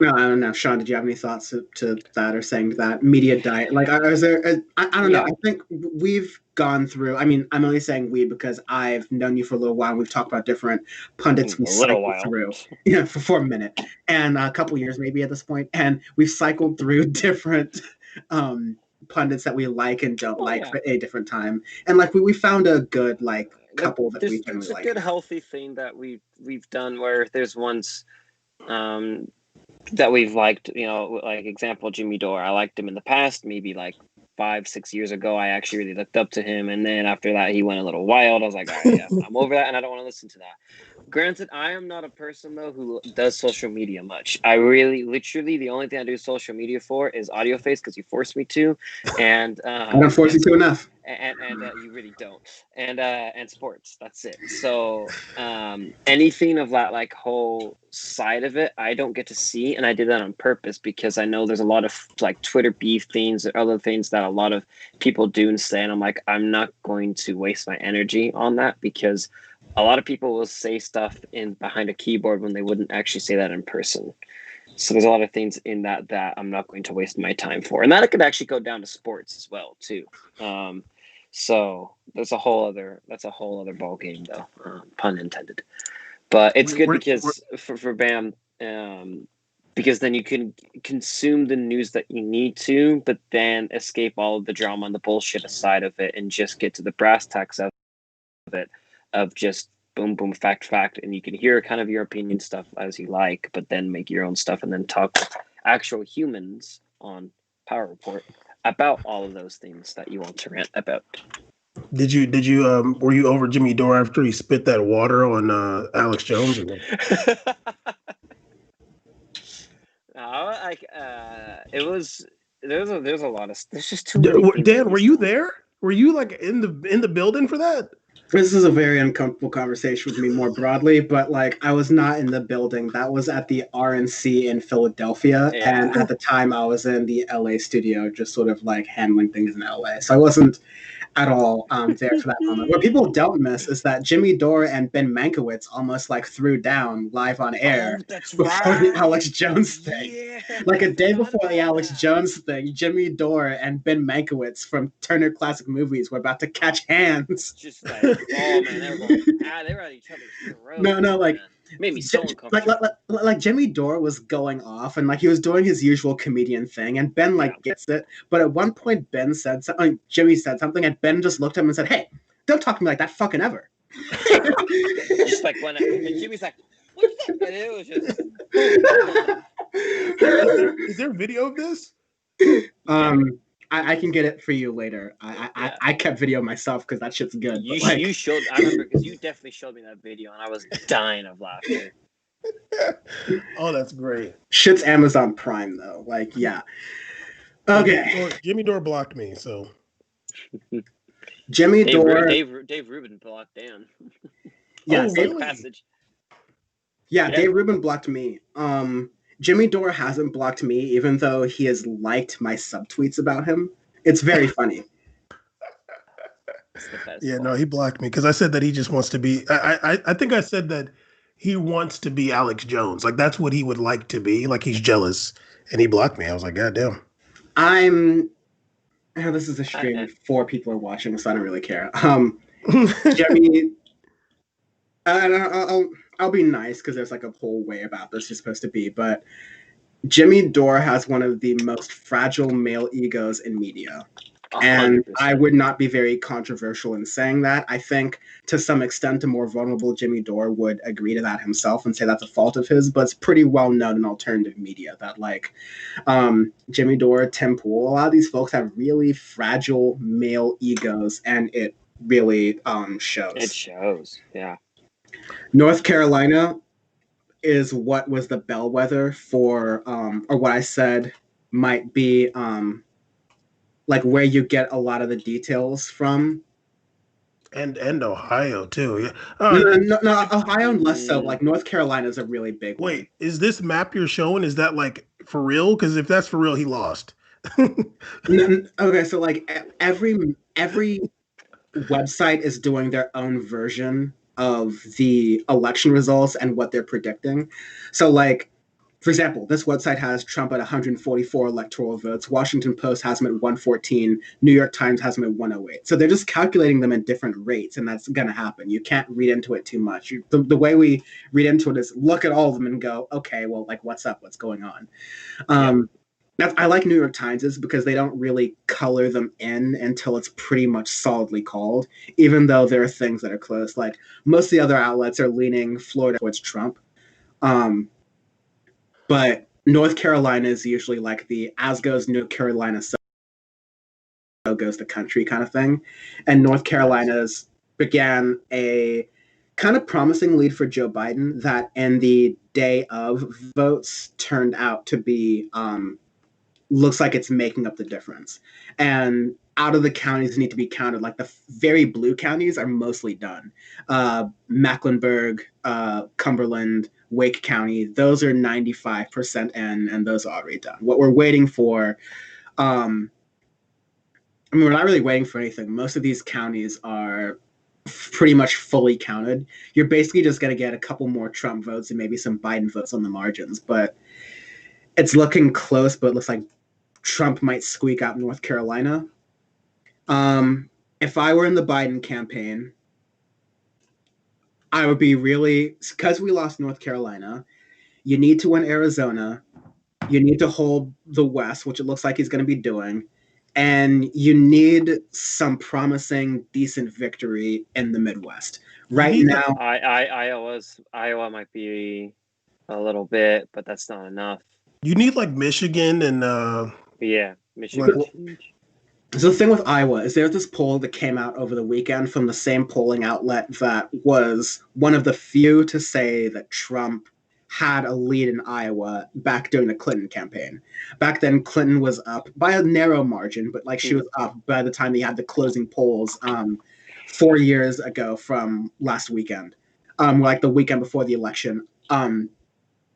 No, I don't know. Sean, did you have any thoughts to that or saying to that media diet? Like, is there? I don't know. I think we've gone through. I mean, I'm only saying we because I've known you for a little while. We've talked about different pundits we cycled through, for a minute and a couple years maybe at this point, and we've cycled through different pundits that we like and don't like for a different time, and like we found a good like couple that we generally like. It's a good healthy thing that we've done where there's ones. That we've liked, you know, like example, Jimmy Dore. I liked him in the past, maybe like 5-6 years ago. I actually really looked up to him. And then after that, he went a little wild. I was like, all right, yeah, I'm over that. And I don't want to listen to that. Granted, I am not a person, though, who does social media much. I really, literally, the only thing I do social media for is Audio Face because you forced me to. And I don't force you to enough. And you really don't. And sports, that's it. So anything of that like whole side of it, I don't get to see, and I did that on purpose because I know there's a lot of like Twitter beef things or other things that a lot of people do and say, and I'm like, I'm not going to waste my energy on that because a lot of people will say stuff in behind a keyboard when they wouldn't actually say that in person. So there's a lot of things in that I'm not going to waste my time for, and that could actually go down to sports as well too. So that's a whole other ball game though, pun intended. But it's good because for BAM, because then you can consume the news that you need to, but then escape all of the drama and the bullshit aside of it, and just get to the brass tacks of it, of just boom, boom, fact, and you can hear kind of your opinion stuff as you like, but then make your own stuff and then talk with actual humans on Power Report about all of those things that you want to rant about. Did you were you over Jimmy Dore after he spit that water on Alex Jones? It was there's a lot of there's just too many Dan, were you there? Were you like in the building for that? This is a very uncomfortable conversation with me more broadly, but like I was not in the building. That was at the RNC in Philadelphia, and at the time I was in the LA studio, just sort of like handling things in LA. So I wasn't at all there for that moment. What people don't miss is that Jimmy Dore and Ben Mankiewicz almost like threw down live on air before the Alex Jones thing. Yeah, like a day before the Alex Jones thing, Jimmy Dore and Ben Mankiewicz from Turner Classic Movies were about to catch hands. Just like, oh man, they were at each other's throats. No, like Made me so uncomfortable. Like Jimmy Dore was going off and like he was doing his usual comedian thing, and Ben like gets it. But at one point, Jimmy said something, and Ben just looked at him and said, "Hey, don't talk to me like that fucking ever." Just like when Jimmy's like, "What's that?" And it was just. Is there video of this? I can get it for you later. I kept video myself because that shit's good. You showed. I remember because you definitely showed me that video, and I was dying of laughter. Oh, that's great. Shit's Amazon Prime though. Like, yeah. Okay. Jimmy Dore blocked me, so. Jimmy Dore. Dave Rubin blocked Dan. Yeah, Really? Passage. Yeah, Dave Rubin blocked me. Jimmy Dore hasn't blocked me, even though he has liked my subtweets about him. It's very funny. Yeah, no, he blocked me because I said that he just wants to be. I think I said that he wants to be Alex Jones. Like that's what he would like to be. Like he's jealous, and he blocked me. I was like, God damn. This is a stream. 4 people are watching, so I don't really care. Jimmy, I'll be nice because there's like a whole way about this you're supposed to be, but Jimmy Dore has one of the most fragile male egos in media. 100%. And I would not be very controversial in saying that. I think to some extent a more vulnerable Jimmy Dore would agree to that himself and say that's a fault of his, but it's pretty well known in alternative media that like Jimmy Dore, Tim Pool, a lot of these folks have really fragile male egos, and it really shows. It shows, yeah. North Carolina is what was the bellwether for, or what I said might be like where you get a lot of the details from. And Ohio too. Yeah. No, Ohio less so. Like North Carolina is a really big one. Wait, is this map you're showing? Is that like for real? Because if that's for real, he lost. Okay, so like every website is doing their own version of the election results and what they're predicting. So like, for example, this website has Trump at 144 electoral votes. Washington Post has him at 114. New York Times has him at 108. So they're just calculating them at different rates, and that's going to happen. You can't read into it too much. The way we read into it is look at all of them and go, okay, well, like, what's up? What's going on? I like New York Times's because they don't really color them in until it's pretty much solidly called, even though there are things that are close. Like most of the other outlets are leaning Florida towards Trump. But North Carolina is usually like the as goes North Carolina, so goes the country kind of thing. And North Carolina's began a kind of promising lead for Joe Biden that in the day of votes turned out to be looks like it's making up the difference. And out of the counties that need to be counted, like the very blue counties are mostly done. Mecklenburg, Cumberland, Wake County, those are 95% in, and those are already done. What we're waiting for, we're not really waiting for anything. Most of these counties are pretty much fully counted. You're basically just going to get a couple more Trump votes and maybe some Biden votes on the margins, but it's looking close, but it looks like Trump might squeak out North Carolina. If I were in the Biden campaign, I would be really, because we lost North Carolina, you need to win Arizona, you need to hold the West, which it looks like he's going to be doing, and you need some promising, decent victory in the Midwest. Right now, Iowa might be a little bit, but that's not enough. You need like Michigan and Michigan. So the thing with Iowa is there's this poll that came out over the weekend from the same polling outlet that was one of the few to say that Trump had a lead in Iowa back during the Clinton campaign. Back then, Clinton was up by a narrow margin, but like she was up by the time he had the closing polls 4 years ago from last weekend, like the weekend before the election.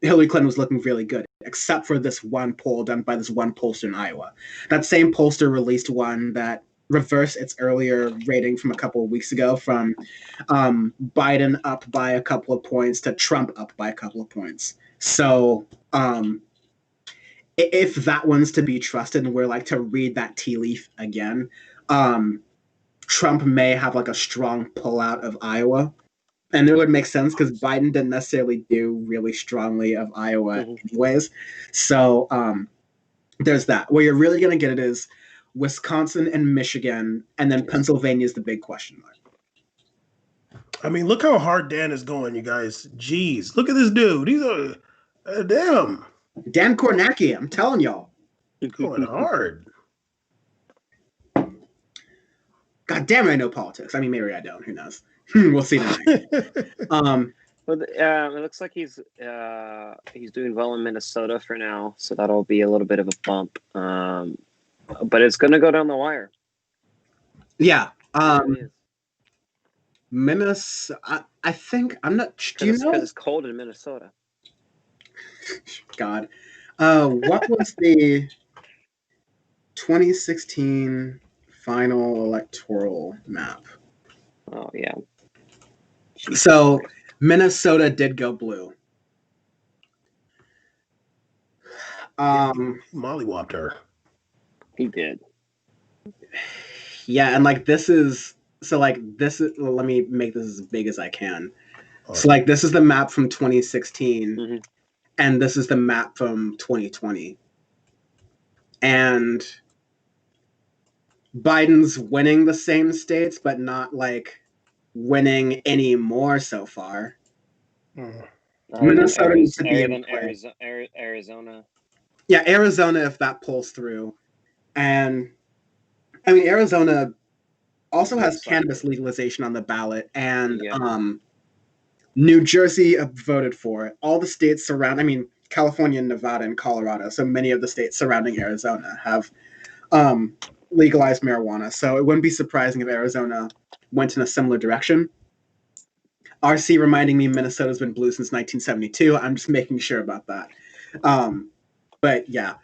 Hillary Clinton was looking really good, except for this one poll done by this one pollster in Iowa. That same pollster released one that reversed its earlier rating from a couple of weeks ago from Biden up by a couple of points to Trump up by a couple of points. So if that one's to be trusted and we're like to read that tea leaf again, Trump may have like a strong pullout of Iowa. And it would make sense because Biden didn't necessarily do really strongly of Iowa anyways. So there's that. Where you're really going to get it is Wisconsin and Michigan, and then Pennsylvania is the big question mark. I mean, look how hard Dan is going, you guys. Jeez, look at this dude. He's a damn. Dan Kornacki, I'm telling y'all. Going hard. God damn it, I know politics. I mean, maybe I don't. Who knows? We'll see tonight. Well, it looks like he's doing well in Minnesota for now, so that'll be a little bit of a bump. But it's going to go down the wire. Yeah. Minnesota. I think I'm not. Do you know? Because it's cold in Minnesota. God. What was the 2016 final electoral map? Oh yeah. So Minnesota did go blue. Mollywopped her. He did. Yeah, and like this is let me make this as big as I can. So like this is the map from 2016, and this is the map from 2020. And Biden's winning the same states, but not like winning any more so far. Minnesota needs to be in play. Arizona. Yeah, Arizona, if that pulls through. And I mean, Arizona also has cannabis legalization on the ballot, and New Jersey voted for it. All the states surround, I mean, California, Nevada, and Colorado, so many of the states surrounding Arizona have legalized marijuana. So it wouldn't be surprising if Arizona went in a similar direction. RC reminding me Minnesota's been blue since 1972. I'm just making sure about that. But yeah.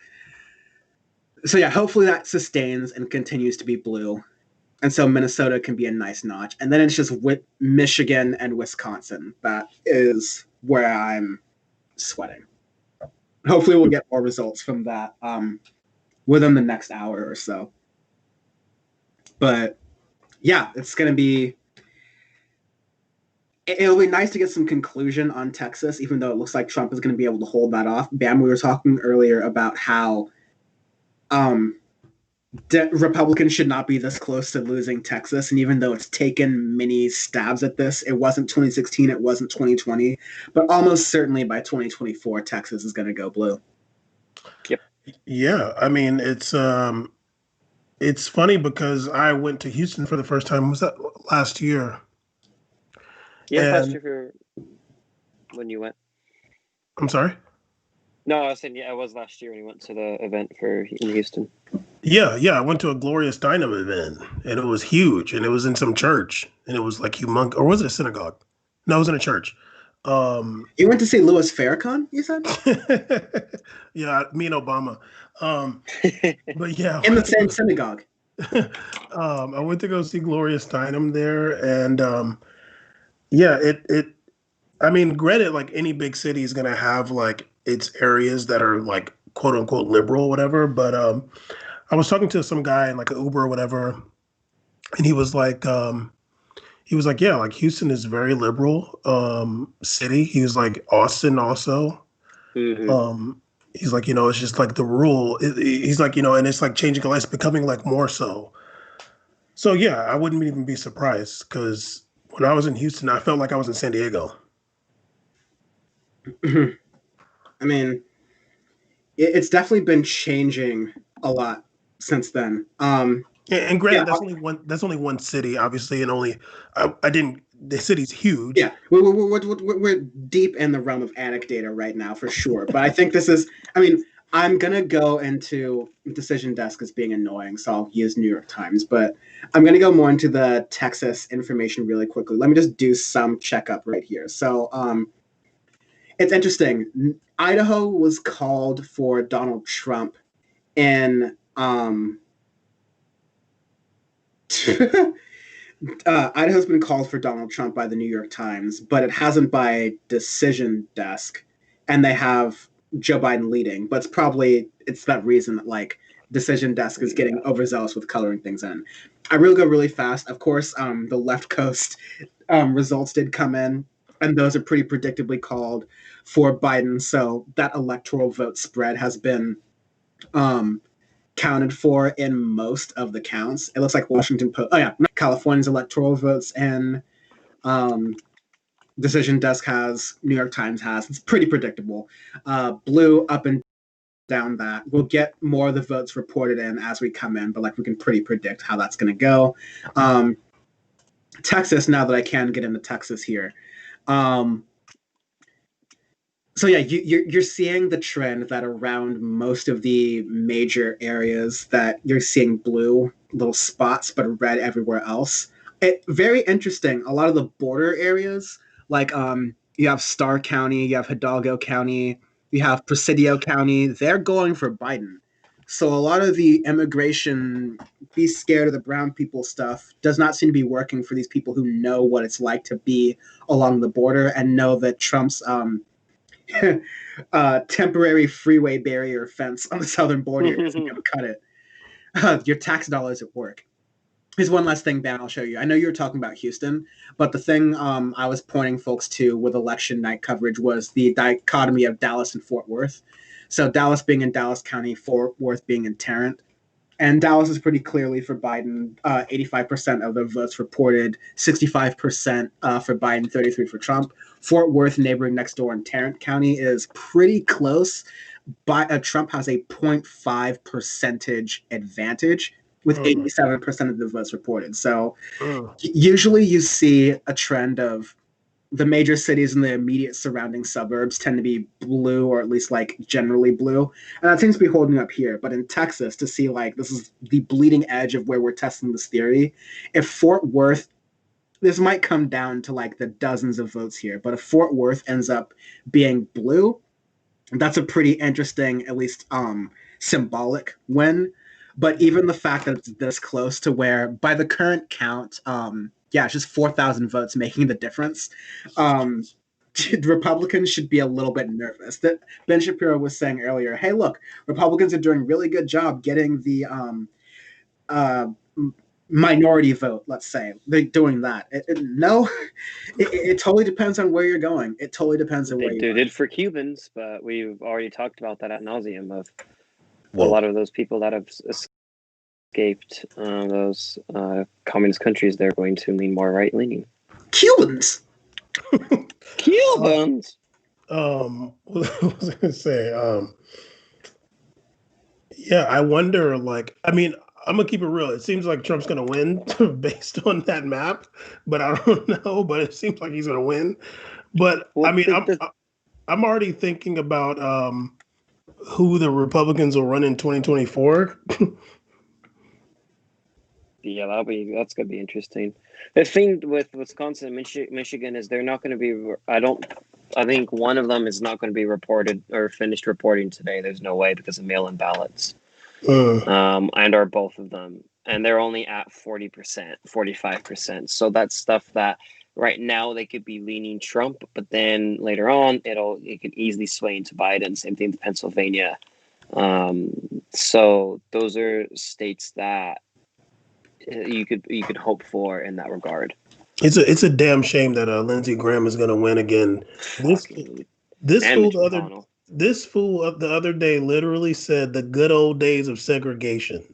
So yeah, hopefully that sustains and continues to be blue. And so Minnesota can be a nice notch. And then it's just with Michigan and Wisconsin. That is where I'm sweating. Hopefully we'll get more results from that within the next hour or so. But yeah, it's going to be... It'll be nice to get some conclusion on Texas, even though it looks like Trump is going to be able to hold that off. Bam, we were talking earlier about how Republicans should not be this close to losing Texas. And even though it's taken many stabs at this, it wasn't 2016, it wasn't 2020. But almost certainly by 2024, Texas is going to go blue. Yep. Yeah, I mean, it's funny because I went to Houston for the first time. Was that last year? Yeah, last year when you went. I'm sorry? No, I was saying, yeah, it was last year when you went to the event in Houston. Yeah, I went to a Glorious Dynam event, and it was huge, and it was in some church, and it was like humongous. Or was it a synagogue? No, it was in a church. You went to see Louis Farrakhan, you said? Yeah, me and Obama. But yeah. In the same synagogue. I went to go see Glorious Dynam there, and yeah, I mean, granted, like any big city is going to have like its areas that are like quote unquote liberal, whatever. But I was talking to some guy in like an Uber or whatever, and he was like, yeah, like Houston is a very liberal city. He was like Austin also. He's like, it's just like the rule. He's like, and it's like changing a life, becoming like more so. So yeah, I wouldn't even be surprised because when I was in Houston, I felt like I was in San Diego. I mean, it's definitely been changing a lot since then. And granted, that's only one city, obviously, and only the city's huge. Yeah, we're deep in the realm of anecdata right now for sure. But I think this is, I mean, I'm gonna go into Decision Desk as being annoying, so I'll use New York Times. But I'm gonna go more into the Texas information really quickly. Let me just do some checkup right here. So it's interesting. Idaho was called for Donald Trump in Idaho's been called for Donald Trump by the New York Times, but it hasn't by Decision Desk, and they have Joe Biden leading. But it's that reason that like Decision Desk is getting overzealous with coloring things in. I will go really fast. Of course, the left coast results did come in, and those are pretty predictably called for Biden. So that electoral vote spread has been counted for in most of the counts. It looks like Washington Post. Oh yeah, California's electoral votes and Decision Desk has, New York Times has. It's pretty predictable. Blue up and down that. We'll get more of the votes reported in as we come in, but like we can pretty predict how that's going to go. Texas, now that I can get into Texas here. So yeah, you're seeing the trend that around most of the major areas that you're seeing blue little spots, but red everywhere else. Very interesting. A lot of the border areas, like you have Starr County, you have Hidalgo County, you have Presidio County, they're going for Biden. So a lot of the immigration, be scared of the brown people stuff does not seem to be working for these people who know what it's like to be along the border and know that Trump's temporary freeway barrier fence on the southern border isn't going to cut it. Your tax dollars at work. Here's one last thing, Ben, I'll show you. I know you were talking about Houston, but the thing I was pointing folks to with election night coverage was the dichotomy of Dallas and Fort Worth. So Dallas being in Dallas County, Fort Worth being in Tarrant. And Dallas is pretty clearly for Biden, 85% of the votes reported, 65% for Biden, 33% for Trump. Fort Worth, neighboring next door in Tarrant County, is pretty close. But Trump has a 0.5 percentage advantage with 87% of the votes reported. So usually you see a trend of the major cities and the immediate surrounding suburbs tend to be blue, or at least like generally blue. And that seems to be holding up here. But in Texas, to see like this is the bleeding edge of where we're testing this theory. If Fort Worth, this might come down to like the dozens of votes here, but if Fort Worth ends up being blue, that's a pretty interesting, at least symbolic win. But even the fact that it's this close to where, by the current count, it's just 4,000 votes making the difference. Republicans should be a little bit nervous. That Ben Shapiro was saying earlier, hey, look, Republicans are doing a really good job getting the minority vote, let's say. They're doing that. It totally depends on where you're going. It totally depends on where you're going. They did for Cubans, but we've already talked about that ad nauseum of a lot of those people that have escaped those communist countries. They're going to lean more right-leaning. Cubans. Cubans. What was I gonna say? Yeah, I wonder. Like, I mean, I'm gonna keep it real. It seems like Trump's gonna win based on that map, but I don't know. But it seems like he's gonna win. But I mean, I'm already thinking about who the Republicans will run in 2024. Yeah, that's gonna be interesting. The thing with Wisconsin and Michigan is they're not going to be. I think one of them is not going to be reported or finished reporting today. There's no way because of mail-in ballots, and are both of them, and they're only at 40%, 45%. So that's stuff that right now they could be leaning Trump, but then later on it could easily sway into Biden. Same thing with Pennsylvania. So those are states that you could hope for in that regard. It's a damn shame that Lindsey Graham is going to win again. This fool the other day literally said the good old days of segregation.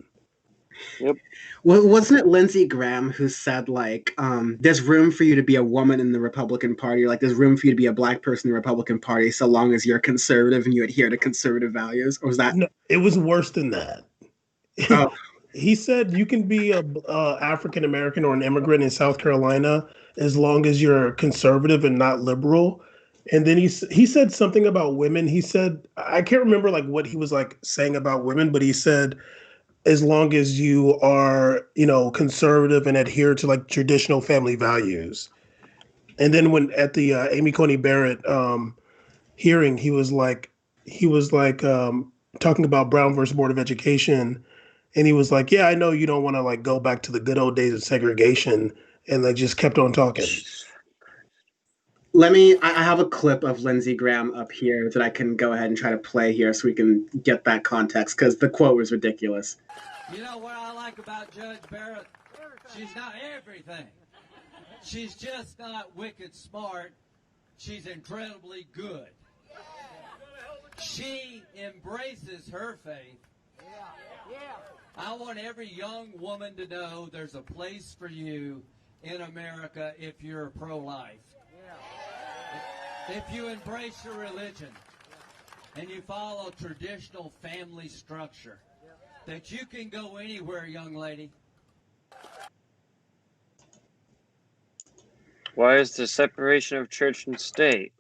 Yep. Well, wasn't it Lindsey Graham who said like, there's room for you to be a woman in the Republican Party, or like there's room for you to be a black person in the Republican Party, so long as you're conservative and you adhere to conservative values? Or was that? No, it was worse than that. Oh. He said you can be a African American or an immigrant in South Carolina as long as you're conservative and not liberal. And then he said something about women. He said, I can't remember like what he was like saying about women, but he said, as long as you are, conservative and adhere to like traditional family values. And then when at the Amy Coney Barrett hearing, he was talking about Brown versus Board of Education. And he was like, yeah, I know you don't want to like go back to the good old days of segregation, and they just kept on talking. I have a clip of Lindsey Graham up here that I can go ahead and try to play here so we can get that context, because the quote was ridiculous. You know what I like about Judge Barrett? She's not everything. She's just not wicked smart. She's incredibly good. She embraces her faith. I want every young woman to know there's a place for you in America if you're pro-life. If you embrace your religion and you follow traditional family structure, that you can go anywhere, young lady. Why is the separation of church and state?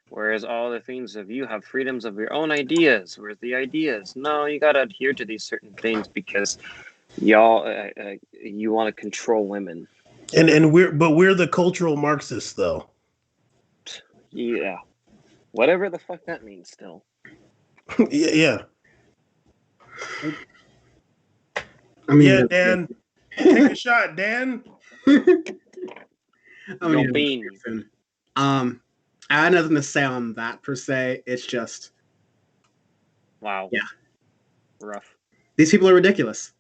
Whereas all the things of you have freedoms of your own ideas. Where's the ideas? No, you got to adhere to these certain things because y'all, you want to control women. And we're the cultural Marxists, though. Yeah. Whatever the fuck that means still. Yeah. I mean, yeah, Dan. Take a shot, Dan. I had nothing to say on that per se. It's just, wow. Yeah. Rough. These people are ridiculous.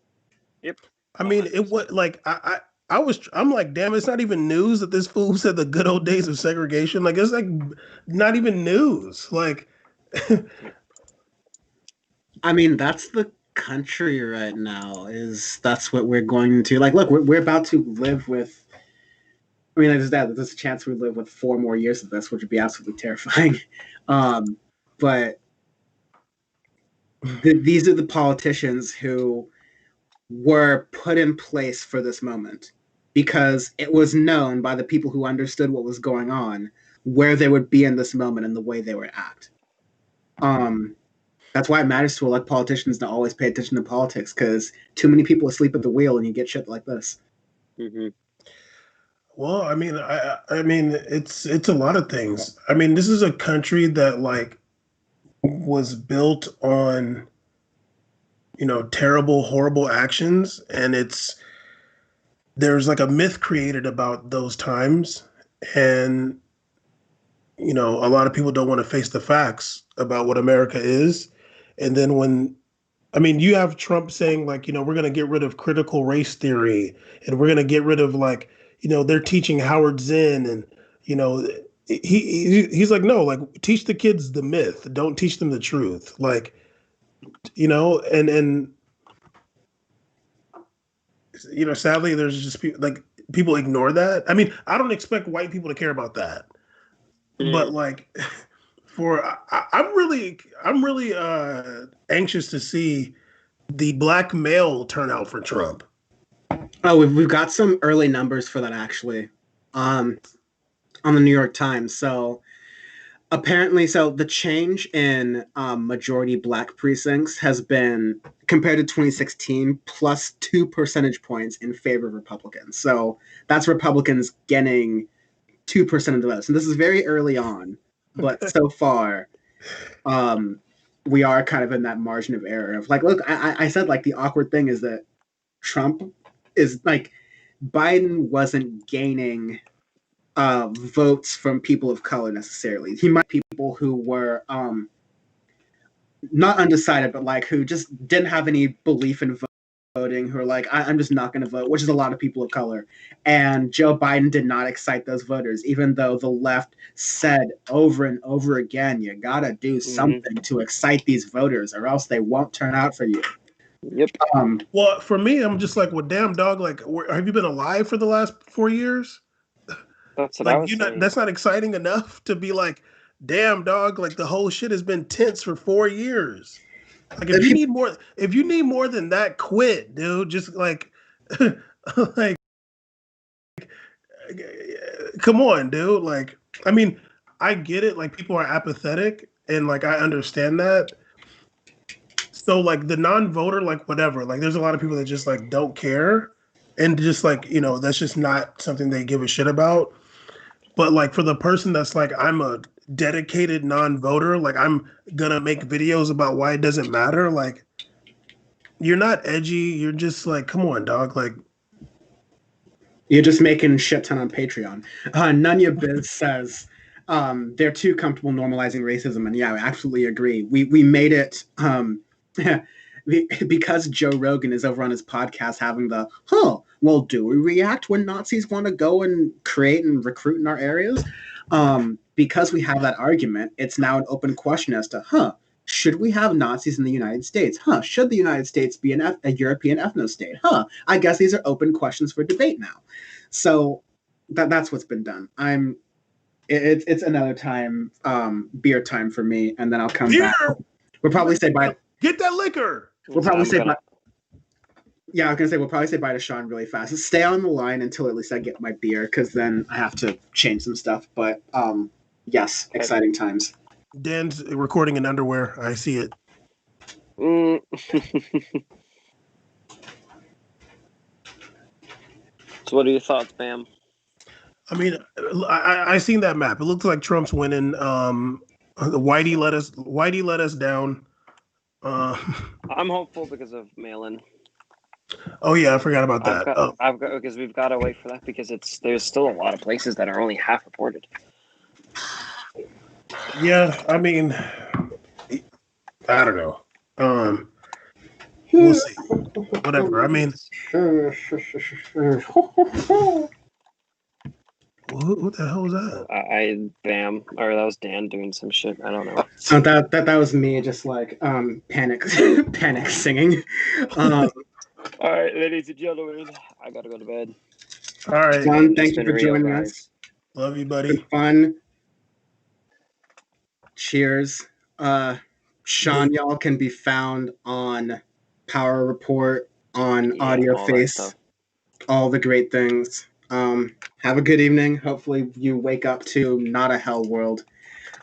Yep. I mean, it was like I'm like, damn, it's not even news that this fool said the good old days of segregation. Like, it's like not even news. Like, I mean, that's the country right now. That's what we're going to like. Look, we're about to live with. I mean, there's a chance we live with 4 more years of this, which would be absolutely terrifying. But these are the politicians who were put in place for this moment because it was known by the people who understood what was going on, where they would be in this moment and the way they would act. That's why it matters to elect politicians to always pay attention to politics, because too many people asleep at the wheel and you get shit like this. Mm-hmm. Well, I mean, I mean, it's a lot of things. I mean, this is a country that like was built on, terrible, horrible actions, and there's like a myth created about those times, and a lot of people don't want to face the facts about what America is, and then you have Trump saying like, we're going to get rid of critical race theory, and we're going to get rid of like. They're teaching Howard Zinn, and he's like, no, like teach the kids the myth, don't teach them the truth, like, and sadly, there's just people ignore that. I mean, I don't expect white people to care about that, but like, I'm really anxious to see the black male turnout for Trump. Oh, we've got some early numbers for that actually, on the New York Times. So apparently, the change in majority black precincts has been, compared to 2016, plus 2 percentage points in favor of Republicans. So that's Republicans getting 2% of the votes. And this is very early on, but so far, we are kind of in that margin of error of like, look, I said like the awkward thing is that Trump is like Biden wasn't gaining votes from people of color necessarily. He might people who were not undecided, but like who just didn't have any belief in voting, who are like, I'm just not going to vote, which is a lot of people of color. And Joe Biden did not excite those voters, even though the left said over and over again, you got to do something to excite these voters or else they won't turn out for you. Yep. Well, for me, I'm just like, well, damn dog, like, have you been alive for the last 4 years? That's what like, I was saying. That's not exciting enough to be like, damn dog, like the whole shit has been tense for 4 years. Like, if you need more than that, quit, dude. Just like, like, come on, dude. Like, I mean, I get it. Like, people are apathetic, and like, I understand that. So like the non-voter, like whatever, like there's a lot of people that just like don't care, and just like, that's just not something they give a shit about. But like for the person that's like, I'm a dedicated non-voter, like I'm gonna make videos about why it doesn't matter. Like, you're not edgy. You're just like, come on, dog. Like, you're just making shit ton on Patreon. Nunya Biz says they're too comfortable normalizing racism, and yeah, I absolutely agree. We made it. because Joe Rogan is over on his podcast having the, well, do we react when Nazis want to go and create and recruit in our areas? Because we have that argument, it's now an open question as to, should we have Nazis in the United States? Should the United States be a European ethno-state? I guess these are open questions for debate now. So that's what's been done. It's another time, beer time for me, and then I'll come back. We'll probably say bye. Get that liquor. We'll probably say bye. Yeah, I was gonna say we'll probably say bye to Sean really fast. Stay on the line until at least I get my beer, because then I have to change some stuff. But yes, exciting times. Dan's recording in underwear. I see it. So what are your thoughts, Bam? I mean, I seen that map. It looks like Trump's winning. Whitey let us down. I'm hopeful because of mail-in. Oh yeah, I forgot about that. I've got because we've got to wait for that because there's still a lot of places that are only half reported. Yeah, I mean, I don't know. We'll see. Whatever. I mean, what the hell was that? Bam, or that was Dan doing some shit. I don't know. So that was me, just like panic singing. All right, ladies and gentlemen, I gotta go to bed. All right, John, thank you for joining us. Love you, buddy. Good fun. Cheers. Sean, y'all can be found on Power Report, on Audio Face, all the great things. Have a good evening. Hopefully you wake up to not a hell world.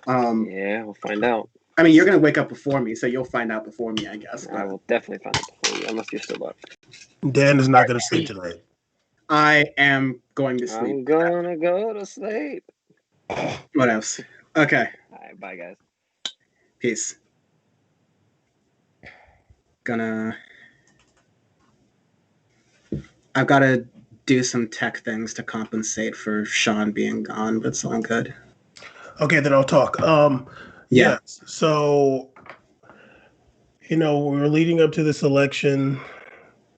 Yeah, we'll find out. I mean, you're going to wake up before me, so you'll find out before me, I guess. I will definitely find out before you, unless you're still up. Dan is not going to sleep tonight. I am going to sleep. I'm going to go to sleep. What else? Okay. All right, bye, guys. Peace. I've got to do some tech things to compensate for Sean being gone, but it's all good. Okay, then I'll talk. Yeah. So, we're leading up to this election.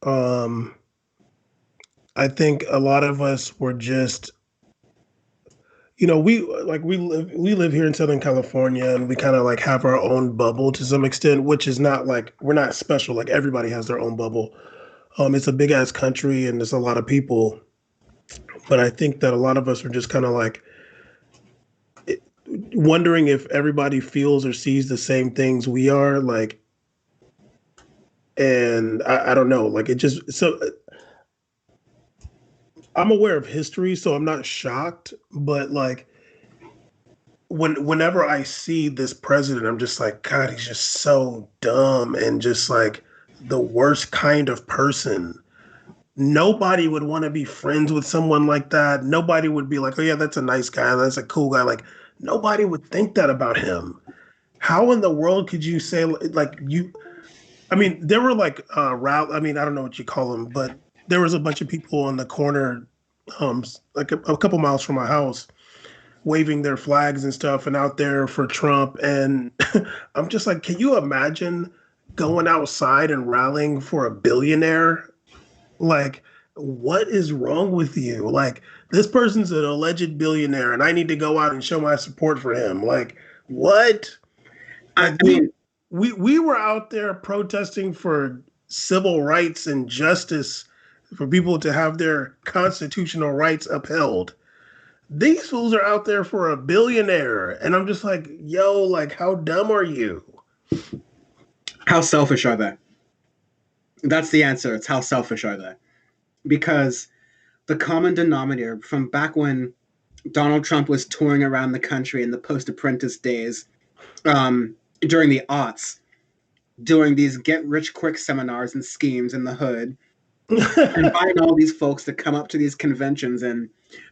I think a lot of us were just, we live here in Southern California, and we kind of like have our own bubble to some extent, which is not like we're not special. Like everybody has their own bubble. It's a big ass country, and there's a lot of people. But I think that a lot of us are just kind of like wondering if everybody feels or sees the same things we are, like, and I don't know, like, it just, so I'm aware of history, so I'm not shocked, but like, whenever I see this president, I'm just like, God, he's just so dumb and just like the worst kind of person. Nobody would want to be friends with someone like that. Nobody would be like, oh yeah, that's a nice guy, that's a cool guy. Like, nobody would think that about him. How in the world could you say, like, I mean, there were like I don't know what you call them, but there was a bunch of people on the corner, like a couple miles from my house, waving their flags and stuff and out there for Trump. And I'm just like, can you imagine going outside and rallying for a billionaire? Like, what is wrong with you? Like, this person's an alleged billionaire and I need to go out and show my support for him. Like, what? I mean, we were out there protesting for civil rights and justice for people to have their constitutional rights upheld. These fools are out there for a billionaire. And I'm just like, yo, like, how dumb are you? How selfish are they? That's the answer. It's how selfish are they? Because the common denominator from back when Donald Trump was touring around the country in the post-apprentice days, during the aughts, doing these get-rich-quick seminars and schemes in the hood, and buying all these folks to come up to these conventions and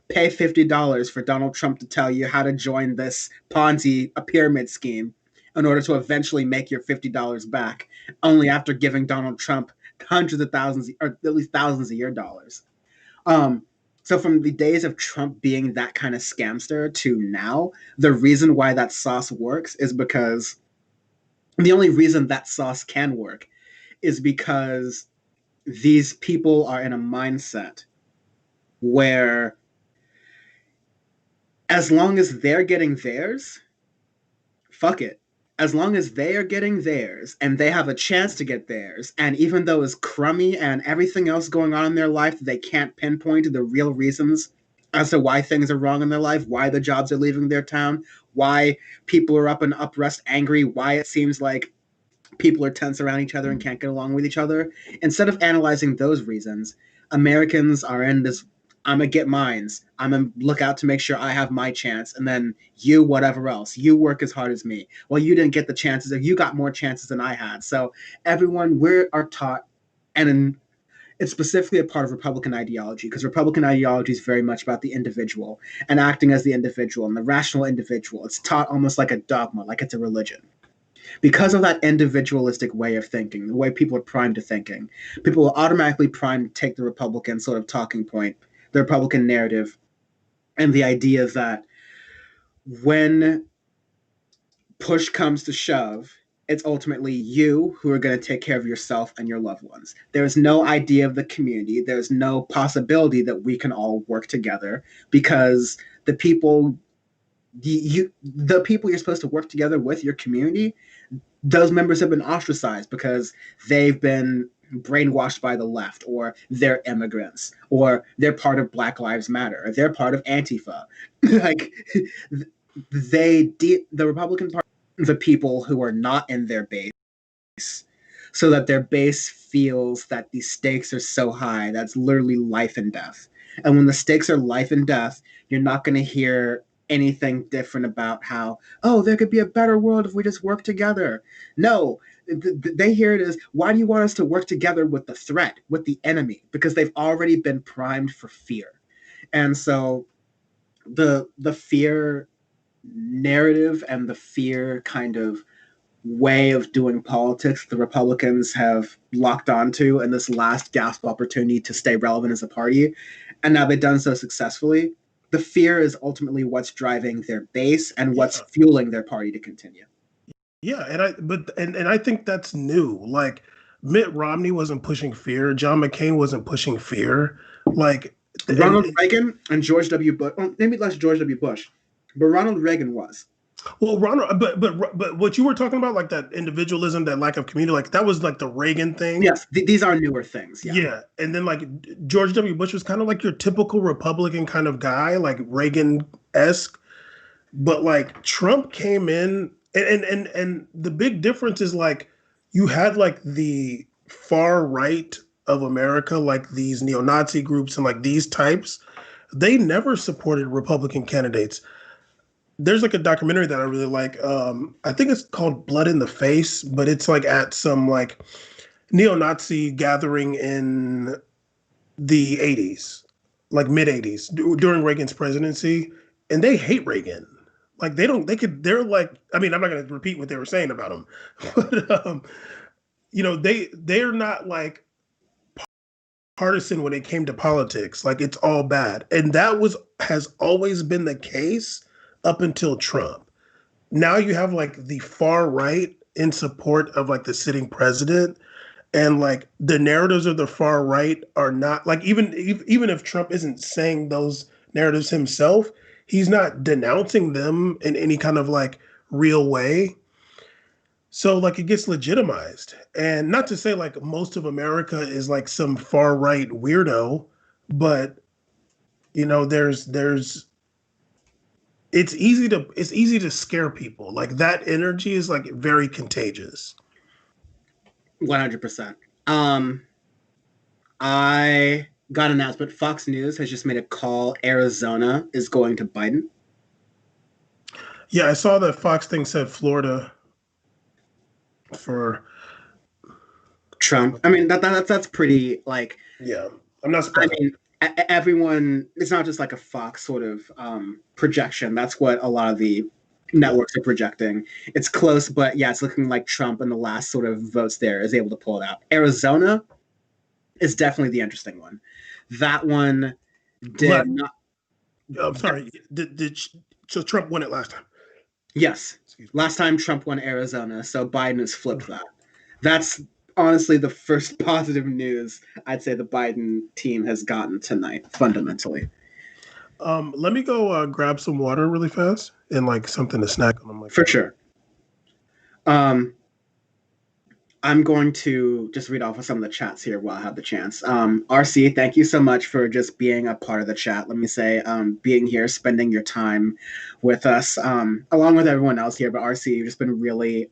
pay $50 for Donald Trump to tell you how to join this Ponzi, a pyramid scheme, in order to eventually make your $50 back, only after giving Donald Trump hundreds of thousands, or at least thousands of your dollars. So from the days of Trump being that kind of scamster to now, the reason why that sauce works is because the only reason that sauce can work is because these people are in a mindset where as long as they're getting theirs, fuck it. As long as they are getting theirs and they have a chance to get theirs, and even though it's crummy and everything else going on in their life, they can't pinpoint the real reasons as to why things are wrong in their life, why the jobs are leaving their town, why people are up in uprest angry, why it seems like people are tense around each other and can't get along with each other. Instead of analyzing those reasons, Americans are in this, I'm going to get mines. I'm going to look out to make sure I have my chance. And then you, whatever else, you work as hard as me. Well, you didn't get the chances, or you got more chances than I had. So everyone, we are taught, and it's specifically a part of Republican ideology, because Republican ideology is very much about the individual and acting as the individual and the rational individual. It's taught almost like a dogma, like it's a religion. Because of that individualistic way of thinking, the way people are primed to thinking, people are automatically primed to take the Republican sort of talking point, the Republican narrative, and the idea that when push comes to shove, it's ultimately you who are going to take care of yourself and your loved ones. There's no idea of the community. There's no possibility that we can all work together, because the people you're supposed to work together with, your community, those members have been ostracized because they've been brainwashed by the left, or they're immigrants, or they're part of Black Lives Matter, or they're part of Antifa. Like, the Republican Party, the people who are not in their base, so that their base feels that the stakes are so high that's literally life and death. And when the stakes are life and death, you're not going to hear anything different about how, oh, there could be a better world if we just work together. No, they hear it as, why do you want us to work together with the threat, with the enemy? Because they've already been primed for fear. And so the fear narrative and the fear kind of way of doing politics the Republicans have locked onto in this last gasp opportunity to stay relevant as a party, and now they've done so successfully. The fear is ultimately what's driving their base and what's fueling their party to continue. Yeah, and I think that's new. Like, Mitt Romney wasn't pushing fear. John McCain wasn't pushing fear. Like, Ronald Reagan and George W. Bush. Well, maybe less George W. Bush, but Ronald Reagan was. Well, Ronald, but what you were talking about, like that individualism, that lack of community, like that was like the Reagan thing. Yes, these are newer things. Yeah, and then like George W. Bush was kind of like your typical Republican kind of guy, like Reagan-esque. But like Trump came in, and the big difference is like you had like the far right of America, like these neo-Nazi groups and like these types, they never supported Republican candidates. There's like a documentary that I really like. I think it's called Blood in the Face, but it's like at some like neo-Nazi gathering in the 80s, like mid 80s during Reagan's presidency. And they hate Reagan. Like they're like, I mean, I'm not going to repeat what they were saying about him, but you know, they're not like partisan when it came to politics. Like it's all bad. And that has always been the case up until Trump. Now you have like the far right in support of like the sitting president, and like the narratives of the far right are not like, even if Trump isn't saying those narratives himself, he's not denouncing them in any kind of like real way. So like it gets legitimized. And not to say like most of America is like some far right weirdo, but you know, it's easy to scare people. Like that energy is like very contagious. 100%. I got an announcement. Fox News has just made a call. Arizona is going to Biden. Yeah, I saw that Fox thing said Florida for Trump. I mean, that's pretty like. Yeah, I'm not surprised. I mean, everyone, it's not just like a Fox sort of projection. That's what a lot of the networks are projecting. It's close, but yeah, it's looking like Trump in the last sort of votes there is able to pull it out. Arizona is definitely the interesting one. That one did not. I'm sorry. So Trump won it last time? Yes. Last time Trump won Arizona, so Biden has flipped that. That's honestly the first positive news I'd say the Biden team has gotten tonight, fundamentally. Let me go grab some water really fast and like something to snack on. Like For sure. I'm going to just read off of some of the chats here while I have the chance. RC, thank you so much for just being a part of the chat. Let me say, being here, spending your time with us, along with everyone else here. But RC, you've just been really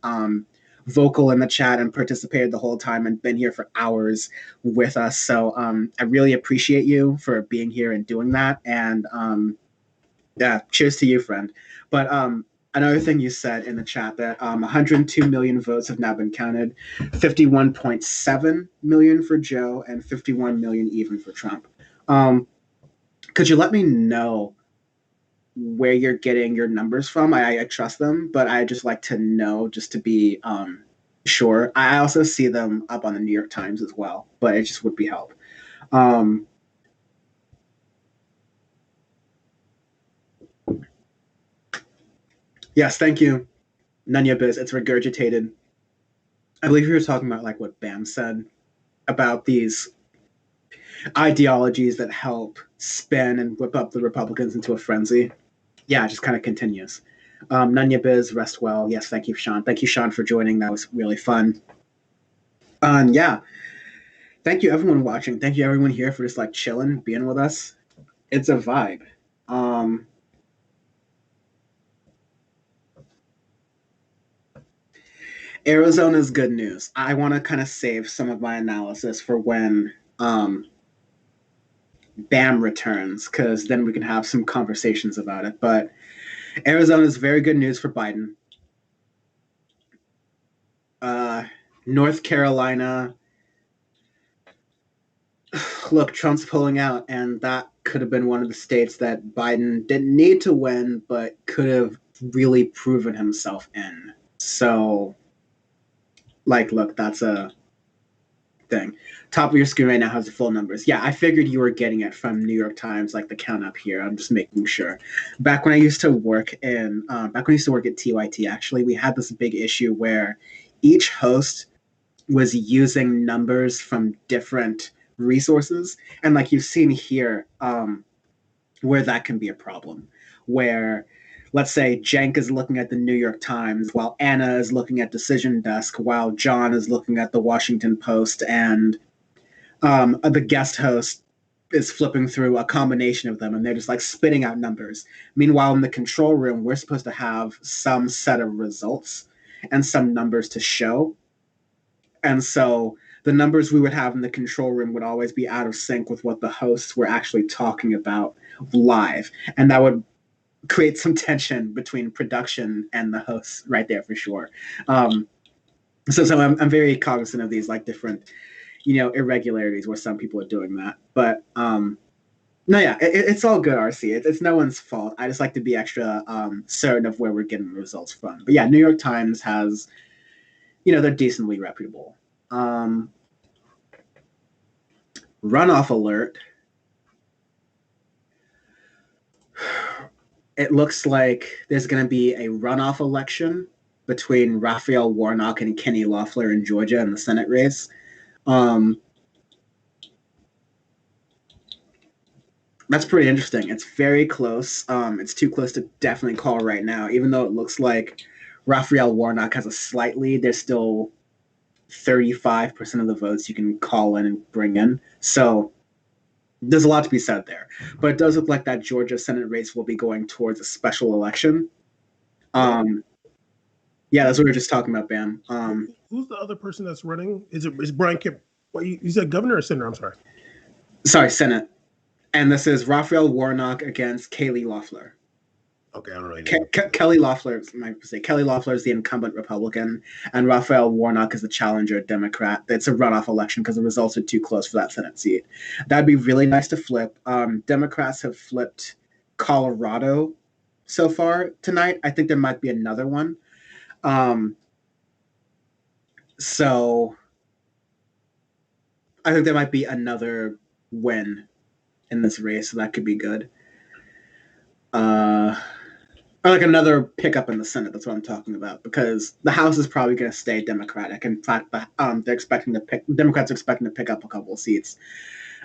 vocal in the chat and participated the whole time and been here for hours with us. So I really appreciate you for being here and doing that. And yeah, cheers to you, friend. But another thing you said in the chat that 102 million votes have now been counted, 51.7 million for Joe and 51 million even for Trump. Could you let me know where you're getting your numbers from? I trust them, but I just like to know just to be sure. I also see them up on the New York Times as well, but it just would be help. Yes, thank you, Nanya Biz. It's regurgitated. I believe you were talking about like what Bam said about these ideologies that help spin and whip up the Republicans into a frenzy. Yeah, it just kind of continues. Nanya Biz, rest well. Yes, thank you, Sean. Thank you, Sean, for joining. That was really fun. Yeah, thank you, everyone watching. Thank you, everyone here for just like chilling, being with us. It's a vibe. Arizona's good news. I want to kind of save some of my analysis for when Bam returns, because then we can have some conversations about it. But Arizona's very good news for Biden. North Carolina, look, Trump's pulling out, and that could have been one of the states that Biden didn't need to win, but could have really proven himself in. So, like, look, that's a thing. Top of your screen right now has the full numbers. Yeah, I figured you were getting it from New York Times, like the count up here. I'm just making sure. Back when I used to work at TYT, actually, we had this big issue where each host was using numbers from different resources, and like you've seen here, where that can be a problem. Where, let's say, Cenk is looking at the New York Times, while Anna is looking at Decision Desk, while John is looking at the Washington Post, and the guest host is flipping through a combination of them, and they're just like spitting out numbers. Meanwhile, in the control room, we're supposed to have some set of results and some numbers to show. And so the numbers we would have in the control room would always be out of sync with what the hosts were actually talking about live. And that would create some tension between production and the hosts right there for sure. So I'm very cognizant of these like different, irregularities where some people are doing that. But no, yeah, it's all good, RC. It's no one's fault. I just like to be extra certain of where we're getting the results from. But yeah, New York Times has, they're decently reputable. Runoff alert. It looks like there's going to be a runoff election between Raphael Warnock and Kenny Loeffler in Georgia in the Senate race. That's pretty interesting. It's very close. It's too close to definitely call right now. Even though it looks like Raphael Warnock has a slight lead, there's still 35% of the votes you can call in and bring in. So there's a lot to be said there. But it does look like that Georgia Senate race will be going towards a special election. Yeah, that's what we were just talking about, Bam. Who's the other person that's running? Is Brian Kemp? What, you said governor or senator? I'm sorry. Sorry, Senate. And this is Raphael Warnock against Kelly Loeffler. Okay, I don't really know. Kelly Loeffler is the incumbent Republican, and Raphael Warnock is the challenger Democrat. It's a runoff election because the results are too close for that Senate seat. That'd be really nice to flip. Democrats have flipped Colorado so far tonight. I think there might be another one. So I think there might be another win in this race, so that could be good. or like another pickup in the Senate. That's what I'm talking about, because the House is probably going to stay Democratic. In fact, Democrats are expecting to pick up a couple of seats.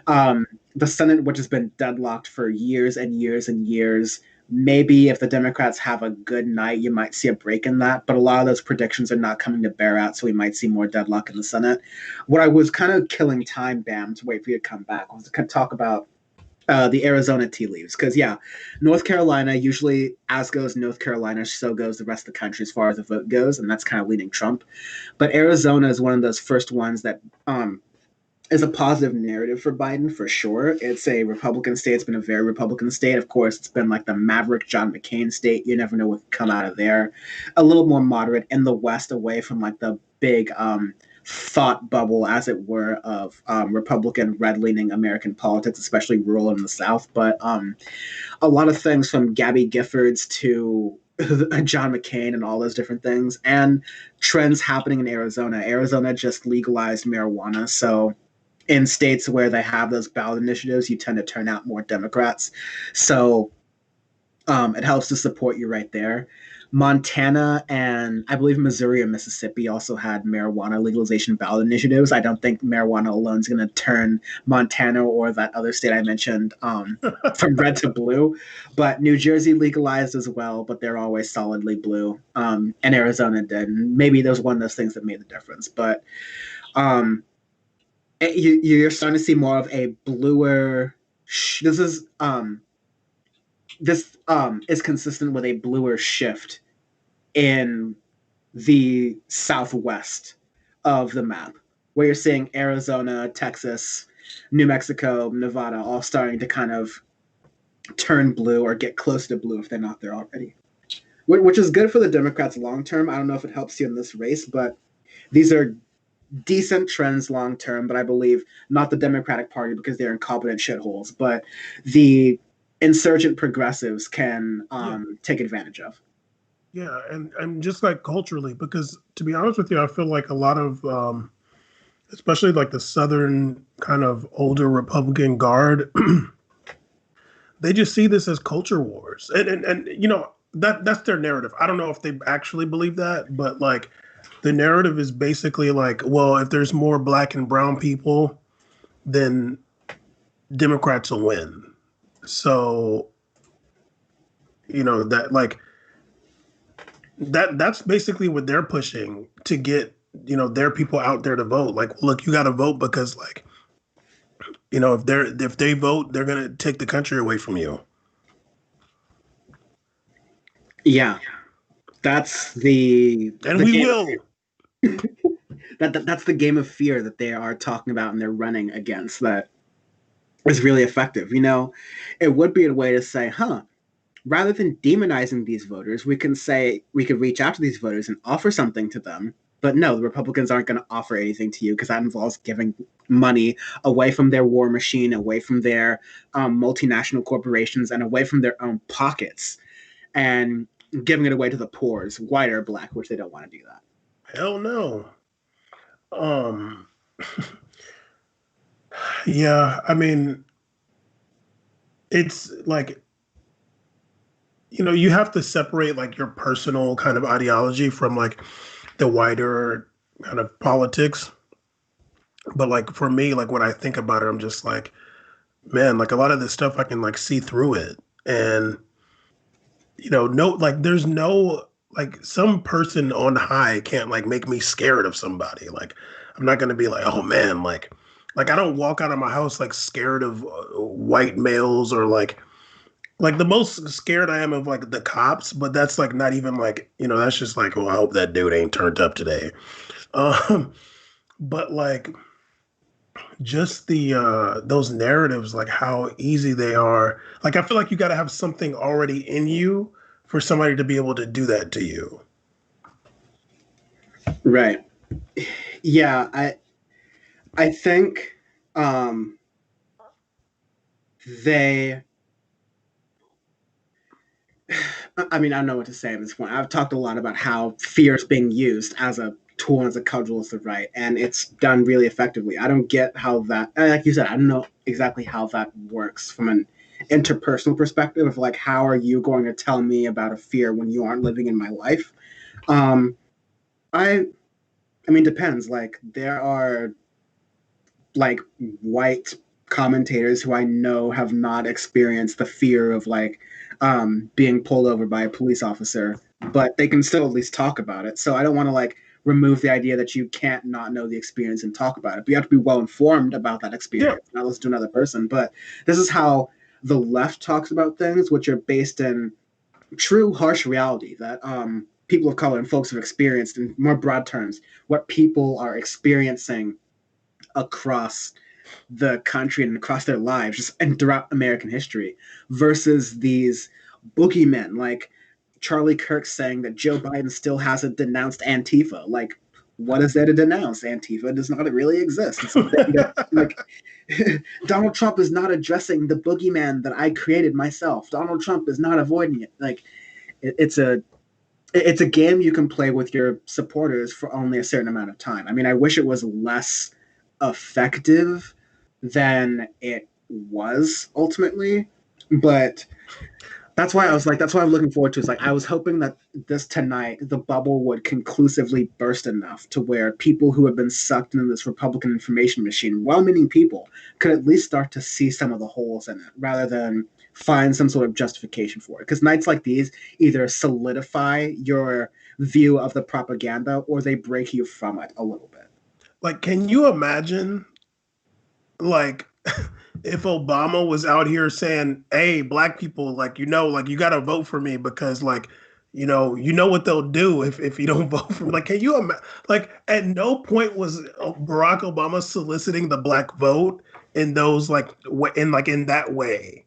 The Senate, which has been deadlocked for years and years and years, maybe if the Democrats have a good night, you might see a break in that. But a lot of those predictions are not coming to bear out, so we might see more deadlock in the Senate. What I was kind of killing time, Bam, to wait for you to come back, was to talk about the Arizona tea leaves. Because, yeah, North Carolina, usually as goes North Carolina, so goes the rest of the country as far as the vote goes, and that's kind of leaning Trump. But Arizona is one of those first ones that is a positive narrative for Biden, for sure. It's a Republican state. It's been a very Republican state. Of course, it's been like the maverick John McCain state. You never know what can come out of there. A little more moderate in the West, away from like the big thought bubble, as it were, of Republican red-leaning American politics, especially rural in the South. But a lot of things from Gabby Giffords to John McCain and all those different things, and trends happening in Arizona. Arizona just legalized marijuana, so in states where they have those ballot initiatives, you tend to turn out more Democrats. So it helps to support you right there. Montana and I believe Missouri and Mississippi also had marijuana legalization ballot initiatives. I don't think marijuana alone is going to turn Montana or that other state I mentioned from red to blue. But New Jersey legalized as well, but they're always solidly blue. And Arizona did. And maybe there was one of those things that made the difference. But you're starting to see more of a bluer. This is consistent with a bluer shift in the southwest of the map, where you're seeing Arizona, Texas, New Mexico, Nevada all starting to kind of turn blue or get close to blue if they're not there already, which is good for the Democrats long term. I don't know if it helps you in this race, but these are decent trends long term. But I believe not the Democratic Party, because they're incompetent shitholes, but the insurgent progressives can take advantage of. Yeah, and just like culturally, because to be honest with you, I feel like a lot of, especially like the Southern kind of older Republican guard, they just see this as culture wars, and you know that's their narrative. I don't know if they actually believe that, but like the narrative is basically like, well, if there's more black and brown people, then Democrats will win. So, you know, that like that's basically what they're pushing to get, you know, their people out there to vote. Like, look, you got to vote because, like, you know, if they vote, they're gonna take the country away from you. Yeah, that's the we will. That's the game of fear that they are talking about and they're running against. That is really effective. You know, it would be a way to say, rather than demonizing these voters, we could reach out to these voters and offer something to them. But no, the Republicans aren't going to offer anything to you, because that involves giving money away from their war machine, away from their multinational corporations, and away from their own pockets, and giving it away to the poor, white or black, which they don't want to do that. Hell no. Yeah, I mean, it's like, you know, you have to separate like your personal kind of ideology from like the wider kind of politics. But like for me, like when I think about it, I'm just like, man, like a lot of this stuff I can like see through it. And, you know, there's no, like some person on high can't like make me scared of somebody. Like, I'm not going to be like, oh man, like I don't walk out of my house like scared of white males, or like the most scared I am of like the cops, but that's like not even like, you know, that's just like, well, I hope that dude ain't turned up today. But like just the those narratives, like how easy they are. Like I feel like you got to have something already in you for somebody to be able to do that to you. Right. Yeah, I think they, I mean, I don't know what to say at this point. I've talked a lot about how fear is being used as a tool, as a cudgel to the right, and it's done really effectively. I don't get how that, like you said, I don't know exactly how that works from an interpersonal perspective of like, how are you going to tell me about a fear when you aren't living in my life? I mean, depends. Like, there are like white commentators who I know have not experienced the fear of like being pulled over by a police officer, but they can still at least talk about it. So I don't want to like remove the idea that you can't not know the experience and talk about it, but you have to be well informed about that experience, not listen to another person. But this is how the left talks about things, which are based in true harsh reality that people of color and folks have experienced in more broad terms, what people are experiencing across the country and across their lives just and throughout American history, versus these boogeymen like Charlie Kirk saying that Joe Biden still hasn't denounced Antifa. Like, what is there to denounce? Antifa does not really exist. It's that, like, Donald Trump is not addressing the boogeyman that I created myself. Donald Trump is not avoiding it. Like, it's a game you can play with your supporters for only a certain amount of time. I mean, I wish it was less effective than it was ultimately, but that's why I'm looking forward to is like, I was hoping that this tonight, the bubble would conclusively burst enough to where people who have been sucked into this Republican information machine, well-meaning people, could at least start to see some of the holes in it rather than find some sort of justification for it. Because nights like these either solidify your view of the propaganda or they break you from it a little bit. Like, can you imagine, like, if Obama was out here saying, hey, black people, like, you got to vote for me because, like, you know what they'll do if you don't vote for me. Like, can you imagine? Like, at no point was Barack Obama soliciting the black vote in those, like, in that way.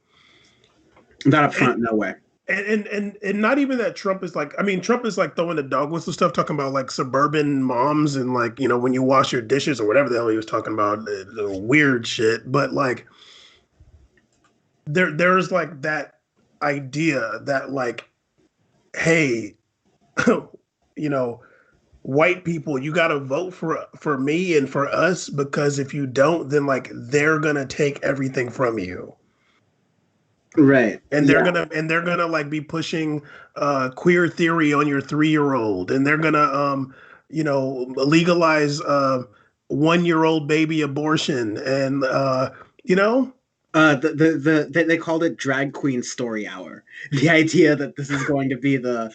Not up front, no way. And not even that Trump is like, I mean, Trump is like throwing the dog whistle stuff, talking about like suburban moms and like, you know, when you wash your dishes or whatever the hell he was talking about, the weird shit. But like, there's like that idea that like, hey, you know, white people, you got to vote for me and for us, because if you don't, then like they're gonna take everything from you. Right. And they're gonna like be pushing queer theory on your 3-year-old, and they're gonna legalize 1-year-old baby abortion, and they called it drag queen story hour. The idea that this is going to be the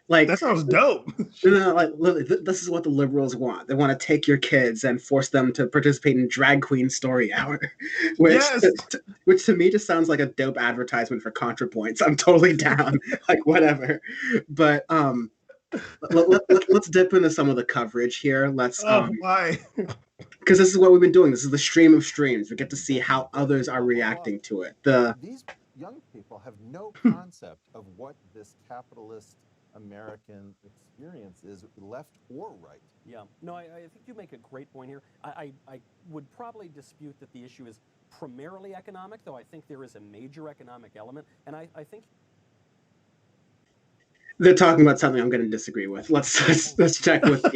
like, that sounds dope. Like, this is what the liberals want. They want to take your kids and force them to participate in drag queen story hour, which to me just sounds like a dope advertisement for ContraPoints. I'm totally down. Like, whatever. But let's dip into some of the coverage here. Let's why? Because this is what we've been doing. This is the stream of streams. We get to see how others are reacting to it. These young people have no concept of what this capitalist American experience is, left or right. Yeah, no, I think you make a great point here. I would probably dispute that the issue is primarily economic, though I think there is a major economic element, and I think they're talking about something I'm going to disagree with. Let's check with PYT.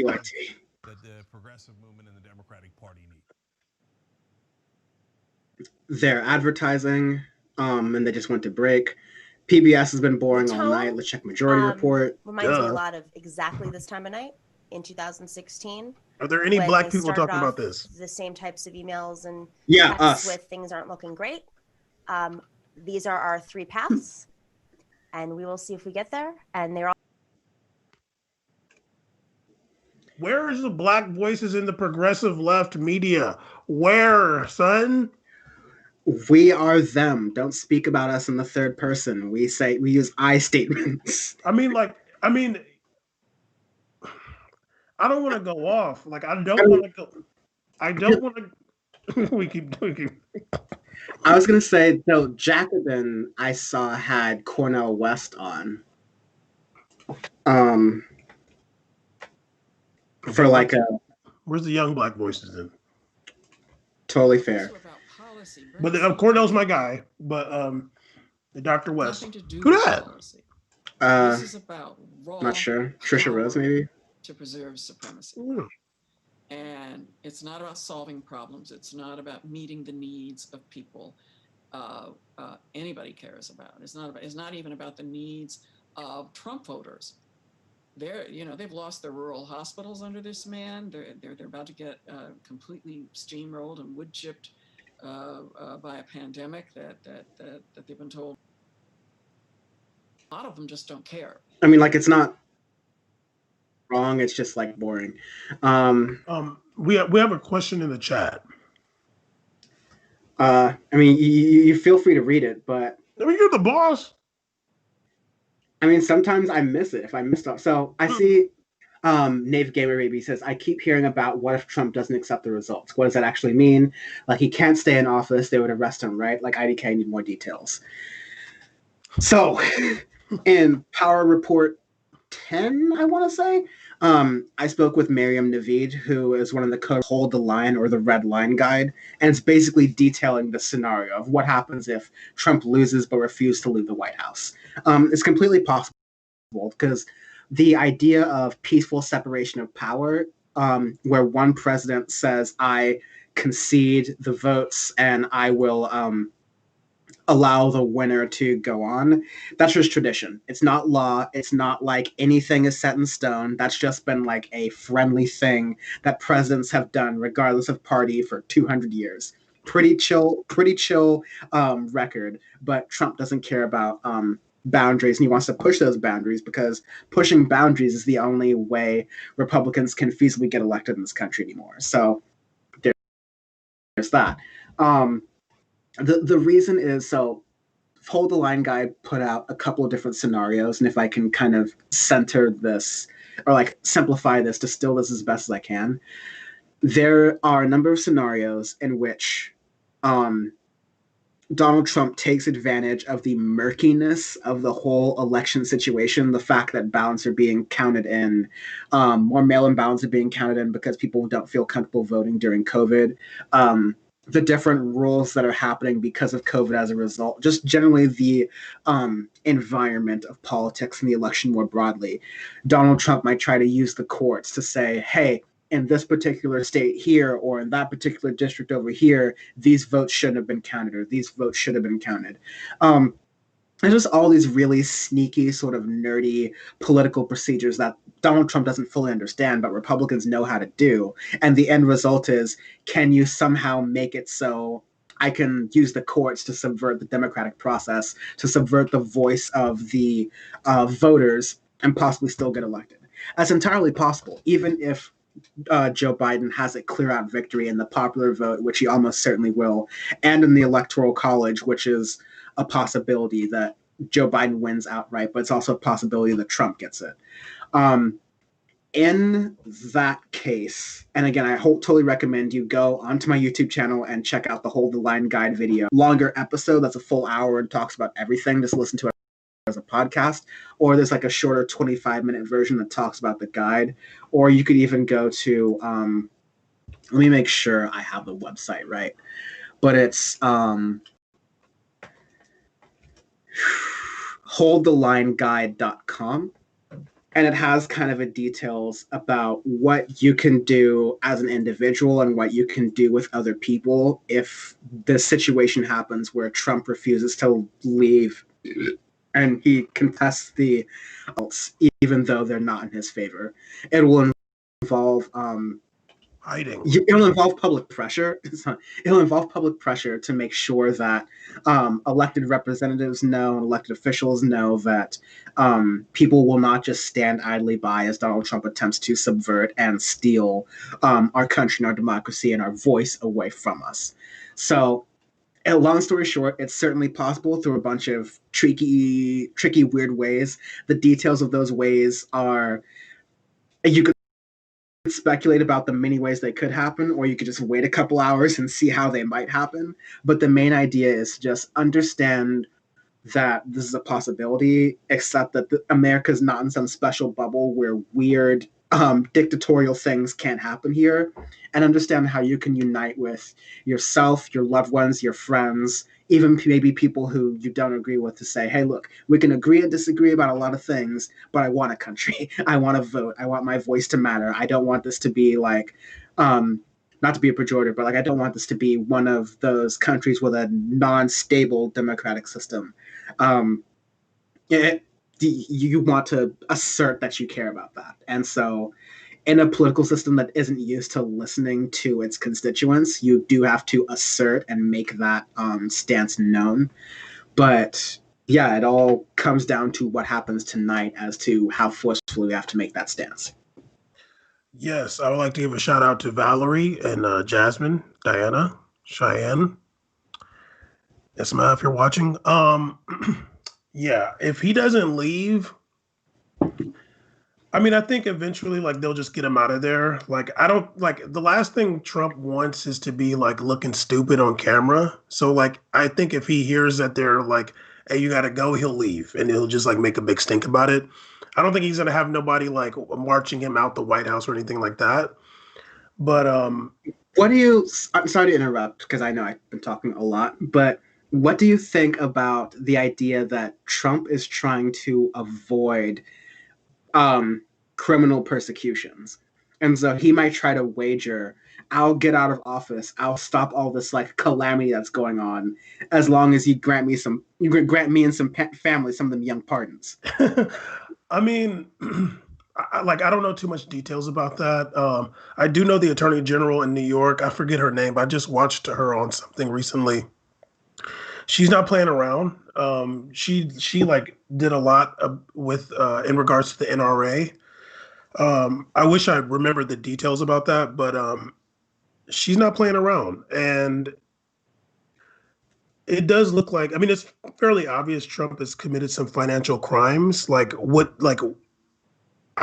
That the progressive movement and the Democratic Party need. They're advertising, and they just went to break. PBS has been boring all night. Let's check Majority Report. Reminds me a lot of exactly this time of night in 2016. Are there any black people talking about this? The same types of emails and texts us with things aren't looking great. These are our 3 paths, and we will see if we get there. And they're all. Where is the black voices in the progressive left media? Where, son? We are them. Don't speak about us in the third person. We use I statements. I mean, I don't want to go off. Like, I don't want to. We keep. I was gonna say, though, Jacobin I saw had Cornel West on. For like a. Where's the young black voices in? Totally fair. But Cornell's my guy. But Dr. West. Who that? This is about raw not sure. Trisha Rose, maybe. To preserve supremacy. And it's not about solving problems. It's not about meeting the needs of people. anybody cares about. It's not even about the needs of Trump voters. They've lost their rural hospitals under this man. They're about to get completely steamrolled and wood chipped by a pandemic that they've been told. A lot of them just don't care. I mean, like, it's not wrong. It's just like boring. We have a question in the chat. I mean, you feel free to read it, but I mean, you're the boss. I mean, sometimes I miss it if I missed stuff. So I see Nave Gamer Baby says, I keep hearing about what if Trump doesn't accept the results? What does that actually mean? Like, he can't stay in office. They would arrest him, right? Like, IDK, need more details. So in Power Report 10, I want to say, I spoke with Miriam Naveed, who is one of the Hold the Line or the Red Line Guide, and it's basically detailing the scenario of what happens if Trump loses but refuses to leave the White House. It's completely possible because the idea of peaceful separation of power, where one president says, I concede the votes and I will allow the winner to go on, that's just tradition. It's not law. It's not like anything is set in stone. That's just been like a friendly thing that presidents have done regardless of party for 200 years. Pretty chill record, but Trump doesn't care about boundaries, and he wants to push those boundaries because pushing boundaries is the only way Republicans can feasibly get elected in this country anymore. So there's that. The reason is, so Hold the Line Guide put out a couple of different scenarios, and if I can kind of center this or like simplify this, distill this as best as I can, there are a number of scenarios in which Donald Trump takes advantage of the murkiness of the whole election situation, the fact that ballots are being counted in, more mail-in ballots are being counted in because people don't feel comfortable voting during COVID, the different rules that are happening because of COVID as a result, just generally the environment of politics and the election more broadly. Donald Trump might try to use the courts to say, hey, in this particular state here or in that particular district over here, these votes shouldn't have been counted or these votes should have been counted. There's just all these really sneaky, sort of nerdy political procedures that Donald Trump doesn't fully understand, but Republicans know how to do. And the end result is, can you somehow make it so I can use the courts to subvert the democratic process, to subvert the voice of the voters, and possibly still get elected? That's entirely possible, even if Joe Biden has a clear-out victory in the popular vote, which he almost certainly will, and in the Electoral College, which is a possibility that Joe Biden wins outright, but it's also a possibility that Trump gets it. In that case, and again, I totally recommend you go onto my YouTube channel and check out the Hold the Line Guide video. Longer episode, that's a full hour and talks about everything. Just listen to it as a podcast, or there's like a shorter 25-minute version that talks about the guide, or you could even go to, let me make sure I have the website right, but it's holdthelineguide.com, and it has kind of a details about what you can do as an individual and what you can do with other people if the situation happens where Trump refuses to leave and he contests the results, even though they're not in his favor. It will involve hiding. It'll involve public pressure. It'll involve public pressure to make sure that elected representatives know and elected officials know that people will not just stand idly by as Donald Trump attempts to subvert and steal our country and our democracy and our voice away from us. So, long story short, it's certainly possible through a bunch of tricky, weird ways. The details of those ways are, you could speculate about the many ways they could happen, or you could just wait a couple hours and see how they might happen. But the main idea is to just understand that this is a possibility, except that America's not in some special bubble where weird dictatorial things can't happen here, and understand how you can unite with yourself, your loved ones, your friends, even maybe people who you don't agree with, to say, hey, look, we can agree and disagree about a lot of things, but I want a country. I want to vote. I want my voice to matter. I don't want this to be like not to be a pejorative, but like I don't want this to be one of those countries with a non-stable democratic system. You want to assert that you care about that, and so in a political system that isn't used to listening to its constituents, you do have to assert and make that stance known. But yeah, it all comes down to what happens tonight as to how forcefully we have to make that stance. Yes, I would like to give a shout out to Valerie and Jasmine, Diana, Cheyenne. Esma, if you're watching. Yeah, if he doesn't leave, I mean, I think eventually, like, they'll just get him out of there. Like, I don't, like, the last thing Trump wants is to be, like, looking stupid on camera. So, like, I think if he hears that they're like, hey, you got to go, he'll leave. And he'll just, like, make a big stink about it. I don't think he's going to have nobody, like, marching him out the White House or anything like that. But, what do you, I'm sorry to interrupt, because I know I've been talking a lot, but what do you think about the idea that Trump is trying to avoid criminal persecutions? And so he might try to wager, I'll get out of office, I'll stop all this like calamity that's going on, as long as you grant me and some family some of them young pardons. I mean, I don't know too much details about that. I do know the Attorney General in New York. I forget her name, but I just watched her on something recently. She's not playing around. She like did a lot with in regards to the NRA. I wish I remembered the details about that, but she's not playing around. And it does look like, I mean, it's fairly obvious Trump has committed some financial crimes. I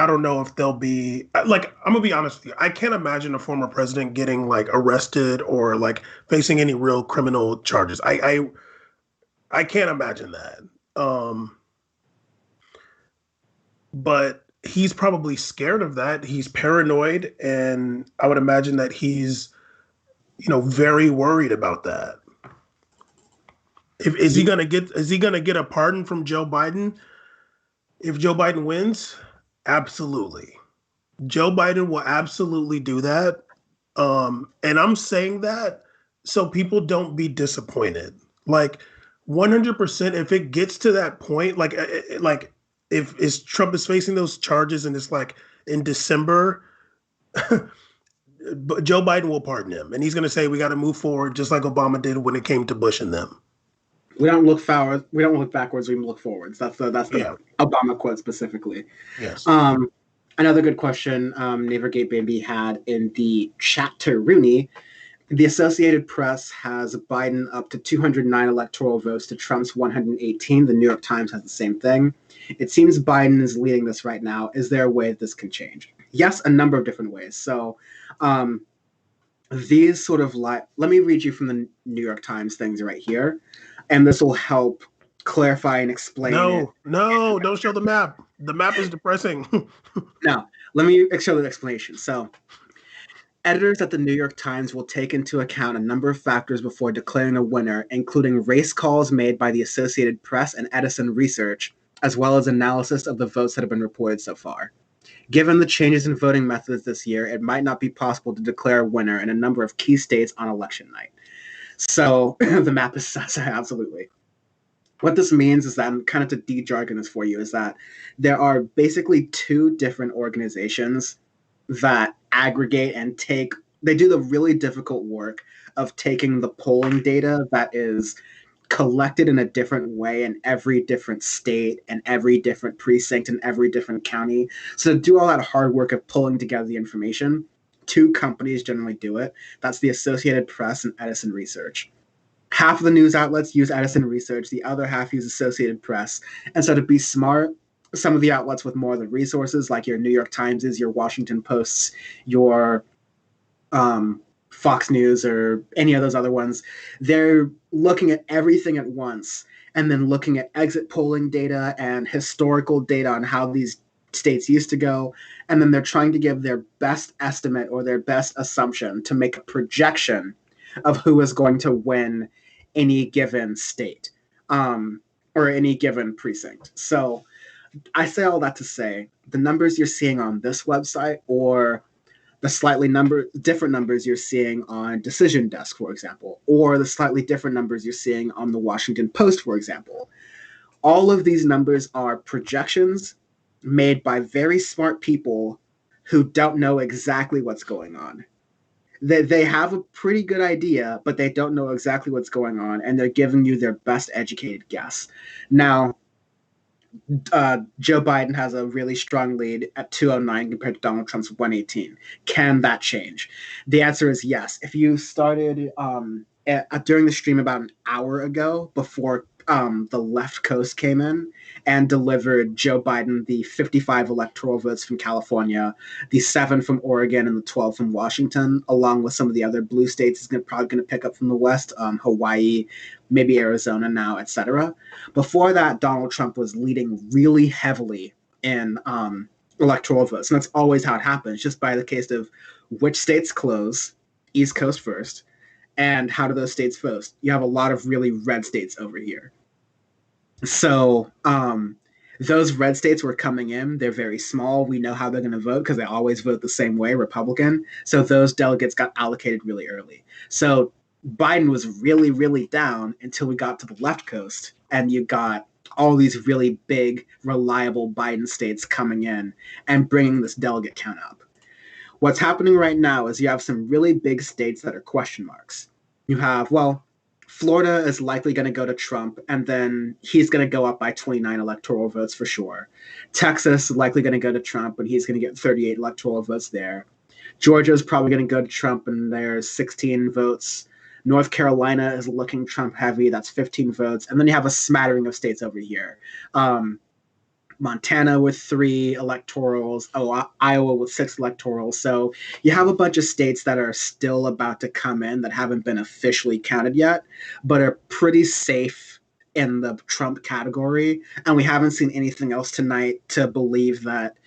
don't know if they'll be, like, I'm gonna be honest with you. I can't imagine a former president getting like arrested or like facing any real criminal charges. I can't imagine that. But he's probably scared of that. He's paranoid, and I would imagine that he's, very worried about that. Is he gonna get a pardon from Joe Biden if Joe Biden wins? Absolutely. Joe Biden will absolutely do that. And I'm saying that so people don't be disappointed. Like 100%, if it gets to that point, like if Trump is facing those charges and it's like in December, Joe Biden will pardon him. And he's going to say, we got to move forward just like Obama did when it came to Bush and them. We don't look forward. We don't look backwards. We look forwards. That's the Obama quote specifically. Yes. Another good question Navergate Baby had in the chat to Rooney. The Associated Press has Biden up to 209 electoral votes to Trump's 118. The New York Times has the same thing. It seems Biden is leading this right now. Is there a way this can change? Yes, a number of different ways. So these sort of let me read you from the New York Times things right here. And this will help clarify and explain it. No, don't show the map. The map is depressing. No, let me show the explanation. So, editors at the New York Times will take into account a number of factors before declaring a winner, including race calls made by the Associated Press and Edison Research, as well as analysis of the votes that have been reported so far. Given the changes in voting methods this year, it might not be possible to declare a winner in a number of key states on election night. So the map is absolutely. What this means is that, and kind of to de-jargon this for you, is that there are basically two different organizations that aggregate and they do the really difficult work of taking the polling data that is collected in a different way in every different state and every different precinct and every different county. So to do all that hard work of pulling together the information, two companies generally do it. That's the Associated Press and Edison Research. Half of the news outlets use Edison Research, the other half use Associated Press. And so to be smart, some of the outlets with more of the resources, like your New York Timeses, your Washington Posts, your Fox News, or any of those other ones, they're looking at everything at once and then looking at exit polling data and historical data on how these states used to go, and then they're trying to give their best estimate or their best assumption to make a projection of who is going to win any given state or any given precinct. So I say all that to say the numbers you're seeing on this website or the different numbers you're seeing on Decision Desk, for example, or the slightly different numbers you're seeing on the Washington Post, for example. All of these numbers are projections made by very smart people who don't know exactly what's going on. They have a pretty good idea, but they don't know exactly what's going on, and they're giving you their best educated guess. Now, Joe Biden has a really strong lead at 209 compared to Donald Trump's 118. Can that change? The answer is yes. If you started during the stream about an hour ago, before the left coast came in and delivered Joe Biden the 55 electoral votes from California, the 7 from Oregon, and the 12 from Washington, along with some of the other blue states he's probably going to pick up from the West, Hawaii, maybe Arizona now, etc. Before that, Donald Trump was leading really heavily in electoral votes. And that's always how it happens, just by the case of which states close, East Coast first, and how do those states vote. You have a lot of really red states over here. So those red states were coming in. They're very small. We know how they're going to vote because they always vote the same way, Republican. So those delegates got allocated really early. So Biden was really, really down until we got to the left coast, and you got all these really big, reliable Biden states coming in and bringing this delegate count up. What's happening right now is you have some really big states that are question marks. You have, Florida is likely going to go to Trump, and then he's going to go up by 29 electoral votes for sure. Texas is likely going to go to Trump, and he's going to get 38 electoral votes there. Georgia is probably going to go to Trump, and there's 16 votes. North Carolina is looking Trump heavy. That's 15 votes. And then you have a smattering of states over here. Montana with 3 electorals, Iowa with 6 electorals. So you have a bunch of states that are still about to come in that haven't been officially counted yet, but are pretty safe in the Trump category. And we haven't seen anything else tonight to believe that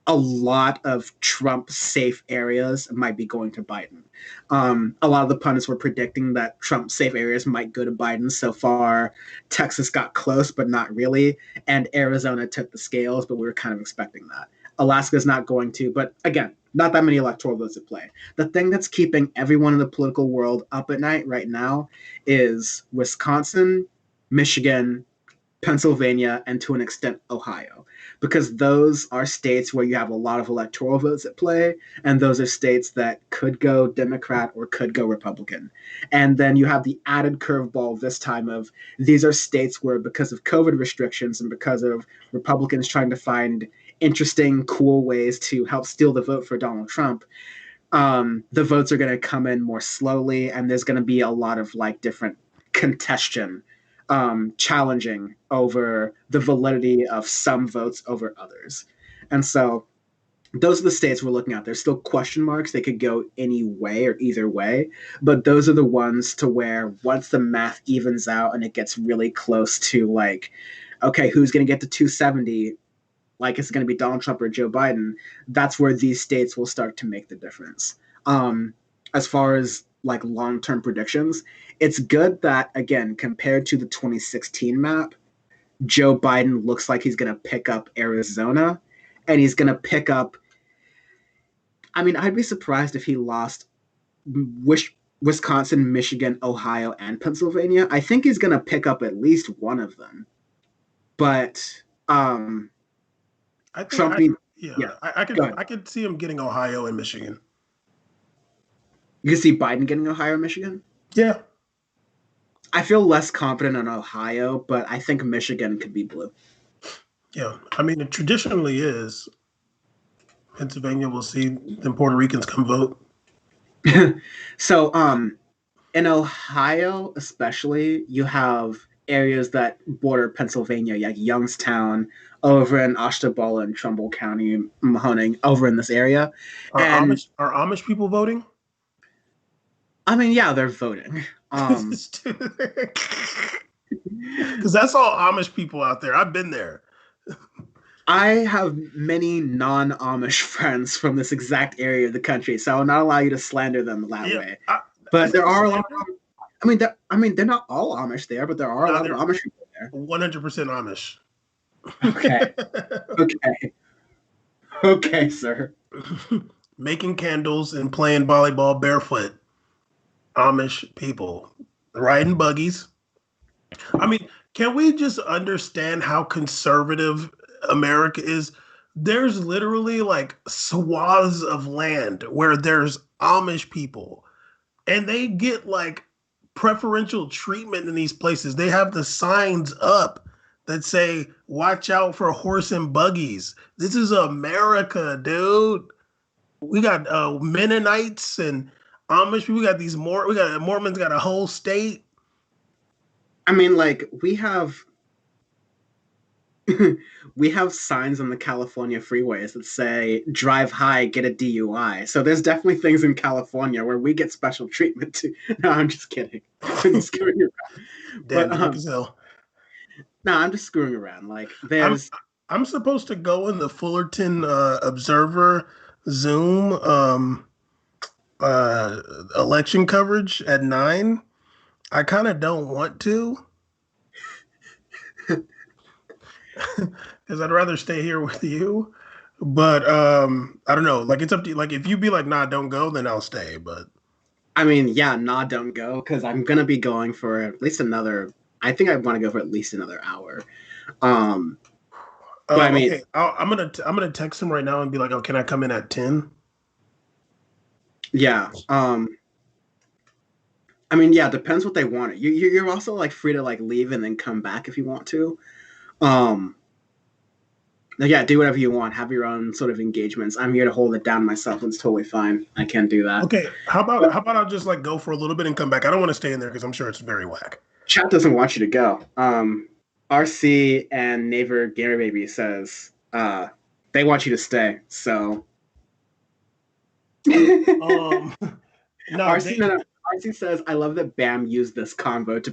a lot of Trump safe areas might be going to Biden. A lot of the pundits were predicting that Trump safe areas might go to Biden. So far, Texas got close, but not really. And Arizona took the scales, but we were kind of expecting that. Alaska's not going to, but again, not that many electoral votes at play. The thing that's keeping everyone in the political world up at night right now is Wisconsin, Michigan, Pennsylvania, and to an extent, Ohio. Because those are states where you have a lot of electoral votes at play, and those are states that could go Democrat or could go Republican. And then you have the added curveball this time of these are states where, because of COVID restrictions and because of Republicans trying to find interesting, cool ways to help steal the vote for Donald Trump, the votes are going to come in more slowly, and there's going to be a lot of different contention challenging over the validity of some votes over others. And so those are the states we're looking at. There's still question marks. They could go any way or either way, but those are the ones to where once the math evens out and it gets really close to okay, who's going to get to 270? It's going to be Donald Trump or Joe Biden. That's where these states will start to make the difference. As far as long-term predictions, it's good that, again, compared to the 2016 map, Joe Biden looks like he's going to pick up Arizona, and he's going to pick up, I'd be surprised if he lost Wisconsin, Michigan, Ohio, and Pennsylvania. I think he's going to pick up at least one of them. But I could see him getting Ohio and Michigan. You can see Biden getting Ohio and Michigan? Yeah. I feel less confident on Ohio, but I think Michigan could be blue. Yeah. It traditionally is. Pennsylvania, we'll see. Then Puerto Ricans come vote. So in Ohio especially, you have areas that border Pennsylvania, like Youngstown, over in Ashtabula and Trumbull County, Mahoning, over in this area. Are Amish people voting? Yeah, they're voting. Because that's all Amish people out there. I've been there. I have many non-Amish friends from this exact area of the country, so I will not allow you to slander them that way. But there are a lot of, they're not all Amish there, but there are a lot of Amish people there. 100% Amish. Okay. Okay, sir. making candles and playing volleyball barefoot. Amish people riding buggies. I mean, can we just understand how conservative America is? There's literally like swaths of land where there's Amish people, and they get like preferential treatment in these places. They have the signs up that say, watch out for horse and buggies. This is America, dude. We got Mennonites and Amish. We got Mormons got a whole state. I mean, like, we have signs on the California freeways that say drive high, get a DUI. So there's definitely things in California where we get special treatment too. No, I'm just kidding. I'm screwing around. Damn, No, I'm just screwing around. Like, there's I'm supposed to go in the Fullerton Observer Zoom election coverage at 9. I kind of don't want to, because I'd rather stay here with you. But I don't know. Like, it's up to you. Like, if you be like, nah, don't go, then I'll stay. But I mean, yeah, nah, don't go, because I'm gonna be going for at least another. I think I want to go for at least another hour. But I mean, okay. I'm gonna text him right now and be like, oh, can I come in at 10? Yeah. I mean, yeah, depends what they want. You're also like free to like leave and then come back if you want to. Yeah, do whatever you want. Have your own sort of engagements. I'm here to hold it down myself. It's totally fine. I can do that. Okay. How about I'll just like go for a little bit and come back. I don't want to stay in there because I'm sure it's very whack. Chat doesn't want you to go. RC and Neighbor Gary Baby says they want you to stay. So No, RC says, I love that Bam used this convo to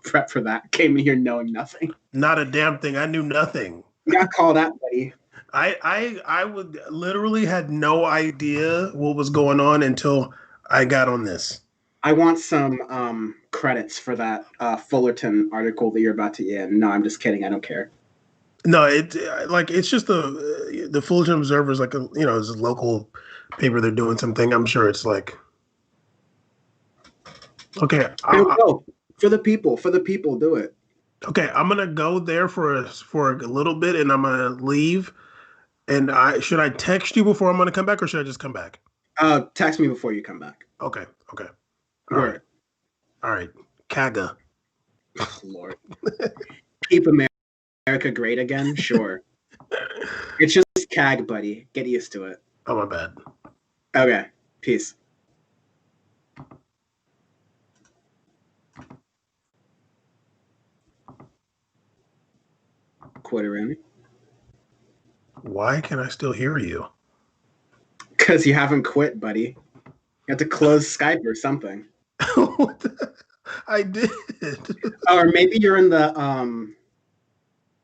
prep for that. Came in here knowing nothing. Not a damn thing. I knew nothing. You got called out, buddy. I would literally had no idea what was going on until I got on this. I want some credits for that Fullerton article that you're about to end. No, I'm just kidding. I don't care. No, it's just the Fullerton Observer is like it's a local paper. They're doing something. I'm sure it's like okay. For the people, do it. Okay, I'm gonna go there for a little bit, and I'm gonna leave. And should I text you before I'm gonna come back, or should I just come back? Text me before you come back. Okay. All right. Kaga. Oh, Lord. Keep America great again? Sure. It's just CAG, buddy. Get used to it. Oh, my bad. Okay. Peace. Quit it, Randy. Why can I still hear you? Because you haven't quit, buddy. You have to close Skype or something. I did. Or maybe you're in the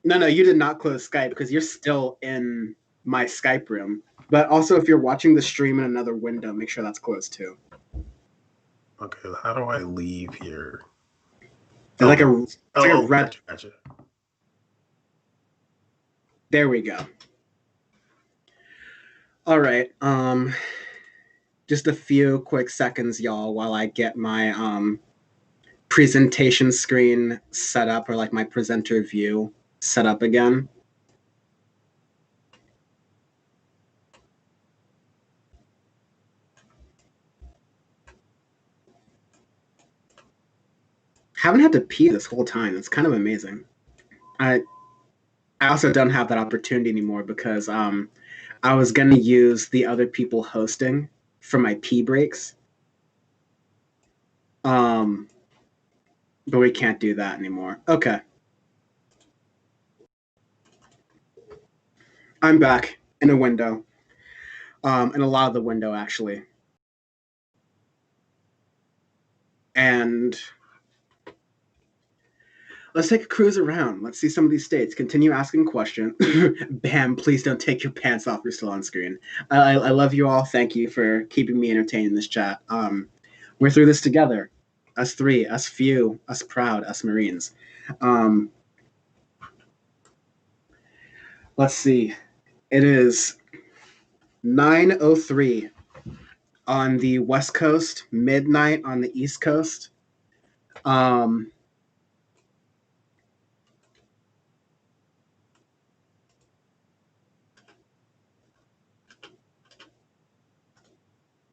No, you did not close Skype because you're still in my Skype room. But also, if you're watching the stream in another window, make sure that's closed too. Okay, how do I leave here? It's like a red. Gotcha. There we go. All right. Just a few quick seconds, y'all, while I get my presentation screen set up, or like my presenter view set up again. Haven't had to pee this whole time. It's kind of amazing. I also don't have that opportunity anymore because I was going to use the other people hosting for my pee breaks. But we can't do that anymore. Okay. I'm back in a window. In a lot of the window, actually. And let's take a cruise around. Let's see some of these states. Continue asking questions. Bam, please don't take your pants off. You're still on screen. I love you all. Thank you for keeping me entertained in this chat. We're through this together. Us three, us few, us proud, us Marines. Let's see. It is 9:03 on the West Coast, midnight on the East Coast.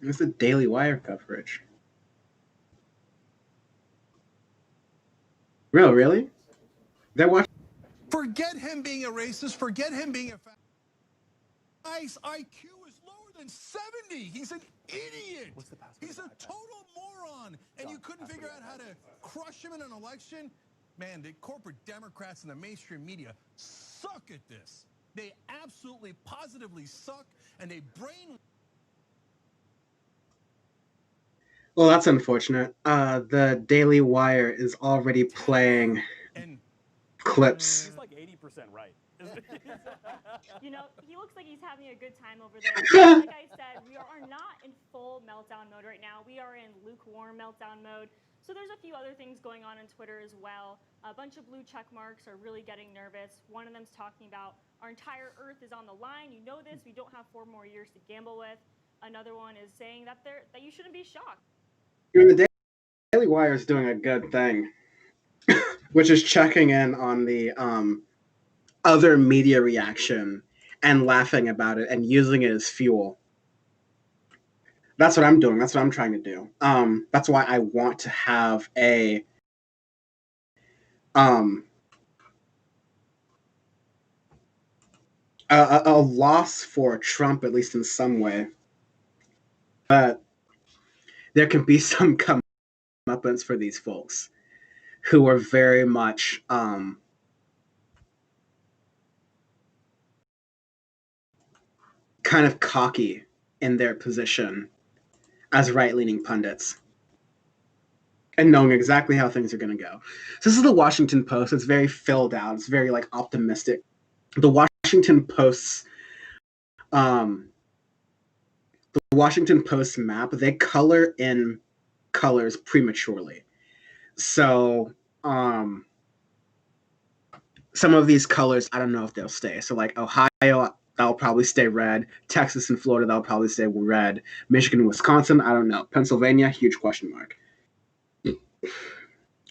It's the Daily Wire coverage. Really? They're watching. Forget him being a racist. Forget him being a guy's IQ is lower than 70. He's an idiot. He's a total moron. And you couldn't figure out how to crush him in an election? Man, the corporate Democrats and the mainstream media suck at this. They absolutely, positively suck, and they brain. Well, that's unfortunate. The Daily Wire is already playing clips. He's like 80% right. You know, he looks like he's having a good time over there. Like I said, we are not in full meltdown mode right now. We are in lukewarm meltdown mode. So there's a few other things going on Twitter as well. A bunch of blue check marks are really getting nervous. One of them's talking about our entire Earth is on the line. You know this. We don't have 4 more years to gamble with. Another one is saying that you shouldn't be shocked. The Daily Wire is doing a good thing, which is checking in on the other media reaction and laughing about it and using it as fuel. That's what I'm doing. That's what I'm trying to do. That's why I want to have a loss for Trump, at least in some way. But there can be some comeuppance for these folks who are very much kind of cocky in their position as right-leaning pundits and knowing exactly how things are going to go. So this is the Washington Post. It's very filled out. It's very like optimistic. The Washington Post's map, they color in colors prematurely. So some of these colors, I don't know if they'll stay. So like Ohio, that'll probably stay red. Texas and Florida, that'll probably stay red. Michigan and Wisconsin, I don't know. Pennsylvania, huge question mark.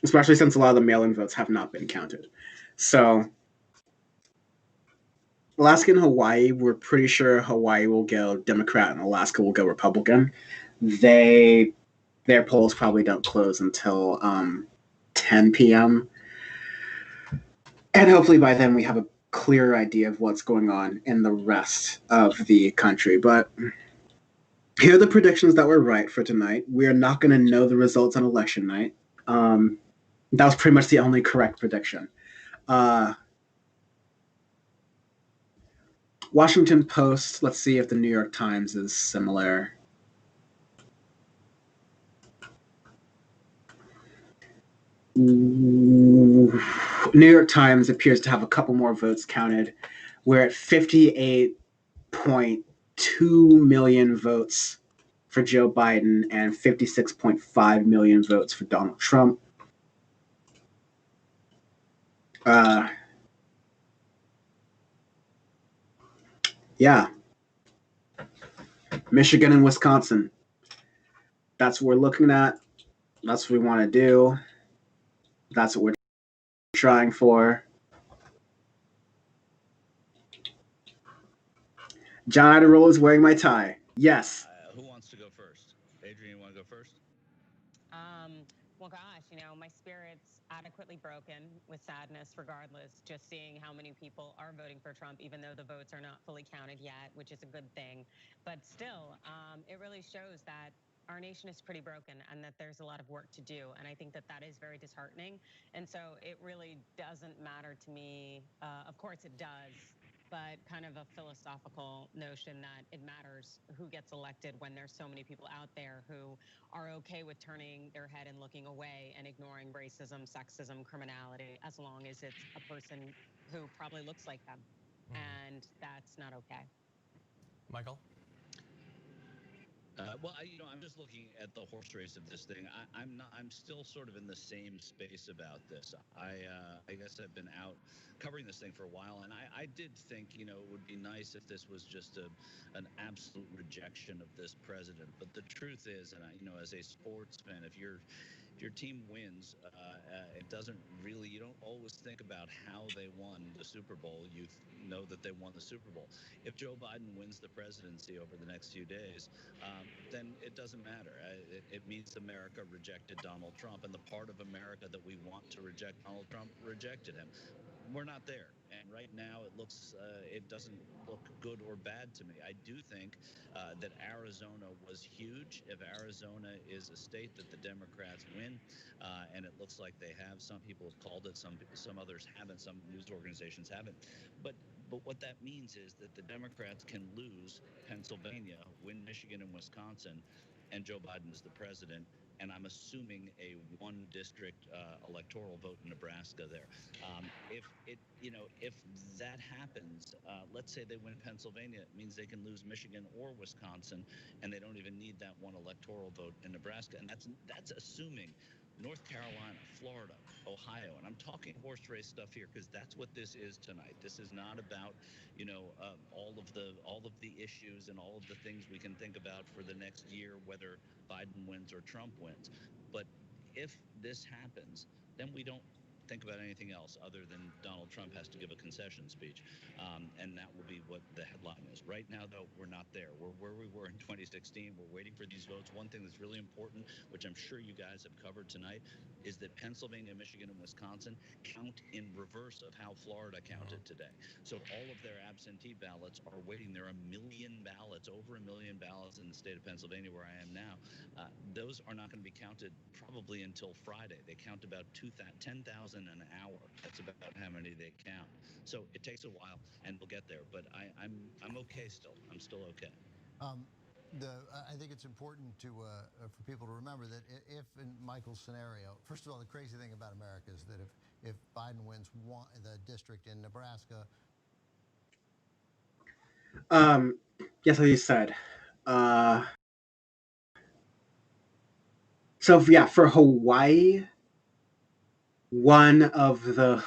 Especially since a lot of the mail-in votes have not been counted. So Alaska and Hawaii, we're pretty sure Hawaii will go Democrat and Alaska will go Republican. Their polls probably don't close until 10 p.m. And hopefully by then we have a clearer idea of what's going on in the rest of the country. But here are the predictions that were right for tonight. We are not going to know the results on election night. That was pretty much the only correct prediction. Washington Post, let's see if the New York Times is similar. New York Times appears to have a couple more votes counted. We're at 58.2 million votes for Joe Biden and 56.5 million votes for Donald Trump. Yeah. Michigan and Wisconsin. That's what we're looking at. That's what we want to do. That's what we're trying for. John Idarola is wearing my tie. Yes. Who wants to go first? Adrian, you want to go first? Well, gosh, you know, my spirit's adequately broken with sadness regardless, just seeing how many people are voting for Trump, even though the votes are not fully counted yet, which is a good thing. But still, it really shows that our nation is pretty broken and that there's a lot of work to do. And I think that that is very disheartening. And so it really doesn't matter to me. Of course it does, but kind of a philosophical notion that it matters who gets elected when there's so many people out there who are okay with turning their head and looking away and ignoring racism, sexism, criminality, as long as it's a person who probably looks like them. And that's not okay. Michael? Well, I'm just looking at the horse race of this thing. I'm still sort of in the same space about this. I guess I've been out covering this thing for a while, and I did think, it would be nice if this was just an absolute rejection of this president. But the truth is, and as a sports fan, if your team wins, it doesn't really, you don't always think about how they won the Super Bowl. You know that they won the Super Bowl. If Joe Biden wins the presidency over the next few days, then it doesn't matter. It means America rejected Donald Trump, and the part of America that we want to reject Donald Trump rejected him. We're not there, and right now it doesn't look good or bad to me. I do think that Arizona was huge. If Arizona is a state that the Democrats win, and it looks like they have, some people have called it, some others haven't, some news organizations haven't, but what that means is that the Democrats can lose Pennsylvania, win Michigan and Wisconsin, and Joe Biden is the president. And I'm assuming a one-district electoral vote in Nebraska there. If that happens, let's say they win Pennsylvania, it means they can lose Michigan or Wisconsin, and they don't even need that one electoral vote in Nebraska. And that's assuming North Carolina, Florida, Ohio, and I'm talking horse race stuff here because that's what this is tonight. This is not about, all of the issues and all of the things we can think about for the next year, whether Biden wins or Trump wins. But if this happens, then we don't think about anything else other than Donald Trump has to give a concession speech, and that will be what the headline is. Right now, though, we're not there. We're where we were in 2016. We're waiting for these votes. One thing that's really important, which I'm sure you guys have covered tonight, is that Pennsylvania, Michigan, and Wisconsin count in reverse of how Florida counted today. So all of their absentee ballots are waiting. There are 1 million ballots, over 1 million ballots in the state of Pennsylvania where I am now. Those are not going to be counted probably until Friday. They count about 10,000 an hour. That's about how many they count. So it takes a while, and we'll get there. But I'm okay still. I'm still okay. I think it's important for people to remember that if in Michael's scenario, first of all, the crazy thing about America is that if Biden wins the district in Nebraska. Yes, as you said. So yeah, for Hawaii, one of the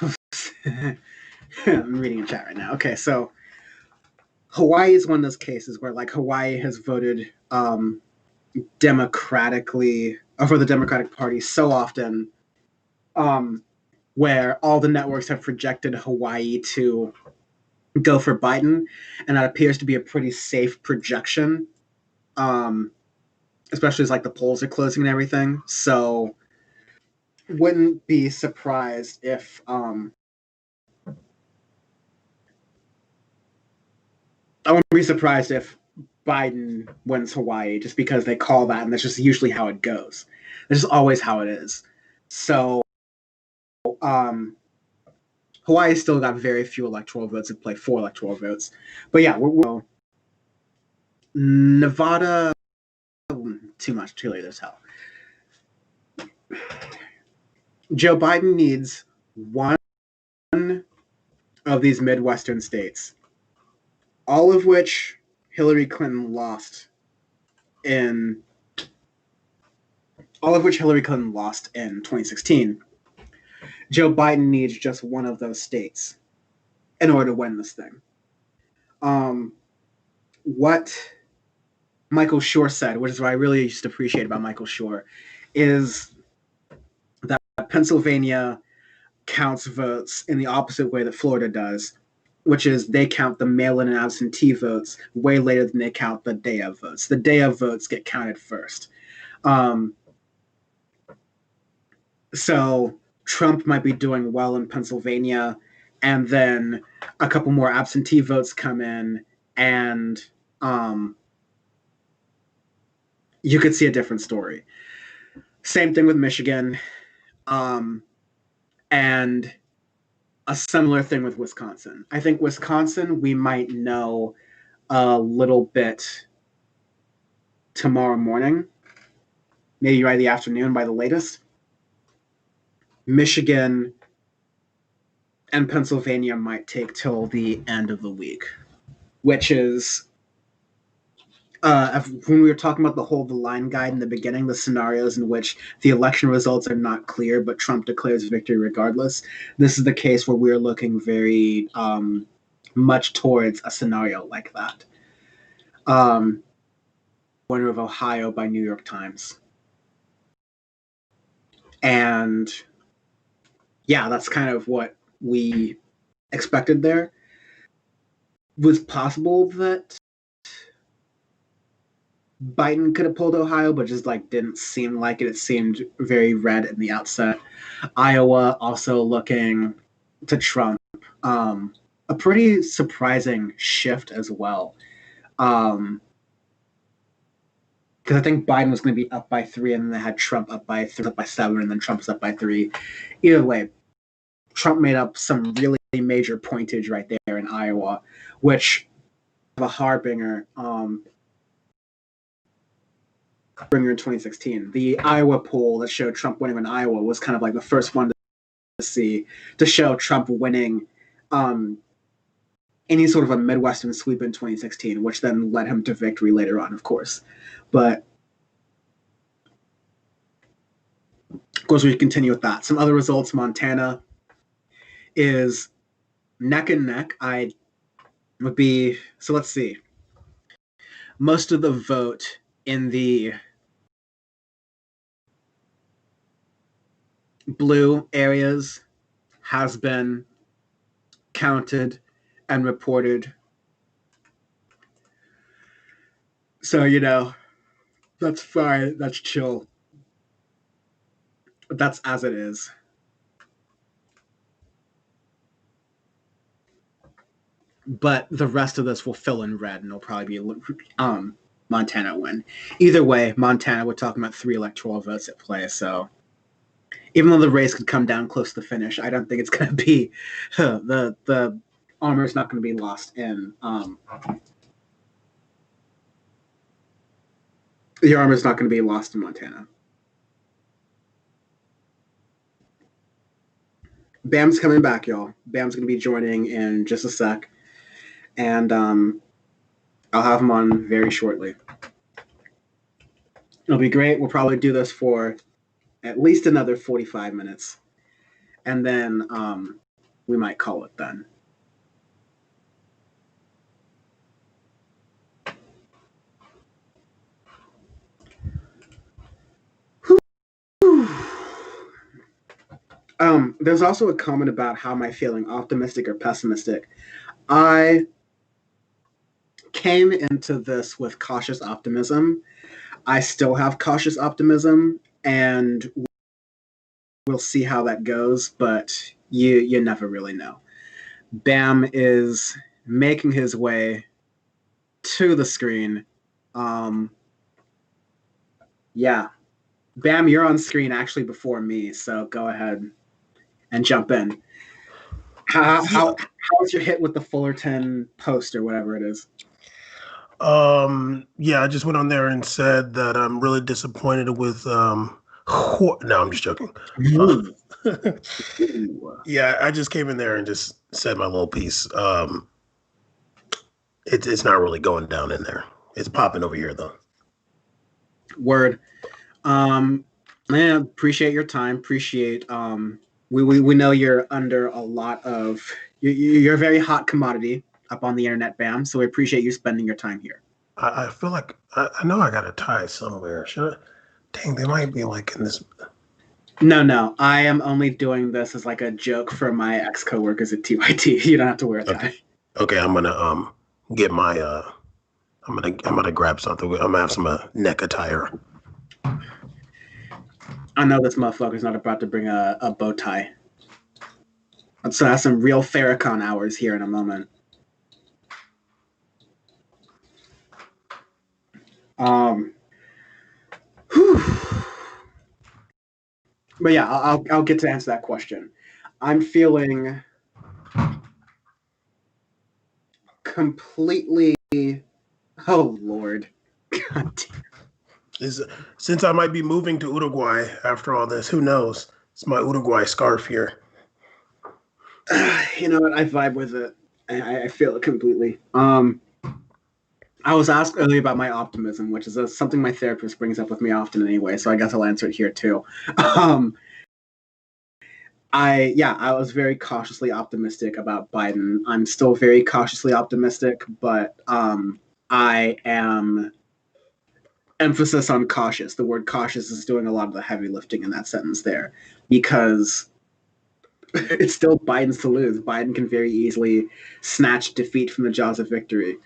I'm reading a chat right now. Okay, so Hawaii is one of those cases where Hawaii has voted democratically for the Democratic Party so often, where all the networks have projected Hawaii to go for Biden, and that appears to be a pretty safe projection, especially as the polls are closing and everything. So wouldn't be surprised if I wouldn't be surprised if Biden wins Hawaii, just because they call that, and that's just usually how it goes. That's just always how it is. So Hawaii still got very few electoral votes at play, 4 electoral votes. But yeah, Nevada, too much, too late as hell. Joe Biden needs one of these Midwestern states, all of which Hillary Clinton lost in 2016. Joe Biden needs just one of those states in order to win this thing. What Michael Schur said, which is what I really used to appreciate about Michael Schur, is that Pennsylvania counts votes in the opposite way that Florida does, which is they count the mail-in and absentee votes way later than they count the day of votes. The day of votes get counted first. So Trump might be doing well in Pennsylvania, and then a couple more absentee votes come in, and you could see a different story. Same thing with Michigan, and a similar thing with Wisconsin. I think Wisconsin, we might know a little bit tomorrow morning, maybe by the afternoon, by the latest. Michigan and Pennsylvania might take till the end of the week, which is when we were talking about the line guide in the beginning, the scenarios in which the election results are not clear, but Trump declares victory regardless. This is the case where we're looking very much towards a scenario like that. Governor of Ohio by New York Times. And yeah, that's kind of what we expected there. It was possible that Biden could have pulled Ohio, but just didn't seem like it. It seemed very red in the outset. Iowa also looking to Trump. A pretty surprising shift as well. Because I think Biden was going to be up by 3, and then they had Trump up by 7, and then Trump's up by 3. Either way, Trump made up some really major pointage right there in Iowa, which a harbinger in 2016. The Iowa poll that showed Trump winning in Iowa was kind of like the first one to show Trump winning any sort of a Midwestern sweep in 2016, which then led him to victory later on, of course. But of course, we continue with that. Some other results: Montana is neck and neck. So let's see. Most of the vote in the blue areas has been counted and reported. So, that's fine. That's chill. But that's as it is. But the rest of this will fill in red, and it'll probably be Montana win. Either way, Montana, we're talking about 3 electoral votes at play. So even though the race could come down close to the finish, I don't think it's going to be the armor is not going to be lost in the armor is not going to be lost in Montana. Bam's coming back, y'all. Bam's going to be joining in just a sec, and I'll have him on very shortly. It'll be great. We'll probably do this for at least another 45 minutes, and then we might call it then. There's also a comment about how am I feeling, optimistic or pessimistic. I came into this with cautious optimism. I still have cautious optimism, and we'll see how that goes, but you never really know. Bam is making his way to the screen. Yeah. Bam, you're on screen actually before me, so go ahead and jump in. How was your hit with the Fullerton post or whatever it is? Yeah, I just went on there and said that I'm really disappointed with no, I'm just joking. Yeah, I just came in there and just said my little piece. It's not really going down in there. It's popping over here though. Word. Man, appreciate your time. Appreciate we know you're under a lot of you're a very hot commodity up on the internet, Bam. So we appreciate you spending your time here. I feel like I know I got a tie somewhere. Should I? Dang, they might be like in this. No. I am only doing this as like a joke for my ex coworkers at TYT. You don't have to wear a tie. Okay, I'm gonna get my I'm gonna grab something. I'm gonna have some neck attire. I know this motherfucker's not about to bring a bow tie. Let's have some real Farrakhan hours here in a moment. But yeah, I'll get to answer that question. I'm feeling completely. Oh Lord, God damn. Since I might be moving to Uruguay after all this, who knows? It's my Uruguay scarf here. You know what? I vibe with it. I feel it completely. I was asked earlier about my optimism, which is something my therapist brings up with me often anyway, so I guess I'll answer it here too. I was very cautiously optimistic about Biden. I'm still very cautiously optimistic, but I am emphasis on cautious. The word cautious is doing a lot of the heavy lifting in that sentence there, because it's still Biden's to lose. Biden can very easily snatch defeat from the jaws of victory.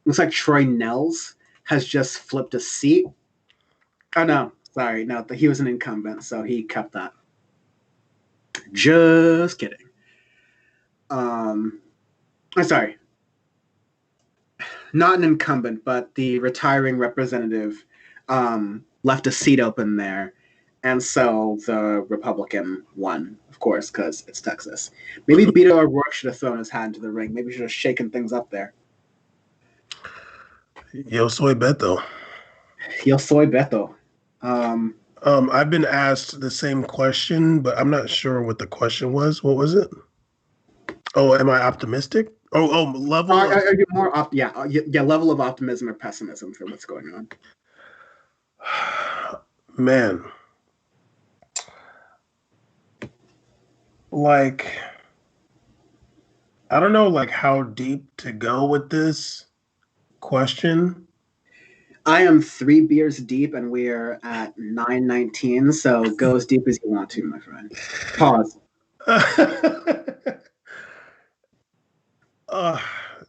Looks like Troy Nels has just flipped a seat. Oh no, sorry, no, he was an incumbent, so he kept that. Just kidding. I'm sorry. Not an incumbent, but the retiring representative left a seat open there. And so the Republican won, of course, because it's Texas. Maybe Beto O'Rourke should have thrown his hat into the ring. Maybe should have shaken things up there. Yo soy Beto. Yo soy Beto. I've been asked the same question, but I'm not sure what the question was. What was it? Oh, am I optimistic? Oh, level. Are you more level of optimism or pessimism for what's going on? Man, like, I don't know, like, how deep to go with this question. I am 3 beers deep, and we're at 9:19. So go as deep as you want to, my friend. Pause.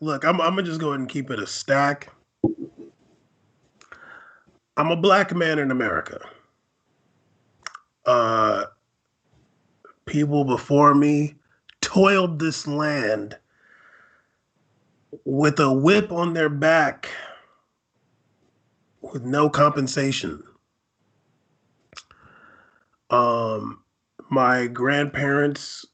Look, I'm gonna just go ahead and keep it a stack. I'm a black man in America. People before me toiled this land with a whip on their back with no compensation. My grandparents,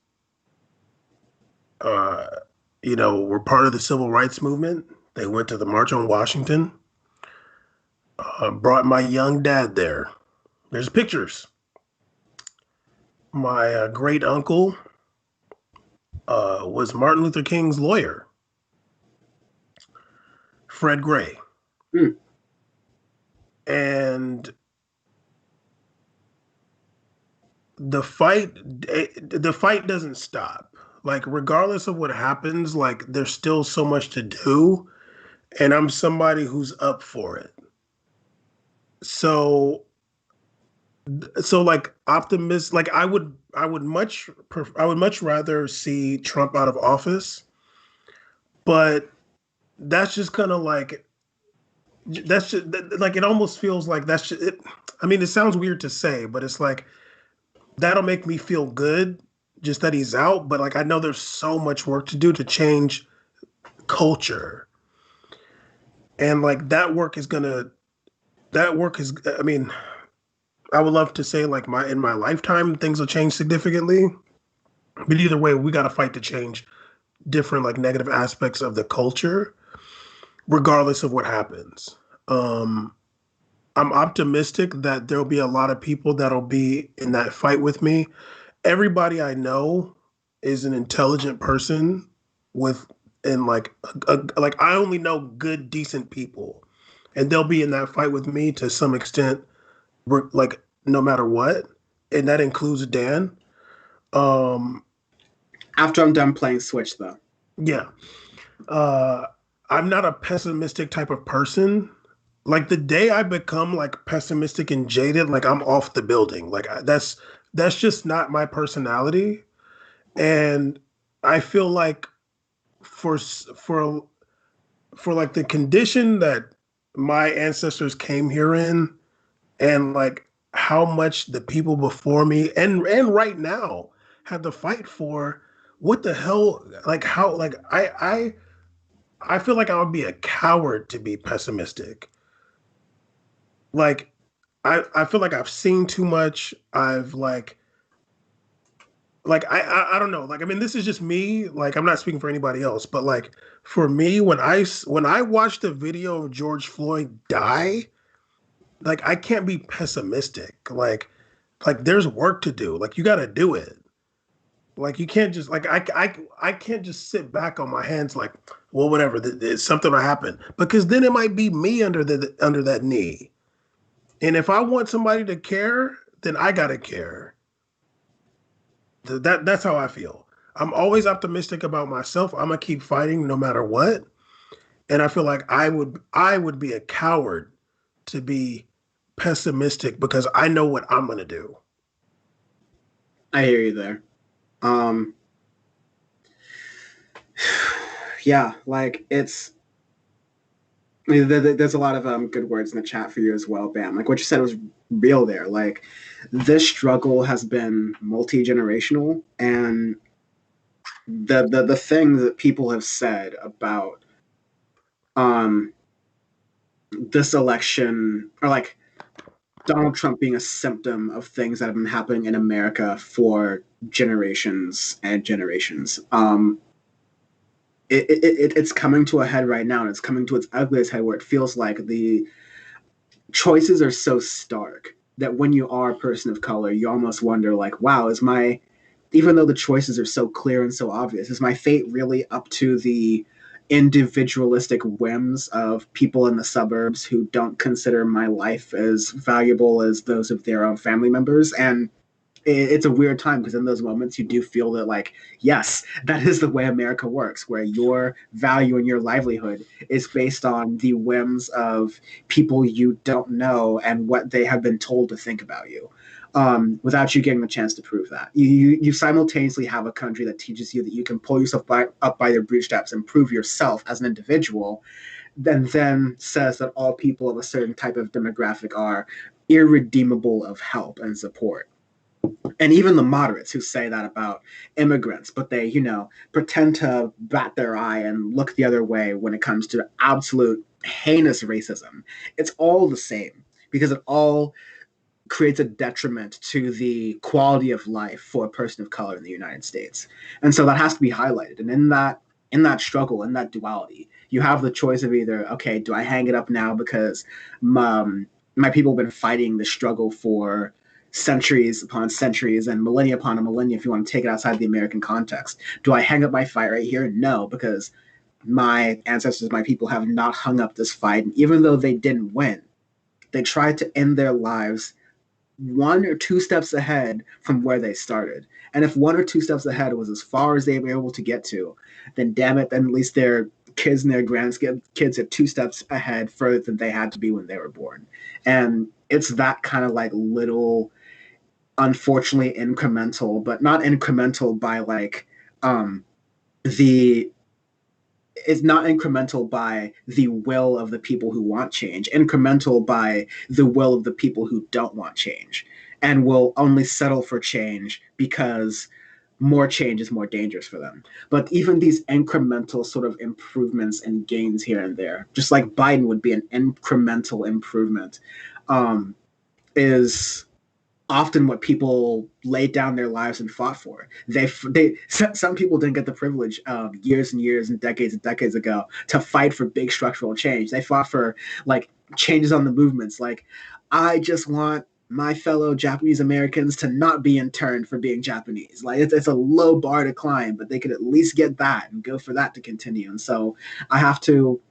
were part of the civil rights movement. They went to the March on Washington. Brought my young dad there. There's pictures. My great uncle was Martin Luther King's lawyer, Fred Gray. And the fight doesn't stop. Like, regardless of what happens, like, there's still so much to do, and I'm somebody who's up for it. So like, optimist, like, I would much rather see Trump out of office, but that's just kind of like, that's just like, it almost feels like that's just it. I mean, it sounds weird to say, but it's like, that'll make me feel good just that he's out. But like, I know there's so much work to do to change culture. And like, I mean, I would love to say like in my lifetime, things will change significantly. But either way, we got to fight to change different like negative aspects of the culture, regardless of what happens. I'm optimistic that there'll be a lot of people that'll be in that fight with me. Everybody I know is an intelligent person like I only know good, decent people, and they'll be in that fight with me to some extent, like, no matter what. And that includes Dan. After I'm done playing Switch, though. Yeah. I'm not a pessimistic type of person. Like, the day I become like pessimistic and jaded, like, I'm off the building. Like, that's just not my personality. And I feel like for like the condition that my ancestors came here in, and like how much the people before me and right now had to fight for, what the hell, like, how, like, I feel like I would be a coward to be pessimistic. Like, I feel like I've seen too much. I've like I don't know. Like, I mean, this is just me. Like, I'm not speaking for anybody else, but like, for me, when I watched the video of George Floyd die, like, I can't be pessimistic. Like there's work to do. Like, you got to do it. Like you can't just like I can't just sit back on my hands like, well, whatever, something will happen, because then it might be me under that knee. And if I want somebody to care, then I gotta care. That's how I feel. I'm always optimistic about myself. I'm gonna keep fighting no matter what. And I feel like I would be a coward to be pessimistic because I know what I'm gonna do. I hear you there. Yeah, like it's. I mean, there's a lot of good words in the chat for you as well, Bam. Like what you said was real there. Like this struggle has been multi-generational, and the thing that people have said about this election, or like Donald Trump being a symptom of things that have been happening in America for generations and generations. It's coming to a head right now, and it's coming to its ugliest head, where it feels like the choices are so stark that when you are a person of color, you almost wonder, like, wow, even though the choices are so clear and so obvious, is my fate really up to the individualistic whims of people in the suburbs who don't consider my life as valuable as those of their own family members? And it's a weird time, because in those moments you do feel that, like, yes, that is the way America works, where your value and your livelihood is based on the whims of people you don't know and what they have been told to think about you, without you getting the chance to prove that. You simultaneously have a country that teaches you that you can pull yourself up by your bootstraps and prove yourself as an individual, then says that all people of a certain type of demographic are irredeemable of help and support. And even the moderates who say that about immigrants, but they, pretend to bat their eye and look the other way when it comes to absolute heinous racism. It's all the same, because it all creates a detriment to the quality of life for a person of color in the United States. And so that has to be highlighted. And in that struggle, in that duality, you have the choice of either, okay, do I hang it up now because my people have been fighting the struggle for centuries upon centuries and millennia upon a millennia, if you want to take it outside the American context? Do I hang up my fight right here? No, because my ancestors, my people have not hung up this fight. And even though they didn't win, they tried to end their lives 1 or 2 steps ahead from where they started. And if 1 or 2 steps ahead was as far as they were able to get to, then damn it, then at least their kids and their grandkids are 2 steps ahead further than they had to be when they were born. And it's that kind of like little, unfortunately incremental, but not incremental by like it's not incremental by the will of the people who want change, incremental by the will of the people who don't want change and will only settle for change because more change is more dangerous for them. But even these incremental sort of improvements and gains here and there, just like Biden would be an incremental improvement, is often what people laid down their lives and fought for. Some people didn't get the privilege years and years and decades ago to fight for big structural change. They fought for like changes on the movements. Like, I just want my fellow Japanese Americans to not be interned for being Japanese. Like it's a low bar to climb, but they could at least get that and go for that to continue. And so I have to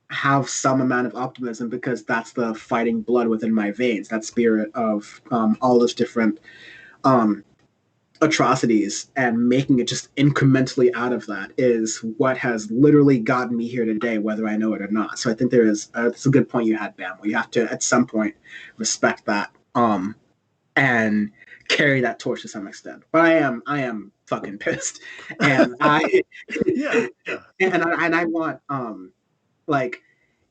have some amount of optimism, because that's the fighting blood within my veins, that spirit of all those different atrocities, and making it just incrementally out of that is what has literally gotten me here today, whether I know it or not. So I think it's a good point you had, Bam, where you have to at some point respect that and carry that torch to some extent. But I am fucking pissed, and I want like,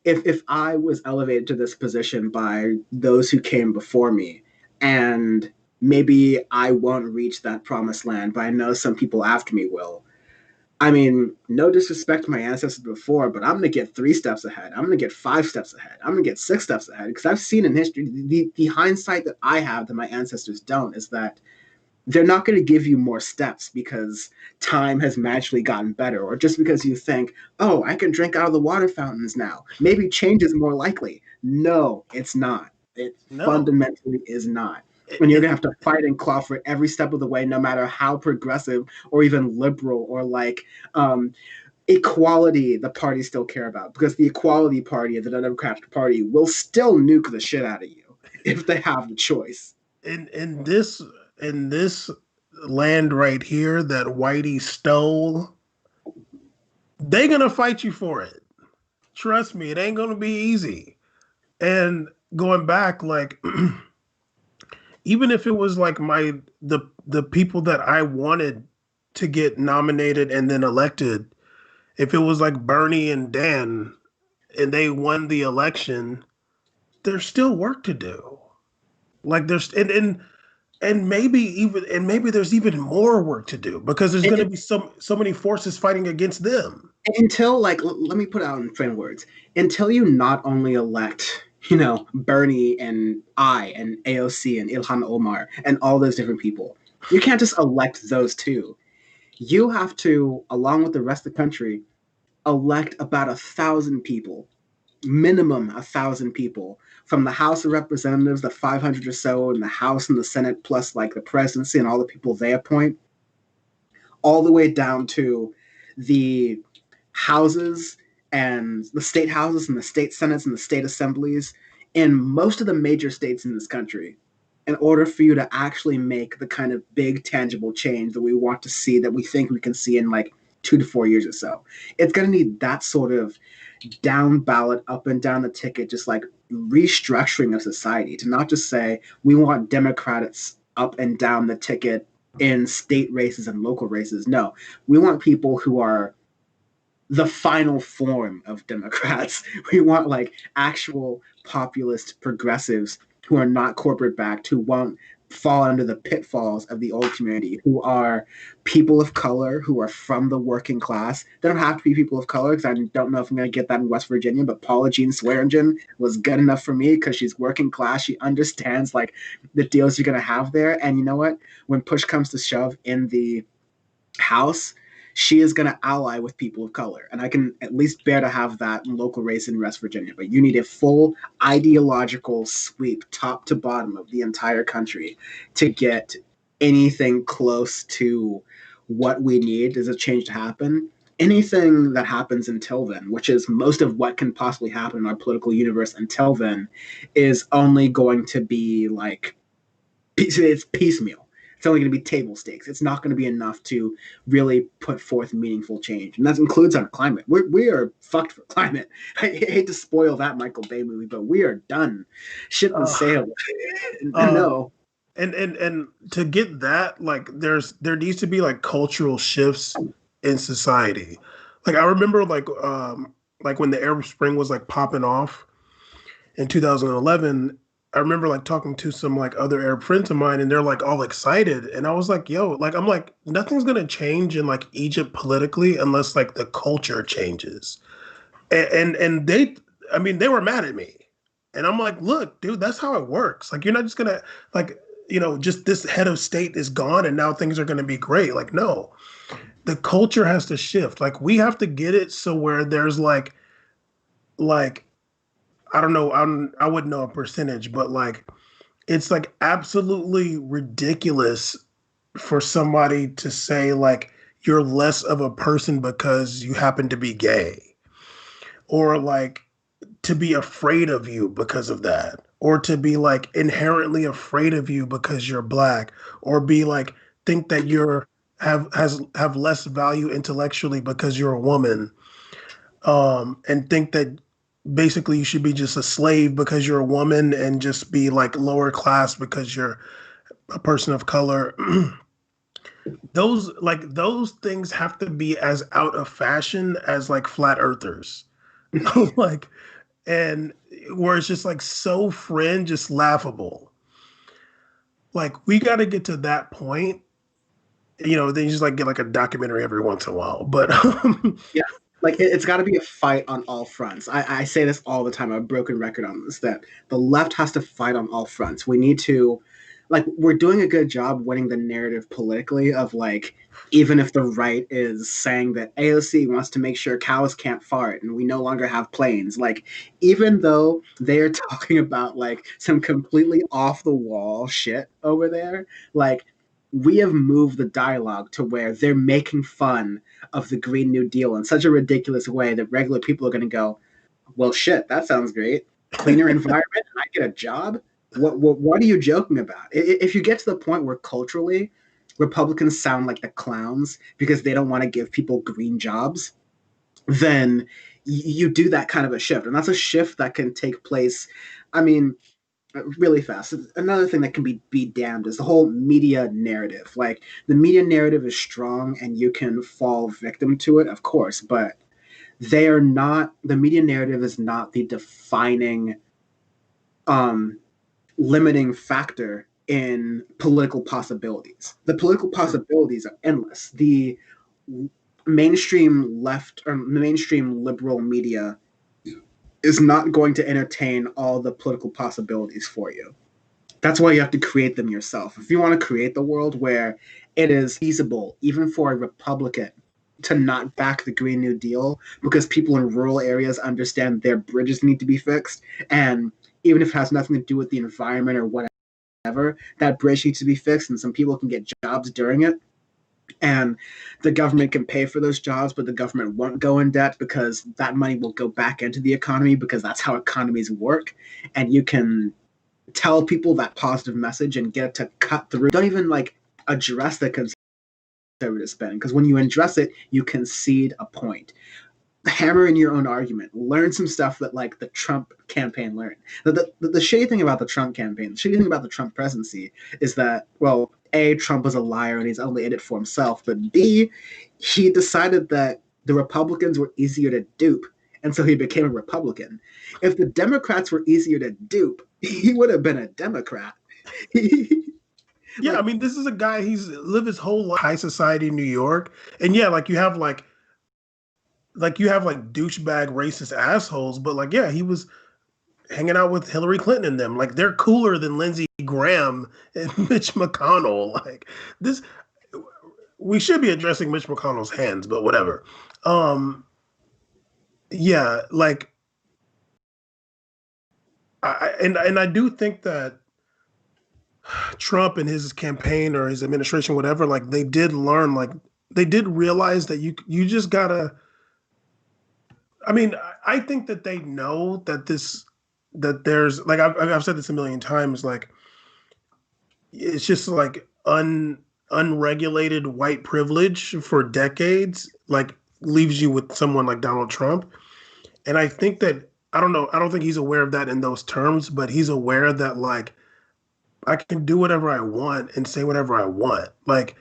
if I was elevated to this position by those who came before me, and maybe I won't reach that promised land, but I know some people after me will. I mean, no disrespect to my ancestors before, but I'm going to get 3 steps ahead. I'm going to get 5 steps ahead. I'm going to get 6 steps ahead, because I've seen in history, the hindsight that I have that my ancestors don't is that they're not going to give you more steps because time has magically gotten better, or just because you think, oh, I can drink out of the water fountains now, maybe change is more likely. No, it's not. It fundamentally is not. And you're gonna have to fight and claw for it every step of the way, no matter how progressive or even liberal or like equality the parties still care about. Because the Equality Party of the Democratic Party will still nuke the shit out of you if they have the choice. In this land right here that Whitey stole, they're gonna fight you for it. Trust me, it ain't gonna be easy. And going back, like even if it was like the people that I wanted to get nominated and then elected, if it was like Bernie and Dan and they won the election, there's still work to do. Like there's and maybe there's even more work to do because there's going to be so many forces fighting against them. Until let me put it out in plain words. Until you not only elect, Bernie and AOC and Ilhan Omar and all those different people, you can't just elect those two. You have to, along with the rest of the country, elect about 1,000 people, minimum 1,000 people from the House of Representatives, the 500 or so in the House and the Senate, plus like the presidency and all the people they appoint, all the way down to the houses and the state houses and the state senates and the state assemblies in most of the major states in this country, in order for you to actually make the kind of big tangible change that we want to see, that we think we can see in like 2 to 4 years or so. It's going to need that sort of down ballot, up and down the ticket, just like restructuring of society, to not just say we want Democrats up and down the ticket in state races and local races. No, we want people who are the final form of Democrats. We want like actual populist progressives who are not corporate backed, who won't fall under the pitfalls of the old community, who are people of color, who are from the working class. They don't have to be people of color, because I don't know if I'm going to get that in West Virginia, but Paula Jean Swearingen was good enough for me because she's working class. She understands like the deals you're going to have there. And you know what? When push comes to shove in the House, she is going to ally with people of color. And I can at least bear to have that in local race in West Virginia. But you need a full ideological sweep, top to bottom of the entire country, to get anything close to what we need as a change to happen. Anything that happens until then, which is most of what can possibly happen in our political universe until then, is only going to be like, it's piecemeal. It's only going to be table stakes. It's not going to be enough to really put forth meaningful change. And that includes our climate. We are fucked for climate. I hate to spoil that Michael Bay movie, but we are done. Ship and sail. No. And to get that, like there needs to be like cultural shifts in society. Like I remember like when the Arab Spring was like popping off in 2011, I remember like talking to some like other Arab friends of mine, and they're like all excited. And I was like, yo, like, I'm like, nothing's going to change in like Egypt politically unless like the culture changes. And they were mad at me. And I'm like, look, dude, that's how it works. Like, you're not just going to like, just this head of state is gone and now things are going to be great. Like, no, the culture has to shift. Like, we have to get it so where there's like, I don't know, I wouldn't know a percentage, but like, it's like absolutely ridiculous for somebody to say like, you're less of a person because you happen to be gay, or like to be afraid of you because of that, or to be like inherently afraid of you because you're black, or be like, think that you're have less value intellectually because you're a woman, and think that basically you should be just a slave because you're a woman, and just be like lower class because you're a person of color. Those things have to be as out of fashion as like flat earthers. Like, and where it's just like so fringe, just laughable. Like, we got to get to that point, then you just like get like a documentary every once in a while, but yeah. Like, it's got to be a fight on all fronts. I say this all the time. I have a broken record on this, that the left has to fight on all fronts. We need to like we're doing a good job winning the narrative politically of like, even if the right is saying that AOC wants to make sure cows can't fart and we no longer have planes, like even though they're talking about like some completely off the wall shit over there, like we have moved the dialogue to where they're making fun of the Green New Deal in such a ridiculous way that regular people are going to go, well, shit, that sounds great. Cleaner environment, and I get a job. What are you joking about? If you get to the point where culturally Republicans sound like the clowns because they don't want to give people green jobs, then you do that kind of a shift, and that's a shift that can take place. I mean, really fast. Another thing that can be damned is the whole media narrative. Like the media narrative is strong, and you can fall victim to it, of course, but they are not. The media narrative is not the defining limiting factor in political possibilities. The political possibilities are endless. The mainstream left or mainstream liberal media is not going to entertain all the political possibilities for you. That's why you have to create them yourself. If you want to create the world where it is feasible, even for a Republican, to not back the Green New Deal because people in rural areas understand their bridges need to be fixed, and even if it has nothing to do with the environment or whatever, that bridge needs to be fixed and some people can get jobs during it. And the government can pay for those jobs, but the government won't go in debt because that money will go back into the economy because that's how economies work. And you can tell people that positive message and get it to cut through. Don't even like address the conservative spending, because when you address it, you concede a point. Hammer in your own argument. Learn some stuff that like the Trump campaign learned. The shitty thing about the Trump campaign, the shitty thing about the Trump presidency is that, well, A, Trump was a liar and he's only in it for himself, but B, he decided that the Republicans were easier to dupe, and so he became a Republican. If the Democrats were easier to dupe, he would have been a Democrat. Yeah, I mean, this is a guy, he's lived his whole life, high society in New York. And yeah, like you have douchebag racist assholes, but like, yeah, he was hanging out with Hillary Clinton and them. Like they're cooler than Lindsey Graham and Mitch McConnell. Like this, we should be addressing Mitch McConnell's hands, but whatever. Yeah, like, I do think that Trump and his campaign or his administration, whatever, like they did learn, like they did realize that you just gotta. I mean, I think that they know that there's like I've said this a million times, like it's just like unregulated white privilege for decades, like leaves you with someone like Donald Trump. And I think that I don't think he's aware of that in those terms, but he's aware that like I can do whatever I want and say whatever I want. Like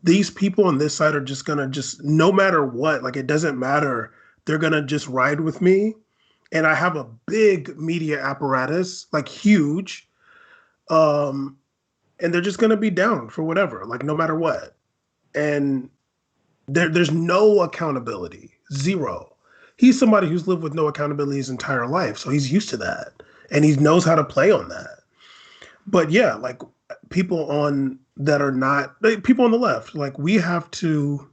these people on this side are just gonna no matter what, like it doesn't matter. They're going to just ride with me. And I have a big media apparatus, like huge. And they're just going to be down for whatever, like no matter what. And there's no accountability, zero. He's somebody who's lived with no accountability his entire life. So he's used to that. And he knows how to play on that. But yeah, like people on the left, like we have to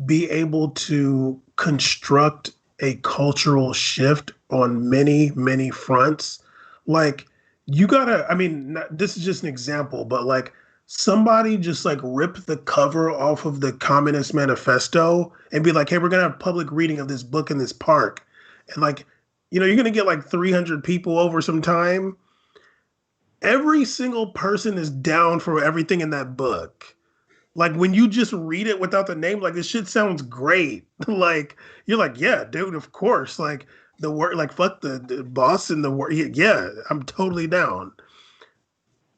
be able to construct a cultural shift on many, many fronts. Like you gotta, I mean, this is just an example, but like somebody just like rip the cover off of the Communist Manifesto and be like, hey, we're gonna have public reading of this book in this park. And like, you're gonna get like 300 people over some time. Every single person is down for everything in that book. Like when you just read it without the name, like this shit sounds great. Like you're like, yeah, dude, of course. Like the word, like fuck the boss and the word. Yeah, I'm totally down.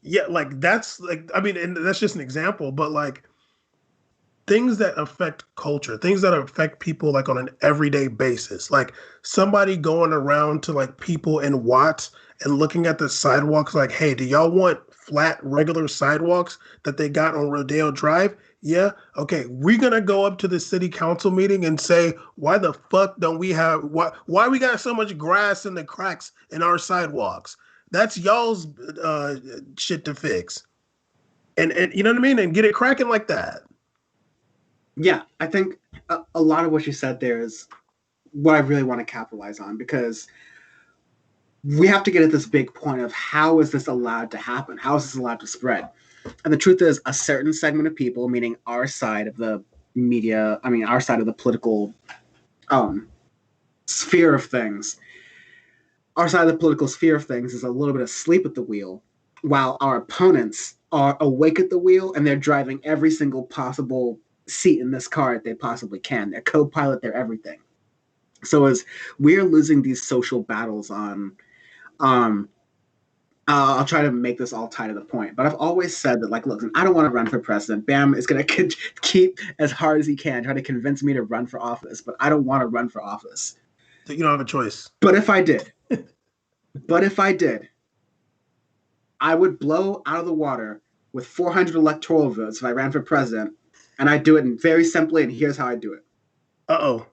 Yeah, like that's like, I mean, and that's just an example, but like things that affect culture, things that affect people like on an everyday basis, like somebody going around to like people in Watts and looking at the sidewalks like, hey, do y'all want flat, regular sidewalks that they got on Rodeo Drive? Yeah. Okay. We're going to go up to the city council meeting and say, why the fuck don't we have, why we got so much grass in the cracks in our sidewalks? That's y'all's shit to fix. And you know what I mean? And get it cracking like that. Yeah, I think a lot of what you said there is what I really want to capitalize on, because we have to get at this big point of how is this allowed to happen? How is this allowed to spread? And the truth is, a certain segment of people, meaning our side of the media, I mean, our side of the political sphere of things, our side of the political sphere of things is a little bit asleep at the wheel, while our opponents are awake at the wheel and they're driving every single possible seat in this car that they possibly can. They're co-pilot, they're everything. So as we're losing these social battles on, I'll try to make this all tie to the point, but I've always said that, like, look, I don't want to run for president. Bam is going to keep as hard as he can, try to convince me to run for office, but I don't want to run for office. So you don't have a choice. But if I did, I would blow out of the water with 400 electoral votes if I ran for president, and I do it very simply, and here's how I do it. Uh-oh.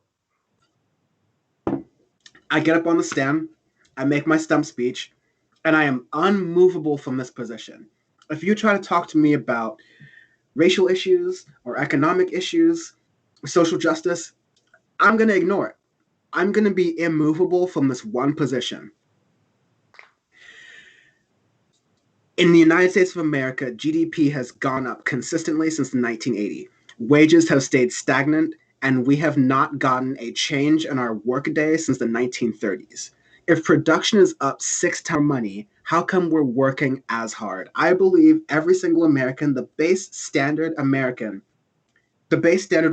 I get up on the stand, I make my stump speech, and I am unmovable from this position. If you try to talk to me about racial issues or economic issues, social justice, I'm going to ignore it. I'm going to be immovable from this one position. In the United States of America, GDP has gone up consistently since 1980. Wages have stayed stagnant, and we have not gotten a change in our workday since the 1930s. If production is up 6 times money, how come we're working as hard? I believe every single American, the base standard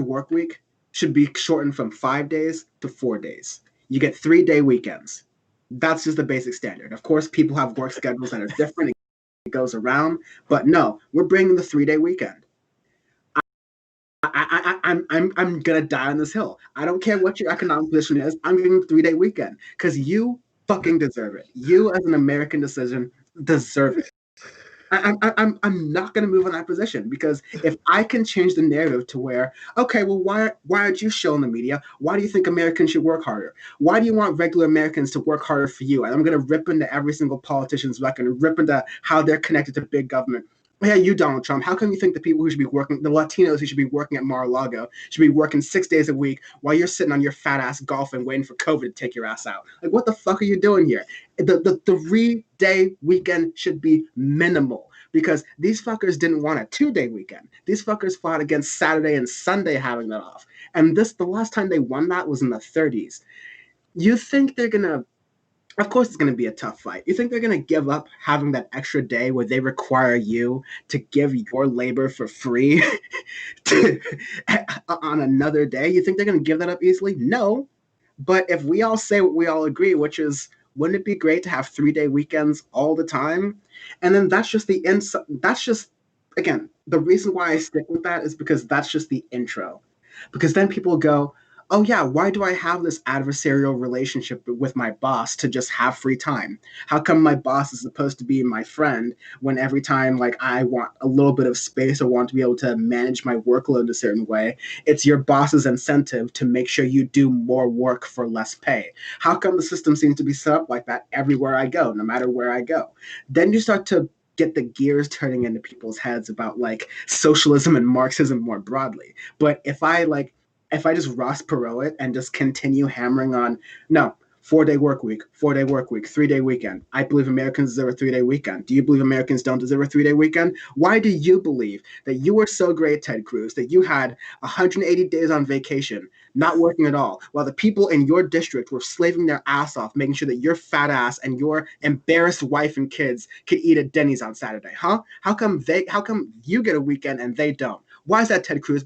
work week should be shortened from 5 days to 4 days. You get 3-day weekends. That's just the basic standard. Of course, people have work schedules that are different. It goes around, but no, we're bringing the 3-day weekend. I'm gonna die on this hill. I don't care what your economic position is. I'm giving a 3-day weekend because you fucking deserve it. You, as an American citizen, deserve it. I'm not gonna move on that position, because if I can change the narrative to where, okay, well, why aren't you showing the media? Why do you think Americans should work harder? Why do you want regular Americans to work harder for you? And I'm gonna rip into every single politician's record and rip into how they're connected to big government. Yeah, you, Donald Trump, how come you think the people who should be working, the Latinos who should be working at Mar-a-Lago, should be working 6 days a week while you're sitting on your fat ass golfing waiting for COVID to take your ass out? Like, what the fuck are you doing here? The 3-day weekend should be minimal, because these fuckers didn't want a 2-day weekend. These fuckers fought against Saturday and Sunday having that off. And the last time they won that was in the 30s. You think they're gonna... Of course, it's going to be a tough fight. You think they're going to give up having that extra day where they require you to give your labor for free on another day? You think they're going to give that up easily? No. But if we all say what we all agree, which is, wouldn't it be great to have 3-day weekends all the time? And then that's just again, the reason why I stick with that is because that's just the intro. Because then people go, oh yeah, why do I have this adversarial relationship with my boss to just have free time? How come my boss is supposed to be my friend when every time, like, I want a little bit of space or want to be able to manage my workload a certain way, it's your boss's incentive to make sure you do more work for less pay? How come the system seems to be set up like that everywhere I go, no matter where I go? Then you start to get the gears turning into people's heads about, like, socialism and Marxism more broadly. But if I just Ross Perot it and just continue hammering on, no, 4-day work week, 3-day weekend. I believe Americans deserve a 3-day weekend. Do you believe Americans don't deserve a 3-day weekend? Why do you believe that you were so great, Ted Cruz, that you had 180 days on vacation, not working at all, while the people in your district were slaving their ass off, making sure that your fat ass and your embarrassed wife and kids could eat at Denny's on Saturday, huh? How come you get a weekend and they don't? Why is that, Ted Cruz?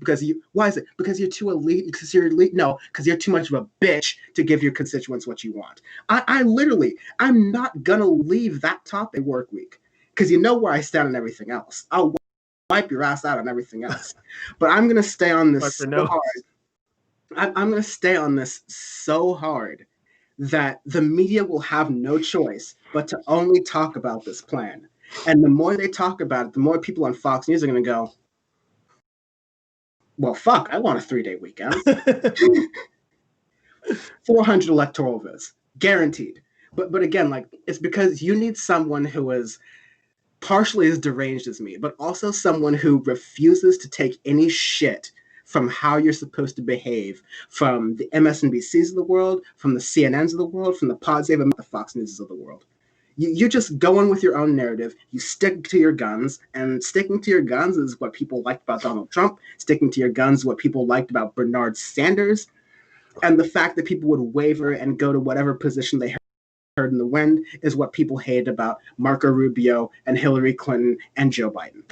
Why is it? Because you're too elite? Because you're elite? No, because you're too much of a bitch to give your constituents what you want. I'm not gonna leave that topic work week, because you know where I stand on everything else. I'll wipe your ass out on everything else. But I'm gonna stay on this so hard. I'm gonna stay on this so hard that the media will have no choice but to only talk about this plan. And the more they talk about it, the more people on Fox News are gonna go, well, fuck, I want a 3-day weekend. 400 electoral votes, guaranteed. But again, like, it's because you need someone who is partially as deranged as me, but also someone who refuses to take any shit from how you're supposed to behave, from the MSNBCs of the world, from the CNNs of the world, from the Pod Save, the Fox Newses of the world. You just go on with your own narrative. You stick to your guns, and sticking to your guns is what people liked about Donald Trump. Sticking to your guns is what people liked about Bernard Sanders. And the fact that people would waver and go to whatever position they heard in the wind is what people hated about Marco Rubio and Hillary Clinton and Joe Biden.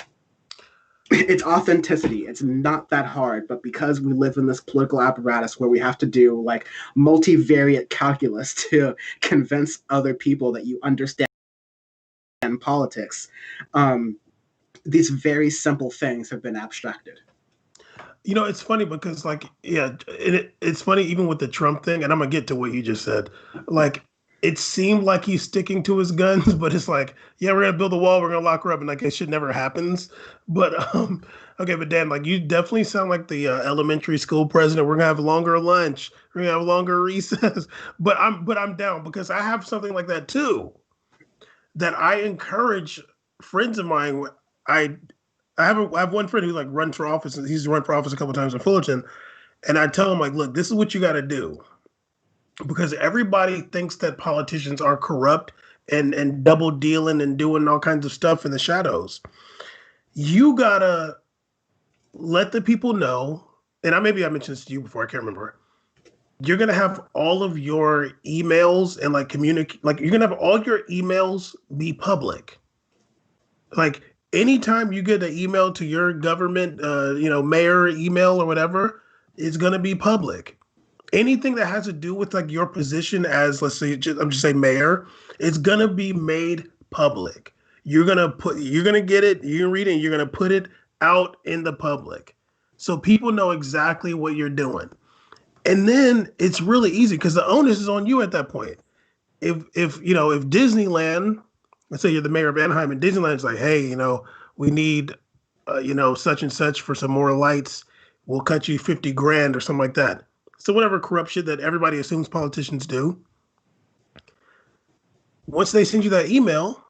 It's authenticity. It's not that hard, but because we live in this political apparatus where we have to do like multivariate calculus to convince other people that you understand politics, these very simple things have been abstracted. You know, it's funny because, like, yeah, it's funny even with the Trump thing, and I'm gonna get to what you just said. Like, it seemed like he's sticking to his guns, but it's like, yeah, we're gonna build a wall, we're gonna lock her up, and like, that shit never happens. But okay, but Dan, like, you definitely sound like the elementary school president. We're gonna have longer lunch, we're gonna have longer recess. But I'm down because I have something like that too. That I encourage friends of mine. I have one friend who like runs for office, and he's run for office a couple times in Fullerton, and I tell him like, look, this is what you got to do. Because everybody thinks that politicians are corrupt and double dealing and doing all kinds of stuff in the shadows. You gotta let the people know, and I mentioned this to you before, I can't remember. You're gonna have all of your emails and like you're gonna have all your emails be public. Like anytime you get an email to your government, mayor email or whatever, it's gonna be public. Anything that has to do with like your position as, let's say, I'm just saying mayor, it's gonna be made public. You're gonna get it, you're gonna read it, and you're gonna put it out in the public, so people know exactly what you're doing. And then it's really easy because the onus is on you at that point. If Disneyland, let's say you're the mayor of Anaheim, and Disneyland's like, hey, we need, such and such for some more lights. We'll cut you $50,000 or something like that. So whatever corrupt shit that everybody assumes politicians do. Once they send you that email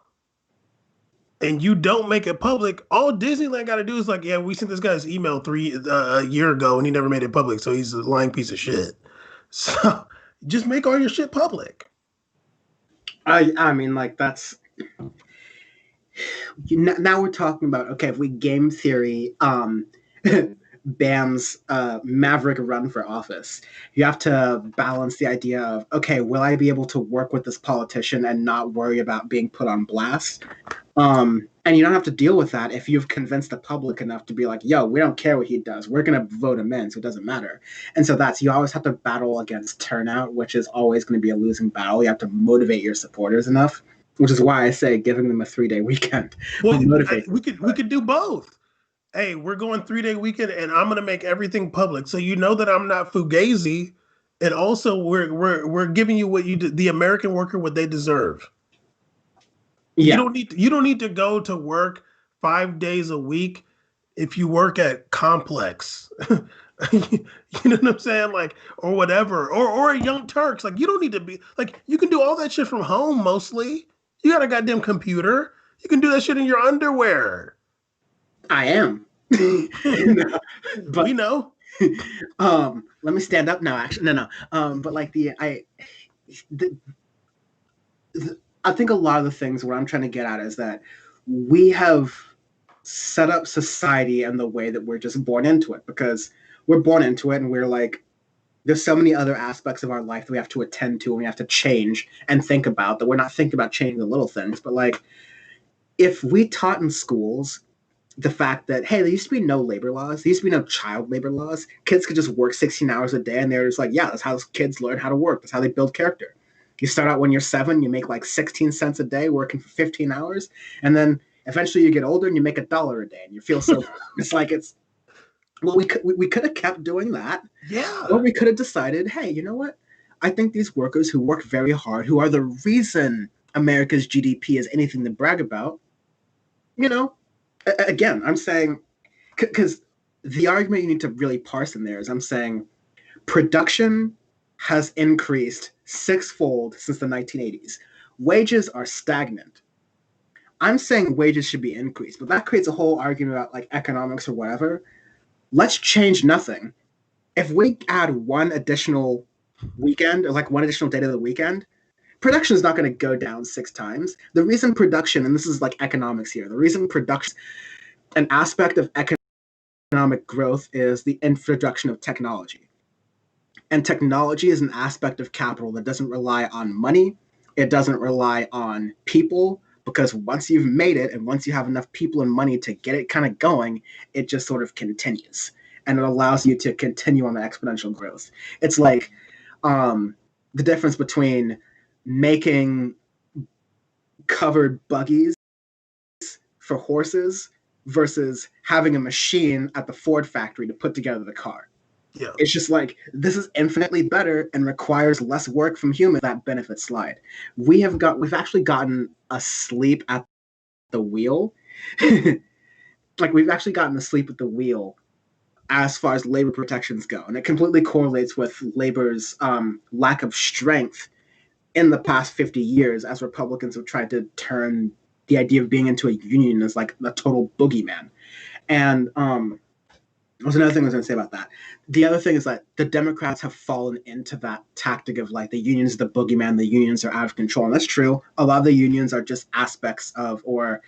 and you don't make it public, all Disneyland got to do is like, yeah, we sent this guy's email a year ago and he never made it public, so he's a lying piece of shit. So just make all your shit public. I mean, like, that's... Now we're talking about, okay, if we game theory Bam's maverick run for office, you have to balance the idea of, okay, will I be able to work with this politician and not worry about being put on blast? And you don't have to deal with that if you've convinced the public enough to be like, yo, we don't care what he does. We're going to vote him in, so it doesn't matter. And so you always have to battle against turnout, which is always going to be a losing battle. You have to motivate your supporters enough, which is why I say giving them a 3-day weekend. Well, we could do both. Hey, we're going 3-day weekend, and I'm going to make everything public, so you know that I'm not fugazi, and also we're giving you the American worker what they deserve. Yeah. You don't need to go to work 5 days a week if you work at Complex. You know what I'm saying? Like, or whatever, or a Young Turks. Like, you don't need to be like, you can do all that shit from home mostly. You got a goddamn computer. You can do that shit in your underwear. I am. But we know. Let me stand up now. Actually, no. But like I think a lot of the things what I'm trying to get at is that we have set up society in the way that we're just born into it, because we're born into it and we're like, there's so many other aspects of our life that we have to attend to and we have to change and think about, that we're not thinking about changing the little things. But like, if we taught in schools the fact that, hey, there used to be no labor laws, there used to be no child labor laws, kids could just work 16 hours a day, and they're just like, yeah, that's how kids learn how to work. That's how they build character. You start out when you're 7, you make like 16 cents a day working for 15 hours. And then eventually you get older and you make $1 a day and you feel so, well, we could have kept doing that. Yeah. Or we could have decided, hey, you know what? I think these workers who work very hard, who are the reason America's GDP is anything to brag about, again, I'm saying, because the argument you need to really parse in there is, I'm saying production has increased sixfold since the 1980s. Wages are stagnant. I'm saying wages should be increased, but that creates a whole argument about like economics or whatever. Let's change nothing. If we add one additional weekend, or like one additional day to the weekend, production is not going to go down 6 times. The reason production, and this is like economics here, the reason production, an aspect of economic growth is the introduction of technology. And technology is an aspect of capital that doesn't rely on money. It doesn't rely on people, because once you've made it and once you have enough people and money to get it kind of going, it just sort of continues. And it allows you to continue on the exponential growth. It's like the difference between making covered buggies for horses versus having a machine at the Ford factory to put together the car. Yeah. It's just like, this is infinitely better and requires less work from humans. That benefit slide. We've actually gotten asleep at the wheel. Like, we've actually gotten asleep at the wheel as far as labor protections go. And it completely correlates with labor's lack of strength in the past 50 years, as Republicans have tried to turn the idea of being into a union as like a total boogeyman. And there's another thing I was going to say about that. The other thing is that the Democrats have fallen into that tactic of like the unions, the boogeyman, the unions are out of control. And that's true. A lot of the unions are just aspects of or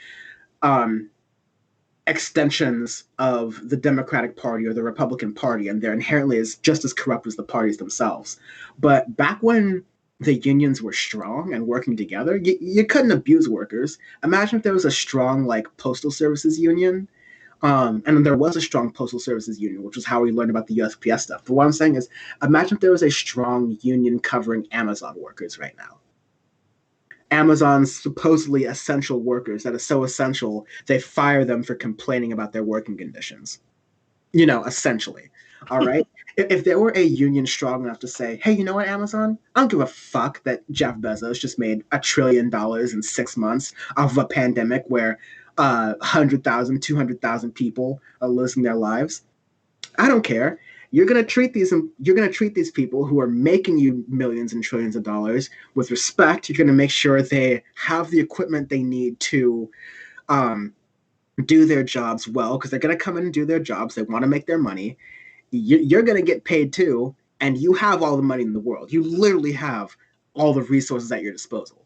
extensions of the Democratic Party or the Republican Party, and they're inherently just as corrupt as the parties themselves. But back when the unions were strong and working together, you couldn't abuse workers. Imagine if there was a strong like postal services union. And there was a strong postal services union, which is how we learned about the USPS stuff. But what I'm saying is, imagine if there was a strong union covering Amazon workers right now. Amazon's supposedly essential workers that are so essential, they fire them for complaining about their working conditions. You know, essentially. All right? If there were a union strong enough to say, hey, you know what, Amazon? I don't give a fuck that Jeff Bezos just made $1 trillion in 6 months off of a pandemic where 100,000, 200,000 people are losing their lives. I don't care. You're gonna treat these people who are making you millions and trillions of dollars with respect. You're gonna make sure they have the equipment they need to do their jobs well, because they're gonna come in and do their jobs. They want to make their money. You're gonna get paid too, and you have all the money in the world. You literally have all the resources at your disposal.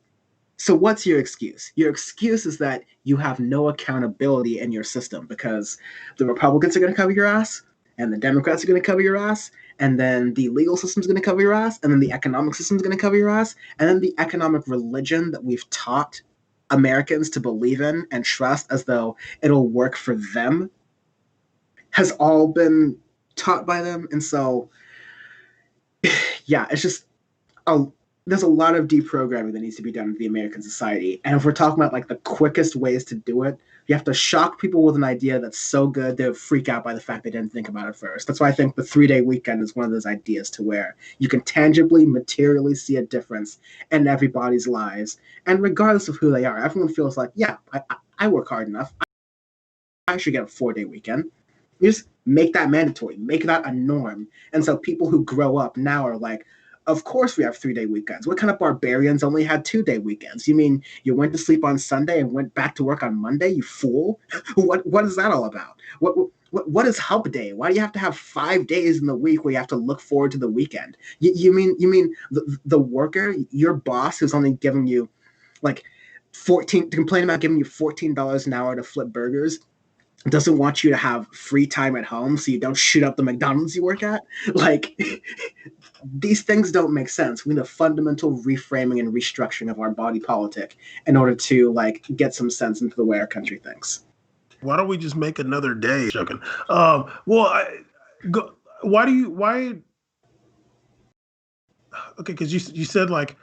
So what's your excuse? Your excuse is that you have no accountability in your system because the Republicans are going to cover your ass, and the Democrats are going to cover your ass, and then the legal system is going to cover your ass, and then the economic system is going to cover your ass, and then the economic religion that we've taught Americans to believe in and trust as though it'll work for them has all been taught by them. And so, yeah, it's just there's a lot of deprogramming that needs to be done in the American society. And if we're talking about like the quickest ways to do it, you have to shock people with an idea that's so good they'll freak out by the fact they didn't think about it first. That's why I think the 3-day weekend is one of those ideas to where you can tangibly, materially see a difference in everybody's lives. And regardless of who they are, everyone feels like, yeah, I work hard enough. I should get a 4-day weekend. You just make that mandatory, make that a norm. And so people who grow up now are like, of course we have 3-day weekends. What kind of barbarians only had 2-day weekends? You mean you went to sleep on Sunday and went back to work on Monday, you fool? What is that all about? What is Hump Day? Why do you have to have 5 days in the week where you have to look forward to the weekend? You mean the worker, your boss who's only giving you like to complain about giving you $14 an hour to flip burgers, doesn't want you to have free time at home so you don't shoot up the McDonald's you work at? Like, these things don't make sense. We need a fundamental reframing and restructuring of our body politic in order to like get some sense into the way our country thinks. Why don't we just make another day? Joking. Okay, because you said like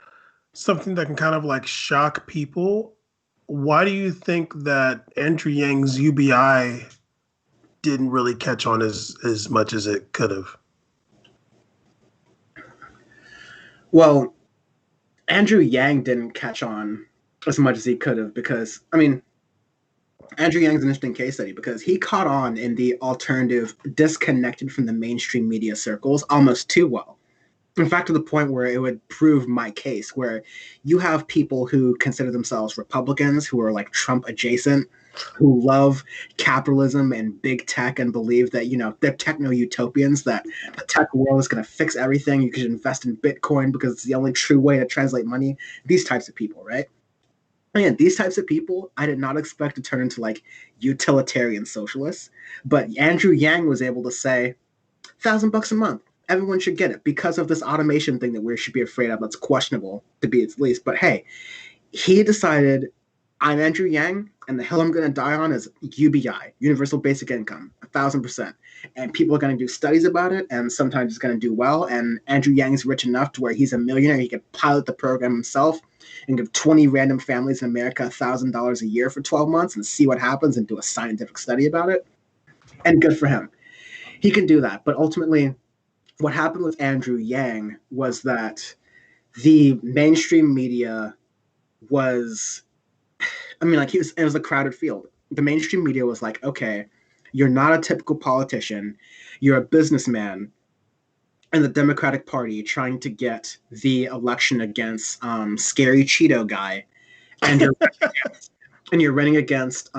something that can kind of like shock people. Why do you think that Andrew Yang's UBI didn't really catch on as much as it could have? Well, Andrew Yang didn't catch on as much as he could have because, I mean, Andrew Yang's an interesting case study because he caught on in the alternative, disconnected from the mainstream media circles almost too well. In fact, to the point where it would prove my case, where you have people who consider themselves Republicans, who are like Trump adjacent, who love capitalism and big tech and believe that, they're techno utopians, that the tech world is going to fix everything. You should invest in Bitcoin because it's the only true way to translate money. These types of people, right? And these types of people, I did not expect to turn into like utilitarian socialists. But Andrew Yang was able to say, $1,000 a month. Everyone should get it because of this automation thing that we should be afraid of. That's questionable to be its least. But hey, he decided, I'm Andrew Yang, and the hill I'm going to die on is UBI, Universal Basic Income, 1,000%. And people are going to do studies about it, and sometimes it's going to do well. And Andrew Yang's rich enough to where he's a millionaire. He could pilot the program himself and give 20 random families in America $1,000 a year for 12 months and see what happens and do a scientific study about it. And good for him. He can do that. But ultimately, what happened with Andrew Yang was that the mainstream media was, it was a crowded field. The mainstream media was like, okay, you're not a typical politician. You're a businessman in the Democratic Party trying to get the election against scary Cheeto guy. And you're running against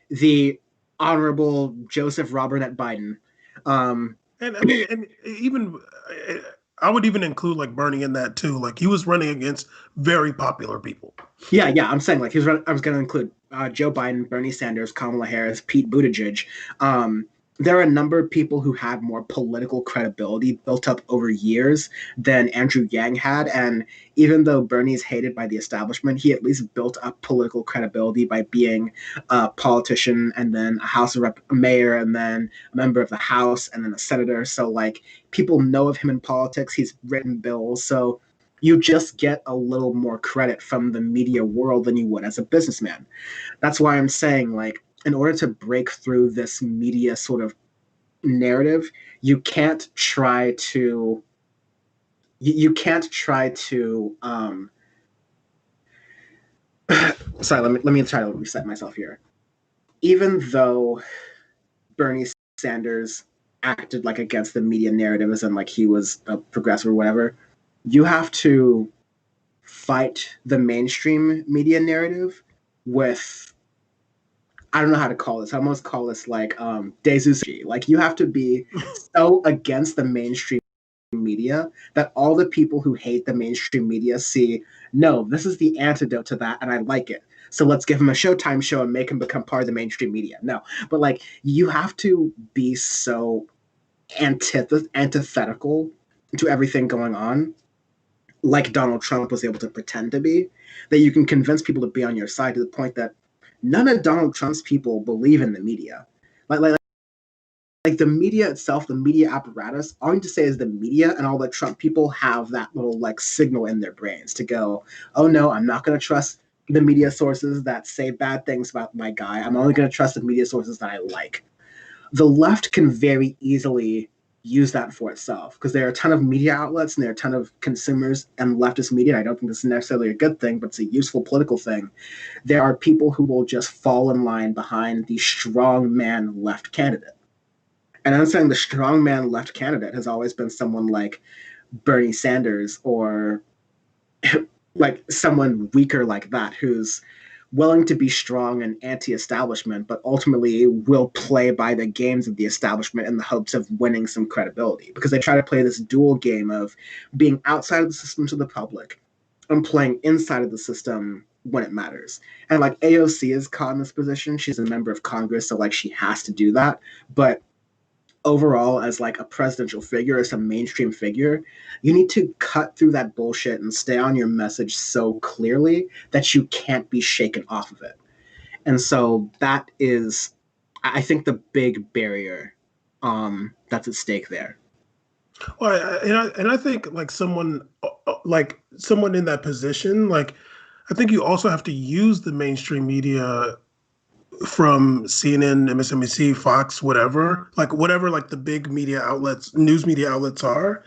the Honorable Joseph Robinette Biden. And even I would even include like Bernie in that too. Like he was running against very popular people. Yeah. I'm saying like I was going to include Joe Biden, Bernie Sanders, Kamala Harris, Pete Buttigieg. There are a number of people who had more political credibility built up over years than Andrew Yang had. And even though Bernie's hated by the establishment, he at least built up political credibility by being a politician and then a mayor and then a member of the House and then a senator. So like people know of him in politics. He's written bills. So you just get a little more credit from the media world than you would as a businessman. That's why I'm saying like, in order to break through this media sort of narrative, you can't try to sorry, let me try to reset myself here. Even though Bernie Sanders acted like against the media narrative as in like he was a progressive or whatever, you have to fight the mainstream media narrative with, I don't know how to call this. I almost call this like desushi. Like you have to be so against the mainstream media that all the people who hate the mainstream media see, no, this is the antidote to that and I like it. So let's give him a Showtime show and make him become part of the mainstream media. No, but like you have to be so antithetical to everything going on, like Donald Trump was able to pretend to be, that you can convince people to be on your side to the point that none of Donald Trump's people believe in the media. Like the media itself, the media apparatus, all you need to say is the media, and all the Trump people have that little like signal in their brains to go, oh no, I'm not going to trust the media sources that say bad things about my guy. I'm only going to trust the media sources that I like. The left can very easily use that for itself because there are a ton of media outlets and there are a ton of consumers and leftist media. I don't think this is necessarily a good thing, but it's a useful political thing. There are people who will just fall in line behind the strongman left candidate. And I'm saying the strongman left candidate has always been someone like Bernie Sanders or like someone weaker like that who's willing to be strong and anti-establishment, but ultimately will play by the games of the establishment in the hopes of winning some credibility, because they try to play this dual game of being outside of the system to the public and playing inside of the system when it matters. And like AOC is caught in this position. She's a member of Congress, so like she has to do that. But overall, as like a presidential figure, as a mainstream figure, you need to cut through that bullshit and stay on your message so clearly that you can't be shaken off of it. And so that is, I think, the big barrier that's at stake there. Well, and I think like someone in that position, like I think you also have to use the mainstream media from CNN, MSNBC, Fox, whatever the big media outlets, news media outlets are,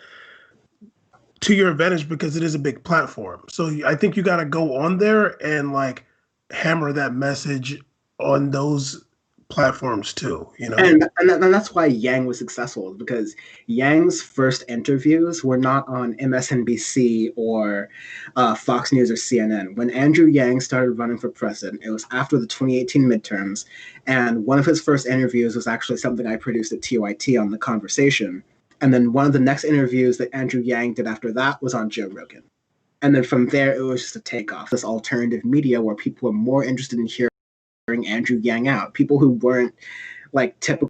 to your advantage, because it is a big platform. So I think you got to go on there and like hammer that message on those platforms too, you know. And that's why Yang was successful, because Yang's first interviews were not on MSNBC or Fox News or CNN. When Andrew Yang started running for president, it was after the 2018 midterms, and one of his first interviews was actually something I produced at TYT on The Conversation. And then one of the next interviews that Andrew Yang did after that was on Joe Rogan. And then from there, it was just a takeoff, this alternative media where people were more interested in hearing Andrew Yang out, people who weren't like typical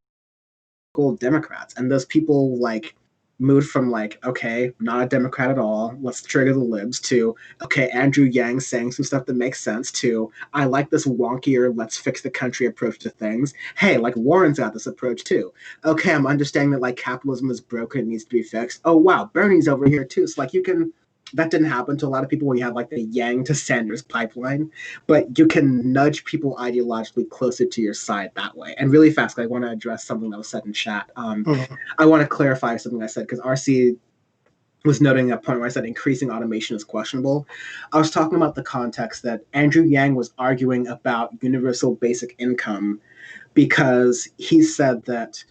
Democrats. And those people like moved from like, okay, not a Democrat at all, let's trigger the libs, to, okay, Andrew Yang saying some stuff that makes sense, to, I like this wonkier, let's fix the country approach to things. Hey, like Warren's got this approach too. Okay, I'm understanding that like capitalism is broken, it needs to be fixed. Oh wow, Bernie's over here too. So like you can, that didn't happen to a lot of people when you have like the Yang to Sanders pipeline, but you can nudge people ideologically closer to your side that way. And really fast, I want to address something that was said in chat. I want to clarify something I said, because RC was noting a point where I said increasing automation is questionable. I was talking about the context that Andrew Yang was arguing about universal basic income, because he said that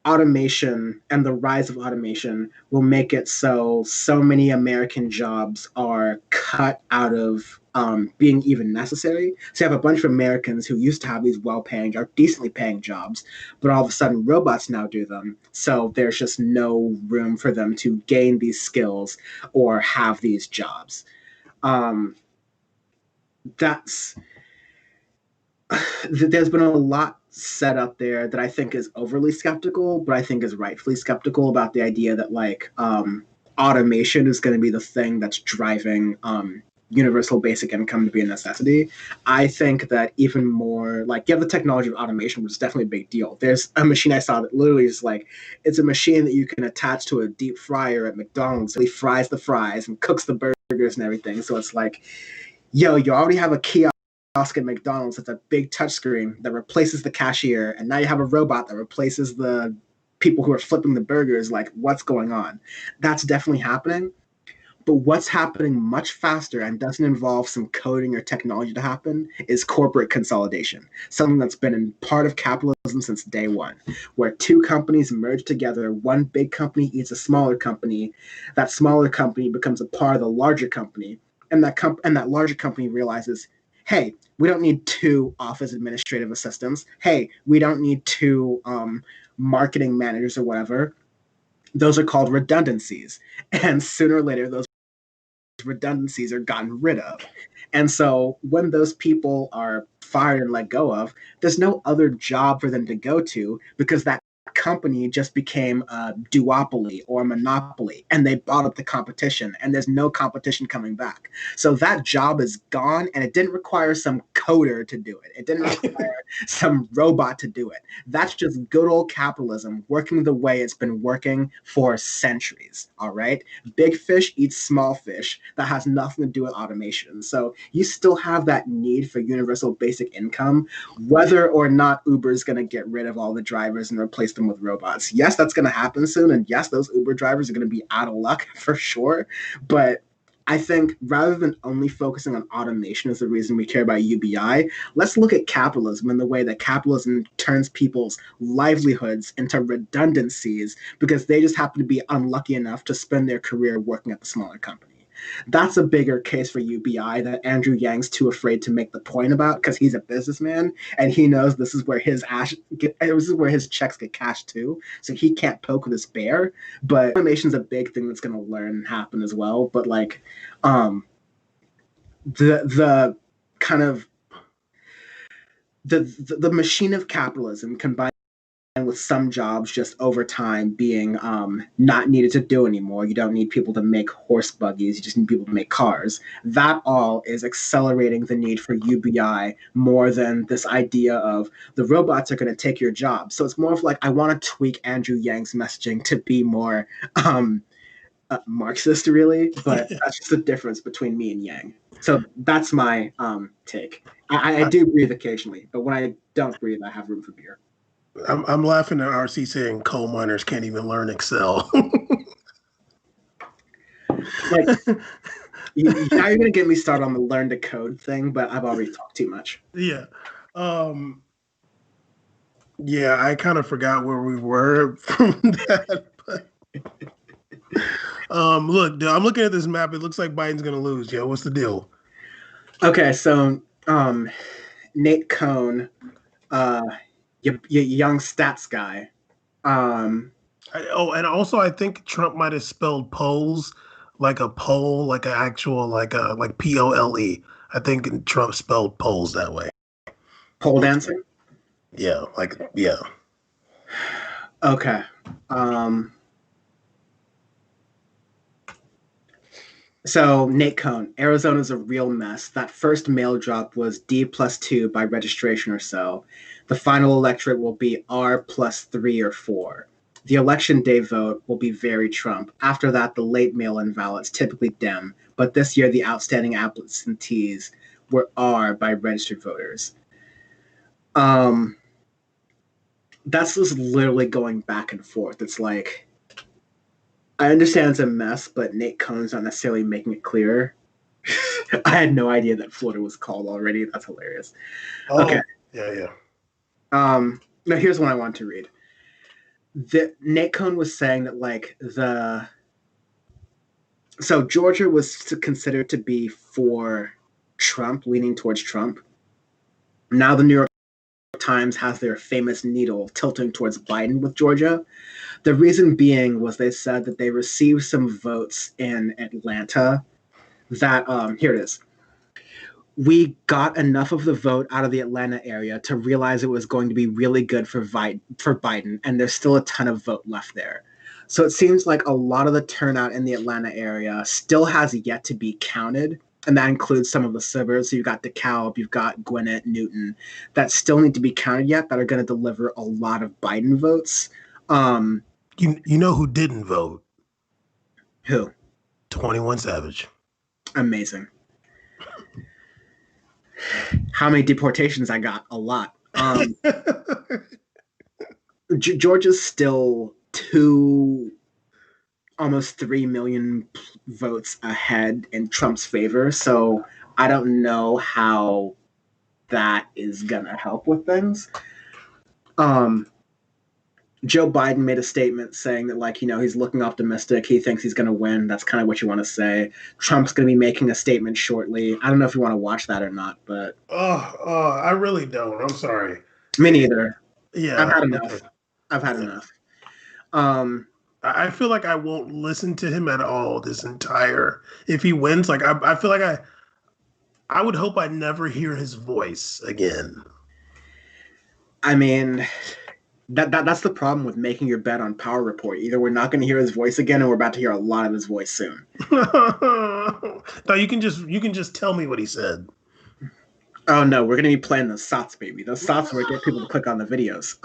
automation and the rise of automation will make it so many American jobs are cut out of being even necessary. So you have a bunch of Americans who used to have these well-paying or decently paying jobs, but all of a sudden robots now do them. So there's just no room for them to gain these skills or have these jobs. There's been a lot set up there that I think is overly skeptical, but I think is rightfully skeptical about the idea that like automation is going to be the thing that's driving universal basic income to be a necessity. I think that even more, like, you have the technology of automation, which is definitely a big deal. There's a machine I saw that literally is like, it's a machine that you can attach to a deep fryer at McDonald's. It fries the fries and cooks the burgers and everything. So it's like, yo, you already have a kiosk at McDonald's. It's a big touchscreen that replaces the cashier, and now you have a robot that replaces the people who are flipping the burgers. Like, what's going on? That's definitely happening. But what's happening much faster and doesn't involve some coding or technology to happen is corporate consolidation, something that's been in part of capitalism since day one, where two companies merge together, one big company eats a smaller company, that smaller company becomes a part of the larger company, and that larger company realizes, hey, we don't need two office administrative assistants. Hey, we don't need two marketing managers or whatever. Those are called redundancies. And sooner or later, those redundancies are gotten rid of. And so when those people are fired and let go of, there's no other job for them to go to, because that company just became a duopoly or a monopoly, and they bought up the competition, and there's no competition coming back. So that job is gone, and it didn't require some coder to do it. It didn't require some robot to do it. That's just good old capitalism working the way it's been working for centuries, all right? Big fish eats small fish. That has nothing to do with automation. So you still have that need for universal basic income, whether or not Uber is going to get rid of all the drivers and replace them with robots. Yes, that's going to happen soon, and yes, those Uber drivers are going to be out of luck for sure. But I think rather than only focusing on automation as the reason we care about UBI, let's look at capitalism in the way that capitalism turns people's livelihoods into redundancies because they just happen to be unlucky enough to spend their career working at the smaller company. That's a bigger case for UBI that Andrew Yang's too afraid to make the point about, because he's a businessman and he knows this is where his checks get cashed too. So he can't poke this bear. But automation's a big thing that's going to learn and happen as well. But like, the kind of the machine of capitalism combined with some jobs just over time being not needed to do anymore. You don't need people to make horse buggies. You just need people to make cars. That all is accelerating the need for UBI more than this idea of the robots are going to take your job. So it's more of like, I want to tweak Andrew Yang's messaging to be more Marxist, really. But that's just the difference between me and Yang. So that's my take. I do breathe occasionally, but when I don't breathe, I have room for beer. I'm laughing at RC saying coal miners can't even learn Excel. Like, now you're going to get me started on the learn to code thing, but I've already talked too much. Yeah. Yeah, I kind of forgot where we were from that. But, look, dude, I'm looking at this map. It looks like Biden's gonna lose. Yo, what's the deal? Okay, so Nate Cohn, your young stats guy. And also I think Trump might have spelled polls like a pole, like an actual like POLE. I think Trump spelled polls that way. Pole dancing? Yeah, yeah. Okay. So Nate Cohn, Arizona's a real mess. That first mail drop was D+2 by registration or so. The final electorate will be R+3 or 4. The election day vote will be very Trump. After that, the late mail-in ballots, typically Dem. But this year, the outstanding absentees were R by registered voters. That's just literally going back and forth. It's like, I understand it's a mess, but Nate Cohn's not necessarily making it clearer. I had no idea that Florida was called already. That's hilarious. Oh, okay. Yeah. Now here's one I want to read. Nate Cohn was saying that so Georgia was considered to be for Trump, leaning towards Trump. Now the New York Times has their famous needle tilting towards Biden with Georgia. The reason being was they said that they received some votes in Atlanta that, here it is. We got enough of the vote out of the Atlanta area to realize it was going to be really good for Biden, and there's still a ton of vote left there. So it seems like a lot of the turnout in the Atlanta area still has yet to be counted, and that includes some of the suburbs. So you've got DeKalb, you've got Gwinnett, Newton, that still need to be counted yet, that are going to deliver a lot of Biden votes. You know who didn't vote? Who? 21 Savage. Amazing. How many deportations I got? A lot. Georgia's still almost 3 million votes ahead in Trump's favor. So I don't know how that is gonna help with things. Joe Biden made a statement saying that, he's looking optimistic. He thinks he's going to win. That's kind of what you want to say. Trump's going to be making a statement shortly. I don't know if you want to watch that or not, but... I really don't. I'm sorry. Me neither. Yeah. I've had enough. Okay. I've had enough. I feel like I won't listen to him at all this entire... If he wins, I feel like I would hope I never hear his voice again. I mean... That's the problem with making your bet on Power Report. Either we're not going to hear his voice again, or we're about to hear a lot of his voice soon. No, you can just tell me what he said. Oh no, we're going to be playing the SOTs, baby. Those SOTs where get people to click on the videos.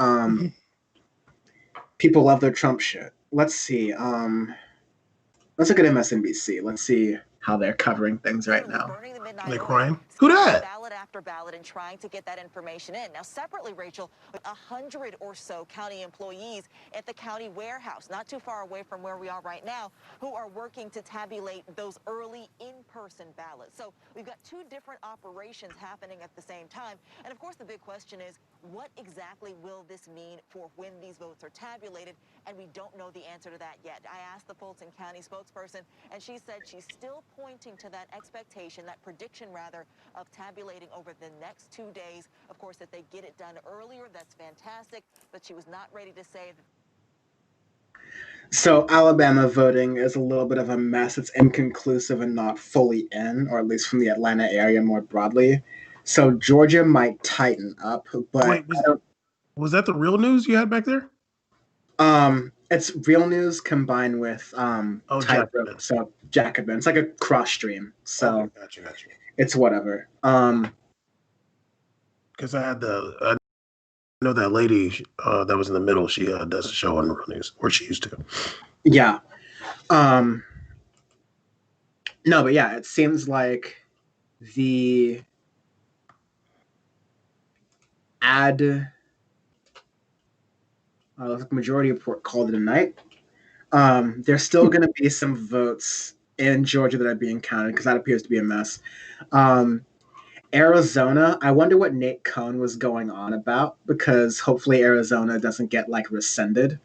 People love their Trump shit. Let's see. Let's look at MSNBC. Let's see how they're covering things right now. They're crying? Who that? Ballot after ballot and trying to get that information in. Now, separately, Rachel, 100 or so county employees at the county warehouse, not too far away from where we are right now, who are working to tabulate those early in-person ballots. So we've got two different operations happening at the same time. And of course, the big question is, what exactly will this mean for when these votes are tabulated? And we don't know the answer to that yet. I asked the Fulton County spokesperson, and she said she's still pointing to that expectation, that prediction rather, of tabulating over the next 2 days. Of course, if they get it done earlier, that's fantastic, but she was not ready to say that. So Alabama voting is a little bit of a mess. It's inconclusive and not fully in, or at least from the Atlanta area more broadly. So Georgia might tighten up, but wait, was that the real news you had back there? It's real news combined with Jacobin. So Jacobin. It's like a cross stream. So gotcha. It's whatever. Because I know that lady that was in the middle. She does a show on Real News, or she used to. Yeah. No, but yeah, it seems like the majority report called it a night. There's still going to be some votes in Georgia that are being counted because that appears to be a mess. Arizona, I wonder what Nate Cohn was going on about, because hopefully Arizona doesn't get like rescinded.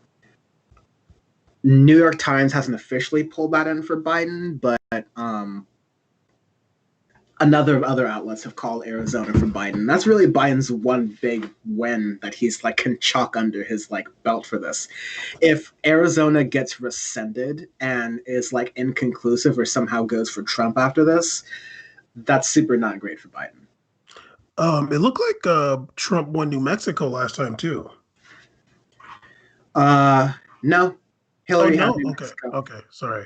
New York Times hasn't officially pulled that in for Biden, but other outlets have called Arizona for Biden. That's really Biden's one big win that he's like can chalk under his like belt for this. If Arizona gets rescinded and is like inconclusive or somehow goes for Trump after this, that's super not great for Biden. It looked like Trump won New Mexico last time too. No. Hillary no? had New Okay. Mexico. Okay. Sorry.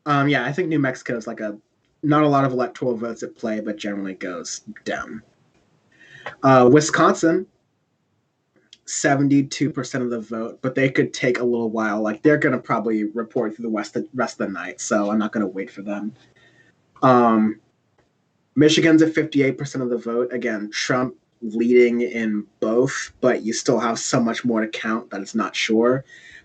Yeah, I think New Mexico is like not a lot of electoral votes at play, but generally goes down. Wisconsin, 72% of the vote, but they could take a little while. Like they're going to probably report through the rest of the night, so I'm not going to wait for them. Michigan's at 58% of the vote. Again, Trump leading in both, but you still have so much more to count that it's not sure.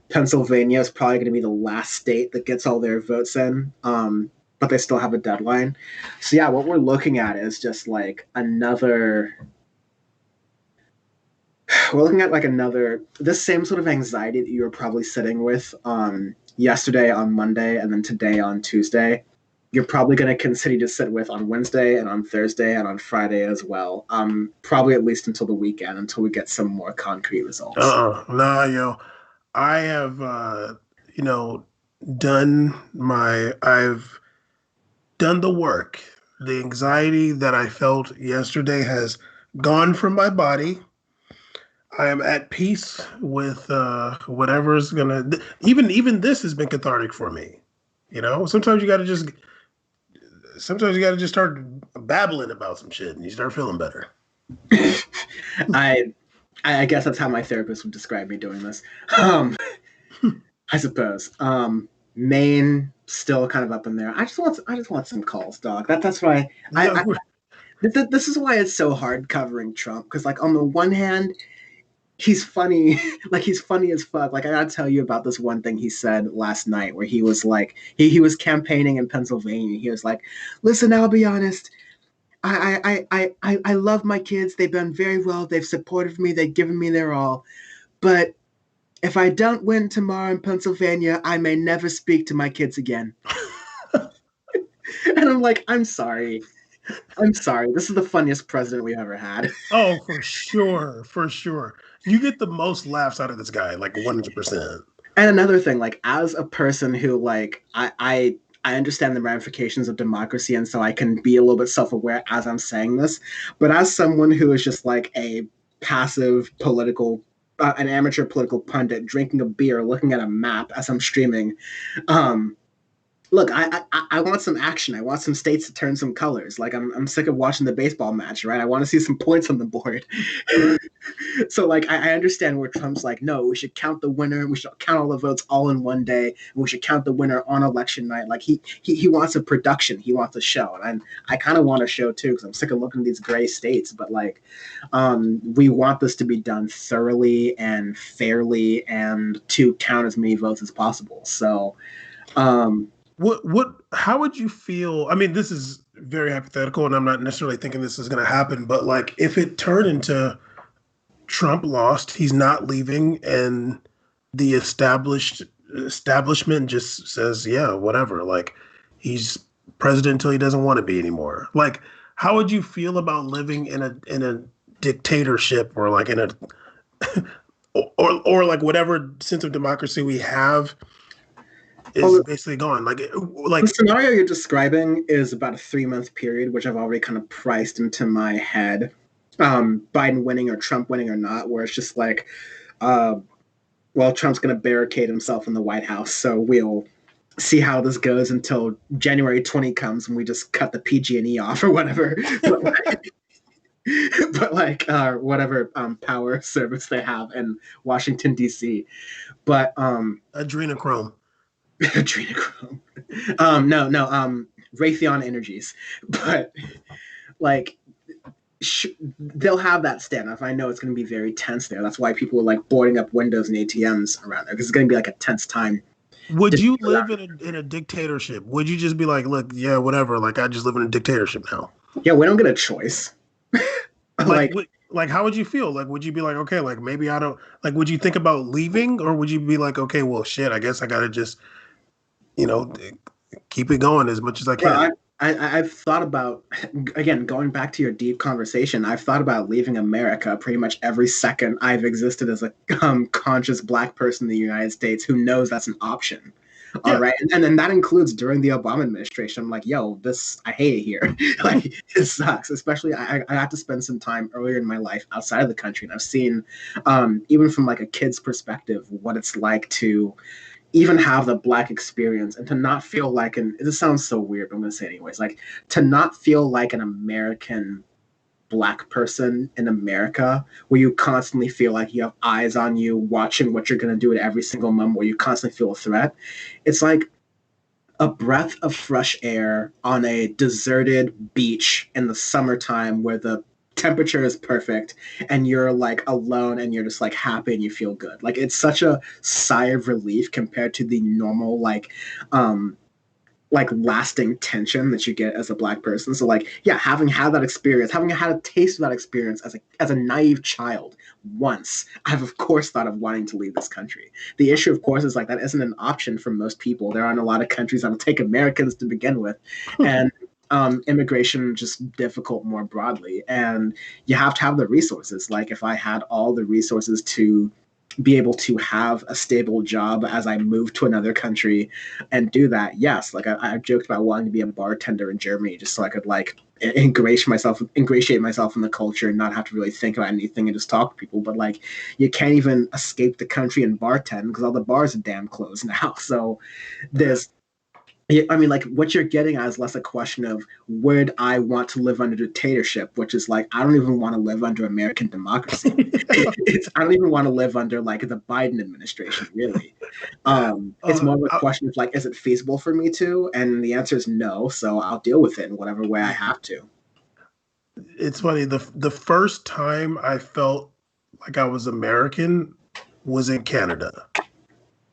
Pennsylvania is probably going to be the last state that gets all their votes in, but they still have a deadline. So yeah, what we're looking at is just like we're looking at like this same sort of anxiety that you were probably sitting with yesterday on Monday and then today on Tuesday. You're probably going to continue to sit with on Wednesday and on Thursday and on Friday as well. Probably at least until the weekend, until we get some more concrete results. Nah, yo. I have, I've done the work. The anxiety that I felt yesterday has gone from my body. I am at peace with whatever's gonna. Even this has been cathartic for me. Sometimes you got to just start babbling about some shit, and you start feeling better. I guess that's how my therapist would describe me doing this. I suppose. Maine still kind of up in there. I just want some calls, dog. That's why this is why it's so hard covering Trump, because like on the one hand, he's funny, like he's funny as fuck. Like I gotta tell you about this one thing he said last night, where he was like he was campaigning in Pennsylvania. He was like, "Listen, I'll be honest. I love my kids. They've done very well. They've supported me. They've given me their all. But if I don't win tomorrow in Pennsylvania, I may never speak to my kids again." And I'm like, I'm sorry. This is the funniest president we've ever had. Oh, for sure. You get the most laughs out of this guy, like 100%. And another thing, like as a person who like I understand the ramifications of democracy, and so I can be a little bit self-aware as I'm saying this. But as someone who is just like a passive political, an amateur political pundit, drinking a beer, looking at a map as I'm streaming, look, I want some action. I want some states to turn some colors. Like I'm sick of watching the baseball match, right? I want to see some points on the board. So like I understand where Trump's like, no, we should count the winner. We should count all the votes all in one day. And we should count the winner on election night. Like he wants a production. He wants a show, and I kind of want a show too, because I'm sick of looking at these gray states. But like, we want this to be done thoroughly and fairly, and to count as many votes as possible. So. How would you feel? I mean, this is very hypothetical, and I'm not necessarily thinking this is going to happen, but like if it turned into Trump lost, he's not leaving, and the establishment just says, yeah, whatever. Like he's president until he doesn't want to be anymore. Like, how would you feel about living in a dictatorship, or like in a or like whatever sense of democracy we have is basically gone. Like the scenario you're describing is about a 3-month period, which I've already kind of priced into my head. Biden winning or Trump winning or not, where it's just like, well, Trump's going to barricade himself in the White House, so we'll see how this goes until January 20 comes, and we just cut the PG&E off or whatever. But like whatever power service they have in Washington D.C. But adrenochrome. Adrenochrome. No. Raytheon Energies. But like. They'll have that standoff. I know it's going to be very tense there. That's why people are like boarding up windows and ATMs around there, because it's going to be like a tense time. Would you live in a dictatorship? Would you just be like, look, yeah, whatever. Like I just live in a dictatorship now. Yeah, we don't get a choice. Like, how would you feel? Like, would you be like, okay, like maybe I don't like? Would you think about leaving, or would you be like, okay, well, shit, I guess I gotta just, keep it going as much as I can? Well, I've thought about, again, going back to your deep conversation, I've thought about leaving America pretty much every second I've existed as a conscious Black person in the United States who knows that's an option. Yeah. All right. And then that includes during the Obama administration. I'm like, yo, I hate it here. Like, it sucks. Especially, I had to spend some time earlier in my life outside of the country. And I've seen, even from like a kid's perspective, what it's like to even have the Black experience and to not feel like this sounds so weird, but I'm going to say it anyways, like to not feel like an American Black person in America, where you constantly feel like you have eyes on you watching what you're going to do at every single moment, where you constantly feel a threat. It's like a breath of fresh air on a deserted beach in the summertime where the temperature is perfect and you're like alone and you're just like happy and you feel good. Like, it's such a sigh of relief compared to the normal like lasting tension that you get as a Black person. So like, yeah, having had that experience, having had a taste of that experience as a naive child once, I've of course thought of wanting to leave this country. The issue, of course, is like that isn't an option for most people. There aren't a lot of countries that will take Americans to begin with. And immigration just difficult more broadly. And you have to have the resources. Like, if I had all the resources to be able to have a stable job as I move to another country and do that, yes. Like, I've joked about wanting to be a bartender in Germany just so I could like ingratiate myself in the culture and not have to really think about anything and just talk to people. But like, you can't even escape the country and bartend because all the bars are damn closed now. So I mean, like, what you're getting at is less a question of would I want to live under dictatorship, which is like, I don't even want to live under American democracy. I don't even want to live under like the Biden administration, really. It's more of a question of like, is it feasible for me to? And the answer is no. So I'll deal with it in whatever way I have to. It's funny. The first time I felt like I was American was in Canada.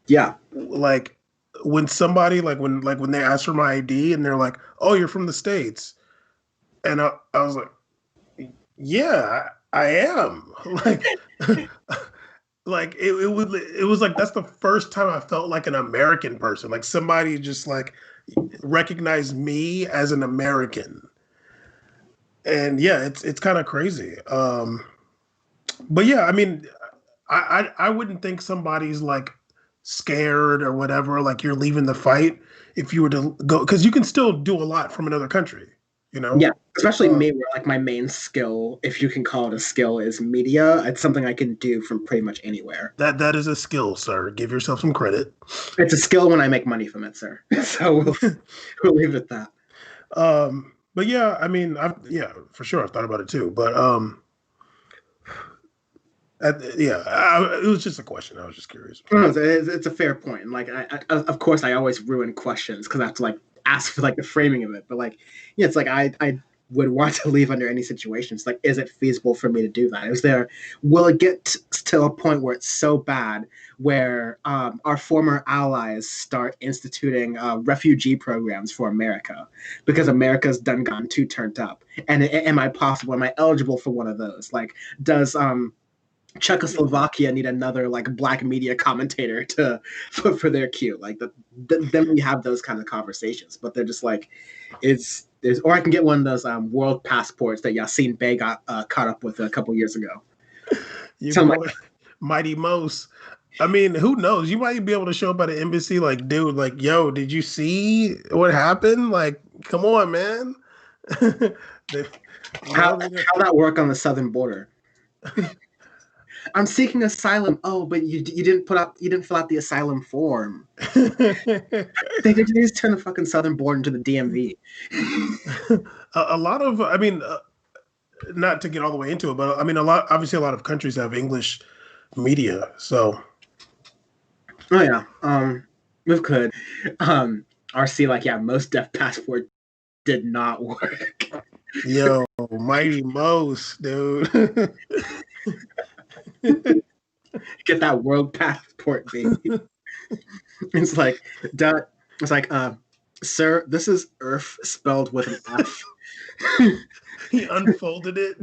Yeah. Like, when somebody when they ask for my ID and they're like, "Oh, you're from the States," and I was like, "Yeah, I am." Like, it was like that's the first time I felt like an American person, like somebody just like recognized me as an American. And yeah, it's kind of crazy. But yeah, I mean, I wouldn't think somebody's like scared or whatever, like you're leaving the fight if you were to go, because you can still do a lot from another country, Yeah, especially me, where like my main skill, if you can call it a skill, is media. It's something I can do from pretty much anywhere. That is a skill, sir. Give yourself some credit. It's a skill when I make money from it, sir. So we'll leave it at that. But yeah, I mean, for sure, I've thought about it too. But it was just a question. I was just curious. No, it's a fair point. Like, of course, I always ruin questions because I have to like ask for like the framing of it. But like, yeah, it's like I would want to leave under any situation. It's like, is it feasible for me to do that? Will it get to a point where it's so bad where our former allies start instituting refugee programs for America because America's done gotten too turned up? And am I eligible for one of those? Like, does Czechoslovakia need another like Black media commentator for their queue? Like, then we have those kind of conversations. But they're just like, or I can get one of those world passports that Yassine Bey got caught up with a couple years ago. Mighty Mose. I mean, who knows? You might be able to show up at an embassy like, dude, like, yo, did you see what happened? Like, come on, man. How that work on the southern border? I'm seeking asylum. Oh, but you didn't fill out the asylum form. They just turn the fucking southern border into the DMV. A lot of, I mean, not to get all the way into it, but I mean, a lot of countries have English media, so. Oh yeah, we could. RC, like, yeah, most Def Passport did not work. Yo, Mighty Mose, dude. Get that world passport, baby. It's like, sir, this is Earth spelled with an F. He unfolded it.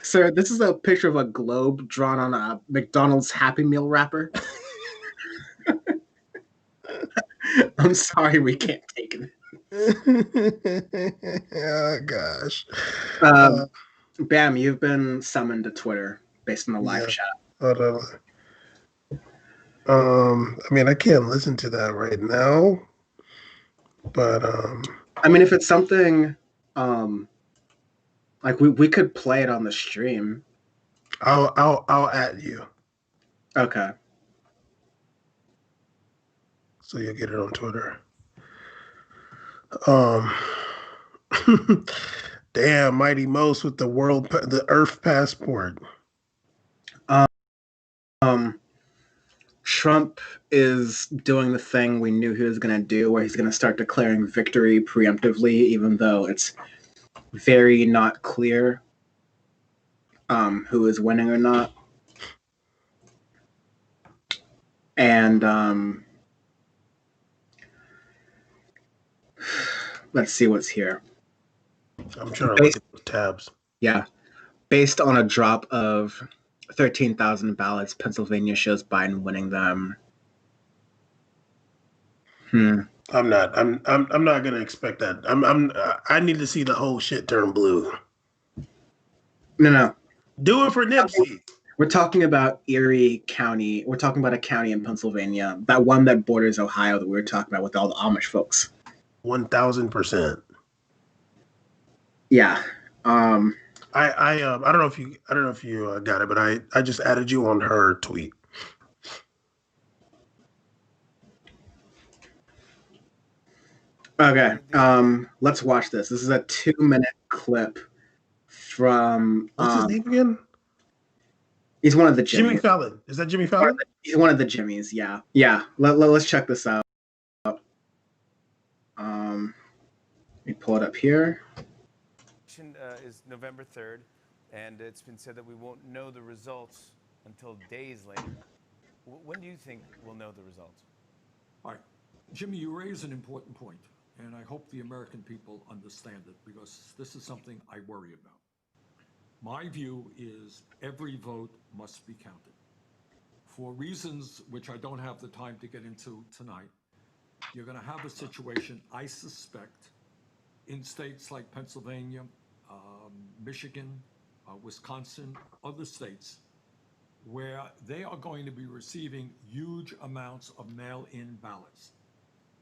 Sir, this is a picture of a globe drawn on a McDonald's Happy Meal wrapper. I'm sorry, we can't take it. Oh gosh. Bam, you've been summoned to Twitter based on the live chat. Hold on. I mean, I can't listen to that right now, but I mean, if it's something like we could play it on the stream. I'll add you. Okay. So you'll get it on Twitter. Damn, Mighty Most with the Earth passport. Trump is doing the thing we knew he was going to do, where he's going to start declaring victory preemptively, even though it's very not clear who is winning or not. And let's see what's here. I'm trying to look at those tabs. Yeah. Based on a drop of 13,000 ballots, Pennsylvania shows Biden winning them. I'm not gonna expect that. I need to see the whole shit turn blue. No. Do it for Nipsey. We're talking about Erie County. We're talking about a county in Pennsylvania, that one that borders Ohio that we were talking about with all the Amish folks. 1,000%. Yeah. I don't know if you got it, but I just added you on her tweet. Okay. Let's watch this. This is a 2-minute clip from what's his name again? He's one of the Jimmy Fallon. Is that Jimmy Fallon? He's one of the Jimmys, yeah. Yeah. Let's check this out. Let me pull it up here. Is November 3rd, and it's been said that we won't know the results until days later. When do you think we'll know the results? All right. Jimmy, you raise an important point, and I hope the American people understand it, because this is something I worry about. My view is every vote must be counted. For reasons which I don't have the time to get into tonight, you're going to have a situation, I suspect, in states like Pennsylvania, Michigan, Wisconsin, other states, where they are going to be receiving huge amounts of mail-in ballots.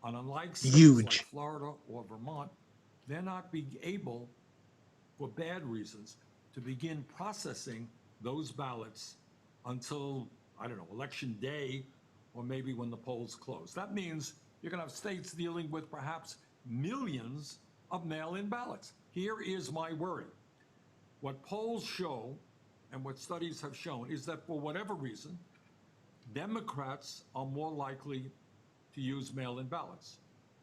And unlike states like Florida or Vermont, they're not being able, for bad reasons, to begin processing those ballots until, I don't know, election day, or maybe when the polls close. That means you're going to have states dealing with perhaps millions of mail-in ballots. Here is my worry. What polls show and what studies have shown is that for whatever reason, Democrats are more likely to use mail-in ballots.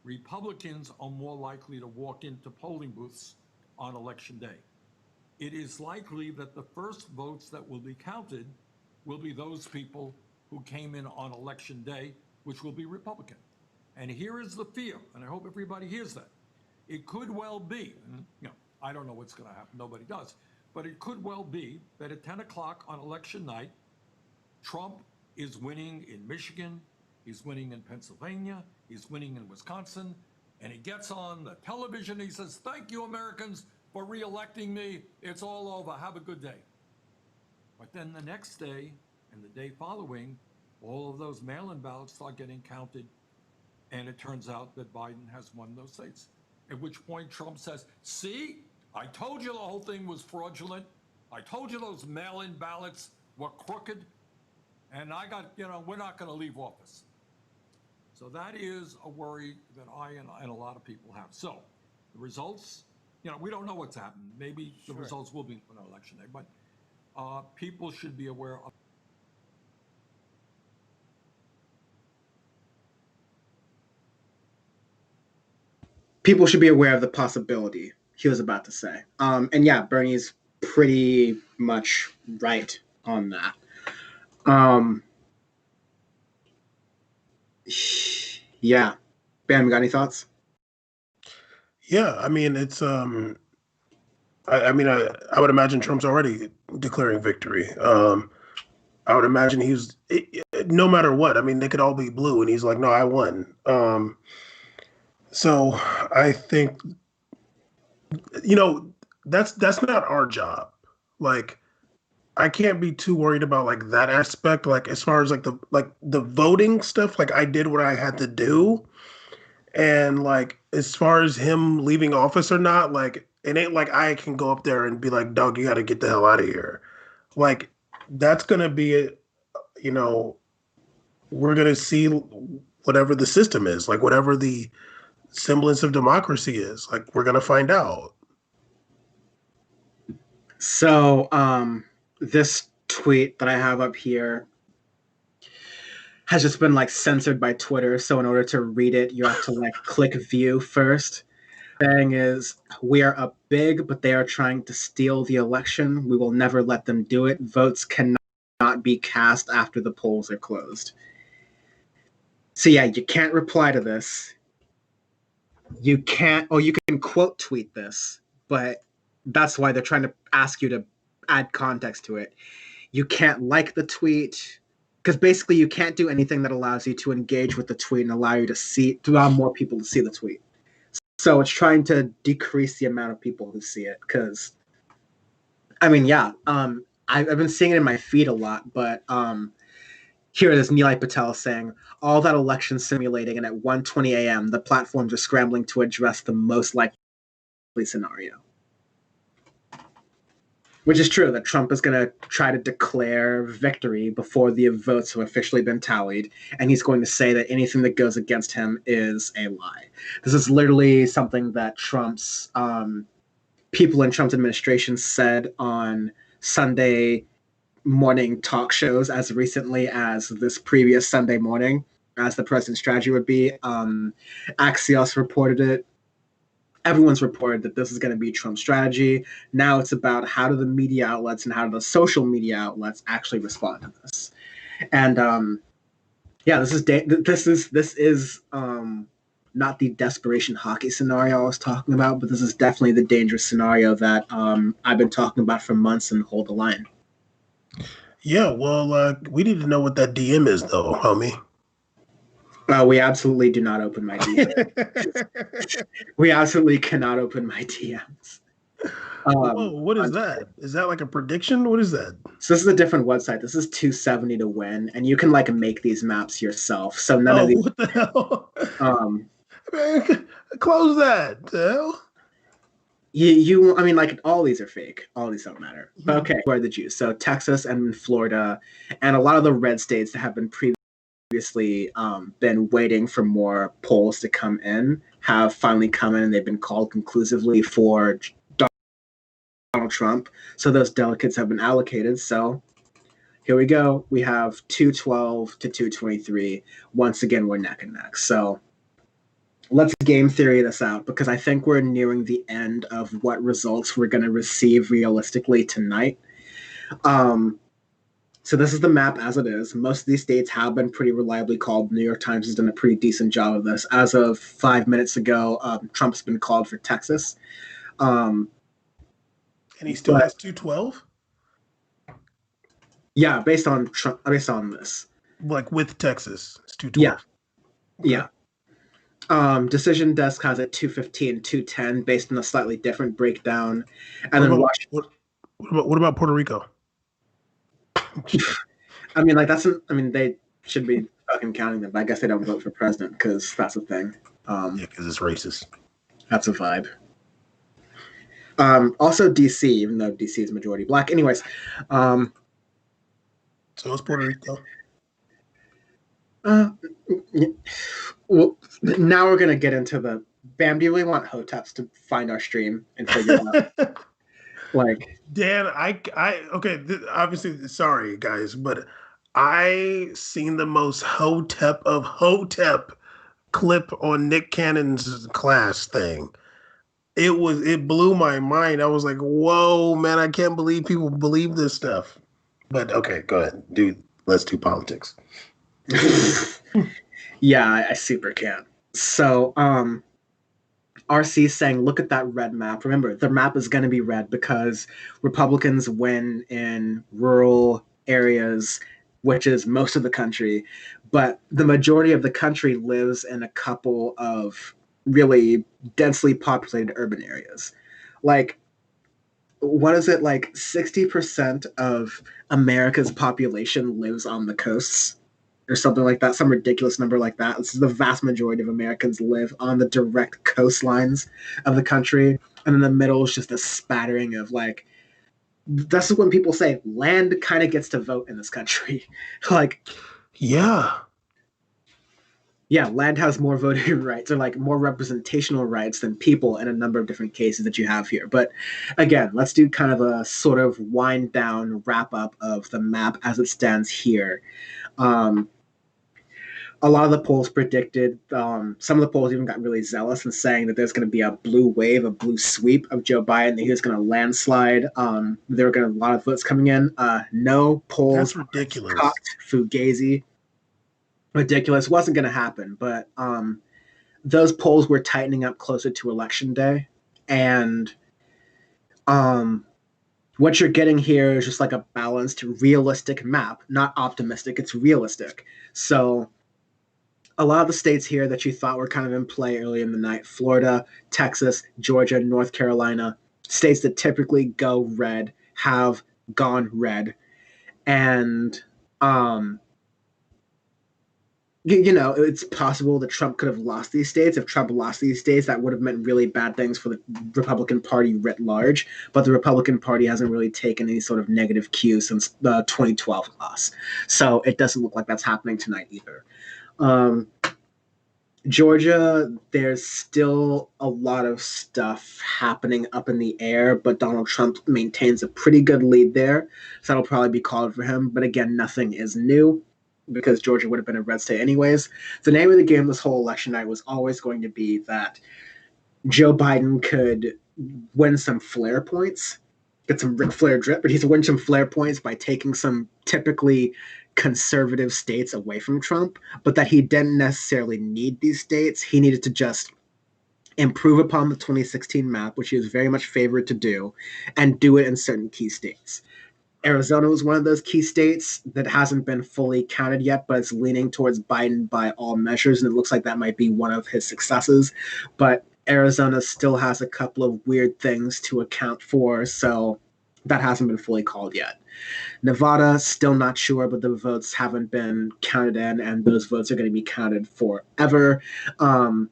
Republicans are more likely to walk into polling booths on election day. It is likely that the first votes that will be counted will be those people who came in on election day, which will be Republican. And here is the fear, and I hope everybody hears that. It could well be, and, I don't know what's going to happen, nobody does, but it could well be that at 10 o'clock on election night, Trump is winning in Michigan, he's winning in Pennsylvania, he's winning in Wisconsin, and he gets on the television, he says, "Thank you, Americans, for re-electing me. It's all over. Have a good day." But then the next day and the day following, all of those mail-in ballots start getting counted, and it turns out that Biden has won those states. At which point Trump says, "See, I told you the whole thing was fraudulent. I told you those mail-in ballots were crooked, and we're not going to leave office." So that is a worry that I and a lot of people have. So the results, we don't know what's happened. Maybe the results will be on election day, but people should be aware of. People should be aware of the possibility, he was about to say. And yeah, Bernie's pretty much right on that. Yeah. Bam, you got any thoughts? Yeah, I mean it's I would imagine Trump's already declaring victory. I would imagine no matter what. I mean, they could all be blue, and he's like, "No, I won." So I think, that's not our job. Like, I can't be too worried about like that aspect. Like, as far as like the voting stuff, like I did what I had to do, and like as far as him leaving office or not, like it ain't like I can go up there and be like, "Dog, you got to get the hell out of here." Like, that's gonna be it. We're gonna see whatever the system is, like whatever the semblance of democracy is. Like, we're gonna find out. So, this tweet that I have up here has just been like censored by Twitter. So in order to read it, you have to like click view first. Saying is, we are up big, but they are trying to steal the election. We will never let them do it. Votes cannot be cast after the polls are closed. So yeah, you can't reply to this. You can't, or you can quote tweet this, but that's why they're trying to ask you to add context to it. You can't like the tweet, because basically you can't do anything that allows you to engage with the tweet and allow more people to see the tweet. So it's trying to decrease the amount of people who see it, because, I mean, yeah, I've been seeing it in my feed a lot, but here is Nilay Patel saying, all that election simulating, and at 1:20 a.m., the platforms are scrambling to address the most likely scenario. Which is true, that Trump is going to try to declare victory before the votes have officially been tallied, and he's going to say that anything that goes against him is a lie. This is literally something that Trump's people in Trump's administration said on Sunday morning talk shows as recently as this previous Sunday morning, as the president's strategy would be. Axios reported it. Everyone's reported that this is going to be Trump's strategy. Now it's about how do the media outlets and how do the social media outlets actually respond to this. And this is not the desperation hockey scenario I was talking about, but this is definitely the dangerous scenario that I've been talking about for months and hold the line. Yeah, well, we need to know what that DM is, though, homie. We absolutely do not open my DMs. We absolutely cannot open my DMs. Whoa, what is that? Is that like a prediction? What is that? So this is a different website. This is 270 to win, and you can like make these maps yourself. So none of these. What the hell? Man, close that. The hell? I mean, like, all these are fake. All these don't matter. But okay, where are the Jews? So Texas and Florida, and a lot of the red states that have been previously been waiting for more polls to come in have finally come in, and they've been called conclusively for Donald Trump. So those delegates have been allocated. So here we go. We have 212 to 223. Once again, we're neck and neck. So let's game theory this out, because I think we're nearing the end of what results we're going to receive realistically tonight. So this is the map as it is. Most of these states have been pretty reliably called. New York Times has done a pretty decent job of this. As of 5 minutes ago, Trump's been called for Texas. And he still has 212? Yeah, based on this. Like with Texas, it's 212. Yeah. Okay. Decision Desk has it 215, 210 based on a slightly different breakdown. And then what about Puerto Rico? I mean, they should be fucking counting them, but I guess they don't vote for president because that's a thing. Yeah, because it's racist. That's a vibe. Also DC, even though DC is majority black. Anyways. So it's Puerto Rico. Well, now we're gonna get into the Bam. Do you really want Hoteps to find our stream and figure out? Like, Dan, obviously, sorry guys, but I seen the most Hotep of Hotep clip on Nick Cannon's class thing. It blew my mind. I was like, whoa, man, I can't believe people believe this stuff. But okay, go ahead, dude. Let's do politics. Yeah, I super can't. So, RC saying, look at that red map. Remember, the map is going to be red because Republicans win in rural areas, which is most of the country. But the majority of the country lives in a couple of really densely populated urban areas. Like, what is it? Like 60% of America's population lives on the coasts or something like that, some ridiculous number like that. This is the vast majority of Americans live on the direct coastlines of the country. And in the middle is just a spattering of like, this is when people say land kind of gets to vote in this country. Like, yeah, land has more voting rights or like more representational rights than people in a number of different cases that you have here. But again, let's do kind of a sort of wind down wrap up of the map as it stands here. A lot of the polls predicted, some of the polls even got really zealous and saying that there's going to be a blue wave, a blue sweep of Joe Biden, that he was going to landslide. There were going to be a lot of votes coming in. No polls. That's ridiculous. Fugazi. Ridiculous. Wasn't going to happen. But those polls were tightening up closer to Election Day. And what you're getting here is just like a balanced, realistic map. Not optimistic. It's realistic. So a lot of the states here that you thought were kind of in play early in the night, Florida, Texas, Georgia, North Carolina, states that typically go red, have gone red. And, you know, it's possible that Trump could have lost these states. If Trump lost these states, that would have meant really bad things for the Republican Party writ large. But the Republican Party hasn't really taken any sort of negative cue since the 2012 loss. So it doesn't look like that's happening tonight either. Georgia, there's still a lot of stuff happening up in the air, but Donald Trump maintains a pretty good lead there. So that'll probably be called for him. But again, nothing is new because Georgia would have been a red state anyways. The name of the game this whole election night was always going to be that Joe Biden could win some flare points, get some Ric Flair drip, but he's win some flare points by taking some typically conservative states away from Trump, but that he didn't necessarily need these states. He needed to just improve upon the 2016 map, which he was very much favored to do, and do it in certain key states. Arizona was one of those key states that hasn't been fully counted yet, but it's leaning towards Biden by all measures, and it looks like that might be one of his successes. But Arizona still has a couple of weird things to account for, so that hasn't been fully called yet. Nevada, still not sure, but the votes haven't been counted in, and those votes are going to be counted forever. And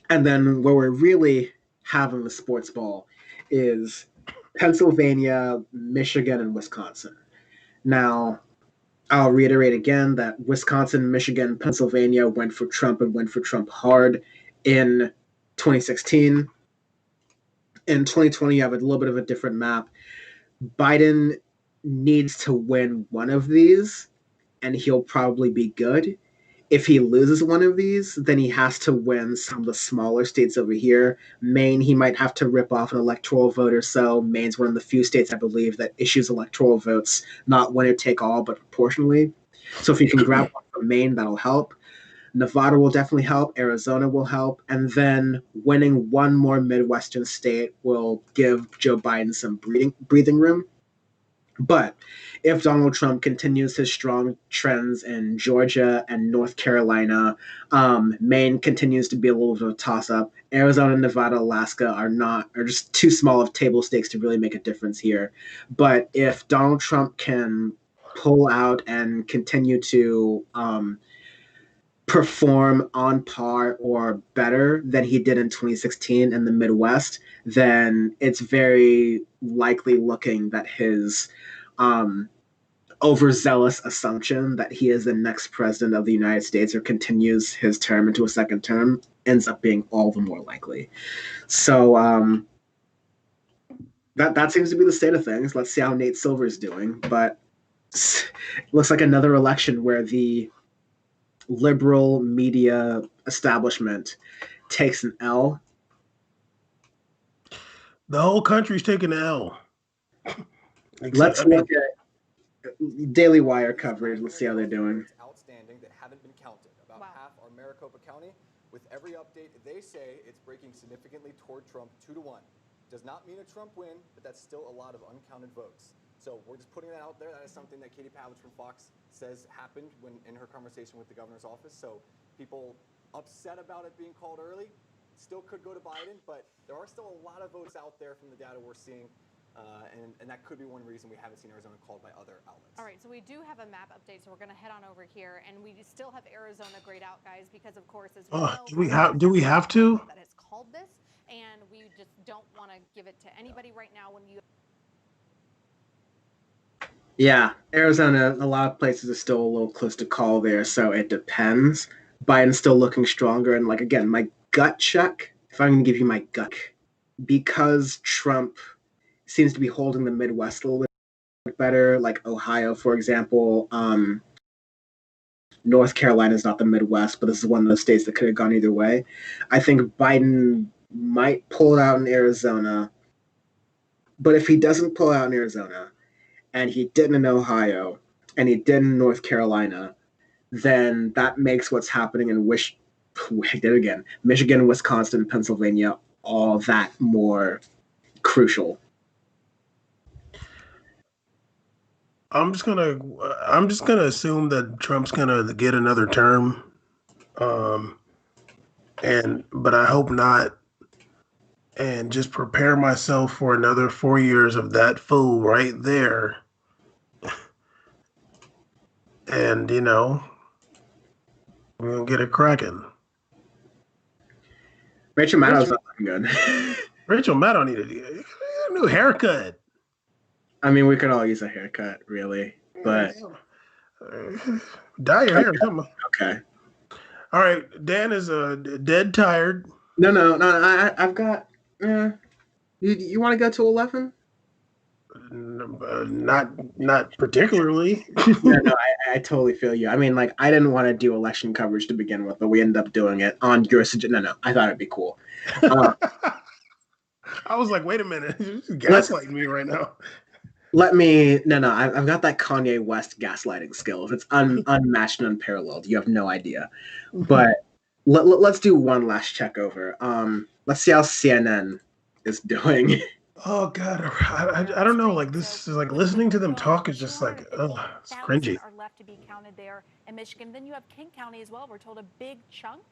then where we're really having the sports ball is Pennsylvania, Michigan, and Wisconsin. Now, I'll reiterate again that Wisconsin, Michigan, Pennsylvania went for Trump and went for Trump hard in 2016. In 2020, you have a little bit of a different map. Biden needs to win one of these, and he'll probably be good. If he loses one of these, then he has to win some of the smaller states over here. Maine, he might have to rip off an electoral vote or so. Maine's one of the few states, I believe, that issues electoral votes, not winner take all, but proportionally. So if he can grab one from Maine, that'll help. Nevada will definitely help. Arizona will help. And then winning one more Midwestern state will give Joe Biden some breathing room. But if Donald Trump continues his strong trends in Georgia and North Carolina, Maine continues to be a little bit of a toss-up. Arizona, Nevada, Alaska are just too small of table stakes to really make a difference here. But if Donald Trump can pull out and continue to perform on par or better than he did in 2016 in the Midwest, then it's very likely looking that his overzealous assumption that he is the next president of the United States or continues his term into a second term ends up being all the more likely. So that seems to be the state of things. Let's see how Nate Silver's doing. But it looks like another election where the liberal media establishment takes an L. The whole country's taking an L. Let's look at Daily Wire coverage. Let's see how they're doing. Outstanding that haven't been counted. About half are Maricopa County, With every update, they say it's breaking significantly toward Trump 2-1. Does not mean a Trump win, but that's still a lot of uncounted votes. So we're just putting that out there. That is something that Katie Pavlich from Fox says happened when in her conversation with the governor's office. So people upset about it being called early still could go to Biden, but there are still a lot of votes out there from the data we're seeing. And that could be one reason we haven't seen Arizona called by other outlets. All right, so we do have a map update, so we're going to head on over here, and we still have Arizona grayed out, guys, because of course, as we know, Do we have to? that has called this, and we just don't want to give it to anybody right now when you. Yeah, Arizona, a lot of places are still a little close to call there, so it depends. Biden's still looking stronger, and like again, my gut check, if I'm going to give you my gut, because Trump seems to be holding the Midwest a little bit better, like Ohio, for example. North Carolina is not the Midwest, but this is one of those states that could have gone either way. I think Biden might pull it out in Arizona, but if he doesn't pull out in Arizona, and he didn't in Ohio, and he did in North Carolina, then that makes what's happening in Michigan, Wisconsin, Pennsylvania, all that more crucial. I'm just gonna assume that Trump's gonna get another term, but I hope not, and just prepare myself for another 4 years of that fool right there. And we're gonna get it cracking. Rachel Maddow's not looking good. Rachel Maddow needed a new haircut. I mean, we could all use a haircut, really, but dye your hair. Okay. All right, Dan is dead tired. No. I've got. You want to go to 11? Not particularly. No, I totally feel you. I mean, like, I didn't want to do election coverage to begin with, but we ended up doing it on your suggestion. No, I thought it'd be cool. I was like, wait a minute, you're gaslighting me right now. I've got that Kanye West gaslighting skills. It's unmatched and unparalleled. You have no idea. But let's do one last check over. Let's see how CNN is doing. Oh God, I don't know. Like this is like listening to them talk is just like, it's cringy. Are left to be counted there in Michigan. Then you have Kent County as well. We're told a big chunk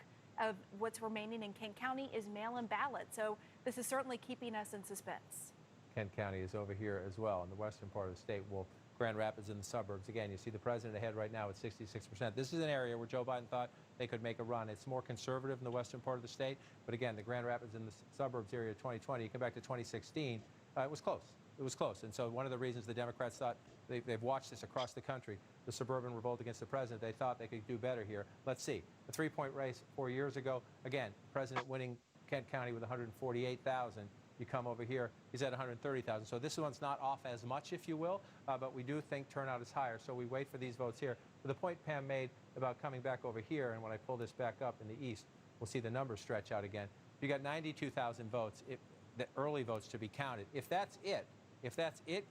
of what's remaining in Kent County is mail-in ballots. So this is certainly keeping us in suspense. Kent County is over here as well in the western part of the state. Well, Grand Rapids in the suburbs. Again, you see the president ahead right now at 66%. This is an area where Joe Biden thought they could make a run. It's more conservative in the western part of the state. But again, the Grand Rapids in the suburbs area of 2020, you come back to 2016, it was close. It was close. And so one of the reasons the Democrats thought they've watched this across the country, the suburban revolt against the president, they thought they could do better here. Let's see. A 3-point race 4 years ago. Again, president winning Kent County with 148,000. You come over here, he's at 130,000. So this one's not off as much, if you will, but we do think turnout is higher. So we wait for these votes here. But the point Pam made about coming back over here, and when I pull this back up in the east, we'll see the numbers stretch out again. You got 92,000 votes, the early votes to be counted. If that's it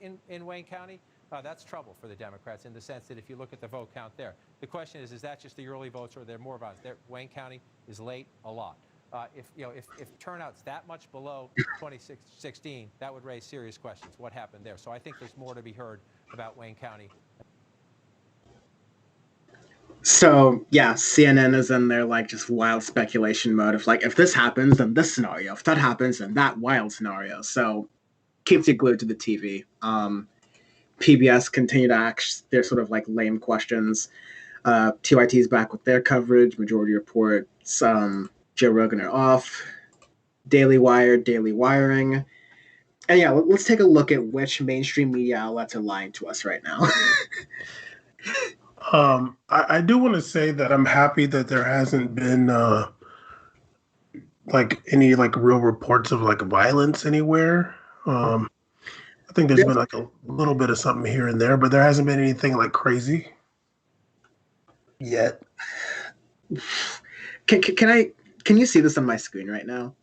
in Wayne County, that's trouble for the Democrats in the sense that if you look at the vote count there, the question is that just the early votes or are there more votes? Wayne County is late a lot. If turnout's that much below 2016, that would raise serious questions. What happened there? So I think there's more to be heard about Wayne County. So yeah, CNN is in their like just wild speculation mode of like, if this happens, then this scenario. If that happens, then that wild scenario. So keeps you glued to the TV. PBS continue to ask their sort of like lame questions. TYT's back with their coverage. Majority Report. Joe Rogan are off. Daily Wire, Daily Wiring. And yeah, let's take a look at which mainstream media outlets are lying to us right now. I do want to say that I'm happy that there hasn't been like any like real reports of like violence anywhere. I think there's been like a little bit of something here and there, but there hasn't been anything like crazy yet. Can you see this on my screen right now?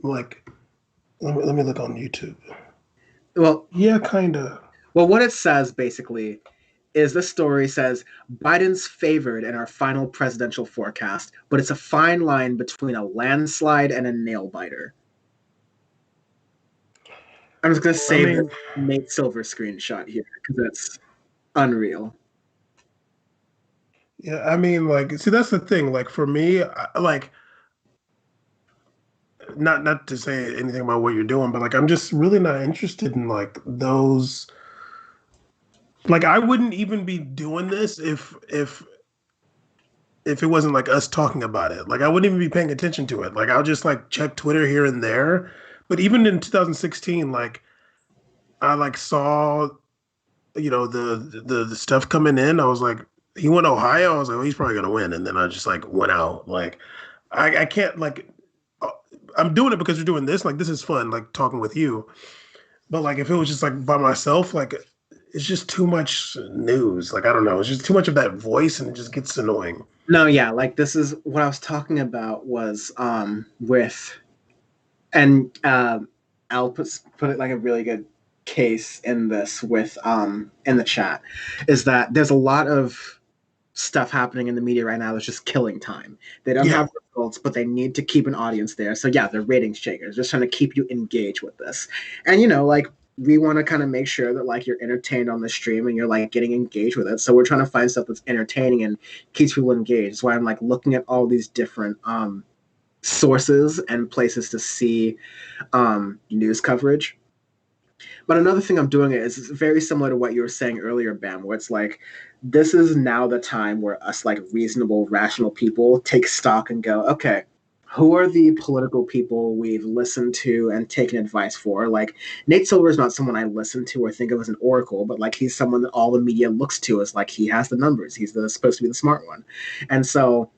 Like, let me look on YouTube. Well, yeah, kind of. Well, what it says basically is this story says Biden's favored in our final presidential forecast, but it's a fine line between a landslide and a nail biter. I'm just gonna save the Nate Silver screenshot here because it's unreal. Yeah, I mean, like, see, that's the thing. Like, for me, like, not to say anything about what you're doing, but like, I'm just really not interested in like those. Like, I wouldn't even be doing this if it wasn't like us talking about it. Like, I wouldn't even be paying attention to it. Like, I'll just like check Twitter here and there. But even in 2016, like, I like saw, you know, the stuff coming in. I was like, he went Ohio. I was like, well, he's probably gonna win. And then I just like went out. Like, I can't like. I'm doing it because you're doing this. Like, this is fun. Like talking with you. But like, if it was just like by myself, like, it's just too much news. Like, I don't know. It's just too much of that voice, and it just gets annoying. No, yeah, like this is what I was talking about was with, and I'll put it like a really good case in this with in the chat, is that there's a lot of stuff happening in the media right now that's just killing time. They don't have results, but they need to keep an audience there. So yeah, they're ratings shakers, just trying to keep you engaged with this. And you know, like, we want to kind of make sure that like you're entertained on the stream and you're like getting engaged with it. So we're trying to find stuff that's entertaining and keeps people engaged. That's why I'm like looking at all these different sources and places to see news coverage. But another thing I'm doing is very similar to what you were saying earlier, Bam, where it's like, this is now the time where us like reasonable, rational people take stock and go, okay, who are the political people we've listened to and taken advice for? Like, Nate Silver is not someone I listen to or think of as an oracle, but like, he's someone that all the media looks to as like, he has the numbers. He's supposed to be the smart one. And so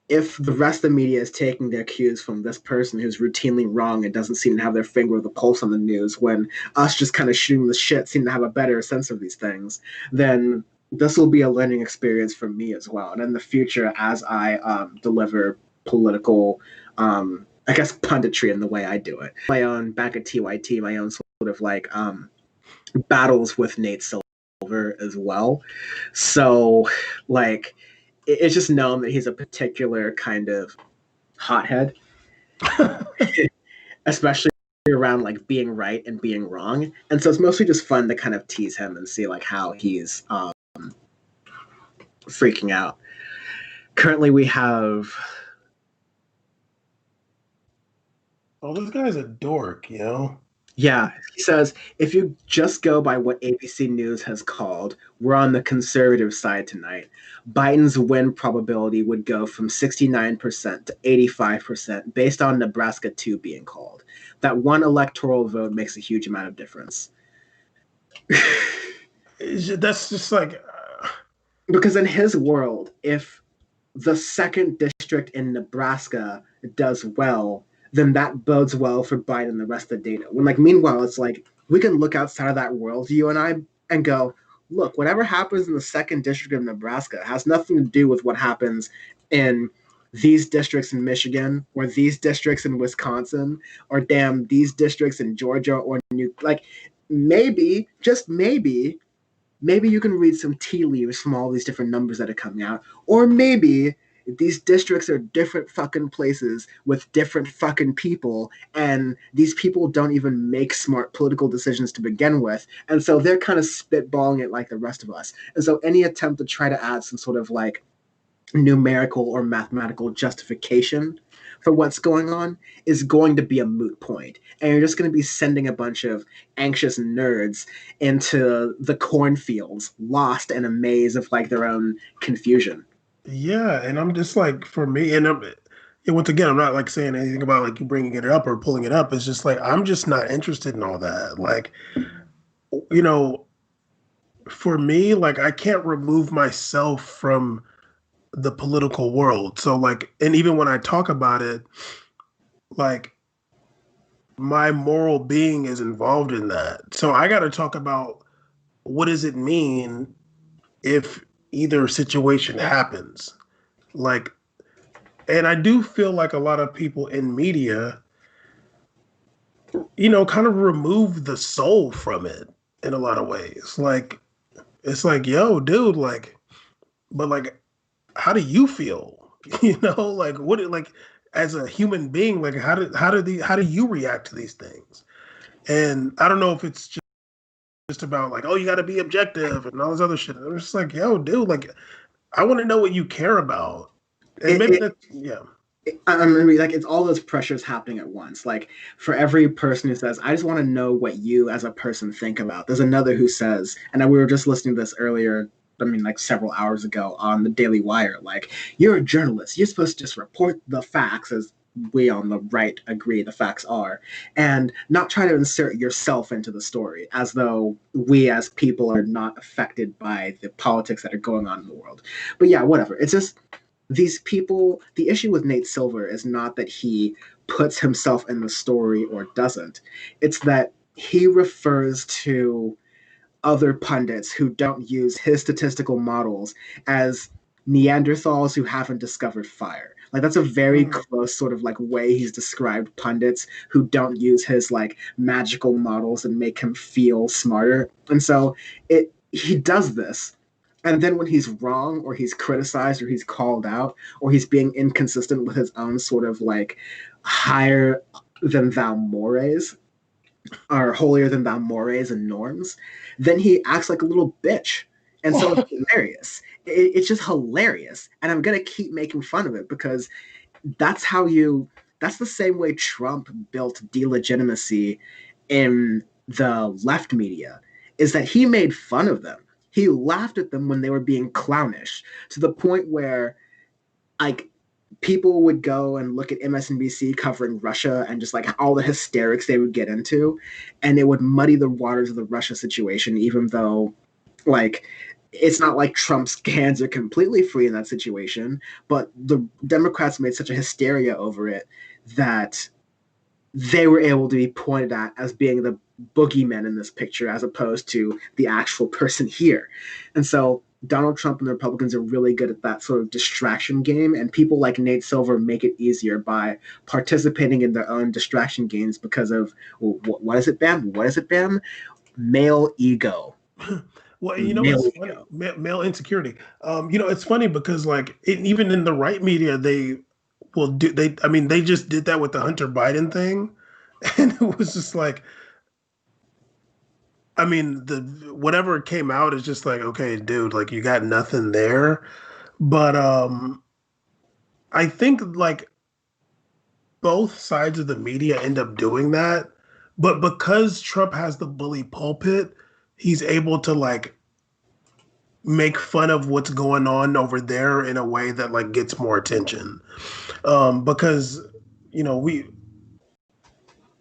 if the rest of the media is taking their cues from this person who's routinely wrong and doesn't seem to have their finger of the pulse on the news, when us just kind of shooting the shit seem to have a better sense of these things, then this will be a learning experience for me as well. And in the future, as I deliver political, I guess, punditry in the way I do it, my own, back at TYT, my own sort of like battles with Nate Silver as well. So like, it's just known that he's a particular kind of hothead, especially around like being right and being wrong. And so it's mostly just fun to kind of tease him and see like how he's freaking out. Currently we have... Oh, this guy's a dork, you know? Yeah, he says, if you just go by what ABC News has called, we're on the conservative side tonight. Biden's win probability would go from 69% to 85% based on Nebraska 2 being called. That one electoral vote makes a huge amount of difference. That's just like... Because in his world, if the 2nd district in Nebraska does well, then that bodes well for Biden and the rest of the data. When like, meanwhile, it's like, we can look outside of that world, you and I, and go, look, whatever happens in the 2nd district of Nebraska has nothing to do with what happens in these districts in Michigan, or these districts in Wisconsin, or damn, these districts in Georgia, or like, maybe, just maybe you can read some tea leaves from all these different numbers that are coming out, or maybe these districts are different fucking places with different fucking people, and these people don't even make smart political decisions to begin with, and so they're kind of spitballing it like the rest of us. And so any attempt to try to add some sort of like numerical or mathematical justification for what's going on is going to be a moot point. And you're just going to be sending a bunch of anxious nerds into the cornfields, lost in a maze of like their own confusion. Yeah, and I'm just like, for me, and once again, I'm not like saying anything about like you bringing it up or pulling it up. It's just like, I'm just not interested in all that. Like, you know, for me, like, I can't remove myself from the political world. So like, and even when I talk about it, like, my moral being is involved in that. So I got to talk about, what does it mean if either situation happens? Like, and I do feel like a lot of people in media, you know, kind of remove the soul from it in a lot of ways. Like, it's like, yo, dude, like, but like, how do you feel? You know, like like as a human being, like how do you react to these things? And I don't know if it's just about like, oh, you got to be objective and all this other shit. I'm just like, yo, dude, like, I want to know what you care about. And maybe that's, yeah. I mean, like, it's all those pressures happening at once. Like, for every person who says, I just want to know what you as a person think about, there's another who says, and we were just listening to this earlier, I mean, like several hours ago on the Daily Wire, like, you're a journalist. You're supposed to just report the facts as we on the right agree the facts are, and not try to insert yourself into the story as though we as people are not affected by the politics that are going on in the world. But yeah, whatever. It's just these people, the issue with Nate Silver is not that he puts himself in the story or doesn't. It's that he refers to other pundits who don't use his statistical models as Neanderthals who haven't discovered fire. Like, that's a very close sort of like way he's described pundits who don't use his like magical models and make him feel smarter. And so he does this. And then when he's wrong or he's criticized or he's called out or he's being inconsistent with his own sort of like higher than thou mores or holier than thou mores and norms, then he acts like a little bitch. And so it's hilarious. It's just hilarious. And I'm going to keep making fun of it because that's the same way Trump built delegitimacy in the left media, is that he made fun of them. He laughed at them when they were being clownish to the point where, like, people would go and look at MSNBC covering Russia and just like all the hysterics they would get into, and it would muddy the waters of the Russia situation, even though, like, it's not like Trump's hands are completely free in that situation, but the Democrats made such a hysteria over it that they were able to be pointed at as being the boogeymen in this picture as opposed to the actual person here. And so Donald Trump and the Republicans are really good at that sort of distraction game, and people like Nate Silver make it easier by participating in their own distraction games because of, what is it, Bam? What is it, Bam? Male ego. Well, you know what's funny? Male insecurity. It's funny because like even in the right media, they just did that with the Hunter Biden thing, and it was just like, I mean, whatever came out is just like, okay, dude, like you got nothing there. But I think like both sides of the media end up doing that. But because Trump has the bully pulpit, he's able to like make fun of what's going on over there in a way that like gets more attention. Because,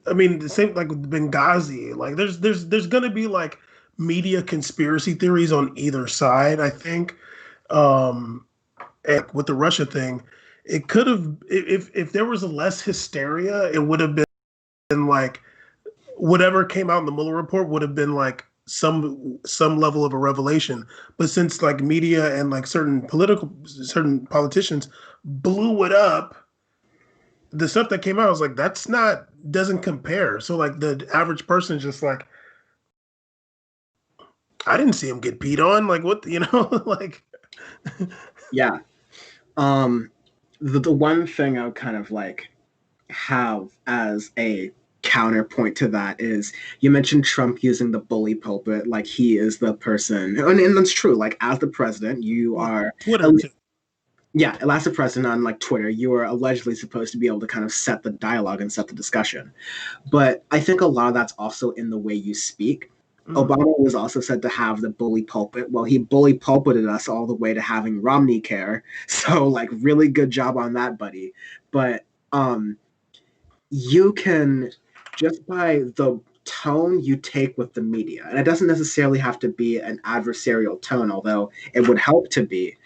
the same like with Benghazi, like there's gonna be like media conspiracy theories on either side, I think. And with the Russia thing, it could have, if there was less hysteria, it would have been like whatever came out in the Mueller report would have been like some level of a revelation. But since like media and like certain politicians blew it up, the stuff that came out, I was like, doesn't compare. So like the average person is just like, I didn't see him get peed on. Like what, like. Yeah. The one thing I would kind of like have as a counterpoint to that is you mentioned Trump using the bully pulpit, like he is the person, and that's true. Like as the president, you are Twitter. Yeah, as the president on like Twitter, you are allegedly supposed to be able to kind of set the dialogue and set the discussion. But I think a lot of that's also in the way you speak. Obama was also said to have the bully pulpit. Well, he bully pulpited us all the way to having Romney care. So like really good job on that, buddy. But you can, just by the tone you take with the media, and it doesn't necessarily have to be an adversarial tone, although it would help to be.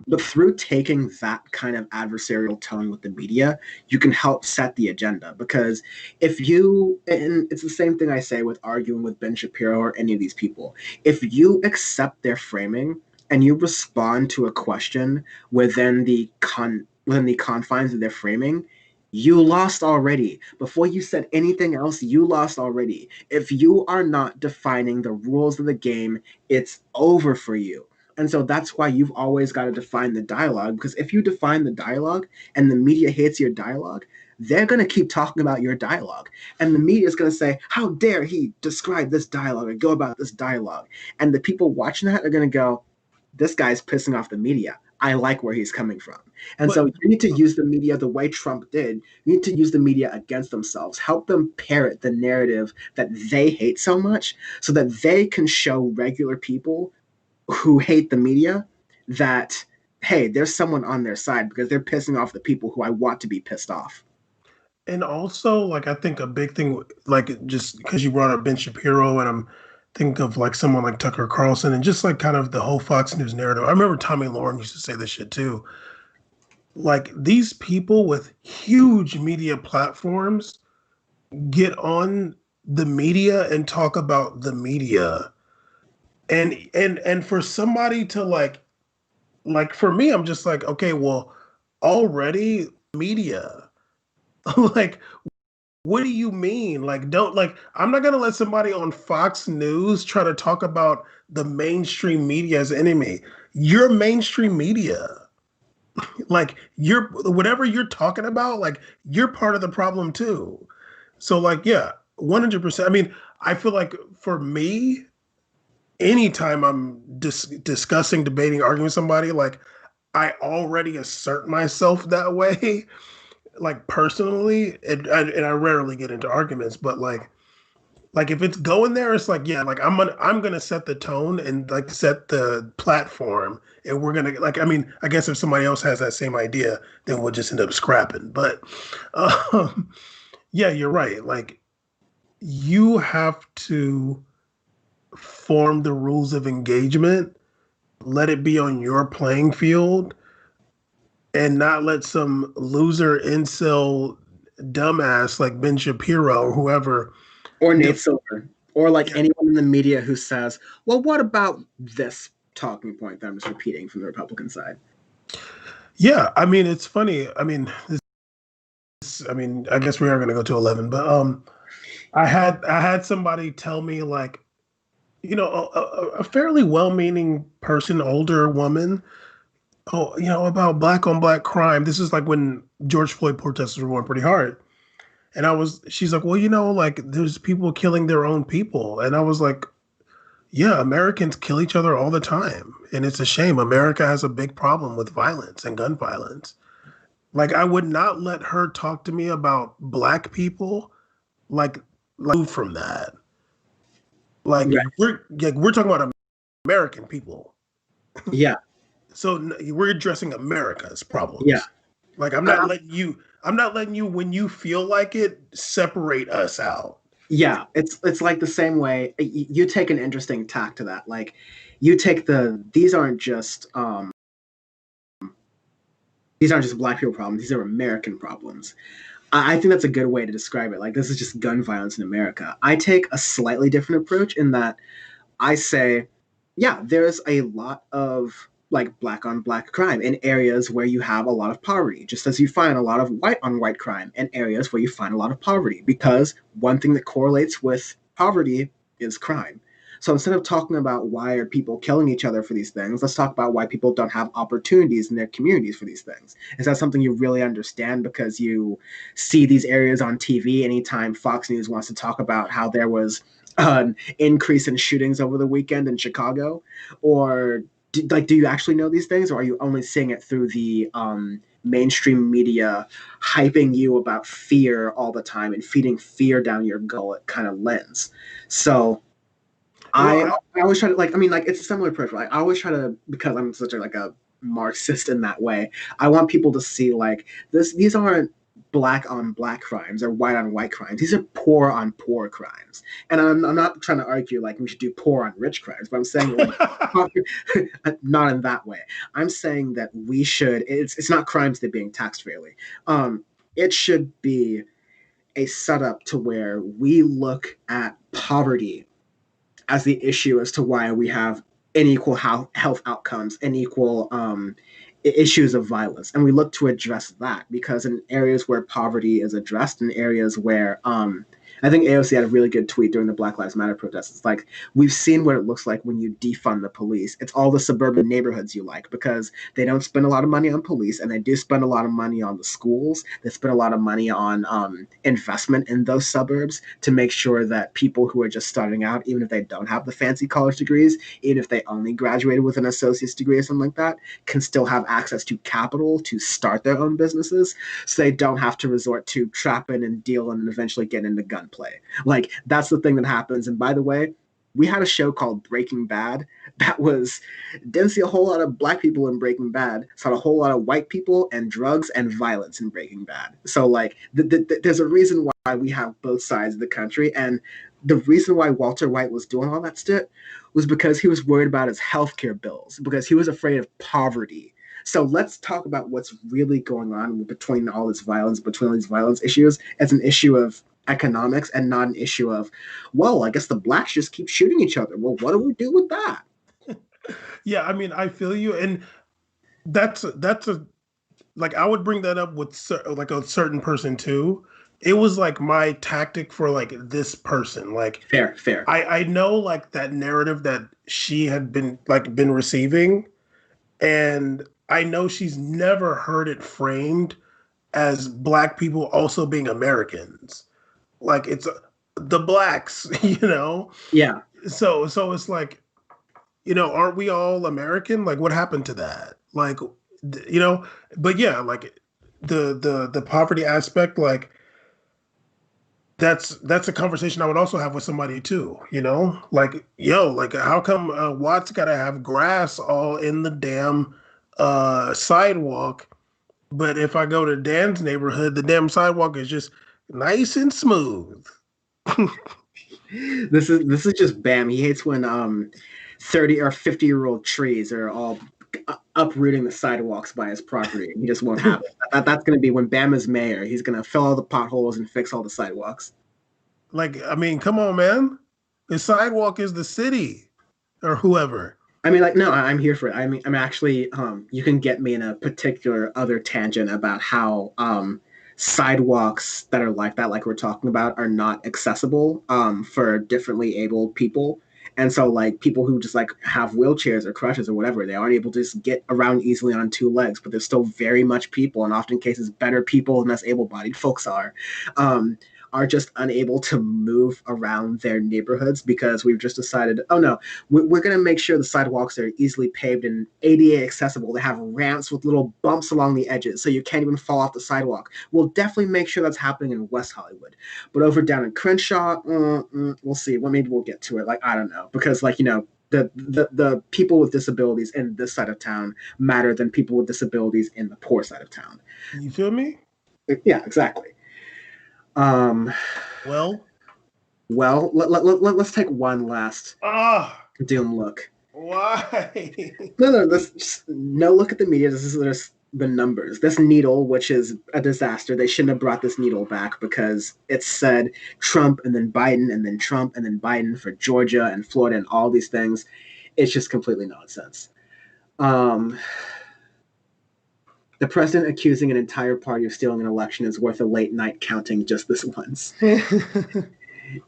But through taking that kind of adversarial tone with the media, you can help set the agenda. Because and it's the same thing I say with arguing with Ben Shapiro or any of these people. If you accept their framing and you respond to a question within the confines of their framing, You lost already. Before you said anything else, you lost already. If you are not defining the rules of the game, it's over for you. And so that's why you've always got to define the dialogue, because if you define the dialogue and the media hates your dialogue, they're going to keep talking about your dialogue. And the media is going to say, how dare he describe this dialogue or go about this dialogue? And the people watching that are going to go, this guy's pissing off the media. I like where he's coming from. And so you need to use the media the way Trump did. You need to use the media against themselves. Help them parrot the narrative that they hate so much so that they can show regular people who hate the media that, hey, there's someone on their side because they're pissing off the people who I want to be pissed off. And also, like, I think a big thing, like, just because you brought up Ben Shapiro, and I'm thinking of like someone like Tucker Carlson, and just like kind of the whole Fox News narrative. I remember Tommy Lauren used to say this shit too. Like, these people with huge media platforms get on the media and talk about the media, and for somebody to like for me, I'm just like, okay, well, already media. Like, what do you mean? Like, don't, like, I'm not going to let somebody on Fox News try to talk about the mainstream media as enemy. You're mainstream media. Like, you're, whatever you're talking about, like, you're part of the problem too. So, like, yeah, 100%. I mean, I feel like for me, anytime I'm discussing, debating, arguing with somebody, like, I already assert myself that way. Like, personally, and I rarely get into arguments, but like if it's going there, it's like, yeah, like I'm gonna set the tone and like set the platform, and we're gonna, like, I mean, I guess if somebody else has that same idea, then we'll just end up scrapping. But yeah, you're right. Like, you have to form the rules of engagement, let it be on your playing field, and not let some loser incel dumbass like Ben Shapiro or whoever. Or Nate Silver. Or like anyone in the media who says, well, what about this talking point that I'm just repeating from the Republican side? Yeah, I mean, it's funny. I mean, I guess we are going to go to 11, but I had somebody tell me, like, you know, a fairly well-meaning person, older woman, oh, you know, about black on black crime. This is like when George Floyd protests were going pretty hard. And she's like, well, you know, like, there's people killing their own people. And I was like, yeah, Americans kill each other all the time. And it's a shame. America has a big problem with violence and gun violence. Like, I would not let her talk to me about black people like from that. Like, we're talking about American people. Yeah. So we're addressing America's problems. Yeah. Like, I'm not letting you, when you feel like it, separate us out. Yeah, it's like the same way you take an interesting tack to that. Like, you take these aren't just black people problems. These are American problems. I think that's a good way to describe it. Like, this is just gun violence in America. I take a slightly different approach in that I say, yeah, there's a lot of like black on black crime in areas where you have a lot of poverty, just as you find a lot of white on white crime in areas where you find a lot of poverty, because one thing that correlates with poverty is crime. So instead of talking about why are people killing each other for these things, let's talk about why people don't have opportunities in their communities for these things. Is that something you really understand because you see these areas on TV anytime Fox News wants to talk about how there was an increase in shootings over the weekend in Chicago? Or do you actually know these things, or are you only seeing it through the mainstream media hyping you about fear all the time and feeding fear down your gullet kind of lens? So I always try to, like, I mean, like, it's a similar approach. Like, I always try to, because I'm such a Marxist in that way, I want people to see, like, these aren't black on black crimes or white on white crimes. These are poor on poor crimes. And I'm not trying to argue like we should do poor on rich crimes, but I'm saying, like, not in that way. I'm saying that we should, it's not crimes that are being taxed fairly. It should be a setup to where we look at poverty as the issue as to why we have unequal health outcomes, unequal issues of violence, and we look to address that, because in areas where poverty is addressed, in areas where I think AOC had a really good tweet during the Black Lives Matter protests. It's like, we've seen what it looks like when you defund the police. It's all the suburban neighborhoods you like, because they don't spend a lot of money on police, and they do spend a lot of money on the schools. They spend a lot of money on investment in those suburbs to make sure that people who are just starting out, even if they don't have the fancy college degrees, even if they only graduated with an associate's degree or something like that, can still have access to capital to start their own businesses, so they don't have to resort to trapping and dealing and eventually get into gunplay. Like, that's the thing that happens. And by the way, we had a show called Breaking Bad that didn't see a whole lot of black people in Breaking Bad, saw a whole lot of white people and drugs and violence in Breaking Bad. So like, there's a reason why we have both sides of the country. And the reason why Walter White was doing all that shit was because he was worried about his healthcare bills, because he was afraid of poverty. So let's talk about what's really going on between all this violence, between all these violence issues, as an issue of economics, and not an issue of, well, I guess the blacks just keep shooting each other. Well, what do we do with that? Yeah, I mean, I feel you, and that's a like, I would bring that up with like a certain person too. It was like my tactic for like this person. Like, fair. I know like that narrative that she had been receiving, and I know she's never heard it framed as black people also being Americans. Like, it's the blacks, you know? Yeah. So it's like, you know, aren't we all American? Like, what happened to that? Like, you know, but yeah, like the poverty aspect, like, that's a conversation I would also have with somebody too, you know? Like, yo, like, how come Watts gotta have grass all in the damn sidewalk, but if I go to Dan's neighborhood, the damn sidewalk is just nice and smooth. This is just Bam. He hates when 30 or 50-year-old trees are all uprooting the sidewalks by his property. He just won't have it. That's going to be when Bam is mayor. He's going to fill all the potholes and fix all the sidewalks. Like, I mean, come on, man. The sidewalk is the city, or whoever. I mean, like, no, I'm here for it. I mean, I'm actually, you can get me in a particular other tangent about how sidewalks that are like that, like we're talking about, are not accessible for differently abled people. And so, like, people who just like have wheelchairs or crutches or whatever, they aren't able to just get around easily on two legs, but they're still very much people, and often cases better people than us able-bodied folks are just unable to move around their neighborhoods, because we've just decided, oh no, we're going to make sure the sidewalks are easily paved and ADA accessible. They have ramps with little bumps along the edges so you can't even fall off the sidewalk. We'll definitely make sure that's happening in West Hollywood. But over down in Crenshaw, we'll see. Well, maybe we'll get to it. Like, I don't know. Because, like, you know, the people with disabilities in this side of town matter than people with disabilities in the poor side of town. You feel me? Yeah, exactly. Well, let's take one last doom look. Why? No, no look at the media. This is just the numbers. This needle, which is a disaster, they shouldn't have brought this needle back, because it said Trump and then Biden and then Trump and then Biden for Georgia and Florida and all these things. It's just completely nonsense. The president accusing an entire party of stealing an election is worth a late night counting just this once.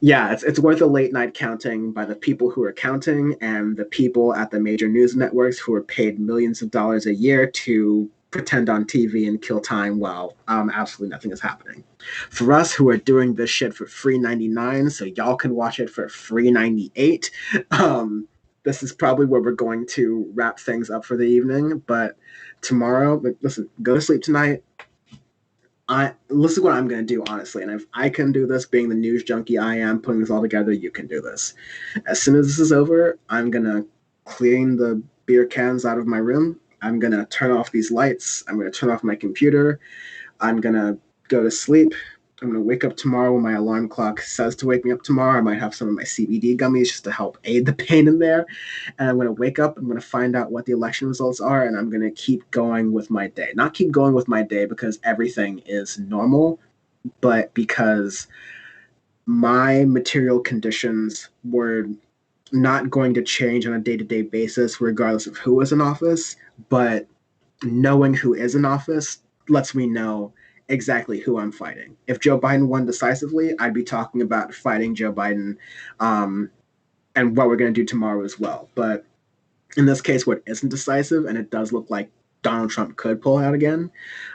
Yeah, it's worth a late night counting by the people who are counting and the people at the major news networks who are paid millions of dollars a year to pretend on TV and kill time while absolutely nothing is happening. For us who are doing this shit for free 99, so y'all can watch it for free 98, this is probably where we're going to wrap things up for the evening. But tomorrow, listen, go to sleep tonight. This is what I'm going to do, honestly. And if I can do this, being the news junkie I am, putting this all together, you can do this. As soon as this is over, I'm going to clean the beer cans out of my room. I'm going to turn off these lights. I'm going to turn off my computer. I'm going to go to sleep. I'm going to wake up tomorrow when my alarm clock says to wake me up tomorrow. I might have some of my CBD gummies just to help aid the pain in there. And I'm going to wake up. I'm going to find out what the election results are. And I'm going to keep going with my day. Not keep going with my day because everything is normal, but because my material conditions were not going to change on a day-to-day basis regardless of who was in office. But knowing who is in office lets me know exactly who I'm fighting. If Joe Biden won decisively, I'd be talking about fighting Joe Biden, and what we're going to do tomorrow as well. But in this case, what isn't decisive, and it does look like Donald Trump could pull out again,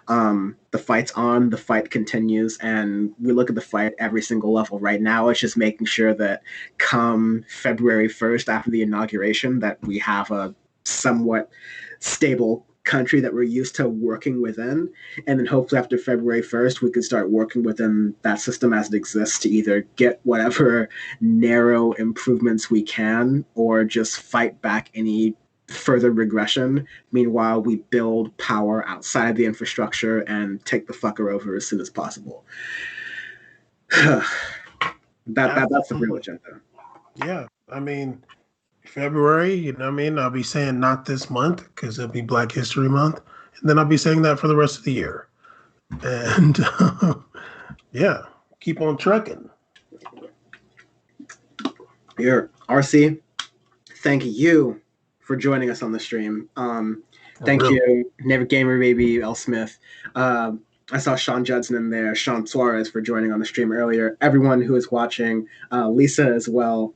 the fight's on, the fight continues, and we look at the fight every single level right now. It's just making sure that come February 1st, after the inauguration, that we have a somewhat stable country that we're used to working within. And then hopefully after February 1st, we can start working within that system as it exists to either get whatever narrow improvements we can or just fight back any further regression. Meanwhile, we build power outside of the infrastructure and take the fucker over as soon as possible. That's the real agenda. Yeah, I mean, February, you know what I mean? I'll be saying not this month because it'll be Black History Month. And then I'll be saying that for the rest of the year. And yeah, keep on trucking. Here, RC, thank you for joining us on the stream. Thank you, Never Gamer Baby, L. Smith. I saw Sean Judson in there, Sean Suarez for joining on the stream earlier. Everyone who is watching, Lisa as well.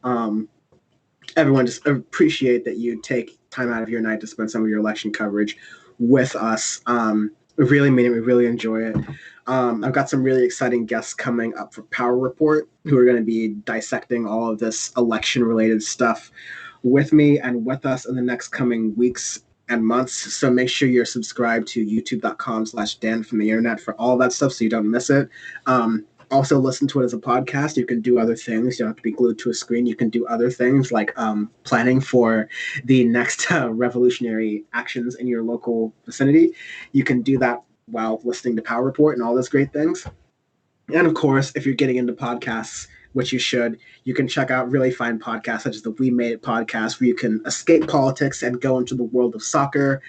Everyone, just appreciate that you take time out of your night to spend some of your election coverage with us. We really mean it. We really enjoy it. I've got some really exciting guests coming up for Power Report who are going to be dissecting all of this election-related stuff with me and with us in the next coming weeks and months. So make sure you're subscribed to youtube.com/Dan from the internet for all that stuff so you don't miss it. Also listen to it as a podcast. You can do other things. You don't have to be glued to a screen. You can do other things like planning for the next revolutionary actions in your local vicinity. You can do that while listening to Power Report and all those great things. And of course, if you're getting into podcasts, which you should, you can check out really fine podcasts such as the We Made It podcast, where you can escape politics and go into the world of soccer,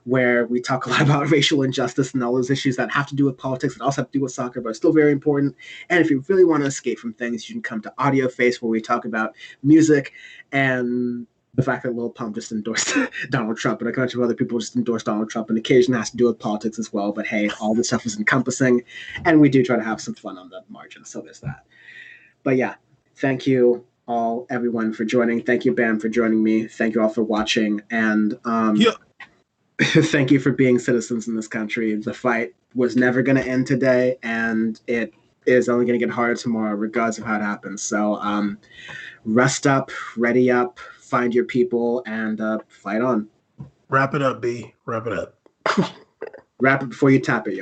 where we talk a lot about racial injustice and all those issues that have to do with politics that also have to do with soccer, but are still very important. And if you really want to escape from things, you can come to Audio Face, where we talk about music and the fact that Lil Pump just endorsed Donald Trump, and a bunch of other people just endorsed Donald Trump, and occasionally has to do with politics as well. But hey, all this stuff is encompassing, and we do try to have some fun on the margin, so there's that. But yeah, thank you all, everyone, for joining. Thank you, Bam, for joining me. Thank you all for watching. And thank you for being citizens in this country. The fight was never going to end today, and it is only going to get harder tomorrow, regardless of how it happens. So rest up, ready up, find your people, and fight on. Wrap it up, B. Wrap it up. Wrap it before you tap it, y'all.